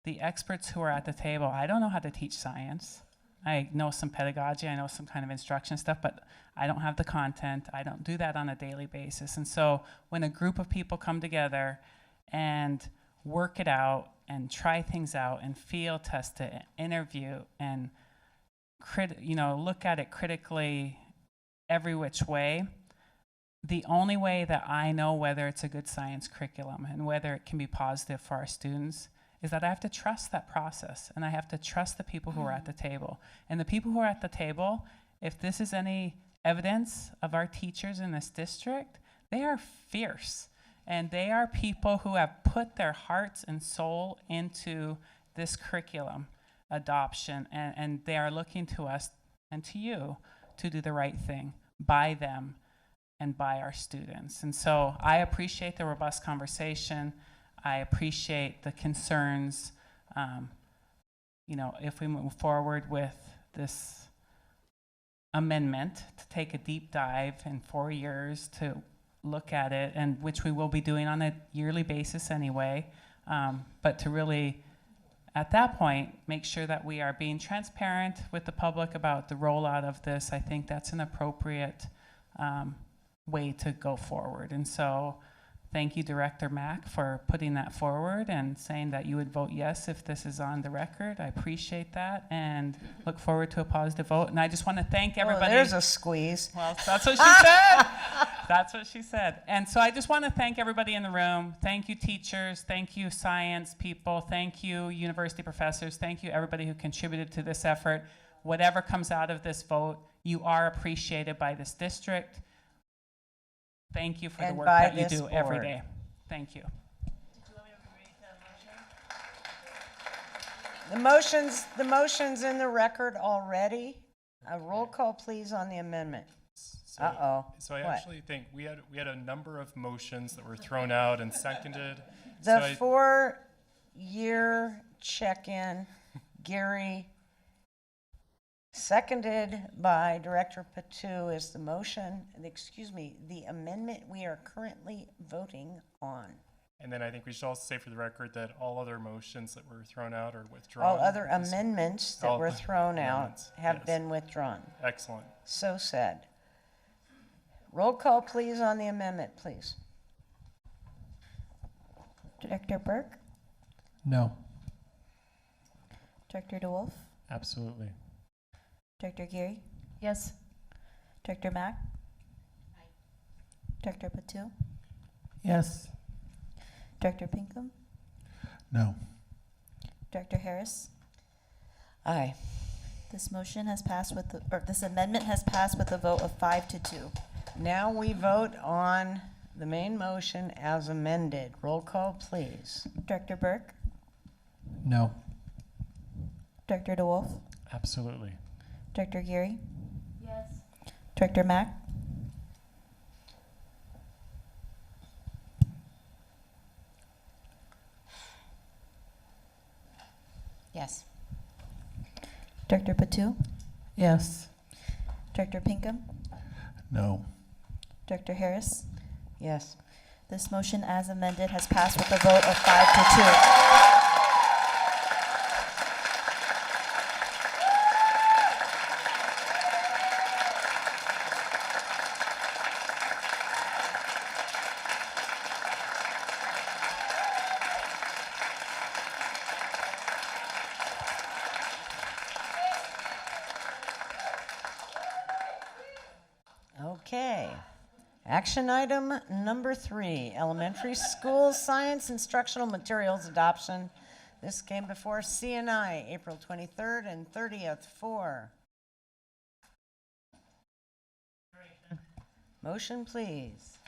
the experts who are at the table. I don't know how to teach science. I know some pedagogy, I know some kind of instruction stuff, but I don't have the content. I don't do that on a daily basis. And so when a group of people come together and work it out and try things out and field test it, and interview and look at it critically every which way, the only way that I know whether it's a good science curriculum and whether it can be positive for our students is that I have to trust that process, and I have to trust the people who are at the table. And the people who are at the table, if this is any evidence of our teachers in this district, they are fierce. And they are people who have put their hearts and soul into this curriculum adoption, and they are looking to us and to you to do the right thing by them and by our students. And so I appreciate the robust conversation. I appreciate the concerns. If we move forward with this amendment to take a deep dive in 4 years to look at it, and which we will be doing on a yearly basis anyway, but to really at that point, make sure that we are being transparent with the public about the rollout of this. I think that's an appropriate way to go forward. And so thank you, Director Mack, for putting that forward and saying that you would vote yes if this is on the record. I appreciate that and look forward to a positive vote. And I just want to thank everybody. Oh, there's a squeeze. Well, that's what she said. That's what she said. And so I just want to thank everybody in the room. Thank you, teachers. Thank you, science people. Thank you, university professors. Thank you, everybody who contributed to this effort. Whatever comes out of this vote, you are appreciated by this district. Thank you for the And work by that you this do every board. day. Thank you. The motion's in the record already. A roll call, please, on the amendment. Uh-oh. So I What? actually think we had a number of motions that were thrown out and seconded. The So I- 4-year check-in, Gary, seconded by Director Patu, is the motion, the amendment we are currently voting on. And then I think we should also say for the record that all other motions that were thrown out are withdrawn. All other amendments that All were thrown out amendments, have yes. been withdrawn. Excellent. So said. Roll call, please, on the amendment, please. Director Burke, No. Director DeWolf, Absolutely. Director Geary, Yes. Director Mack, Director Patu, Yes. Director Pinkham, No. Director Harris. Aye. This motion has passed with, this amendment has passed with a vote of 5-2. Now we vote on the main motion as amended. Roll call, please. Director Burke, No. Director DeWolf, Absolutely. Director Geary, Yes. Director Mack, Yes. Director Patu, Yes. Director Pinkham, No. Director Harris. Yes. This motion as amended has passed with a vote of 5-2. Okay. Action item number 3, elementary school science instructional materials adoption. This came before CNI, April 23rd and 30th for. Motion, please.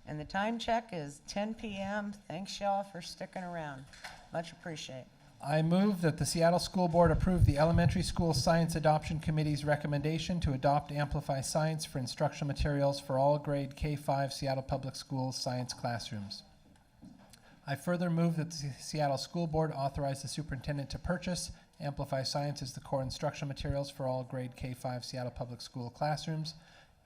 And the time check is 10 p.m. Thanks, y'all, for sticking around. Much appreciated. I move that the Seattle School Board approve the Elementary School Science Adoption Committee's recommendation to adopt Amplify Science for instructional materials for all grade K-5 Seattle Public Schools science classrooms. I further move that the Seattle School Board authorize the superintendent to purchase Amplify Science as the core instructional materials for all grade K-5 Seattle Public School classrooms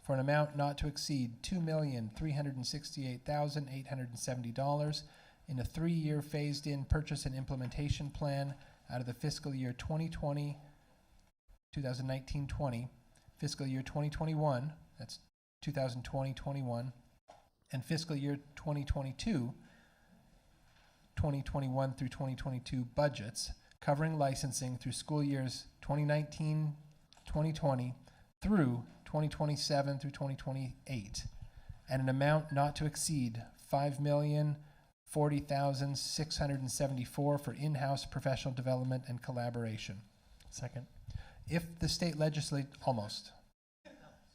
for an amount not to exceed $2,368,870 in a 3-year phased-in purchase and implementation plan out of the fiscal year 2019-20, fiscal year 2021, that's 2020-21, and fiscal year 2022, 2021 through 2022 budgets, covering licensing through school years 2019-2020 through 2027 through 2028, and an amount not to exceed $5,040,674 for in-house professional development and collaboration. Second. If the state legislature,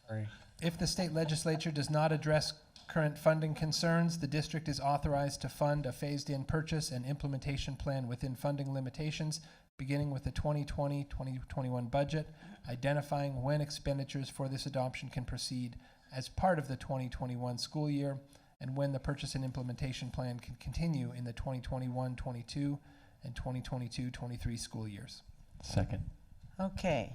Sorry. If the state legislature does not address current funding concerns, the district is authorized to fund a phased-in purchase and implementation plan within funding limitations, beginning with the 2020-2021 budget, identifying when expenditures for this adoption can proceed as part of the 2021 school year, and when the purchase and implementation plan can continue in the 2021-22 and 2022-23 school years. Second. Okay.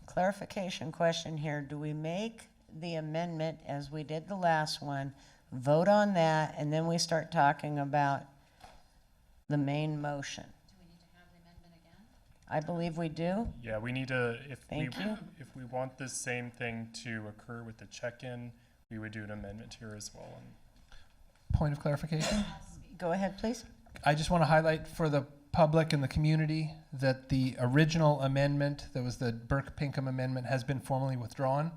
Clarification question here. Do we make the amendment as we did the last one, vote on that, and then we start talking about the main motion? I believe we do. Yeah, we need to, Thank you. if we want this same thing to occur with the check-in, we would do an amendment here as well. Point of clarification? Go ahead, please. I just want to highlight for the public and the community that the original amendment, that was the Burke-Pinkham amendment, has been formally withdrawn.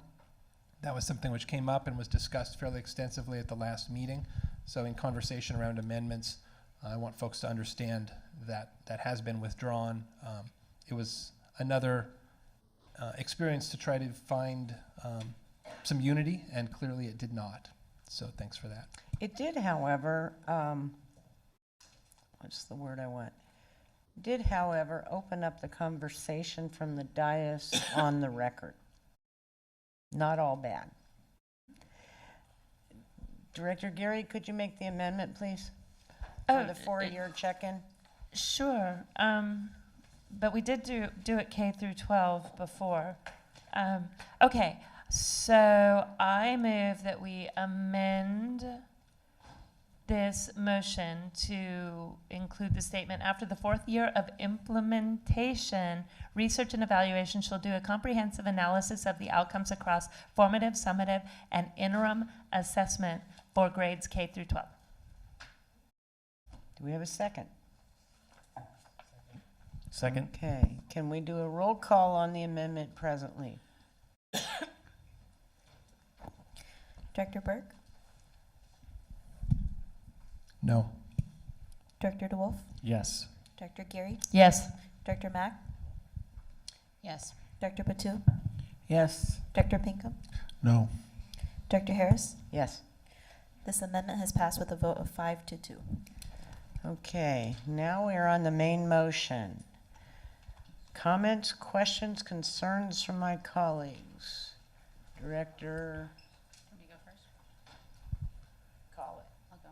That was something which came up and was discussed fairly extensively at the last meeting. So in conversation around amendments, I want folks to understand that that has been withdrawn. It was another experience to try to find some unity, and clearly it did not. So thanks for that. It did, however, what's the word I want? Did, however, open up the conversation from the dais on the record. Not all bad. Director Geary, could you make the amendment, please? For the 4-year check-in? Sure, but we did do it K through 12 before. Okay, so I move that we amend this motion to include the statement, after the 4th year of implementation, research and evaluation shall do a comprehensive analysis of the outcomes across formative, summative, and interim assessment for grades K through 12. Do we have a second? Second. Okay, can we do a roll call on the amendment presently? Director Burke? No. Director DeWolf? Yes. Director Geary? Yes. Director Mack? Yes. Director Patu? Yes. Director Pinkham? No. Director Harris? Yes. This amendment has passed with a vote of 5 to 2. Okay, now we're on the main motion. Comments, questions, concerns from my colleagues? Director, Let me go first. call it. I'll go.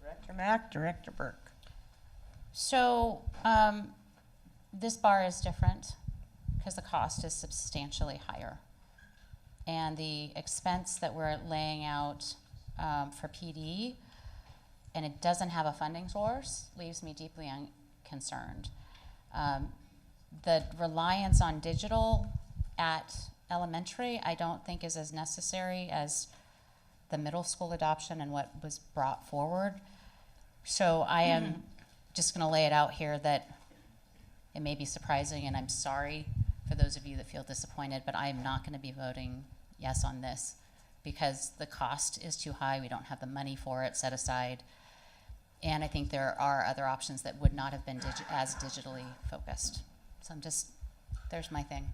Director Mack, Director Burke. So this bar is different because the cost is substantially higher. And the expense that we're laying out for PD, and it doesn't have a funding source, leaves me deeply concerned. The reliance on digital at elementary, I don't think is as necessary as the middle school adoption and what was brought forward. So I am just going to lay it out here that it may be surprising, and I'm sorry for those of you that feel disappointed, but I am not going to be voting yes on this because the cost is too high. We don't have the money for it set aside. And I think there are other options that would not have been as digitally focused. So there's my thing.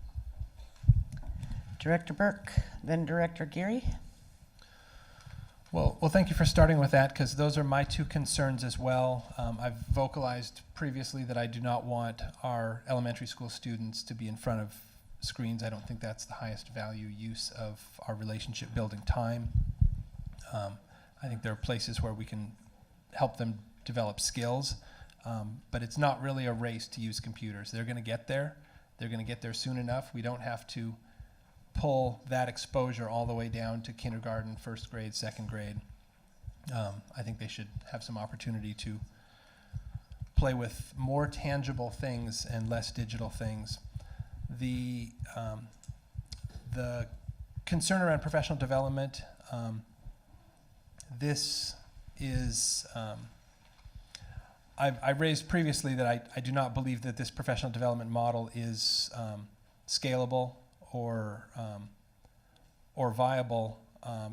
Director Burke, then Director Geary. Well, thank you for starting with that, because those are my two concerns as well. I've vocalized previously that I do not want our elementary school students to be in front of screens. I don't think that's the highest value use of our relationship building time. I think there are places where we can help them develop skills, but it's not really a race to use computers. They're going to get there. They're going to get there soon enough. We don't have to pull that exposure all the way down to kindergarten, first grade, second grade. I think they should have some opportunity to play with more tangible things and less digital things. The concern around professional development, this is, I've raised previously that I do not believe that this professional development model is scalable or viable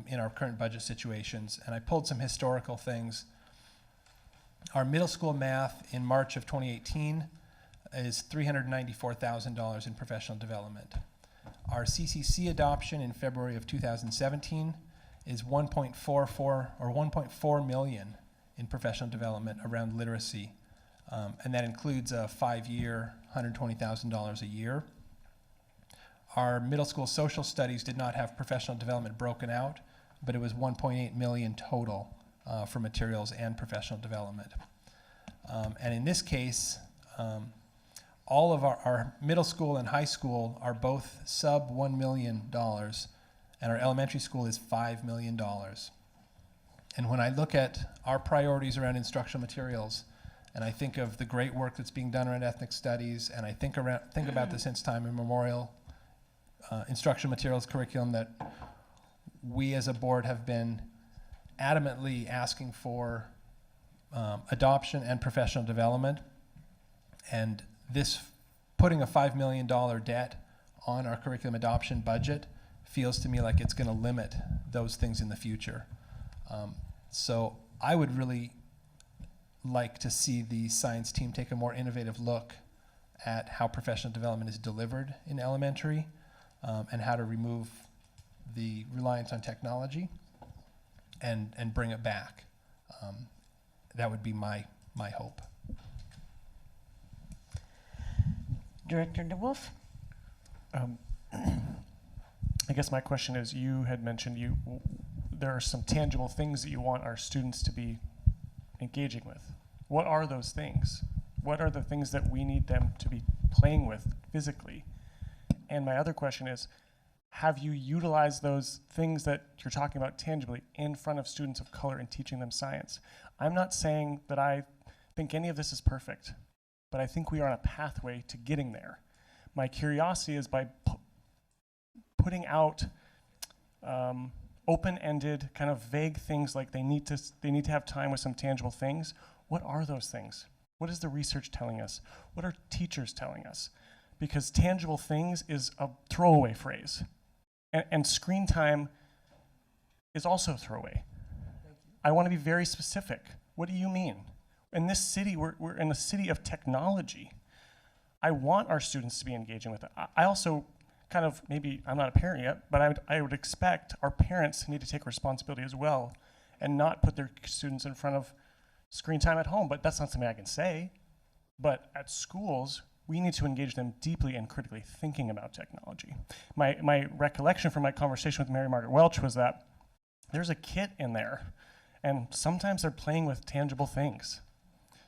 in our current budget situations. And I pulled some historical things. Our middle school math in March of 2018 is $394,000 in professional development. Our CCC adoption in February of 2017 is 1.44 or 1.4 million in professional development around literacy. And that includes a 5-year, $120,000 a year. Our middle school social studies did not have professional development broken out, but it was 1.8 million total for materials and professional development. And in this case, all of our middle school and high school are both sub $1 million, and our elementary school is $5 million. And when I look at our priorities around instructional materials and I think of the great work that's being done around ethnic studies, and I think about the Since Time Immemorial instructional materials curriculum that we as a board have been adamantly asking for adoption and professional development. And this, putting a $5 million debt on our curriculum adoption budget feels to me like it's going to limit those things in the future. So I would really like to see the science team take a more innovative look at how professional development is delivered in elementary, and how to remove the reliance on technology and bring it back. That would be my hope. Director DeWolf? I guess my question is, you had mentioned there are some tangible things that you want our students to be engaging with. What are those things? What are the things that we need them to be playing with physically? And my other question is, have you utilized those things that you're talking about tangibly in front of students of color and teaching them science? I'm not saying that I think any of this is perfect, but I think we are on a pathway to getting there. My curiosity is by putting out open-ended, kind of vague things like they need to have time with some tangible things. What are those things? What is the research telling us? What are teachers telling us? Because tangible things is a throwaway phrase. And screen time is also a throwaway. I want to be very specific. What do you mean? In this city, we're in a city of technology. I want our students to be engaging with it. I also kind of, maybe I'm not a parent yet, but I would expect our parents need to take responsibility as well and not put their students in front of screen time at home. But that's not something I can say. But at schools, we need to engage them deeply and critically thinking about technology. My recollection from my conversation with Mary Margaret Welch was that there's a kit in there, and sometimes they're playing with tangible things.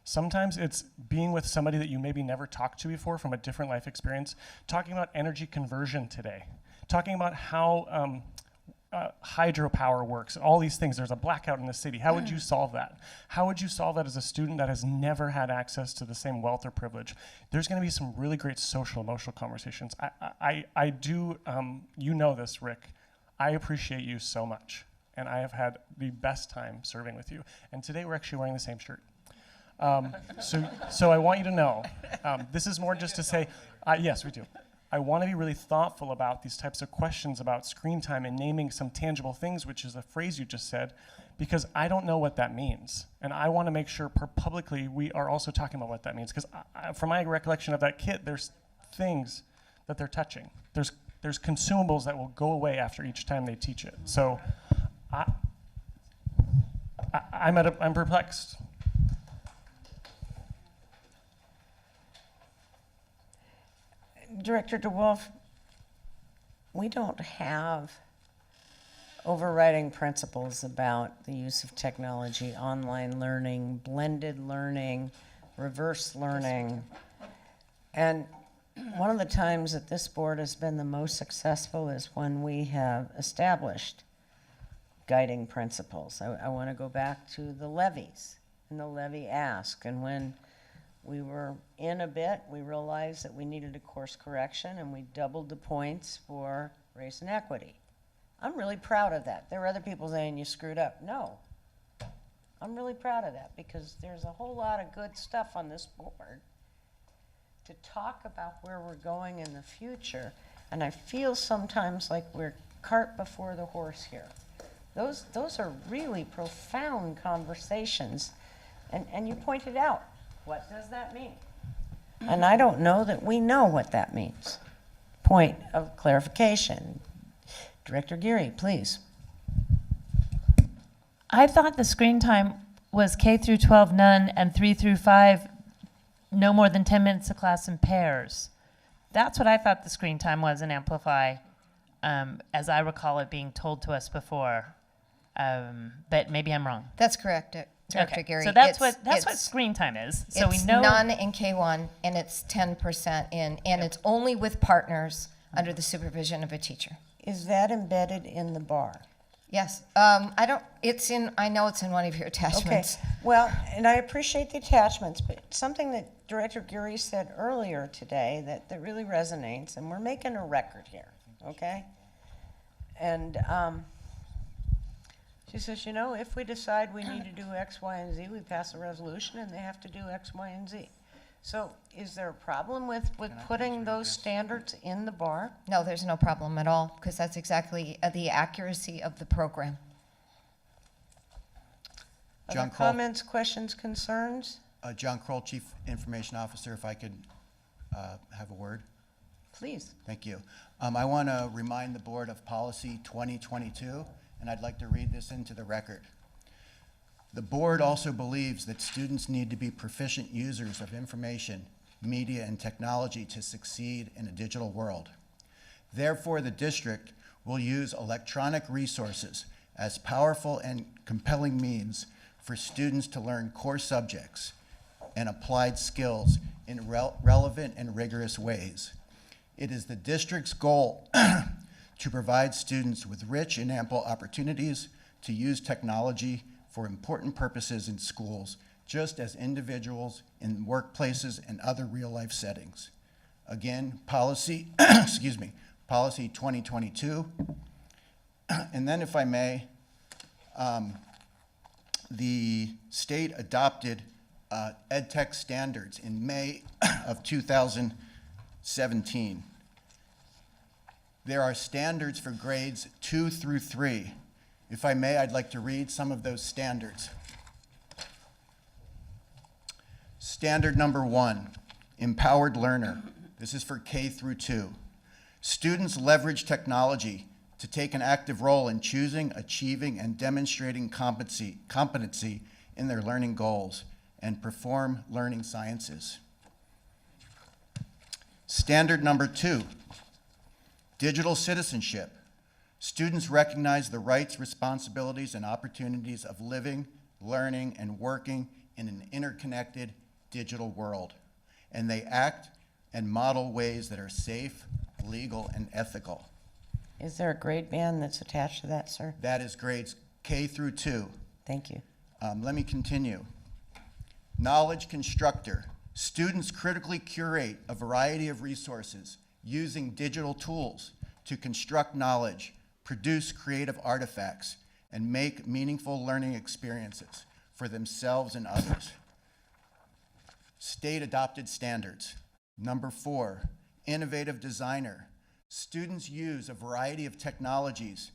Sometimes it's being with somebody that you maybe never talked to before from a different life experience, talking about energy conversion today, talking about how hydropower works, all these things. There's a blackout in the city. How would you solve that? How would you solve that as a student that has never had access to the same wealth or privilege? There's going to be some really great social, emotional conversations. I do, you know this, Rick. I appreciate you so much, and I have had the best time serving with you. And today we're actually wearing the same shirt. So I want you to know, this is more just to say, yes, we do. I want to be really thoughtful about these types of questions about screen time and naming some tangible things, which is a phrase you just said, because I don't know what that means. And I want to make sure publicly we are also talking about what that means, because from my recollection of that kit, there's things that they're touching. There's consumables that will go away after each time they teach it. So I'm perplexed. Director DeWolf, we don't have overriding principles about the use of technology, online learning, blended learning, reverse learning. And one of the times that this board has been the most successful is when we have established guiding principles. I want to go back to the levies and the levy ask. And when we were in a bit, we realized that we needed a course correction, and we doubled the points for race and equity. I'm really proud of that. There were other people saying you screwed up. No, I'm really proud of that, because there's a whole lot of good stuff on this board to talk about where we're going in the future. And I feel sometimes like we're cart before the horse here. Those are really profound conversations. And you pointed out, what does that mean? And I don't know that we know what that means. Point of clarification. Director Geary, please. I thought the screen time was K through 12 none and 3 through 5 no more than 10 minutes a class in pairs. That's what I thought the screen time was in Amplify, as I recall it being told to us before. But maybe I'm wrong. That's correct, Director Geary. So that's what screen time is. So we know none in K1 and it's 10% in, and it's only with partners under the supervision of a teacher. Is that embedded in the bar? Yes, I know it's in one of your Okay, attachments. well, and I appreciate the attachments, but something that Director Geary said earlier today that really resonates, and we're making a record here, okay? And she says, you know, if we decide we need to do X, Y, and Z, we pass a resolution and they have to do X, Y, and Z. So is there a problem with putting those standards in the bar? No, there's no problem at all, because that's exactly the accuracy of the program. John Other Kroll. comments, questions, concerns? John Kroll, Chief Information Officer, if I could have a word. Please. Thank you. I want to remind the board of Policy 2022, and I'd like to read this into the record. The board also believes that students need to be proficient users of information, media, and technology to succeed in a digital world. Therefore, the district will use electronic resources as powerful and compelling means for students to learn core subjects and applied skills in relevant and rigorous ways. It is the district's goal to provide students with rich and ample opportunities to use technology for important purposes in schools, just as individuals in workplaces and other real-life settings. Again, policy, excuse me, Policy 2022. And then, if I may, the state adopted EdTech standards in May of 2017. There are standards for grades 2 through 3. If I may, I'd like to read some of those standards. Standard number 1, empowered learner. This is for K through 2. Students leverage technology to take an active role in choosing, achieving, and demonstrating competency in their learning goals and perform learning sciences. Standard number 2, digital citizenship. Students recognize the rights, responsibilities, and opportunities of living, learning, and working in an interconnected digital world, and they act and model ways that are safe, legal, and ethical. Is there a grade band that's attached to that, sir? That is grades K through 2. Thank you. Let me continue. Knowledge constructor. Students critically curate a variety of resources using digital tools to construct knowledge, produce creative artifacts, and make meaningful learning experiences for themselves and others. State adopted standards. Number 4, innovative designer. Students use a variety of technologies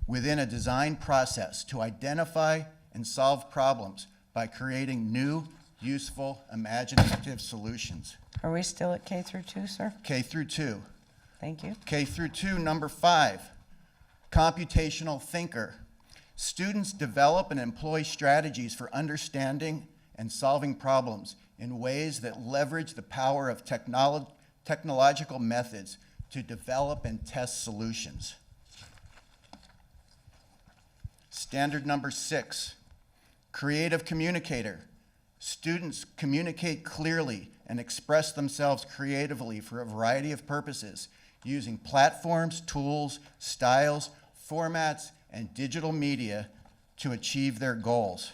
within a design process to identify and solve problems by creating new, useful, imaginative solutions. Are we still at K through 2, sir? K through 2. Thank you. K through 2, number 5, computational thinker. Students develop and employ strategies for understanding and solving problems in ways that leverage the power of technological methods to develop and test solutions. Standard number 6, creative communicator. Students communicate clearly and express themselves creatively for a variety of purposes, using platforms, tools, styles, formats, and digital media to achieve their goals.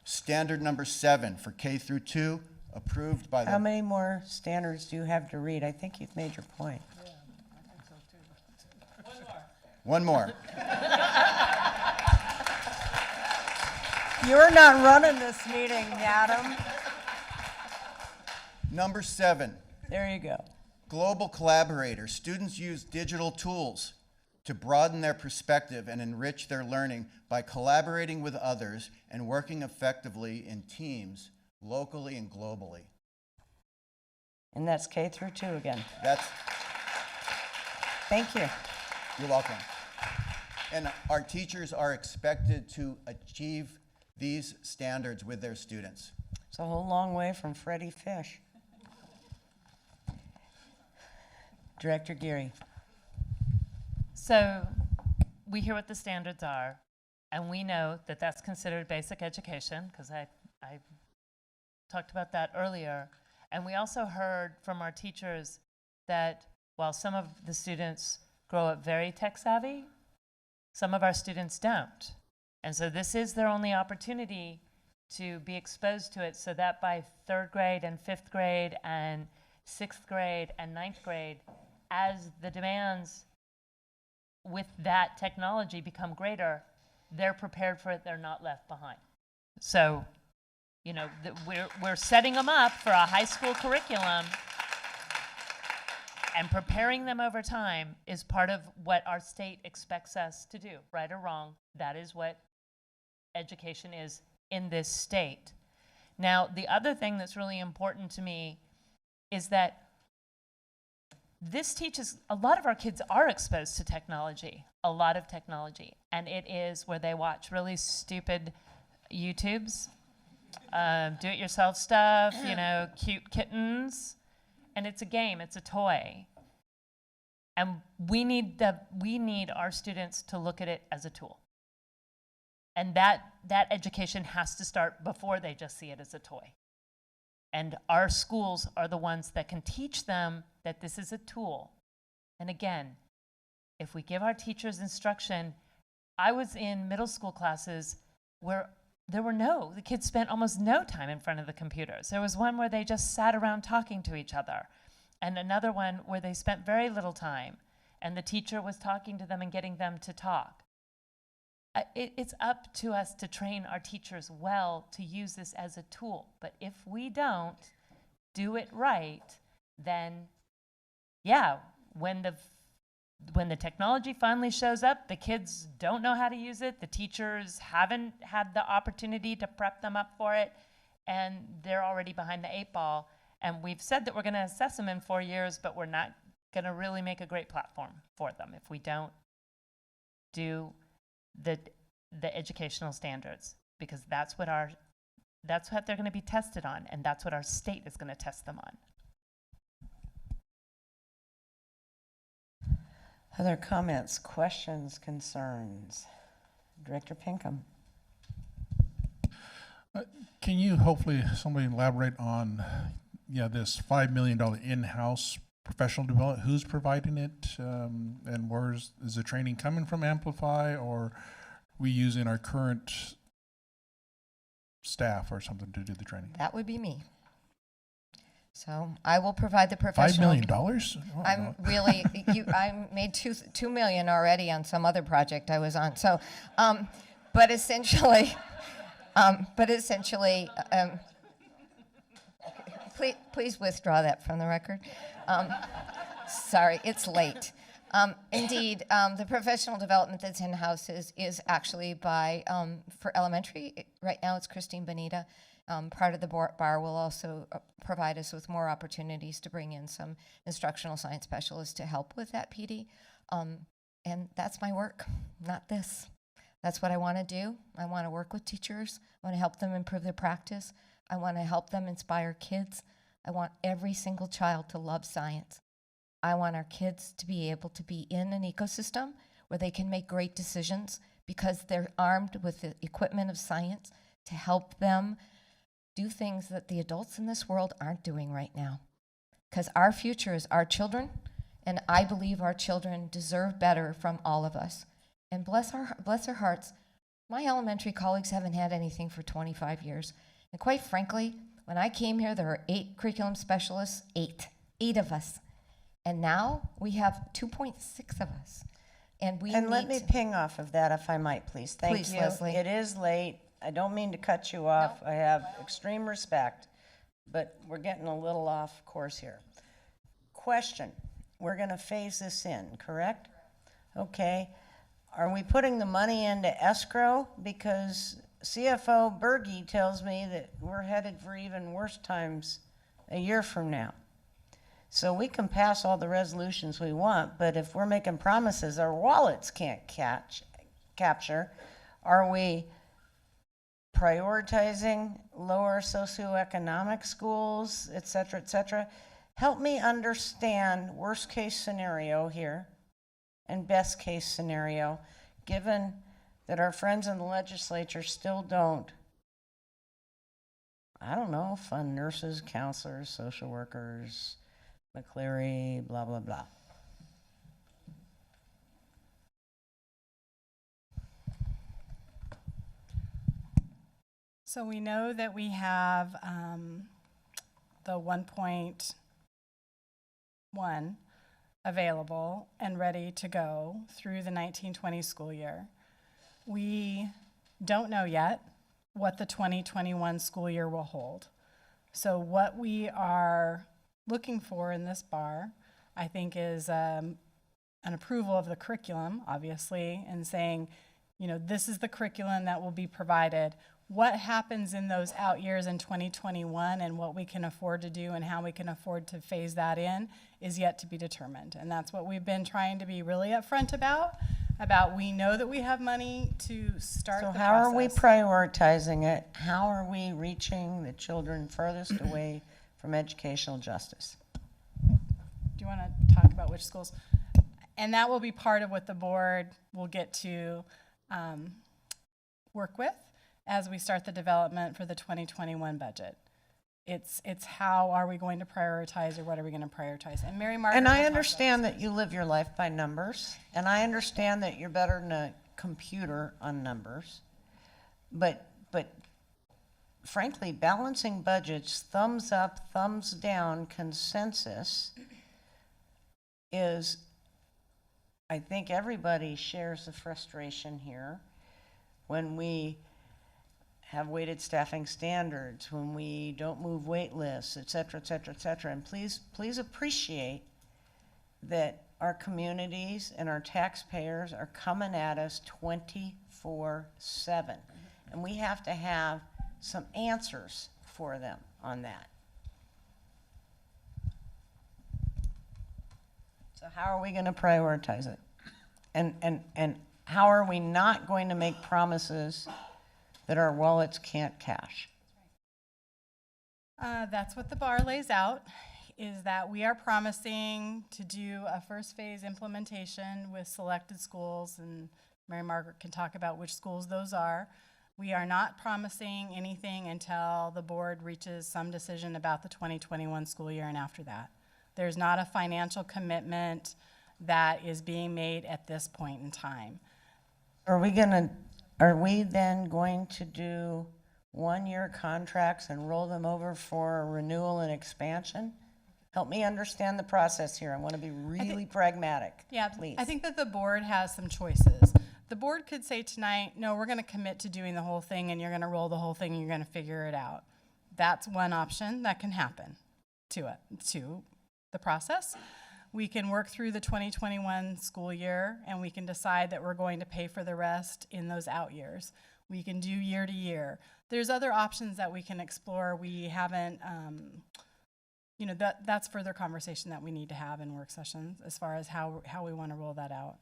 Standard number 7 for K through 2, approved by the... How many more standards do you have to read? I think you've made your point. One more. You're not running this meeting, Adam. Number 7. There you go. Global collaborator. Students use digital tools to broaden their perspective and enrich their learning by collaborating with others and working effectively in teams, locally and globally. And that's K through 2 again. That's... Thank you. You're welcome. And our teachers are expected to achieve these standards with their students. It's a whole long way from Freddie Fish. Director Geary. So we hear what the standards are, and we know that that's considered basic education, because I talked about that earlier. And we also heard from our teachers that while some of the students grow up very tech savvy, Some of our students don't. And so this is their only opportunity to be exposed to it, so that by 3rd grade and 5th grade and 6th grade and 9th grade, as the demands with that technology become greater, they're prepared for it, they're not left behind. So, you know, we're setting them up for a high school curriculum, and preparing them over time is part of what our state expects us to do, right or wrong. That is what education is in this state. Now, the other thing that's really important to me is that this teaches, a lot of our kids are exposed to technology, a lot of technology, and it is where they watch really stupid YouTubes, do-it-yourself stuff, you know, cute kittens, and it's a game, it's a toy. And we need our students to look at it as a tool. And that education has to start before they just see it as a toy. And our schools are the ones that can teach them that this is a tool. And again, if we give our teachers instruction, I was in middle school classes where the kids spent almost no time in front of the computers. There was one where they just sat around talking to each other, and another one where they spent very little time, and the teacher was talking to them and getting them to talk. It's up to us to train our teachers well to use this as a tool. But if we don't do it right, then yeah, when the technology finally shows up, the kids don't know how to use it, the teachers haven't had the opportunity to prep them up for it, and they're already behind the 8 ball. And we've said that we're going to assess them in 4 years, but we're not going to really make a great platform for them if we don't do the educational standards, because that's what they're going to be tested on, and that's what our state is going to test them on. Other comments, questions, concerns? Director Pinkham. Can you hopefully somebody elaborate on this $5 million in-house professional development? Who's providing it, and is the training coming from Amplify, or we using our current staff or something to do the training? That would be me. So I will provide the professional. $5 million? I'm really, I made $2 million already on some other project I was on. So, but essentially, please withdraw that from the record. Sorry, it's late. Indeed, the professional development that's in-house is actually for elementary. Right now it's Christine Bonita. Part of the bar will also provide us with more opportunities to bring in some instructional science specialists to help with that PD. And that's my work, not this. That's what I want to do. I want to work with teachers. I want to help them improve their practice. I want to help them inspire kids. I want every single child to love science. I want our kids to be able to be in an ecosystem where they can make great decisions because they're armed with the equipment of science to help them do things that the adults in this world aren't doing right now. Because our future is our children, and I believe our children deserve better from all of us. And bless their hearts, my elementary colleagues haven't had anything for 25 years. And quite frankly, when I came here, there were 8 curriculum specialists, 8 of us. And now we have 2.6 of us. And let me ping off of that, if I might, please. Thank you. Leslie. It is late. I don't mean to cut you off. I have extreme respect, but we're getting a little off course here. Question. We're going to phase this in, correct? Okay. Are we putting the money into escrow? Because CFO Berge tells me that we're headed for even worse times a year from now. So we can pass all the resolutions we want, but if we're making promises our wallets can't capture, are we prioritizing lower socioeconomic schools, et cetera, et cetera? Help me understand worst case scenario here and best case scenario, given that our friends in the legislature still don't, fund nurses, counselors, social workers, McCleary, blah, blah, blah. So we know that we have the 1.1 available and ready to go through the 1920 school year. We don't know yet what the 2021 school year will hold. So what we are looking for in this bar, I think, is an approval of the curriculum, obviously, and saying, you know, this is the curriculum that will be provided. What happens in those out years in 2021 and what we can afford to do and how we can afford to phase that in is yet to be determined. And that's what we've been trying to be really upfront about we know that we have money to start the So how are we process. prioritizing it? How are we reaching the children furthest away from educational justice? Do you want to talk about which schools? And that will be part of what the board will get to work with as we start the development for the 2021 budget. It's how are we going to prioritize, or what are we going to prioritize? And Mary Margaret. And will I talk about understand that you live your life by numbers, and I understand that you're better than a computer on numbers. But frankly, balancing budgets, thumbs up, thumbs down, consensus is, I think everybody shares the frustration here when we have weighted staffing standards, when we don't move wait lists, et cetera, et cetera, et cetera. And please appreciate that our communities and our taxpayers are coming at us 24/7. And we have to have some answers for them on that. So how are we going to prioritize it? And how are we not going to make promises that our wallets can't cash? That's what the bar lays out, is that we are promising to do a first phase implementation with selected schools, and Mary Margaret can talk about which schools those are. We are not promising anything until the board reaches some decision about the 2021 school year and after that. There's not a financial commitment that is being made at this point in time. Are we then going to do one-year contracts and roll them over for renewal and expansion? Help me understand the process here. I want to be really pragmatic. Yeah, please. I think that the board has some choices. The board could say tonight, no, we're going to commit to doing the whole thing, and you're going to roll the whole thing, and you're going to figure it out. That's one option that can happen to the process. We can work through the 2021 school year, and we can decide that we're going to pay for the rest in those out years. We can do year to year. There's other options that we can explore. We haven't, that's further conversation that we need to have in work sessions as far as how we want to roll that out.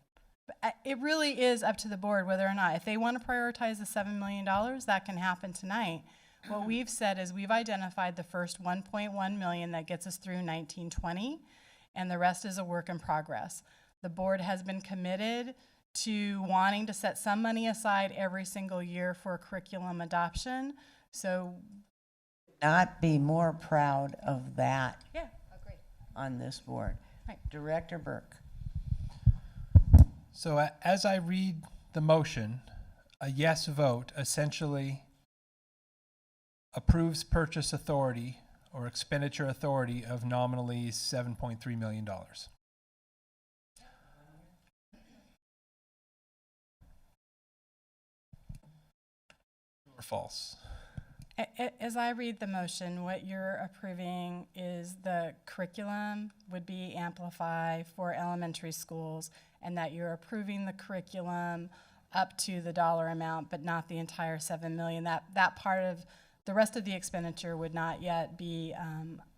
But it really is up to the board whether or not, if they want to prioritize the $7 million, that can happen tonight. What we've said is we've identified the first 1.1 million that gets us through 1920, and the rest is a work in progress. The board has been committed to wanting to set some money aside every single year for curriculum adoption. So, not be more proud of that yeah, agree. On this board. Right. Director Burke. So as I read the motion, a yes vote essentially approves purchase authority or expenditure authority of nominally $7.3 million. True or false? As I read the motion, what you're approving is the curriculum would be Amplify for elementary schools, and that you're approving the curriculum up to the dollar amount, but not the entire $7 million. That part of the rest of the expenditure would not yet be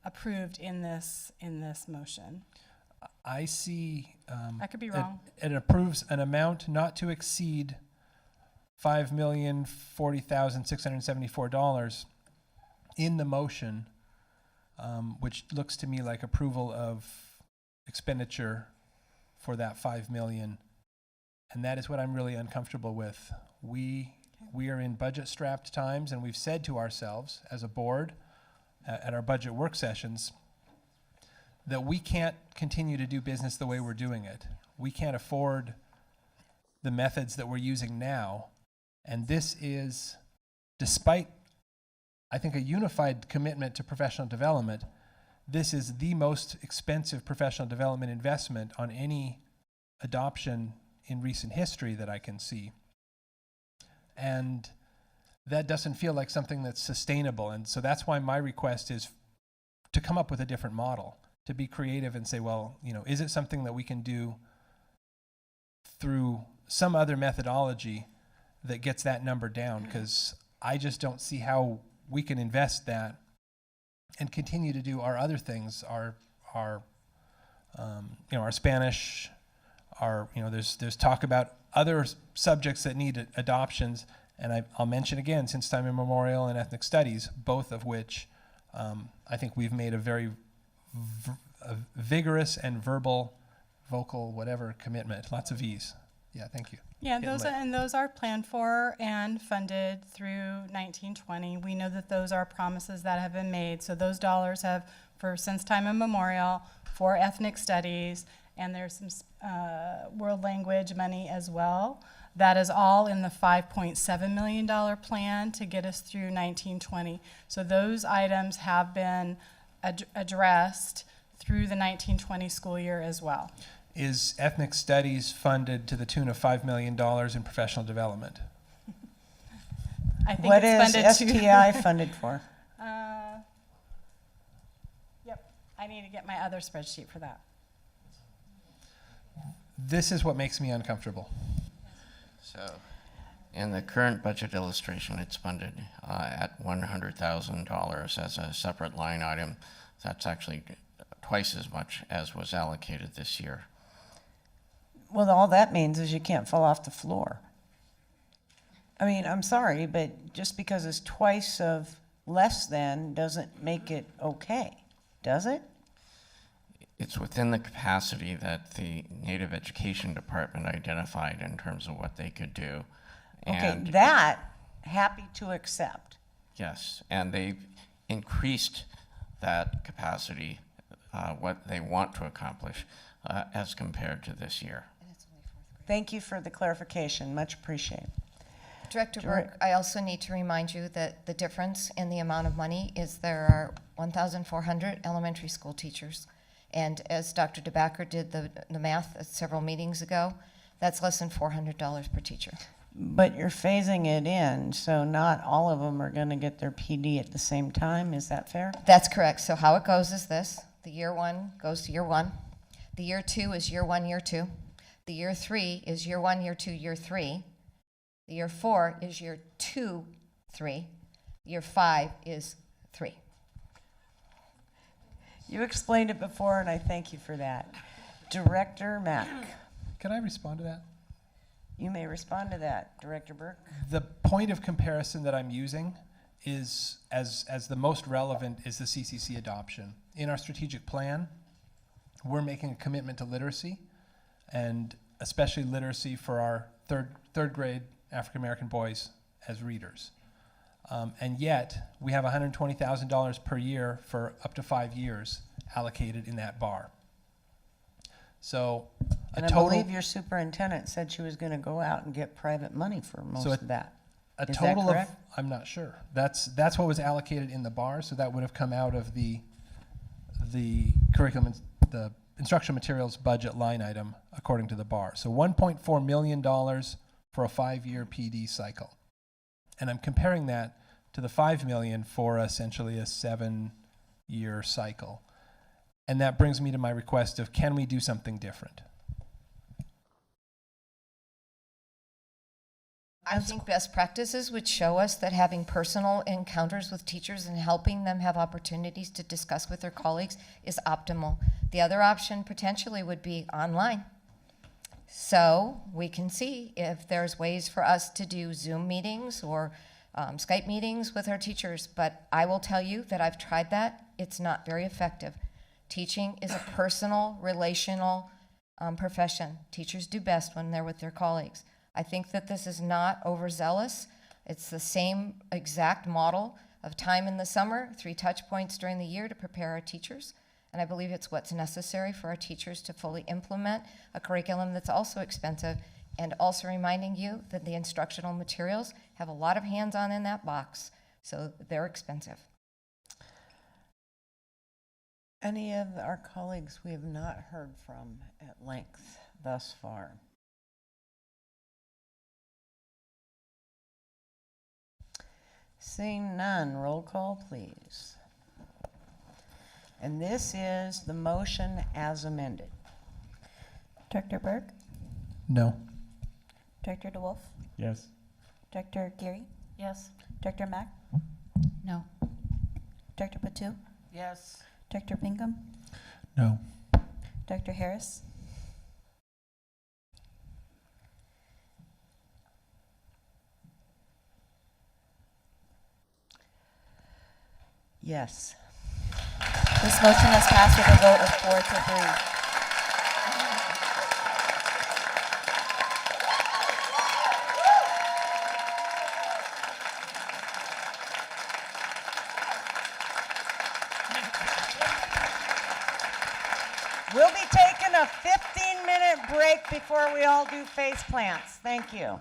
approved in this motion. I see. I could be wrong. It approves an amount not to exceed $5,040,674 in the motion, which looks to me like approval of expenditure for that $5 million, and that is what I'm really uncomfortable with. We are in budget-strapped times, and we've said to ourselves as a board at our budget work sessions that we can't continue to do business the way we're doing it. We can't afford the methods that we're using now. And this is, despite I think, a unified commitment to professional development. This is the most expensive professional development investment on any adoption in recent history that I can see. And that doesn't feel like something that's sustainable. And so that's why my request is to come up with a different model, to be creative and say, well, you know, is it something that we can do through some other methodology that gets that number down? Because I just don't see how we can invest that and continue to do our other things, our Spanish, there's talk about other subjects that need adoptions, and I'll mention again, since time immemorial and ethnic studies, both of which I think we've made a very vigorous and vocal, whatever, commitment. Lots of V's. Yeah, thank you. Yeah, Getting those are planned for and funded through 1920. We know that those are promises that have been made. So those dollars have, since time immemorial, for ethnic studies, and there's some world language money as well. That is all in the $5.7 million plan to get us through 1920. So those items have been addressed through the 1920 school year as well. Is ethnic studies funded to the tune of $5 million in professional development? I think What it's is funded STI funded for? Yep, I need to get my other spreadsheet for that. This is what makes me uncomfortable. So, in the current budget illustration, it's funded at $100,000 as a separate line item. That's actually twice as much as was allocated this year. Well, all that means is you can't fall off the floor. I mean, I'm sorry, but just because it's twice of less than doesn't make it okay, does it? It's within the capacity that the Native Education Department identified in terms of what they could do. Okay, And that, happy to accept. yes, and they've increased that capacity, what they want to accomplish, as compared to this year. Thank you for the clarification, much appreciated. Director Burke, I also need to remind you that the difference in the amount of money is there are 1,400 elementary school teachers. And as Dr. DeBacker did the math several meetings ago, that's less than $400 per teacher. But you're phasing it in, so not all of them are going to get their PD at the same time. Is that fair? That's correct. So how it goes is this. The year one goes to year one. The year two is year one, year two. The year three is year one, year two, year three. The year four is year 2, 3. Year 5 is 3. You explained it before, and I thank you for that. Director Mack. Can I respond to that? You may respond to that, Director Burke. The point of comparison that I'm using is, as the most relevant, is the CCC adoption. In our strategic plan, we're making a commitment to literacy, and especially literacy for our third grade African American boys as readers. And yet, we have $120,000 per year for up to 5 years allocated in that bar. So And I believe your superintendent said she was going to go out and get private money for most of that. A Is total that of, correct? I'm not sure. That's what was allocated in the bar, so that would have come out of the curriculum, the instructional materials budget line item according to the bar. So $1.4 million for a 5-year PD cycle. And I'm comparing that to the $5 million for essentially a 7-year cycle. And that brings me to my request of, can we do something different? I think best practices would show us that having personal encounters with teachers and helping them have opportunities to discuss with their colleagues is optimal. The other option potentially would be online. So we can see if there's ways for us to do Zoom meetings or Skype meetings with our teachers, but I will tell you that I've tried that. It's not very effective. Teaching is a personal, relational profession. Teachers do best when they're with their colleagues. I think that this is not overzealous. It's the same exact model of time in the summer, 3 touch points during the year to prepare our teachers. And I believe it's what's necessary for our teachers to fully implement a curriculum that's also expensive, and also reminding you that the instructional materials have a lot of hands-on in that box. So they're expensive. Any of our colleagues we have not heard from at length thus far? Seeing none, roll call, please. And this is the motion as amended. Director Burke, No. Director DeWolf, Yes. Director Geary, Yes. Director Mack, No. Director Patu, Yes. Director Pinkham, No. Director Harris, Yes. This motion has passed with a vote of 4 to 3. We'll be taking a 15-minute break before we all do face plants. Thank you.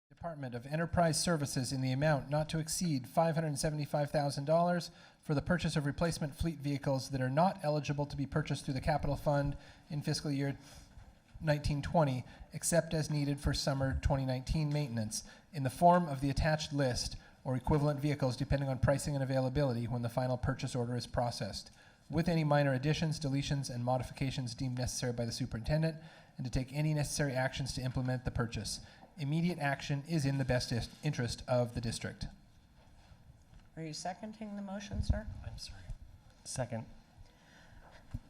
Department of Enterprise Services in the amount not to exceed $575,000 for the purchase of replacement fleet vehicles that are not eligible to be purchased through the capital fund in fiscal year 1920, except as needed for summer 2019 maintenance, in the form of the attached list or equivalent vehicles depending on pricing and availability when the final purchase order is processed, with any minor additions, deletions, and modifications deemed necessary by the superintendent, and to take any necessary actions to implement the purchase. Immediate action is in the best interest of the district. Are you seconding the motion, sir? I'm sorry. Second.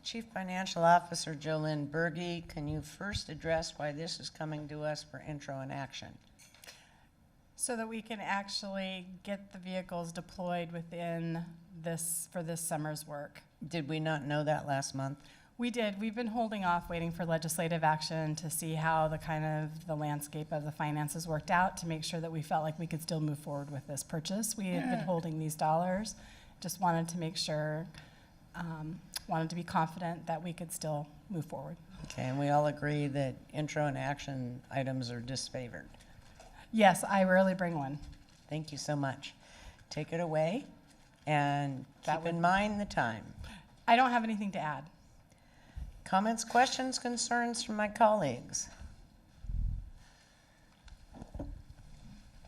Chief Financial Officer Jolynn Berge, can you first address why this is coming to us for intro and action? So that we can actually get the vehicles deployed within this, for this summer's work. Did we not know that last month? We did. We've been holding off, waiting for legislative action to see how the landscape of the finances worked out, to make sure that we felt like we could still move forward with this purchase. We had been holding these dollars, just wanted to make sure, wanted to be confident that we could still move forward. Okay, and we all agree that intro and action items are disfavored. Yes, I rarely bring one. Thank you so much. Take it away, and keep in mind the time. I don't have anything to add. Comments, questions, concerns from my colleagues?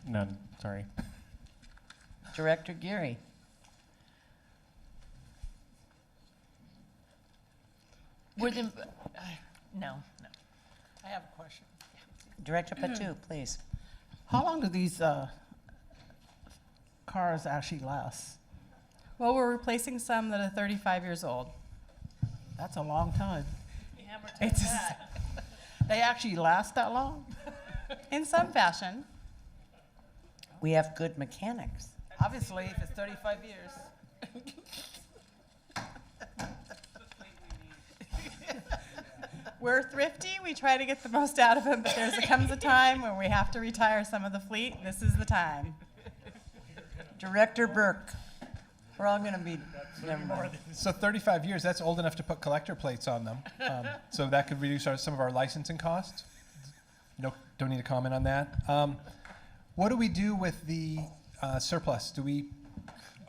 None. Sorry. Director Geary. Were the, no. I have a question. Director Patu, please. How long do these cars actually last? Well, we're replacing some that are 35 years old. That's a long time. It's They actually last that long? in some fashion. We have good mechanics. Obviously, if it's 35 years. We're thrifty. We try to get the most out of them, but comes a time when we have to retire some of the fleet. This is the time. Director Burke. We're all going to be. Never mind. So 35 years, that's old enough to put collector plates on them. So that could reduce some of our licensing costs. No, don't need to comment on that. What do we do with the surplus?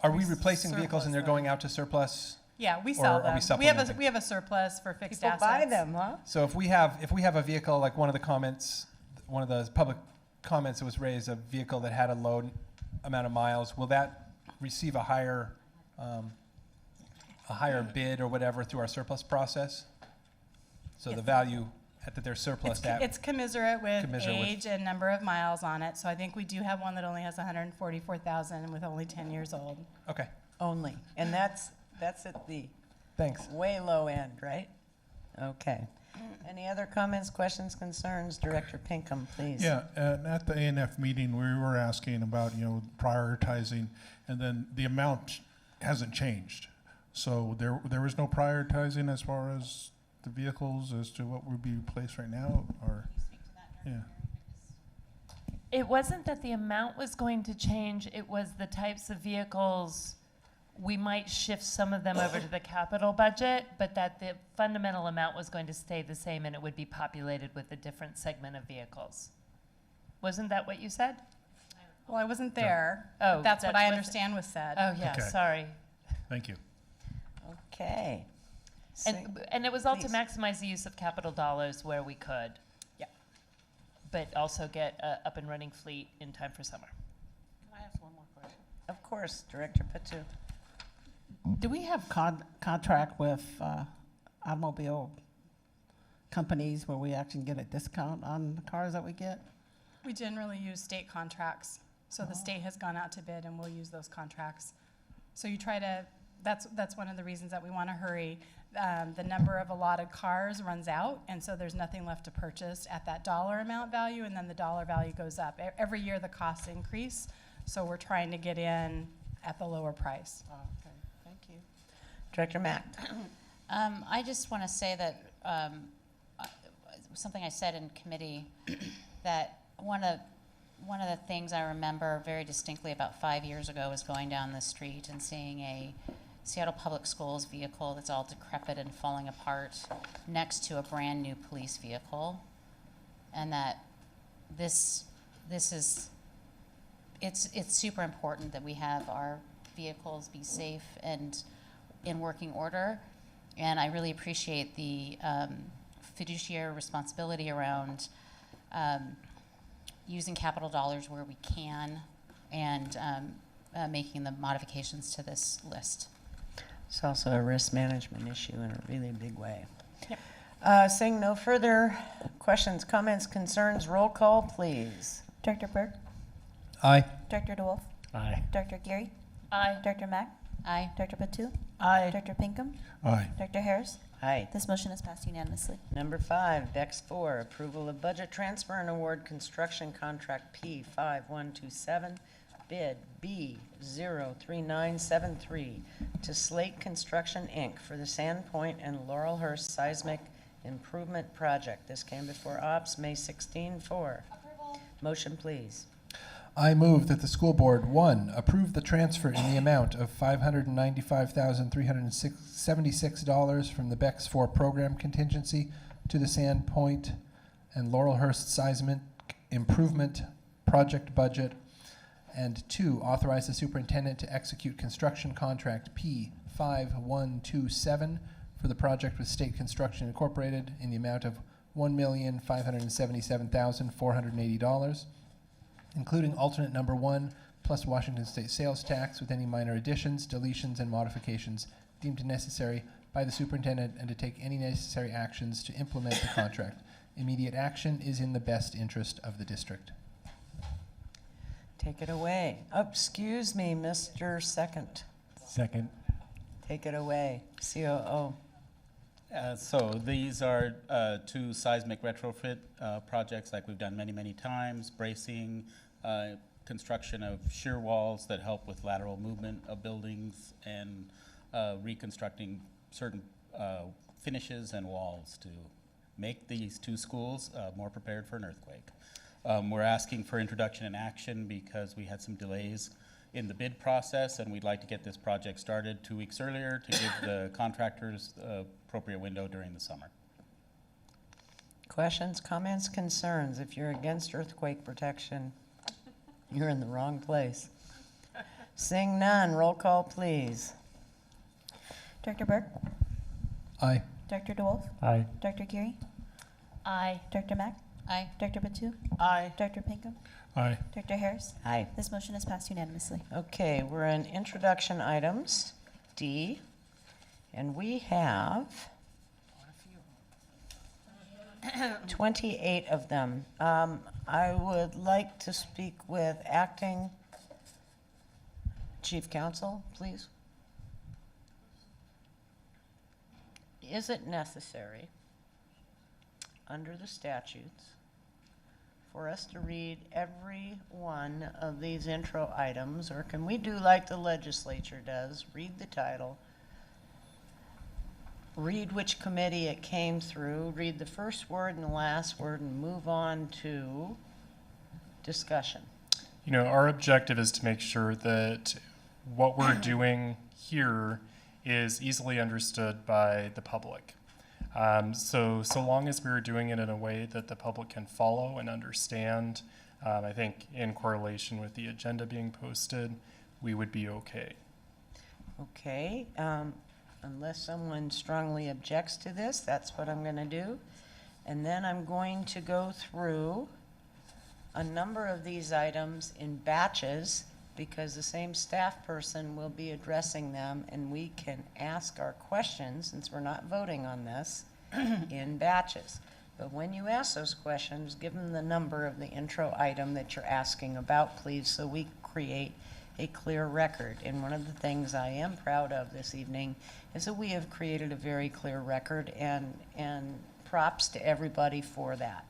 Are we replacing vehicles and they're going out to surplus? Yeah, we Or sell are we them. supplementing? We have a surplus for fixed People assets. buy them, huh? So if we have a vehicle, like one of the public comments that was raised, a vehicle that had a low amount of miles, will that receive a higher bid or whatever through our surplus process? So the value that they're surplus at. It's commensurate with age and number of miles on it. So I think we do have one that only has 144,000 with only 10 years old. Okay. Only. And that's at the Thanks. way low end, right? Okay. Any other comments, questions, concerns? Director Pinkham, please. Yeah, and at the ANF meeting, we were asking about, prioritizing, and then the amount hasn't changed. So there was no prioritizing as far as the vehicles as to what would be replaced right now, or, yeah. It wasn't that the amount was going to change, it was the types of vehicles, we might shift some of them over to the capital budget, but that the fundamental amount was going to stay the same and it would be populated with a different segment of vehicles. Wasn't that what you said? Well, I wasn't there. Oh, but that's what I what understand was said. Oh, yeah, Okay. sorry. Thank you. Okay. And it was all to Please. maximize the use of capital dollars where we could. Yeah. But also get a up and running fleet in time for summer. Can I ask one more question? Of course, Director Patu. Do we have contract with automobile companies where we actually get a discount on the cars that we get? We generally use state contracts. So the state has gone out to bid and we'll use those contracts. So you try to, that's one of the reasons that we want to hurry. The number of allotted cars runs out, and so there's nothing left to purchase at that dollar amount value, and then the dollar value goes up. Every year the costs increase, so we're trying to get in at the lower price. Okay, thank you. Director Mack. I just want to say that something I said in committee, that one of the things I remember very distinctly about 5 years ago was going down the street and seeing a Seattle Public Schools vehicle that's all decrepit and falling apart next to a brand new police vehicle, and that it's super important that we have our vehicles be safe and in working order. And I really appreciate the fiduciary responsibility around using capital dollars where we can and making the modifications to this list. It's also a risk management issue in a really big way. Yep. Seeing no further questions, comments, concerns, roll call, please. Director Burke? Aye. Director DeWolf? Aye. Director Geary? Aye. Director Mack? Aye. Director Patu? Aye. Director Pinkham? Aye. Director Harris? Aye. This motion is passed unanimously. Number 5, BEX 4, approval of budget transfer and award construction contract P5127, bid B03973 to Slate Construction, Inc. for the Sandpoint and Laurelhurst Seismic Improvement Project. This came before Ops May 16-4. Motion, please. I move that the school board, 1, approve the transfer in the amount of $595,376 from the BEX 4 program contingency to the Sandpoint and Laurelhurst Seismic Improvement Project budget, and 2, authorize the superintendent to execute construction contract P5127 for the project with State Construction Incorporated in the amount of $1,577,480, including alternate number 1 plus Washington State sales tax with any minor additions, deletions, and modifications deemed necessary by the superintendent, and to take any necessary actions to implement the contract. Immediate action is in the best interest of the district. Take it away. Oh, excuse me, Mr. Second. Second. Take it away, COO. So these are 2 seismic retrofit projects like we've done many, many times, bracing, construction of shear walls that help with lateral movement of buildings, and reconstructing certain finishes and walls to make these 2 schools more prepared for an earthquake. We're asking for introduction and action because we had some delays in the bid process, and we'd like to get this project started 2 weeks earlier to give the contractors the appropriate window during the summer. Questions, comments, concerns? If you're against earthquake protection, you're in the wrong place. Seeing none, roll call, please. Director Burke? Aye. Director DeWolf? Aye. Director Geary? Aye. Director Mack? Aye. Director Patu? Aye. Director Pinkham? Aye. Director Harris? Aye. This motion is passed unanimously. Okay, we're in introduction items, D, and we have 28 of them. I would like to speak with Acting Chief Counsel, please. Is it necessary under the statutes for us to read every one of these intro items, or can we do like the legislature does, read the title, read which committee it came through, read the first word and the last word, and move on to discussion? You know, our objective is to make sure that what we're doing here is easily understood by the public. So long as we're doing it in a way that the public can follow and understand, I think in correlation with the agenda being posted, we would be okay. Okay, unless someone strongly objects to this, that's what I'm going to do. And then I'm going to go through a number of these items in batches, because the same staff person will be addressing them, and we can ask our questions, since we're not voting on this, in batches. But when you ask those questions, give them the number of the intro item that you're asking about, please, so we create a clear record. And one of the things I am proud of this evening is that we have created a very clear record, and props to everybody for that.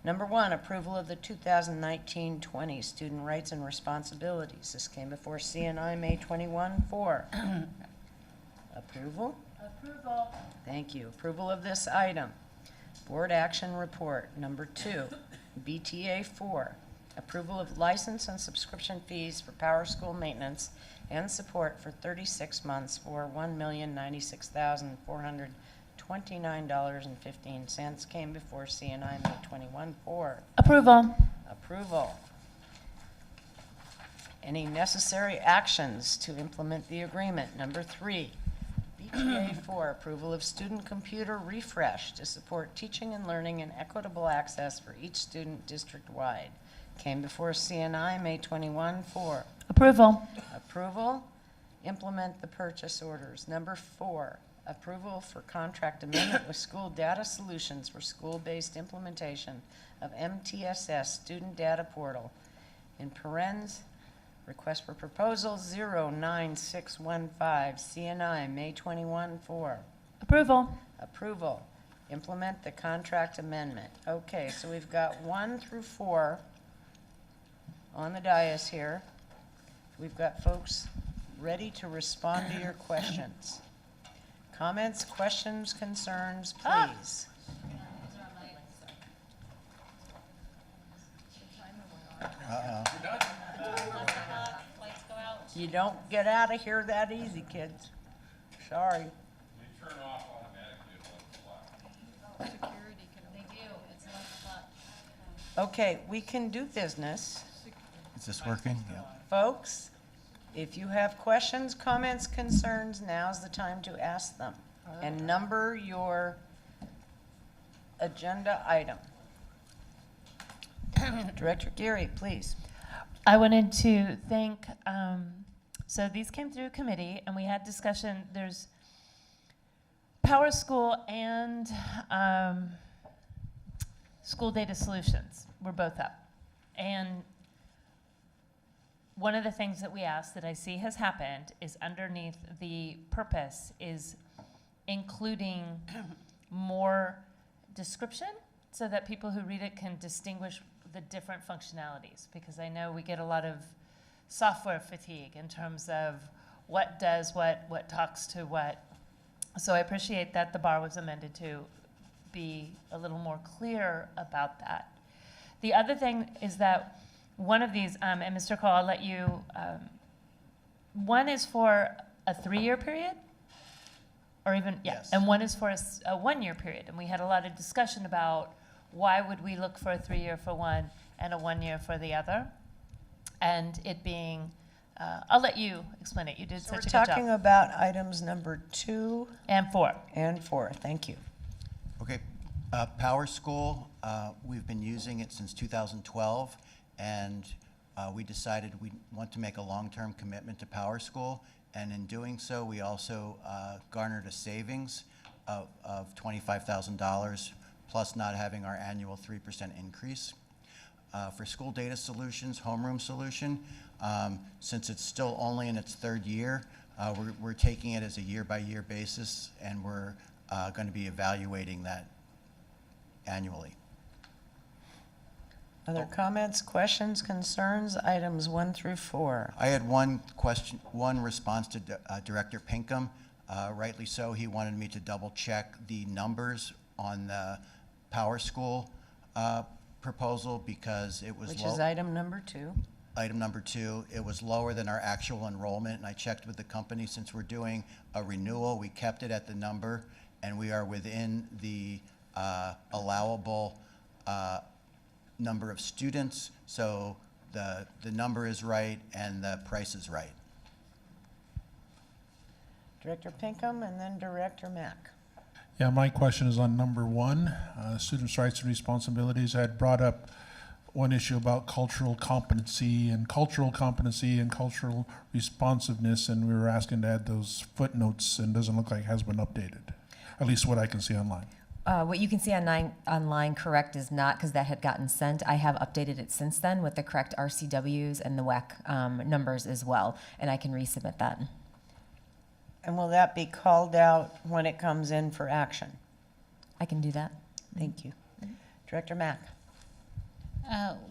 Number one, approval of the 2019-20 Student Rights and Responsibilities. This came before CNI May 21-4. Approval? Approval. Thank you. Approval of this item. Board action report. Number two, BTA 4. Approval of license and subscription fees for Power School maintenance and support for 36 months for $1,096,429.15 came before CNI May 21-4. Approval. Approval. Any necessary actions to implement the agreement? Number three, BTA 4, approval of student computer refresh to support teaching and learning and equitable access for each student district-wide. Came before CNI May 21-4. Approval. Approval. Implement the purchase orders. Number 4, approval for contract amendment with School Data Solutions for school-based implementation of MTSS Student Data Portal. In parens, request for proposal 09615, CNI May 21-4. Approval. Approval. Implement the contract amendment. Okay, so we've got 1 through 4 on the dais here. We've got folks ready to respond to your questions. Comments, questions, concerns, please. You don't get out of here that easy, kids. Sorry. Okay, we can do business. Is this working? Yeah. Folks, if you have questions, comments, concerns, now's the time to ask them. And number your agenda item. Director Geary, please. I wanted to thank, so these came through committee and we had discussion. There's Power School and School Data Solutions were both up. And one of the things that we asked that I see has happened is underneath the purpose is including more description so that people who read it can distinguish the different functionalities, because I know we get a lot of software fatigue in terms of what does what talks to what. So I appreciate that the bar was amended to be a little more clear about that. The other thing is that one of these, and Mr. Cole, I'll let you, one is for a 3-year period, or even, yeah, Yes. and one is for a 1-year period. And we had a lot of discussion about why would we look for a 3-year for one and a 1-year for the other? And it being, I'll let you explain it. You did such a good job. We're talking about items number 2 And 4. and 4. Thank you. Okay, Power School, we've been using it since 2012, and we decided we want to make a long-term commitment to Power School, and in doing so, we also garnered a savings of $25,000, plus not having our annual 3% increase. For School Data Solutions, homeroom solution, since it's still only in its 3rd year, we're taking it as a year-by-year basis, and we're going to be evaluating that annually. Other comments, questions, concerns, items 1 through 4? I had one question, one response to Director Pinkham. Rightly so, he wanted me to double check the numbers on the Power School proposal because it was Which is item number 2. Item number 2, it was lower than our actual enrollment, and I checked with the company. Since we're doing a renewal, we kept it at the number, and we are within the allowable number of students, so the number is right and the price is right. Director Pinkham and then Director Mack. Yeah, my question is on number 1, students' rights and responsibilities. I had brought up one issue about cultural competency and cultural responsiveness, and we were asking to add those footnotes, and it doesn't look like it has been updated, at least what I can see online. What you can see online, correct, is not, because that had gotten sent. I have updated it since then with the correct RCWs and the WEC numbers as well, and I can resubmit that. And will that be called out when it comes in for action? I can do that. Thank you. Director Mack.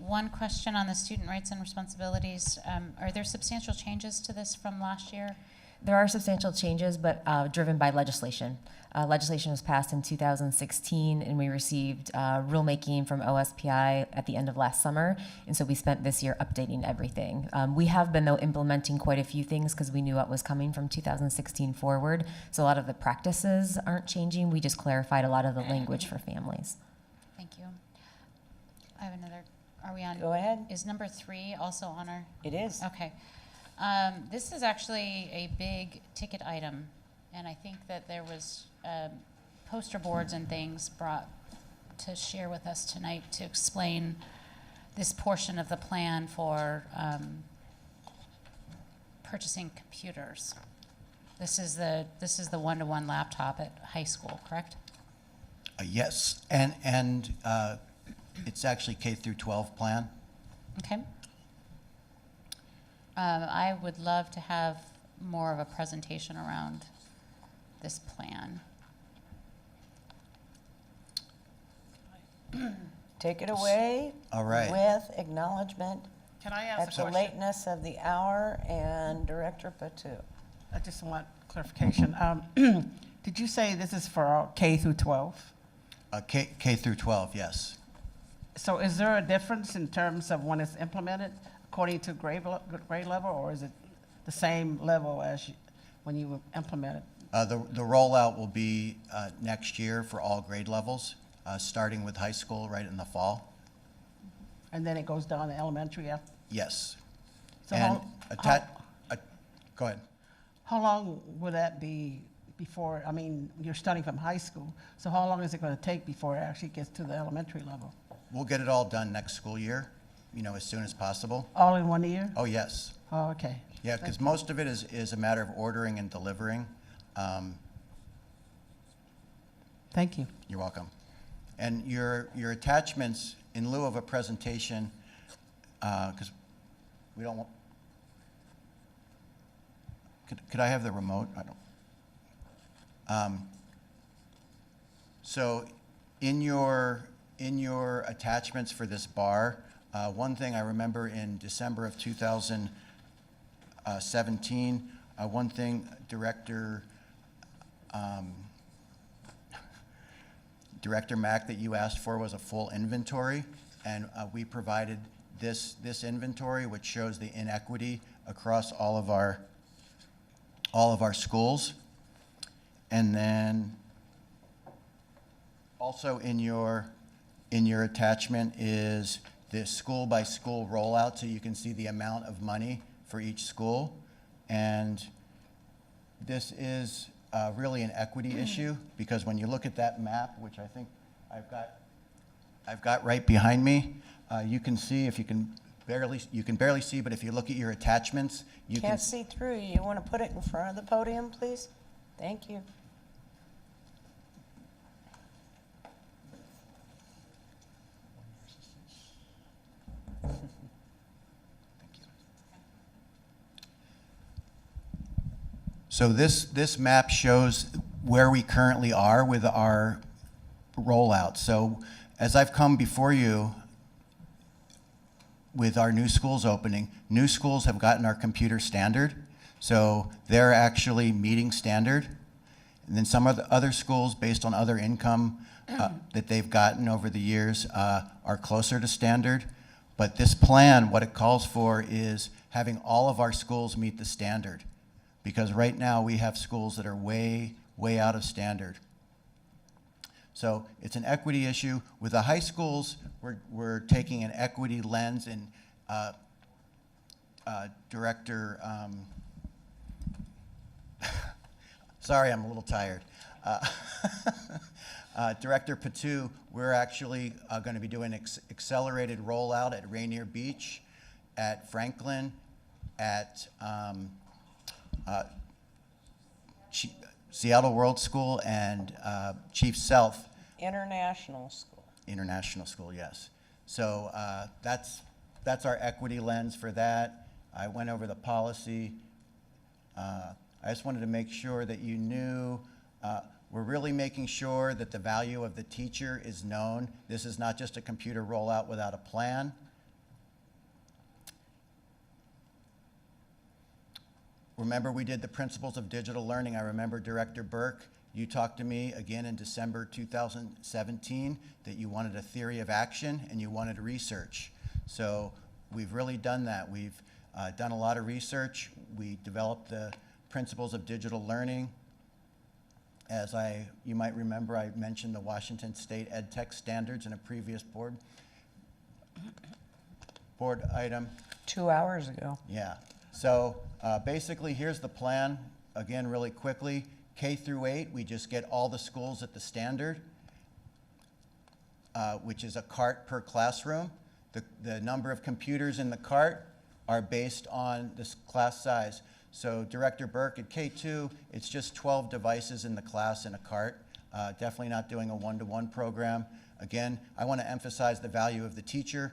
One question on the student rights and responsibilities. Are there substantial changes to this from last year? There are substantial changes, but driven by legislation. Legislation was passed in 2016, and we received rulemaking from OSPI at the end of last summer, and so we spent this year updating everything. We have been, though, implementing quite a few things because we knew what was coming from 2016 forward, so a lot of the practices aren't changing. We just clarified a lot of the language for families. Thank you. I have another. Are we on? Go ahead. Is number 3 also on our? It is. Okay. This is actually a big ticket item, and I think that there was poster boards and things brought to share with us tonight to explain this portion of the plan for purchasing computers. This is the one-to-one laptop at high school, correct? Yes, and it's actually K through 12 plan. Okay. I would love to have more of a presentation around this plan. Take it away. All right. With acknowledgement Can I ask at a the question? lateness of the hour, and Director Patu. I just want clarification. Did you say this is for all K through 12? K through 12, yes. So is there a difference in terms of when it's implemented according to grade level, or is it the same level as when you implement it? The rollout will be next year for all grade levels, starting with high school right in the fall. And then it goes down to elementary after? Yes. So And go ahead. how long will that be before, I mean, you're starting from high school, so how long is it going to take before it actually gets to the elementary level? We'll get it all done next school year, as soon as possible. All in 1 year? Oh, yes. Oh, okay. Yeah, because most of it is a matter of ordering and delivering. Thank you. You're welcome. And your attachments, in lieu of a presentation, because we don't want, could I have the remote? I don't. So in your attachments for this bar, one thing I remember in December of 2017, one thing Director Mack that you asked for was a full inventory, and we provided this inventory, which shows the inequity across all of our schools. And then also in your attachment is the school by school rollout, so you can see the amount of money for each school. And this is really an equity issue, because when you look at that map, which I think I've got right behind me, you can see, if you can barely see, but if you look at your attachments, you Can't see through. You want to put it in front of the podium, please? Thank you. So this map shows where we currently are with our rollout. So as I've come before you with our new schools opening, new schools have gotten our computer standard, so they're actually meeting standard. And then some of the other schools, based on other income that they've gotten over the years, are closer to standard. But this plan, what it calls for is having all of our schools meet the standard. Because right now we have schools that are way, way out of standard. So it's an equity issue. With the high schools, we're taking an equity lens, and Director, sorry, I'm a little tired. Director Patu, we're actually going to be doing accelerated rollout at Rainier Beach, at Franklin, at Seattle World School, and Chief Sealth. International school. International school, yes. So that's our equity lens for that. I went over the policy. I just wanted to make sure that you knew we're really making sure that the value of the teacher is known. This is not just a computer rollout without a plan. Remember, we did the principles of digital learning. I remember Director Burke, you talked to me again in December 2017 that you wanted a theory of action and you wanted research. So we've really done that. We've done a lot of research. We developed the principles of digital learning. As you might remember, I mentioned the Washington State EdTech standards in a previous board item. 2 hours ago. Yeah. So basically, here's the plan. Again, really quickly, K through 8, we just get all the schools at the standard, which is a cart per classroom. The number of computers in the cart are based on this class size. So Director Burke, at K2, it's just 12 devices in the class in a cart. Definitely not doing a one-to-one program. Again, I want to emphasize the value of the teacher.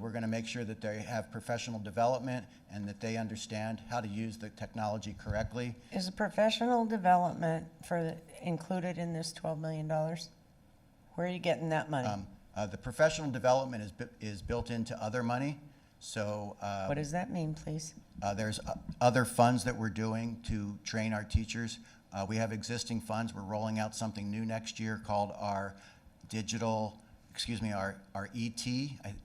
We're going to make sure that they have professional development and that they understand how to use the technology correctly. Is the professional development included in this $12 million? Where are you getting that money? The professional development is built into other money. So what does that mean, please? There's other funds that we're doing to train our teachers. We have existing funds. We're rolling out something new next year called our our ET.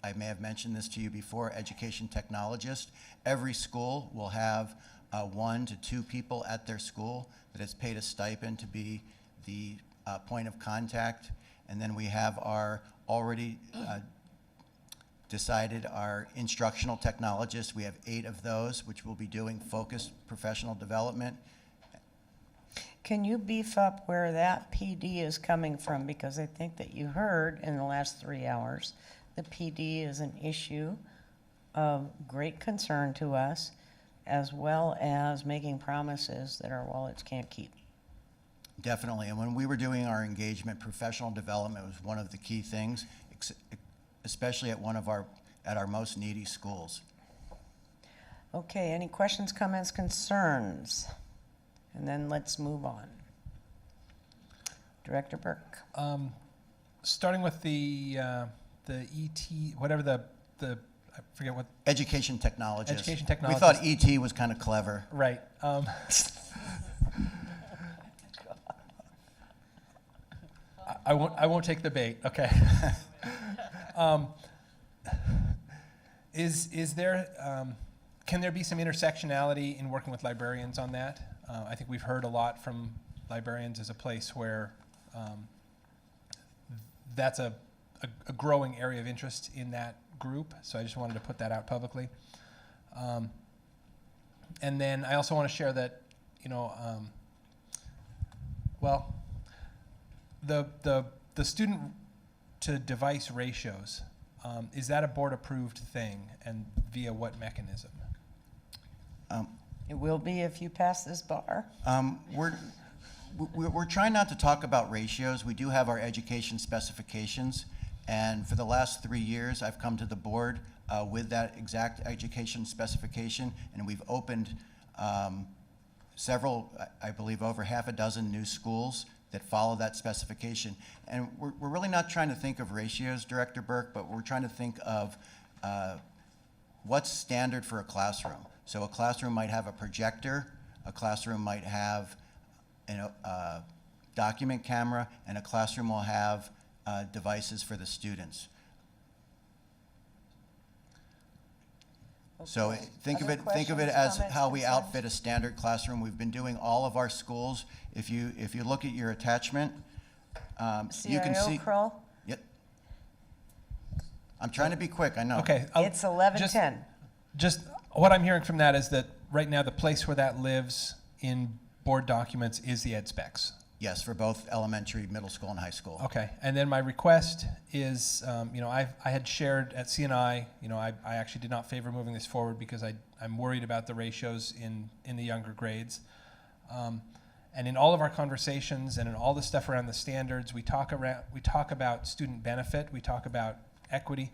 I may have mentioned this to you before, Education Technologist. Every school will have 1 to 2 people at their school that is paid a stipend to be the point of contact. And then we have our already decided our instructional technologists. We have 8 of those, which will be doing focused professional development. Can you beef up where that PD is coming from? Because I think that you heard in the last 3 hours, the PD is an issue of great concern to us, as well as making promises that our wallets can't keep. Definitely, and when we were doing our engagement, professional development was one of the key things, especially at our most needy schools. Okay, any questions, comments, concerns? And then let's move on. Director Burke. Starting with the ET, whatever the I forget what. Education technologist. Education technologist. We thought ET was kind of clever. Right. I won't take the bait. Okay. Is there can there be some intersectionality in working with librarians on that? I think we've heard a lot from librarians as a place where that's a growing area of interest in that group. So I just wanted to put that out publicly. And then I also want to share that, the student to device ratios, is that a board approved thing, and via what mechanism? It will be if you pass this bar. We're trying not to talk about ratios. We do have our education specifications, and for the last 3 years, I've come to the board with that exact education specification, and we've opened several, I believe over half a dozen new schools that follow that specification. And we're really not trying to think of ratios, Director Burke, but we're trying to think of what's standard for a classroom. So a classroom might have a projector, a classroom might have a document camera, and a classroom will have devices for the students. So Okay. think of Other it questions, as comments, how we concerns? outfit a standard classroom. We've been doing all of our schools. If you look at your attachment, you can CIO see. Kroll? Yep. I'm trying to be quick, I know. Okay. It's 11:10. Just what I'm hearing from that is that right now the place where that lives in board documents is the ed specs. Yes, for both elementary, middle school, and high school. Okay, and then my request is, I had shared at CNI, I actually did not favor moving this forward because I'm worried about the ratios in the younger grades. And in all of our conversations and in all the stuff around the standards, we talk about student benefit, we talk about equity.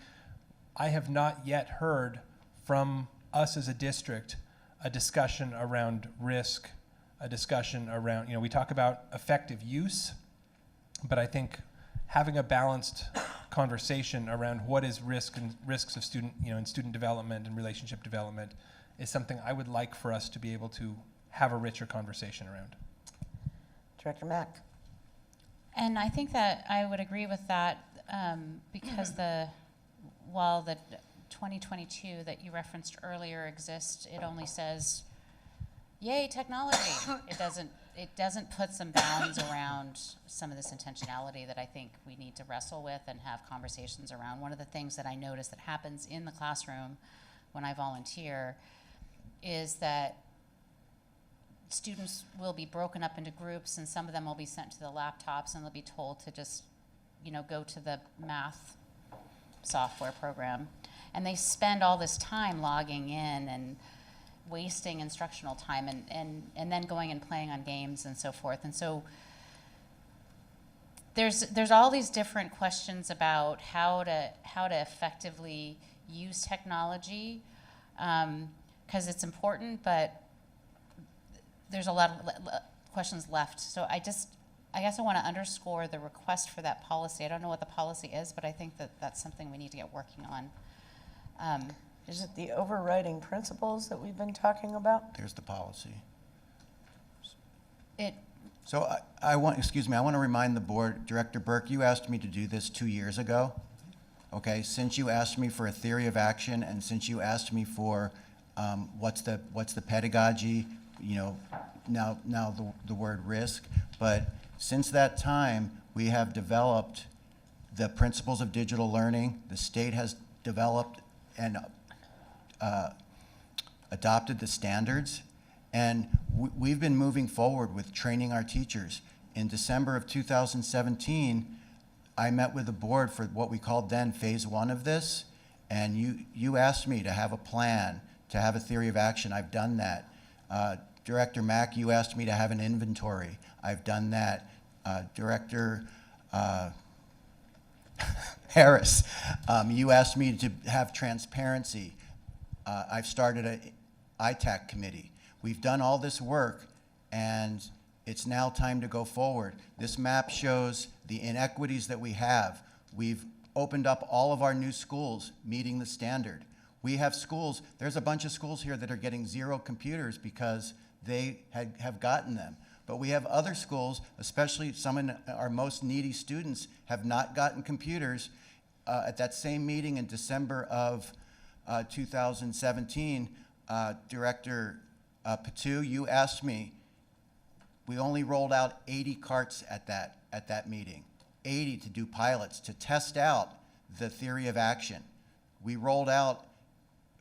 I have not yet heard from us as a district a discussion around risk, a discussion around, we talk about effective use, but I think having a balanced conversation around what is risk and risks of student, in student development and relationship development is something I would like for us to be able to have a richer conversation around. Director Mack? And I think that I would agree with that because while the 2022 that you referenced earlier exists, it only says, yay, technology. It doesn't put some bounds around some of this intentionality that I think we need to wrestle with and have conversations around. One of the things that I notice that happens in the classroom when I volunteer is that students will be broken up into groups, and some of them will be sent to the laptops and they'll be told to just, go to the math software program. And they spend all this time logging in and wasting instructional time and then going and playing on games and so forth. And so there's all these different questions about how to effectively use technology, because it's important, but there's a lot of questions left. So I guess I want to underscore the request for that policy. I don't know what the policy is, but I think that that's something we need to get working on. Is it the overriding principles that we've been talking about? There's the policy. It. So I want to remind the board, Director Burke, you asked me to do this 2 years ago. Okay, since you asked me for a theory of action, and since you asked me for what's the pedagogy, now the word risk, but since that time we have developed the principles of digital learning. The state has developed and adopted the standards, and we've been moving forward with training our teachers. In December of 2017, I met with the board for what we called then phase 1 of this, and you asked me to have a plan, to have a theory of action. I've done that. Director Mack, you asked me to have an inventory. I've done that. Director Harris, you asked me to have transparency. I've started an ITAC committee. We've done all this work, and it's now time to go forward. This map shows the inequities that we have. We've opened up all of our new schools meeting the standard. We have schools, there's a bunch of schools here that are getting 0 computers because they have gotten them. But we have other schools, especially some of our most needy students, have not gotten computers. At that same meeting in December of 2017, Director Patu, you asked me, we only rolled out 80 carts at that meeting, 80 to do pilots, to test out the theory of action. We rolled out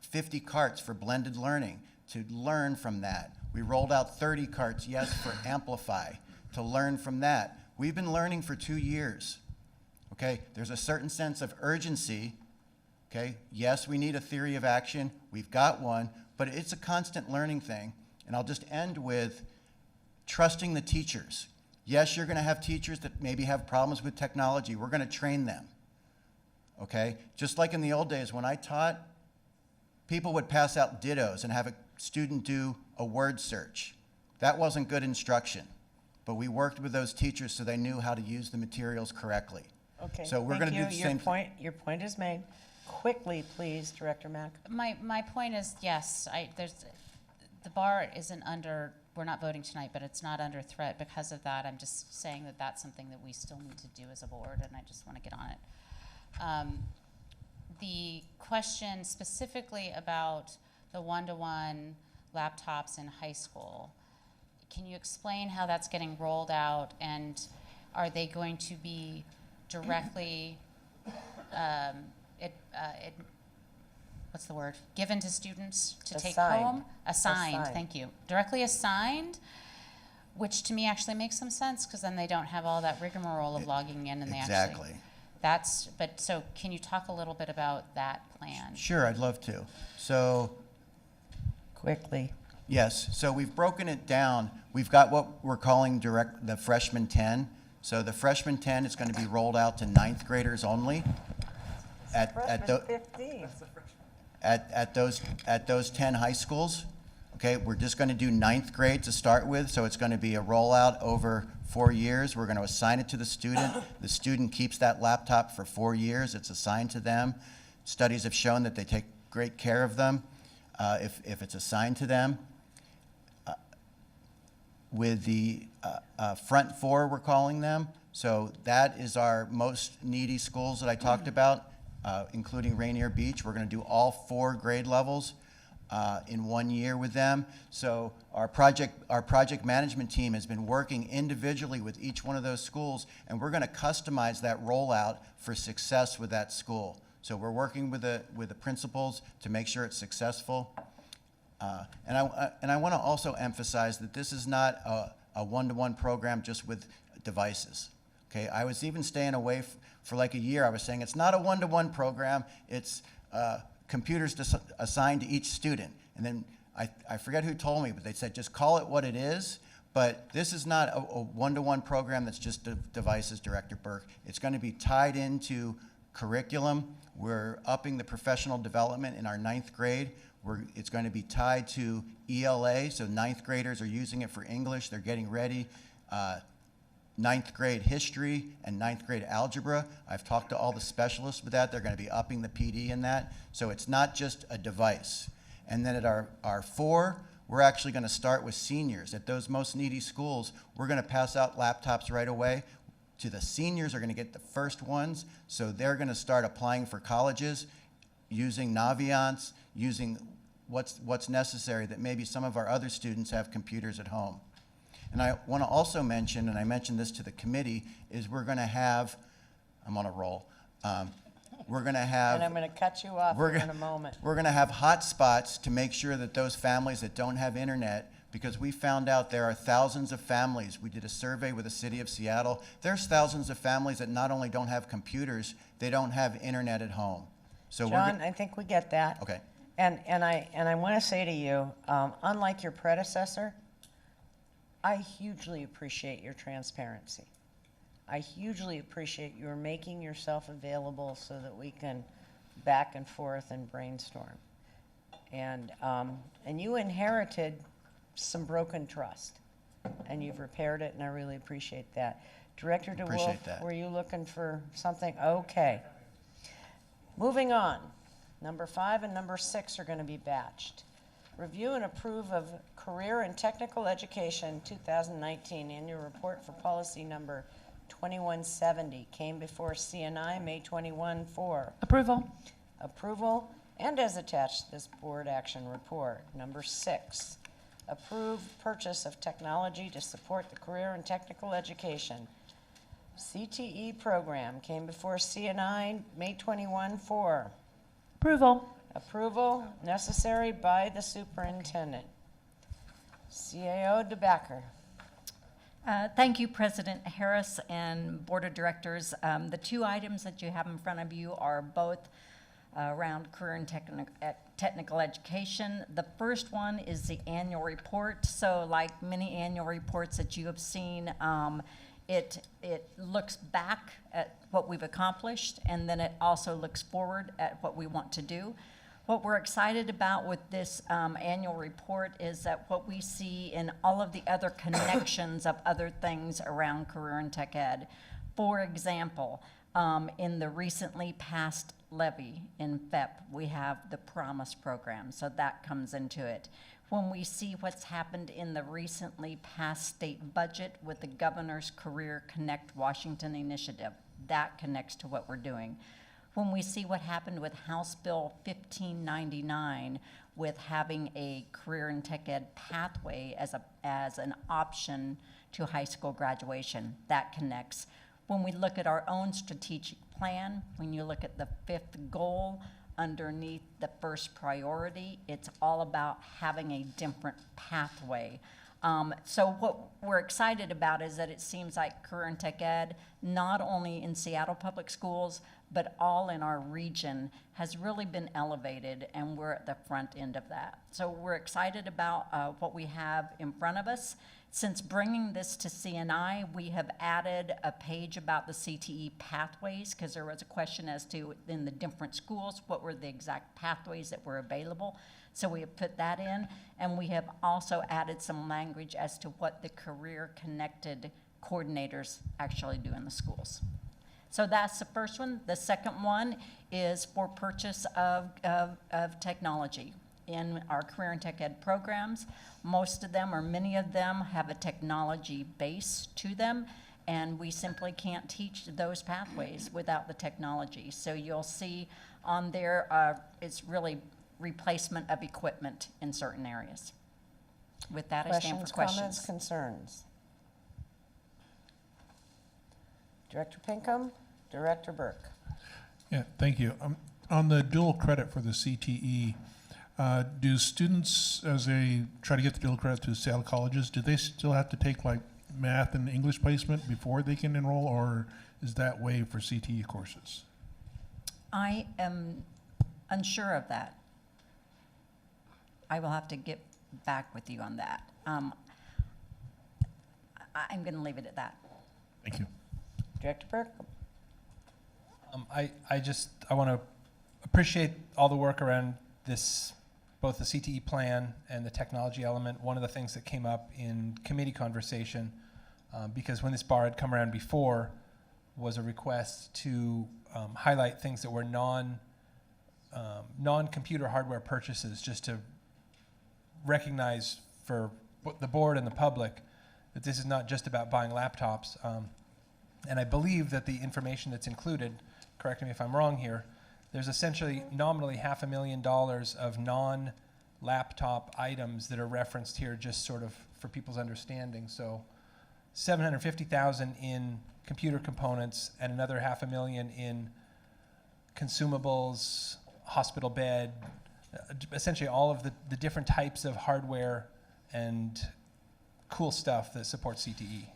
50 carts for blended learning to learn from that. We rolled out 30 carts, yes, for Amplify, to learn from that. We've been learning for 2 years, okay? There's a certain sense of urgency, okay? Yes, we need a theory of action. We've got one, but it's a constant learning thing. And I'll just end with trusting the teachers. Yes, you're gonna have teachers that maybe have problems with technology. We're gonna train them, okay? Just like in the old days when I taught, people would pass out dittos and have a student do a word search. That wasn't good instruction. but we worked with those teachers so they knew how to use the materials correctly. Okay, So we're thank going to do the you. same. Your point is made. Quickly, please, Director Mack. My point is, yes, the bar isn't under, we're not voting tonight, but it's not under threat because of that. I'm just saying that that's something that we still need to do as a board, and I just want to get on it. The question specifically about the one-to-one laptops in high school, can you explain how that's getting rolled out, and are they going to be directly what's the word? Given to students to take Assigned. home? Assigned, Assigned. thank you. Directly assigned, which to me actually makes some sense because then they don't have all that rigmarole of logging in and they Exactly. actually. But so can you talk a little bit about that plan? Sure, I'd love to. So, Quickly. yes, so we've broken it down. We've got what we're calling the freshman 10. So the freshman 10 is going to be rolled out to ninth graders only. At 15. those 10 high schools. Okay, we're just going to do ninth grade to start with, so it's going to be a rollout over 4 years. We're going to assign it to the student. The student keeps that laptop for 4 years. It's assigned to them. Studies have shown that they take great care of them if it's assigned to them. With the front four, we're calling them. So that is our most needy schools that I talked about, including Rainier Beach. We're going to do all 4 grade levels in 1 year with them. So our project management team has been working individually with each one of those schools, and we're going to customize that rollout for success with that school. So we're working with the principals to make sure it's successful. And I want to also emphasize that this is not a one-to-one program just with devices. Okay, I was even staying away for like a year. I was saying it's not a one-to-one program. It's computers assigned to each student. And then I forget who told me, but they said just call it what it is. But this is not a one-to-one program that's just devices, Director Burke. It's going to be tied into curriculum. We're upping the professional development in our ninth grade. It's going to be tied to ELA, so ninth graders are using it for English. They're getting ready. Ninth grade history and ninth grade algebra. I've talked to all the specialists with that. They're going to be upping the PD in that. So it's not just a device. And then at our 4, we're actually going to start with seniors. At those most needy schools, we're going to pass out laptops right away. To the seniors are going to get the first ones. So they're going to start applying for colleges using Naviance, using what's necessary that maybe some of our other students have computers at home. And I want to also mention, and I mentioned this to the committee, is we're going to have, I'm on a roll, we're going to have... And I'm going to cut you off in a moment. We're going to have hotspots to make sure that those families that don't have internet, because we found out there are thousands of families. We did a survey with the city of Seattle. There's thousands of families that not only don't have computers, they don't have internet at home. So John, I think we get that. Okay. And I want to say to you, unlike your predecessor, I hugely appreciate your transparency. I hugely appreciate your making yourself available so that we can back and forth and brainstorm. And you inherited some broken trust, and you've repaired it, and I really appreciate that. Director DeWolf, Appreciate that. were you looking for something? Okay. Moving on. Number 5 and number 6 are going to be batched. Review and approve of Career and Technical Education 2019 Annual Report for Policy Number 2170 came before CNI May 21-4. Approval. Approval, and as attached this board action report. Number 6, approve purchase of technology to support the career and technical education. CTE program came before CNI May 21-4. Approval. Approval necessary by the superintendent. CAO DeBacker. Thank you, President Harris and Board of Directors. The 2 items that you have in front of you are both around career and technical education. The first one is the annual report. So like many annual reports that you have seen, it looks back at what we've accomplished, and then it also looks forward at what we want to do. What we're excited about with this annual report is that what we see in all of the other connections of other things around career and tech ed. For example, in the recently passed levy in FEP, we have the Promise program, so that comes into it. When we see what's happened in the recently passed state budget with the Governor's Career Connect Washington initiative, that connects to what we're doing. When we see what happened with House Bill 1599 with having a career and tech ed pathway as an option to high school graduation, that connects. When we look at our own strategic plan, when you look at the 5th goal underneath the first priority, it's all about having a different pathway. So what we're excited about is that it seems like career and tech ed, not only in Seattle Public Schools, but all in our region, has really been elevated, and we're at the front end of that. So we're excited about what we have in front of us. Since bringing this to CNI, we have added a page about the CTE pathways, because there was a question as to, in the different schools, what were the exact pathways that were available. So we have put that in, and we have also added some language as to what the career-connected coordinators actually do in the schools. So that's the first one. The second one is for purchase of technology in our career and tech ed programs. Most of them, or many of them, have a technology base to them, and we simply can't teach those pathways without the technology. So you'll see on there, it's really replacement of equipment in certain areas. With that, I stand for questions. Comments, concerns? Director Pinkham, Director Burke. Yeah, thank you. On the dual credit for the CTE, do students, as they try to get the dual credit to Seattle colleges, do they still have to take like math and English placement before they can enroll, or is that waived for CTE courses? I am unsure of that. I will have to get back with you on that. I'm going to leave it at that. Thank you. Director Burke. I want to appreciate all the work around this, both the CTE plan and the technology element. One of the things that came up in committee conversation, because when this bar had come around before, was a request to highlight things that were non-computer hardware purchases, just to recognize for the board and the public that this is not just about buying laptops. And I believe that the information that's included, correct me if I'm wrong here, there's essentially nominally $500,000 of non-laptop items that are referenced here, just sort of for people's understanding. So $750,000 in computer components and another $500,000 in consumables, hospital bed, essentially all of the different types of hardware and cool stuff that supports CTE.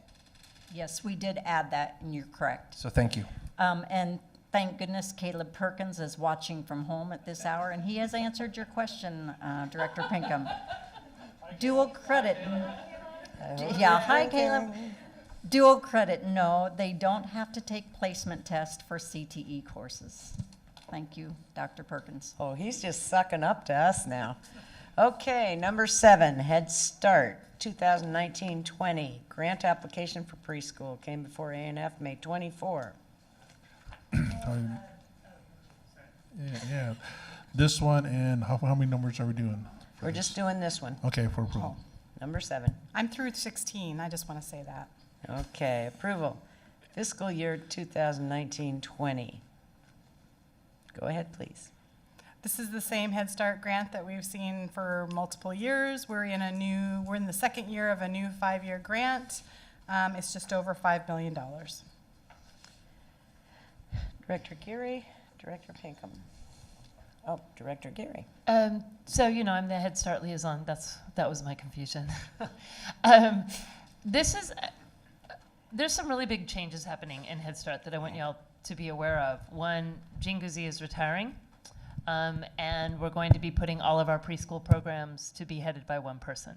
Yes, we did add that, and you're correct. So thank you. And thank goodness Caleb Perkins is watching from home at this hour, and he has answered your question, Director Pinkham. Dual credit. Yeah, hi, Caleb. Dual credit, no, they don't have to take placement test for CTE courses. Thank you, Dr. Perkins. Oh, he's just sucking up to us now. Okay, number 7, Head Start, 2019-20. Grant application for preschool came before A&F May 24. Yeah. This one, and how many numbers are we doing? We're just doing this one. Okay, for approval. Number 7. I'm through 16. I just want to say that. Okay, approval. Fiscal year 2019-20. Go ahead, please. This is the same Head Start grant that we've seen for multiple years. We're in the second year of a new 5-year grant. It's just over $5 million. Director Geary, Director Pinkham. Oh, Director Geary. So, I'm the Head Start liaison. That was my confusion. There's some really big changes happening in Head Start that I want y'all to be aware of. One, Jean Guzzi is retiring, and we're going to be putting all of our preschool programs to be headed by one person.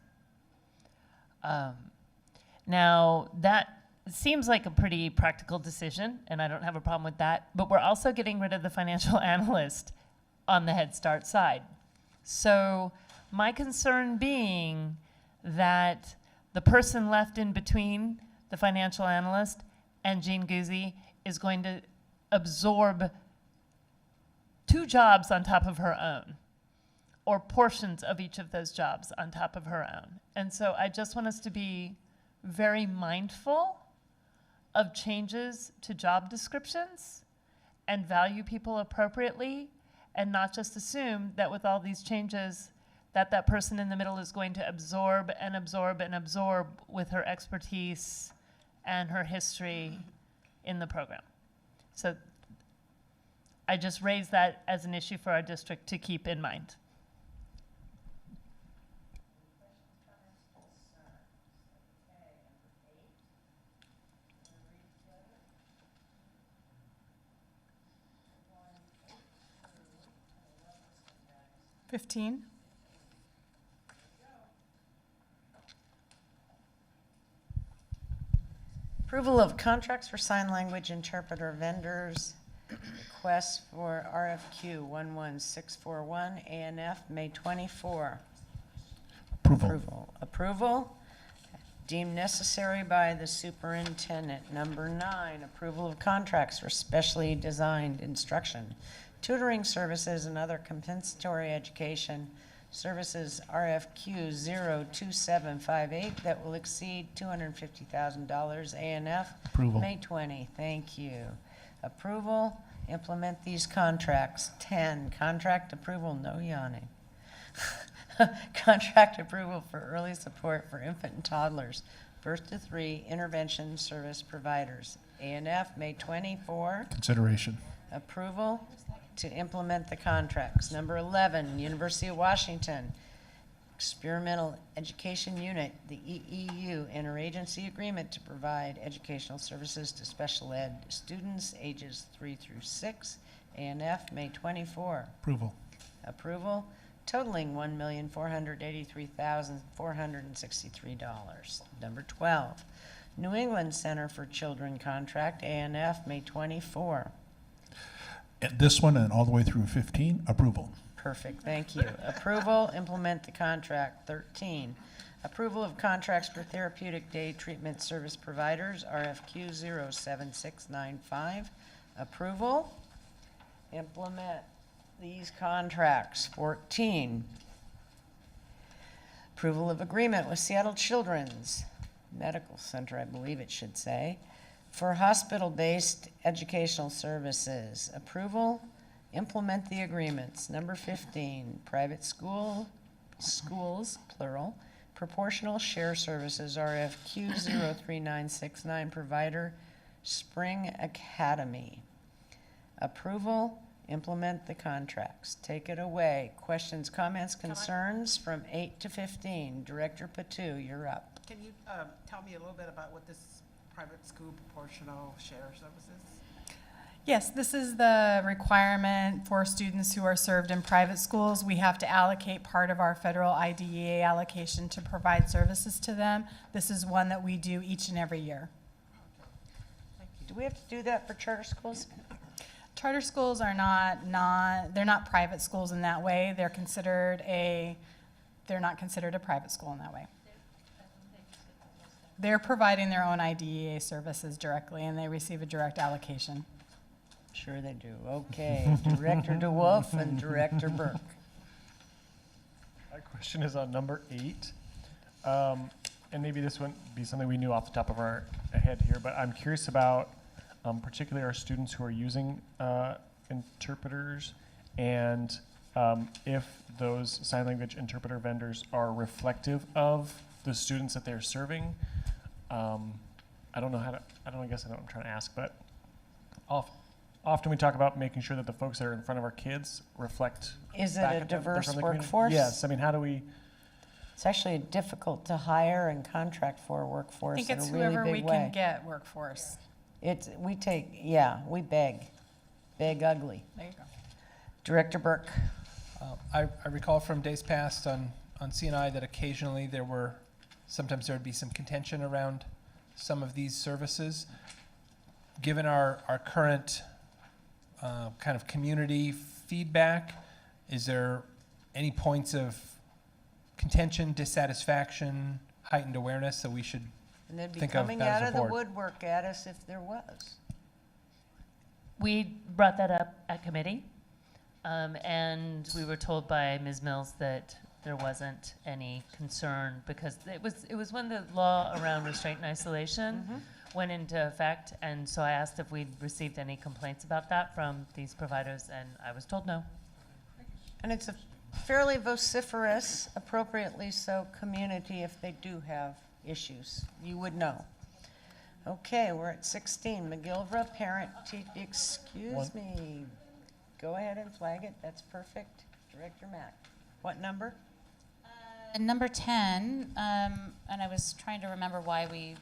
Now, that seems like a pretty practical decision, and I don't have a problem with that, but we're also getting rid of the financial analyst on the Head Start side. So my concern being that the person left in between, the financial analyst and Jean Guzzi, is going to absorb 2 jobs on top of her own, or portions of each of those jobs on top of her own. And so I just want us to be very mindful of changes to job descriptions and value people appropriately, and not just assume that with all these changes that that person in the middle is going to absorb and absorb and absorb with her expertise and her history in the program. So I just raise that as an issue for our district to keep in mind. $15. Approval of contracts for sign language interpreter vendors. Request for RFQ 11641 ANF, May 24. Approval. Approval. Deemed necessary by the superintendent. Number 9, approval of contracts for specially designed instruction, tutoring services, and other compensatory education services, RFQ 02758, that will exceed $250,000, ANF. Approval. May 20. Thank you. Approval, implement these contracts. 10, contract approval, no yawning. Contract approval for early support for infant and toddlers, birth to 3 intervention service providers. ANF, May 24. Consideration. Approval to implement the contracts. Number 11, University of Washington Experimental Education Unit, the EEU, interagency agreement to provide educational services to special ed students ages 3 through 6. ANF, May 24. Approval. Approval totaling $1,483,463. Number 12, New England Center for Children contract, ANF, May 24. And this one and all the way through 15, approval. Perfect, thank you. Approval, implement the contract. 13, approval of contracts for therapeutic day treatment service providers, RFQ 07695. Approval, implement these contracts. 14, approval of agreement with Seattle Children's Medical Center, I believe it should say, for hospital-based educational services. Approval, implement the agreements. Number 15, private schools, plural, proportional share services, RFQ 03969, provider, Spring Academy. Approval, implement the contracts. Take it away. Questions, comments, concerns from 8 to 15. Director Patu, you're up. Can you tell me a little bit about what this private school proportional share services? Yes, this is the requirement for students who are served in private schools. We have to allocate part of our federal IDEA allocation to provide services to them. This is one that we do each and every year. Do we have to do that for charter schools? Charter schools are they're not private schools in that way. They're not considered a private school in that way. They're providing their own IDEA services directly, and they receive a direct allocation. Sure they do. Okay, Director DeWolf and Director Burke. My question is on number 8. And maybe this wouldn't be something we knew off the top of our head here, but I'm curious about particularly our students who are using interpreters, and if those sign language interpreter vendors are reflective of the students that they're serving. I guess I know what I'm trying to ask, but often we talk about making sure that the folks that are in front of our kids reflect. Is it back a at them, they're diverse from the community. workforce? Yes, I mean, how do we? It's actually difficult to hire and contract for a I workforce think in a it's really whoever big we way. can get workforce. We beg ugly. There you go. Director Burke. I recall from days past on CNI that occasionally sometimes there would be some contention around some of these services. Given our current kind of community feedback, Is there any points of contention, dissatisfaction, heightened awareness that we should And they'd be think of coming that out as of a the board? woodwork at us if there was. We brought that up at committee, and we were told by Ms. Mills that there wasn't any concern because it was when the law around restraint and isolation went into effect, and so I asked if we'd received any complaints about that from these providers, and I was told no. And it's a fairly vociferous, appropriately so, community if they do have issues. You would know. Okay, we're at 16. McGilvra, parent, excuse me. Go ahead and flag it. That's perfect. Director Mack. What number? Number 10, and I was trying to remember why we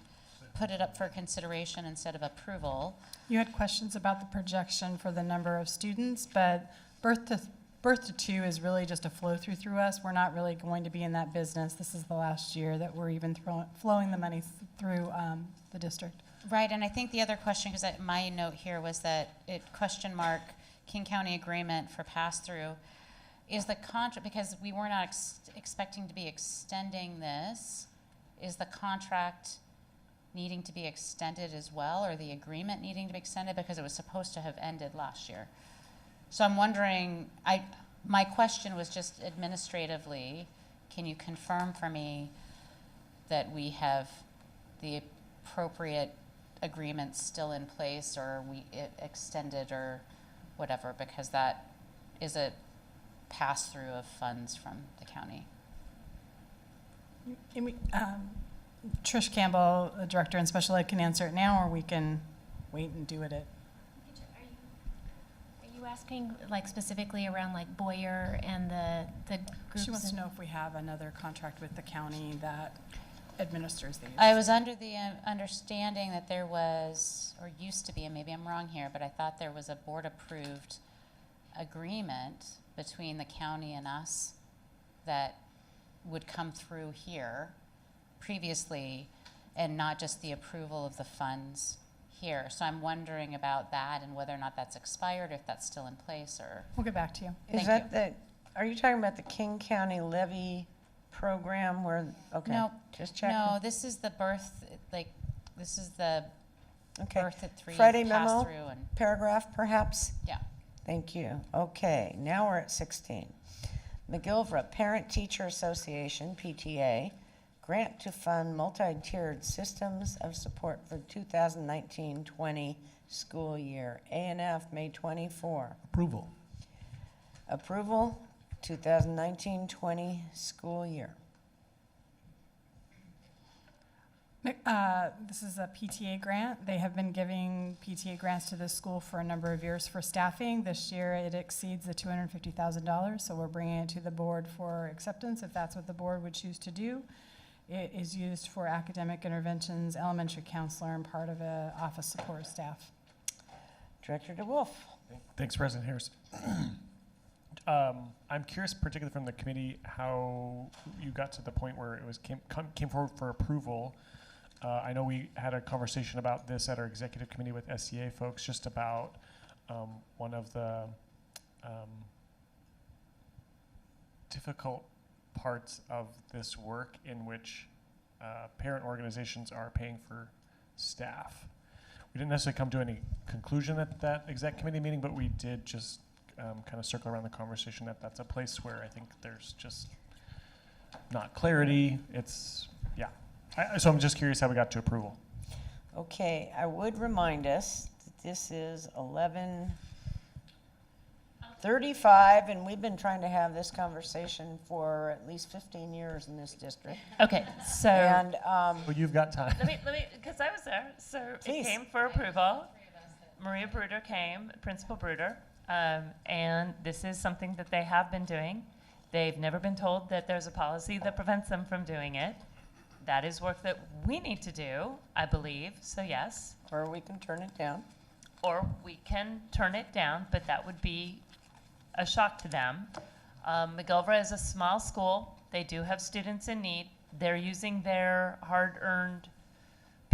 put it up for consideration instead of approval. You had questions about the projection for the number of students, but birth to 2 is really just a flow through us. We're not really going to be in that business. This is the last year that we're even flowing the money through the district. Right, and I think the other question, because my note here was that it question mark King County agreement for pass-through. Is the contract, because we were not expecting to be extending this, is the contract needing to be extended as well, or the agreement needing to be extended because it was supposed to have ended last year? So I'm wondering, my question was just administratively, can you confirm for me that we have the appropriate agreements still in place, or it extended or whatever, because that is a pass-through of funds from the county. Trish Campbell, the director in special ed, can answer it now, or we can wait and do it at. Are you asking like specifically around like Boyer and the groups? She wants to know if we have another contract with the county that administers these. I was under the understanding that there was, or used to be, and maybe I'm wrong here, but I thought there was a board-approved agreement between the county and us that would come through here previously, and not just the approval of the funds here. So I'm wondering about that and whether or not that's expired, or if that's still in place, or. We'll get back to you. Is that are you talking about the King County levy program where, okay, No, just checking. no, this is the birth, this is the birth at 3 Friday memo, pass-through and. paragraph perhaps? Yeah. Thank you. Okay, now we're at 16. McGilvra Parent Teacher Association, PTA, grant to fund multi-tiered systems of support for 2019-20 school year. A&F, May 24. Approval. Approval, 2019-20 school year. This is a PTA grant. They have been giving PTA grants to this school for a number of years for staffing. This year it exceeds the $250,000, so we're bringing it to the board for acceptance if that's what the board would choose to do. It is used for academic interventions, elementary counselor, and part of a office support staff. Director DeWolf. Thanks, President Harris. I'm curious, particularly from the committee, how you got to the point where it was came forward for approval. I know we had a conversation about this at our executive committee with SCA folks, just about one of the difficult parts of this work in which parent organizations are paying for staff. We didn't necessarily come to any conclusion at that exec committee meeting, but we did just kind of circle around the conversation that that's a place where I think there's just not clarity. It's, yeah. So I'm just curious how we got to approval. Okay, I would remind us that this is 11:35, and we've been trying to have this conversation for at least 15 years in this district. Okay, so. And well, you've got time. Let me, because I was there. So Please. it came for approval. Maria Bruder came, Principal Bruder, and this is something that they have been doing. They've never been told that there's a policy that prevents them from doing it. That is work that we need to do, I believe, so yes. Or we can turn it down. Or we can turn it down, but that would be a shock to them. McGilvra is a small school. They do have students in need. They're using their hard-earned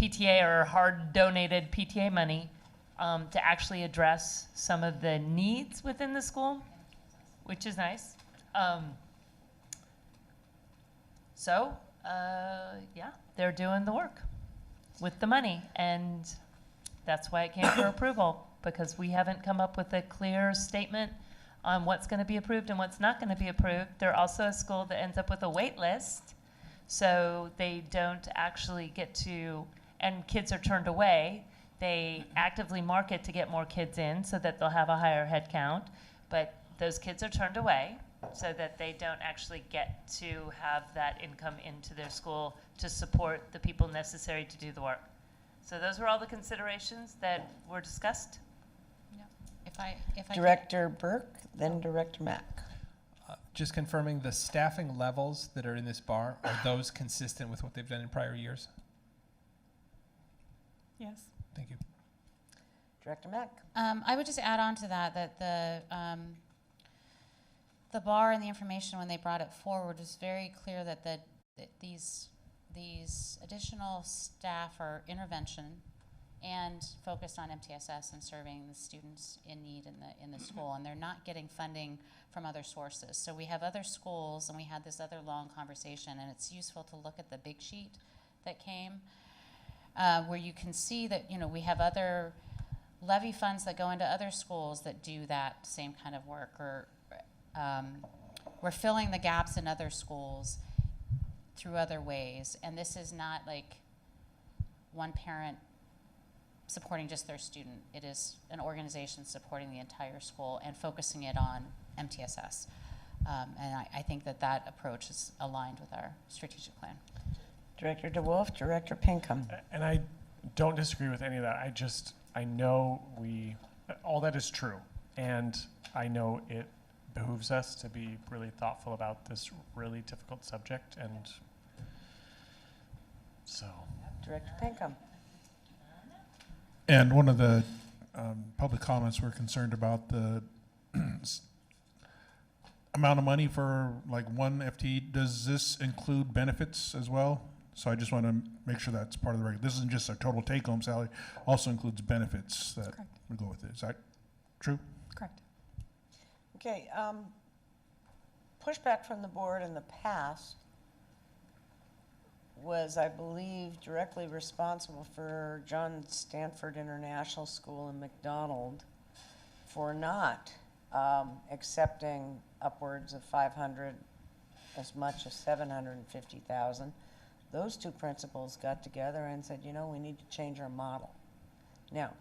PTA or hard-donated PTA money to actually address some of the needs within the school. which is nice. Yeah, they're doing the work with the money, and that's why it came for approval, because we haven't come up with a clear statement on what's going to be approved and what's not going to be approved. They're also a school that ends up with a wait list, so they don't actually get to, and kids are turned away. They actively market to get more kids in so that they'll have a higher head count, but those kids are turned away so that they don't actually get to have that income into their school to support the people necessary to do the work. So those were all the considerations that were discussed. If I Director Burke, then Director Mack. Just confirming, the staffing levels that are in this bar, are those consistent with what they've done in prior years? Yes. Thank you. Director Mack. I would just add on to that the bar and the information when they brought it forward was very clear that these additional staff are intervention and focused on MTSS and serving the students in need in the school, and they're not getting funding from other sources. So we have other schools, and we had this other long conversation, and it's useful to look at the big sheet that came, where you can see that we have other levy funds that go into other schools that do that same kind of work, or we're filling the gaps in other schools through other ways. And this is not like one parent supporting just their student. It is an organization supporting the entire school and focusing it on MTSS. And I think that approach is aligned with our strategic plan. Director DeWolf, Director Pinkham. And I don't disagree with any of that. I know all that is true. And I know it behooves us to be really thoughtful about this really difficult subject. And so. Director Pinkham. And one of the public comments were concerned about the amount of money for like one FTE. Does this include benefits as well? So I just want to make sure that's part of the record. This isn't just a total take-home salary, also includes benefits that would go with it. Is that true? Correct. Okay, pushback from the board in the past was, I believe, directly responsible for John Stanford International School in McDonald for not accepting upwards of 500, as much as 750,000. Those two principals got together and said, we need to change our model. Now,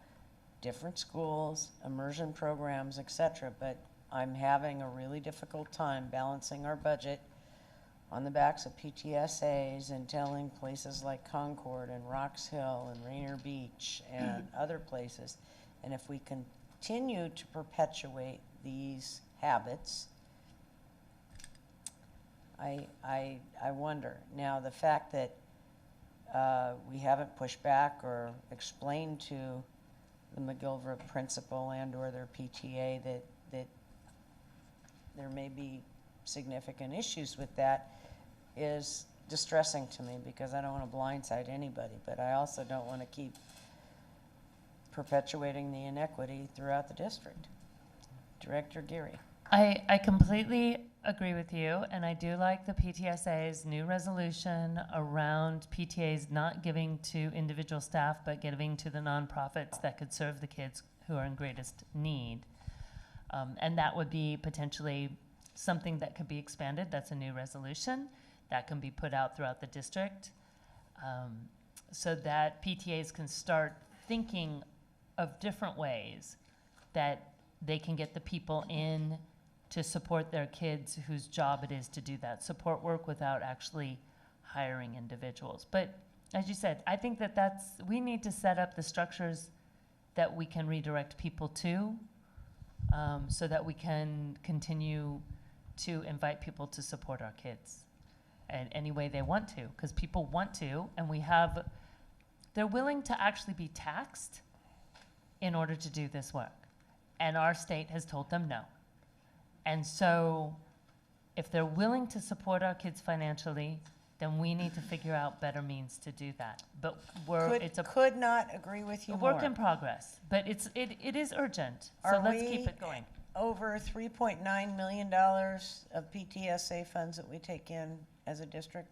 different schools, immersion programs, etc., but I'm having a really difficult time balancing our budget on the backs of PTSAs and telling places like Concord and Rocks Hill and Rainier Beach and other places. And if we continue to perpetuate these habits, I wonder. Now, the fact that we haven't pushed back or explained to the McGillivray principal and or their PTA that there may be significant issues with that is distressing to me, because I don't want to blindside anybody, but I also don't want to keep perpetuating the inequity throughout the district. Director Geary. I completely agree with you, and I do like the PTSA's new resolution around PTAs not giving to individual staff, but giving to the nonprofits that could serve the kids who are in greatest need. And that would be potentially something that could be expanded. That's a new resolution that can be put out throughout the district, so that PTAs can start thinking of different ways that they can get the people in to support their kids whose job it is to do that support work without actually hiring individuals. But as you said, I think we need to set up the structures that we can redirect people to, so that we can continue to invite people to support our kids in any way they want to, because people want to, and they're willing to actually be taxed in order to do this work. And our state has told them no. And so if they're willing to support our kids financially, then we need to figure out better means to do that. But could not agree with you a more. work in progress, but it is urgent. So let's keep it going. over $3.9 million of PTSA funds that we take in as a district?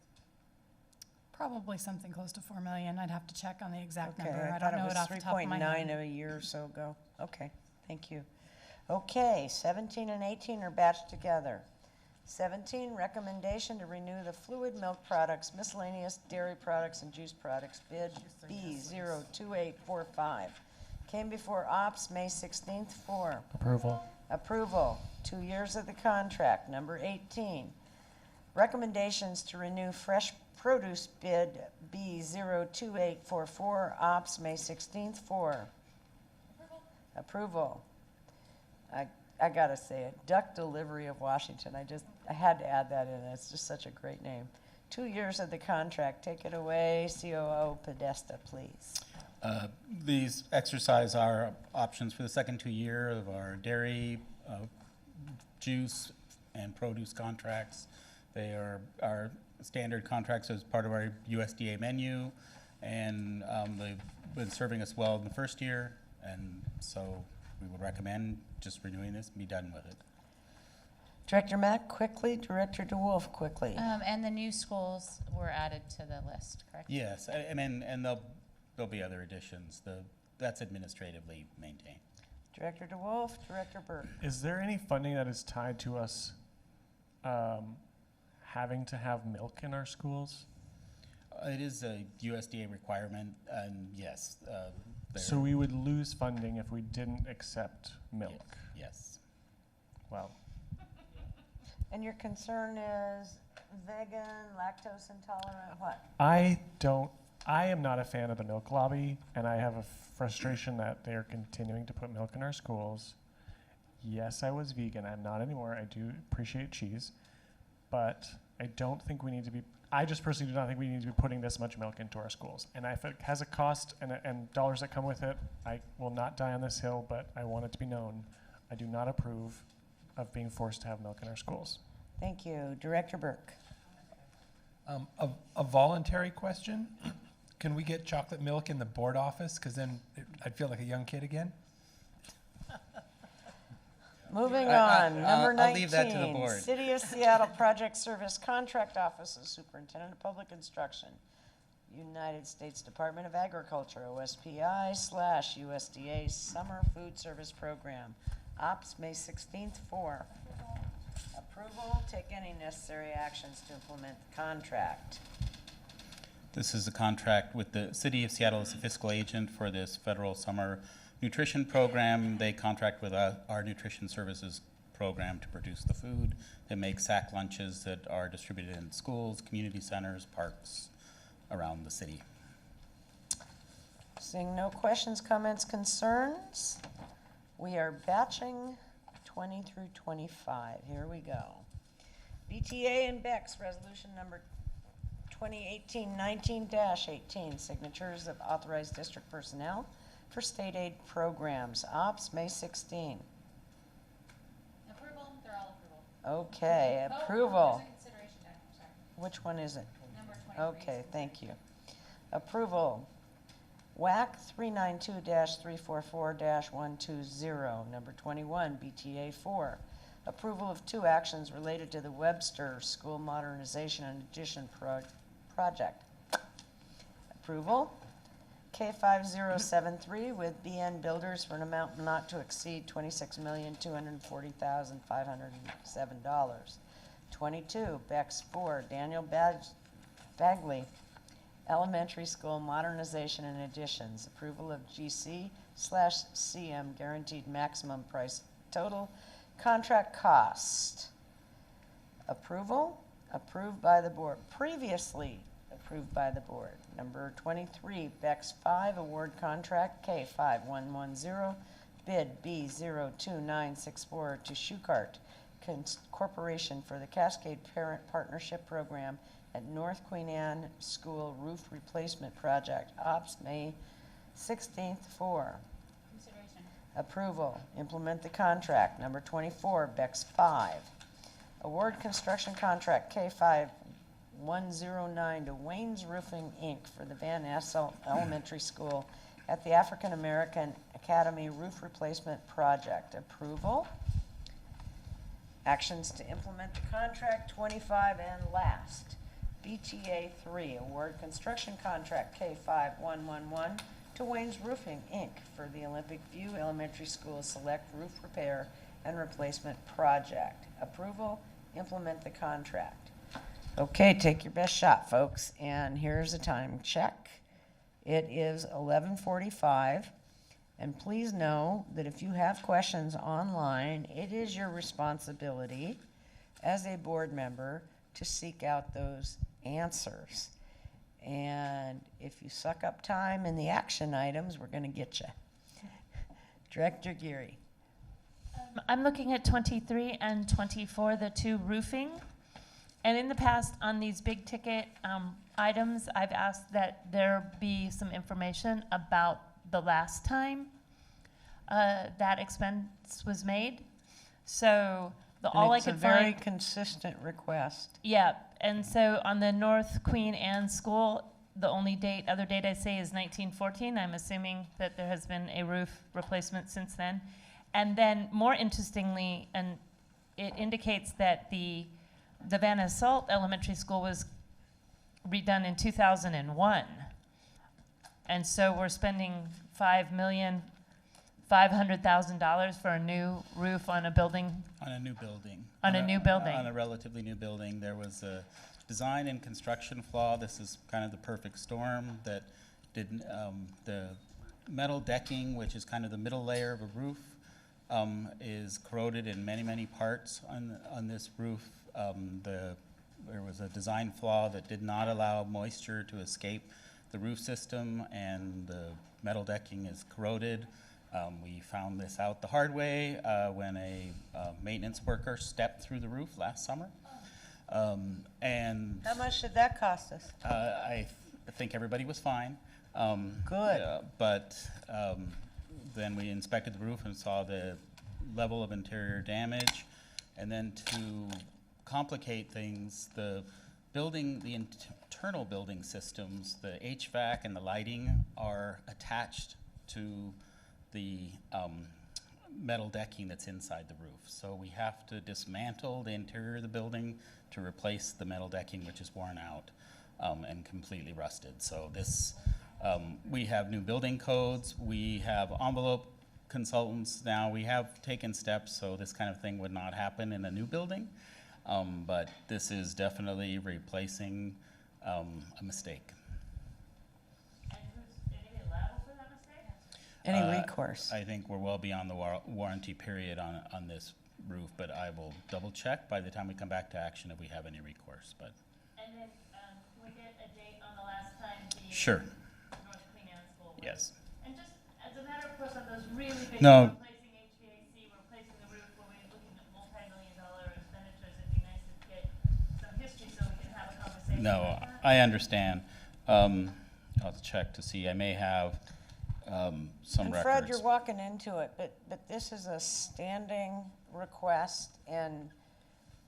Probably something close to 4 million. I'd have to check on the exact Okay, number. I thought don't know it off the top of my head. 3.9 a year or so ago. Okay, thank you. Okay, 17 and 18 are batched together. 17, recommendation to renew the fluid milk products, miscellaneous dairy products, and juice products bid B02845. Came before Ops May 16th for Approval. approval. 2 years of the contract. Number 18, recommendations to renew fresh produce bid B02844, Ops May 16th for approval. I gotta say it, Duck Delivery of Washington. I had to add that in. It's just such a great name. 2 years of the contract. Take it away, COO Podesta, please. These exercise our options for the second 2 year of our dairy, juice, and produce contracts. They are our standard contracts as part of our USDA menu, and they've been serving us well in the first year, and so we would recommend just renewing this and be done with it. Director Mack, quickly. Director DeWolf, quickly. And the new schools were added to the list, correct? Yes, and there'll be other additions. That's administratively maintained. Director DeWolf, Director Burke. Is there any funding that is tied to us having to have milk in our schools? It is a USDA requirement, and yes. So we would lose funding if we didn't accept milk? Yes. Wow. And your concern is vegan, lactose intolerant, what? I am not a fan of the milk lobby, and I have a frustration that they are continuing to put milk in our schools. Yes, I was vegan. I'm not anymore. I do appreciate cheese, but I don't think we need to be, I just personally do not think we need to be putting this much milk into our schools. And if it has a cost and dollars that come with it, I will not die on this hill, but I want it to be known. I do not approve of being forced to have milk in our schools. Thank you. Director Burke. A voluntary question. Can we get chocolate milk in the board office? Because then I'd feel like a young kid again. Moving on, number 19. I'll leave that to the board. City of Seattle Project Service Contract Offices, Superintendent of Public Instruction, United States Department of Agriculture, OSPI/USDA Summer Food Service Program, Ops May 16th for approval. Take any necessary actions to implement the contract. This is a contract with the City of Seattle as a fiscal agent for this federal summer nutrition program. They contract with our nutrition services program to produce the food. They make sack lunches that are distributed in schools, community centers, parks around the city. Seeing no questions, comments, concerns, we are batching 20 through 25. Here we go. BTA and BEX resolution number 2018-19-18, signatures of authorized district personnel for state aid programs. Ops May 16. Approval, they're all approval. Okay, Oh, approval. there's a consideration doc, sorry. Which one is it? Number 23. Okay, thank you. Approval. WAC 392-344-120, number 21, BTA 4. Approval of 2 actions related to the Webster School Modernization and Addition project. Approval. K5073 with BN Builders for an amount not to exceed $26,240,507. 22, BEX 4, Daniel Bagley, Elementary School Modernization and Additions. Approval of GC/CM guaranteed maximum price total contract cost. Approval, approved by the board. Previously approved by the board. Number 23, BEX 5 award contract K5110, bid B02964 to Shukart Corporation for the Cascade Parent Partnership Program at North Queen Anne School Roof Replacement Project. Ops May 16th for Consideration. approval. Implement the contract. Number 24, BEX 5. Award construction contract K5109 to Wayne's Roofing, Inc. for the Van Ness Elementary School at the African American Academy Roof Replacement Project. Approval. Actions to implement the contract 25 and last. BTA 3, award construction contract K5111 to Wayne's Roofing, Inc. for the Olympic View Elementary School Select Roof Repair and Replacement Project. Approval, implement the contract. Okay, take your best shot, folks, and here's a time check. It is 11:45, and please know that if you have questions online, it is your responsibility as a board member to seek out those answers. And if you suck up time in the action items, we're going to get you. Director Geary. I'm looking at 23 and 24, the two roofing. And in the past, on these big ticket items, I've asked that there be some information about the last time that expense was made. So all I It's a could very find. consistent request. Yeah, and so on the North Queen Anne School, the only other date I say is 1914. I'm assuming that there has been a roof replacement since then. And then more interestingly, and it indicates that the Van Assault Elementary School was redone in 2001. And so we're spending $5,500,000 for a new roof on a building. On a new building. On a new building. On a relatively new building. There was a design and construction flaw. This is kind of the perfect storm that did the metal decking, which is kind of the middle layer of a roof, is corroded in many, many parts on this roof. There was a design flaw that did not allow moisture to escape the roof system, and the metal decking is corroded. We found this out the hard way when a maintenance worker stepped through the roof last summer. And How much did that cost us? I think everybody was fine. Good. But then we inspected the roof and saw the level of interior damage. And then to complicate things, the internal building systems, the HVAC and the lighting are attached to the metal decking that's inside the roof. So we have to dismantle the interior of the building to replace the metal decking, which is worn out and completely rusted. So this, we have new building codes. We have envelope consultants now. We have taken steps so this kind of thing would not happen in a new building. But this is definitely replacing a mistake. Any recourse? I think we're well beyond the warranty period on this roof, but I will double check by the time we come back to action if we have any recourse. But And then can we get a date on the last time the sure. North Queen Anne School was? Yes. And just as a matter of course on those really big No. replacing HVAC, replacing the roof, when we're looking at multi-million-dollar expenditures, it'd be nice to get some history so we can have a conversation. No, I understand. I'll check to see. I may have some And records. Fred, you're walking into it, but this is a standing request, and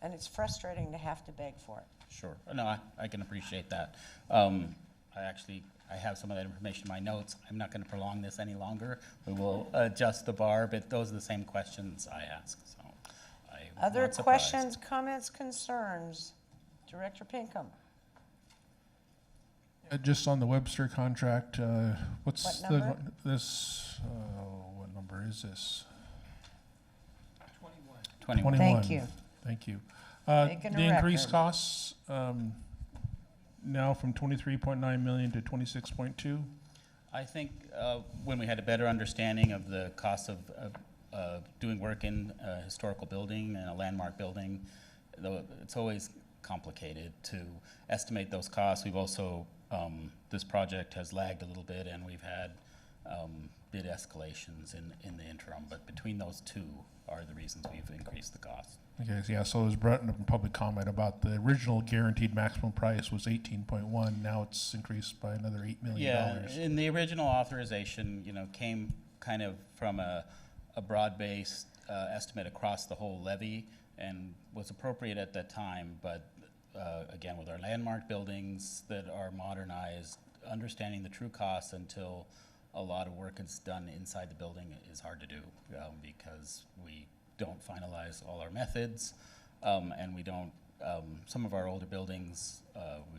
it's frustrating to have to beg for it. Sure. No, I can appreciate that. I have some of that information in my notes. I'm not going to prolong this any longer. We will adjust the bar, but those are the same questions I ask. So I'm Other not surprised. questions, comments, concerns? Director Pinkham. Just on the Webster contract, what's What number? what number is this? 21. Thank you. Thank you. Making a The increased record. costs, now from 23.9 million to 26.2. I think when we had a better understanding of the cost of doing work in a historical building and a landmark building, though it's always complicated to estimate those costs. We've also, this project has lagged a little bit, and we've had bid escalations in the interim, but between those two are the reasons we've increased the cost. Okay, so yeah, so it was brought in a public comment about the original guaranteed maximum price was 18.1. Now it's increased by another $8 million. Yeah, in the original authorization, came kind of from a broad-based estimate across the whole levy and was appropriate at that time, but again, with our landmark buildings that are modernized, understanding the true costs until a lot of work is done inside the building is hard to do because we don't finalize all our methods, and we don't, some of our older buildings,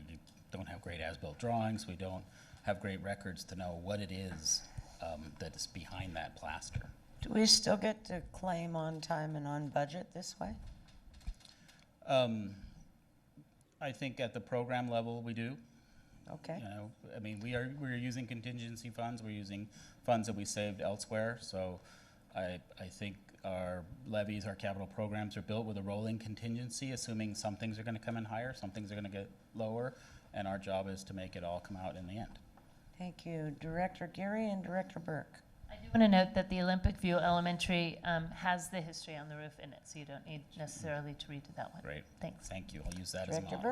we don't have great as-built drawings, we don't have great records to know what it is that is behind that plaster. Do we still get to claim on time and on budget this way? I think at the program level, we do. Okay. You know, I mean, we're using contingency funds, we're using funds that we saved elsewhere, so I think our levies, our capital programs are built with a rolling contingency, assuming some things are gonna come in higher, some things are gonna get lower, and our job is to make it all come out in the end. Thank you. Director Geary and Director Burke. I do want to note that the Olympic View Elementary has the history on the roof in it, so you don't need necessarily to redo that one. Great. Thanks. Thank you. I'll use that as a Director model.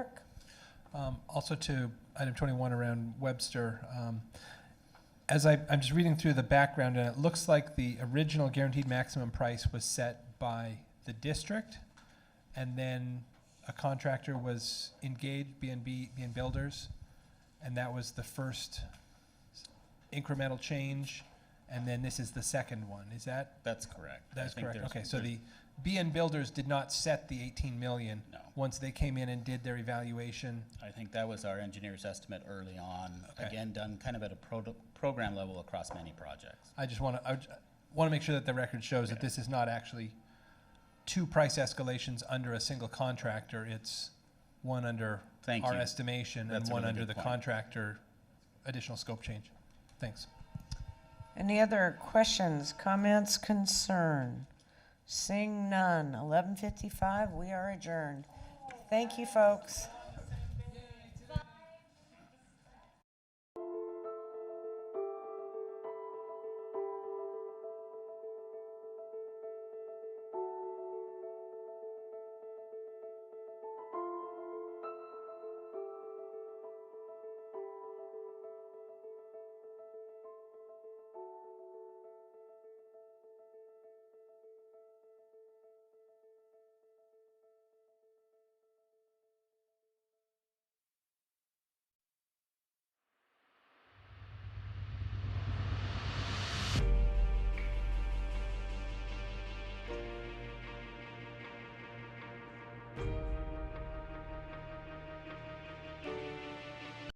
Burke. Also to item 21 around Webster, as I'm just reading through the background, and it looks like the original guaranteed maximum price was set by the district, and then a contractor was engaged, B&B Builders, and that was the first incremental change, and then this is the second one. Is that? That's correct. That's I think correct. there's- Okay, so the B&B Builders did not set the 18 million. No. Once they came in and did their evaluation. I think that was our engineer's estimate early on, Okay. again, done kind of at a program level across many projects. I just want to make sure that the record shows that this is not actually two price escalations under a single contractor. It's one under Thank our you. estimation That's and a one really under good the point. contractor additional scope change. Thanks. Any other questions, comments, concern? Seeing none. 11:55, we are adjourned. Thank you, folks.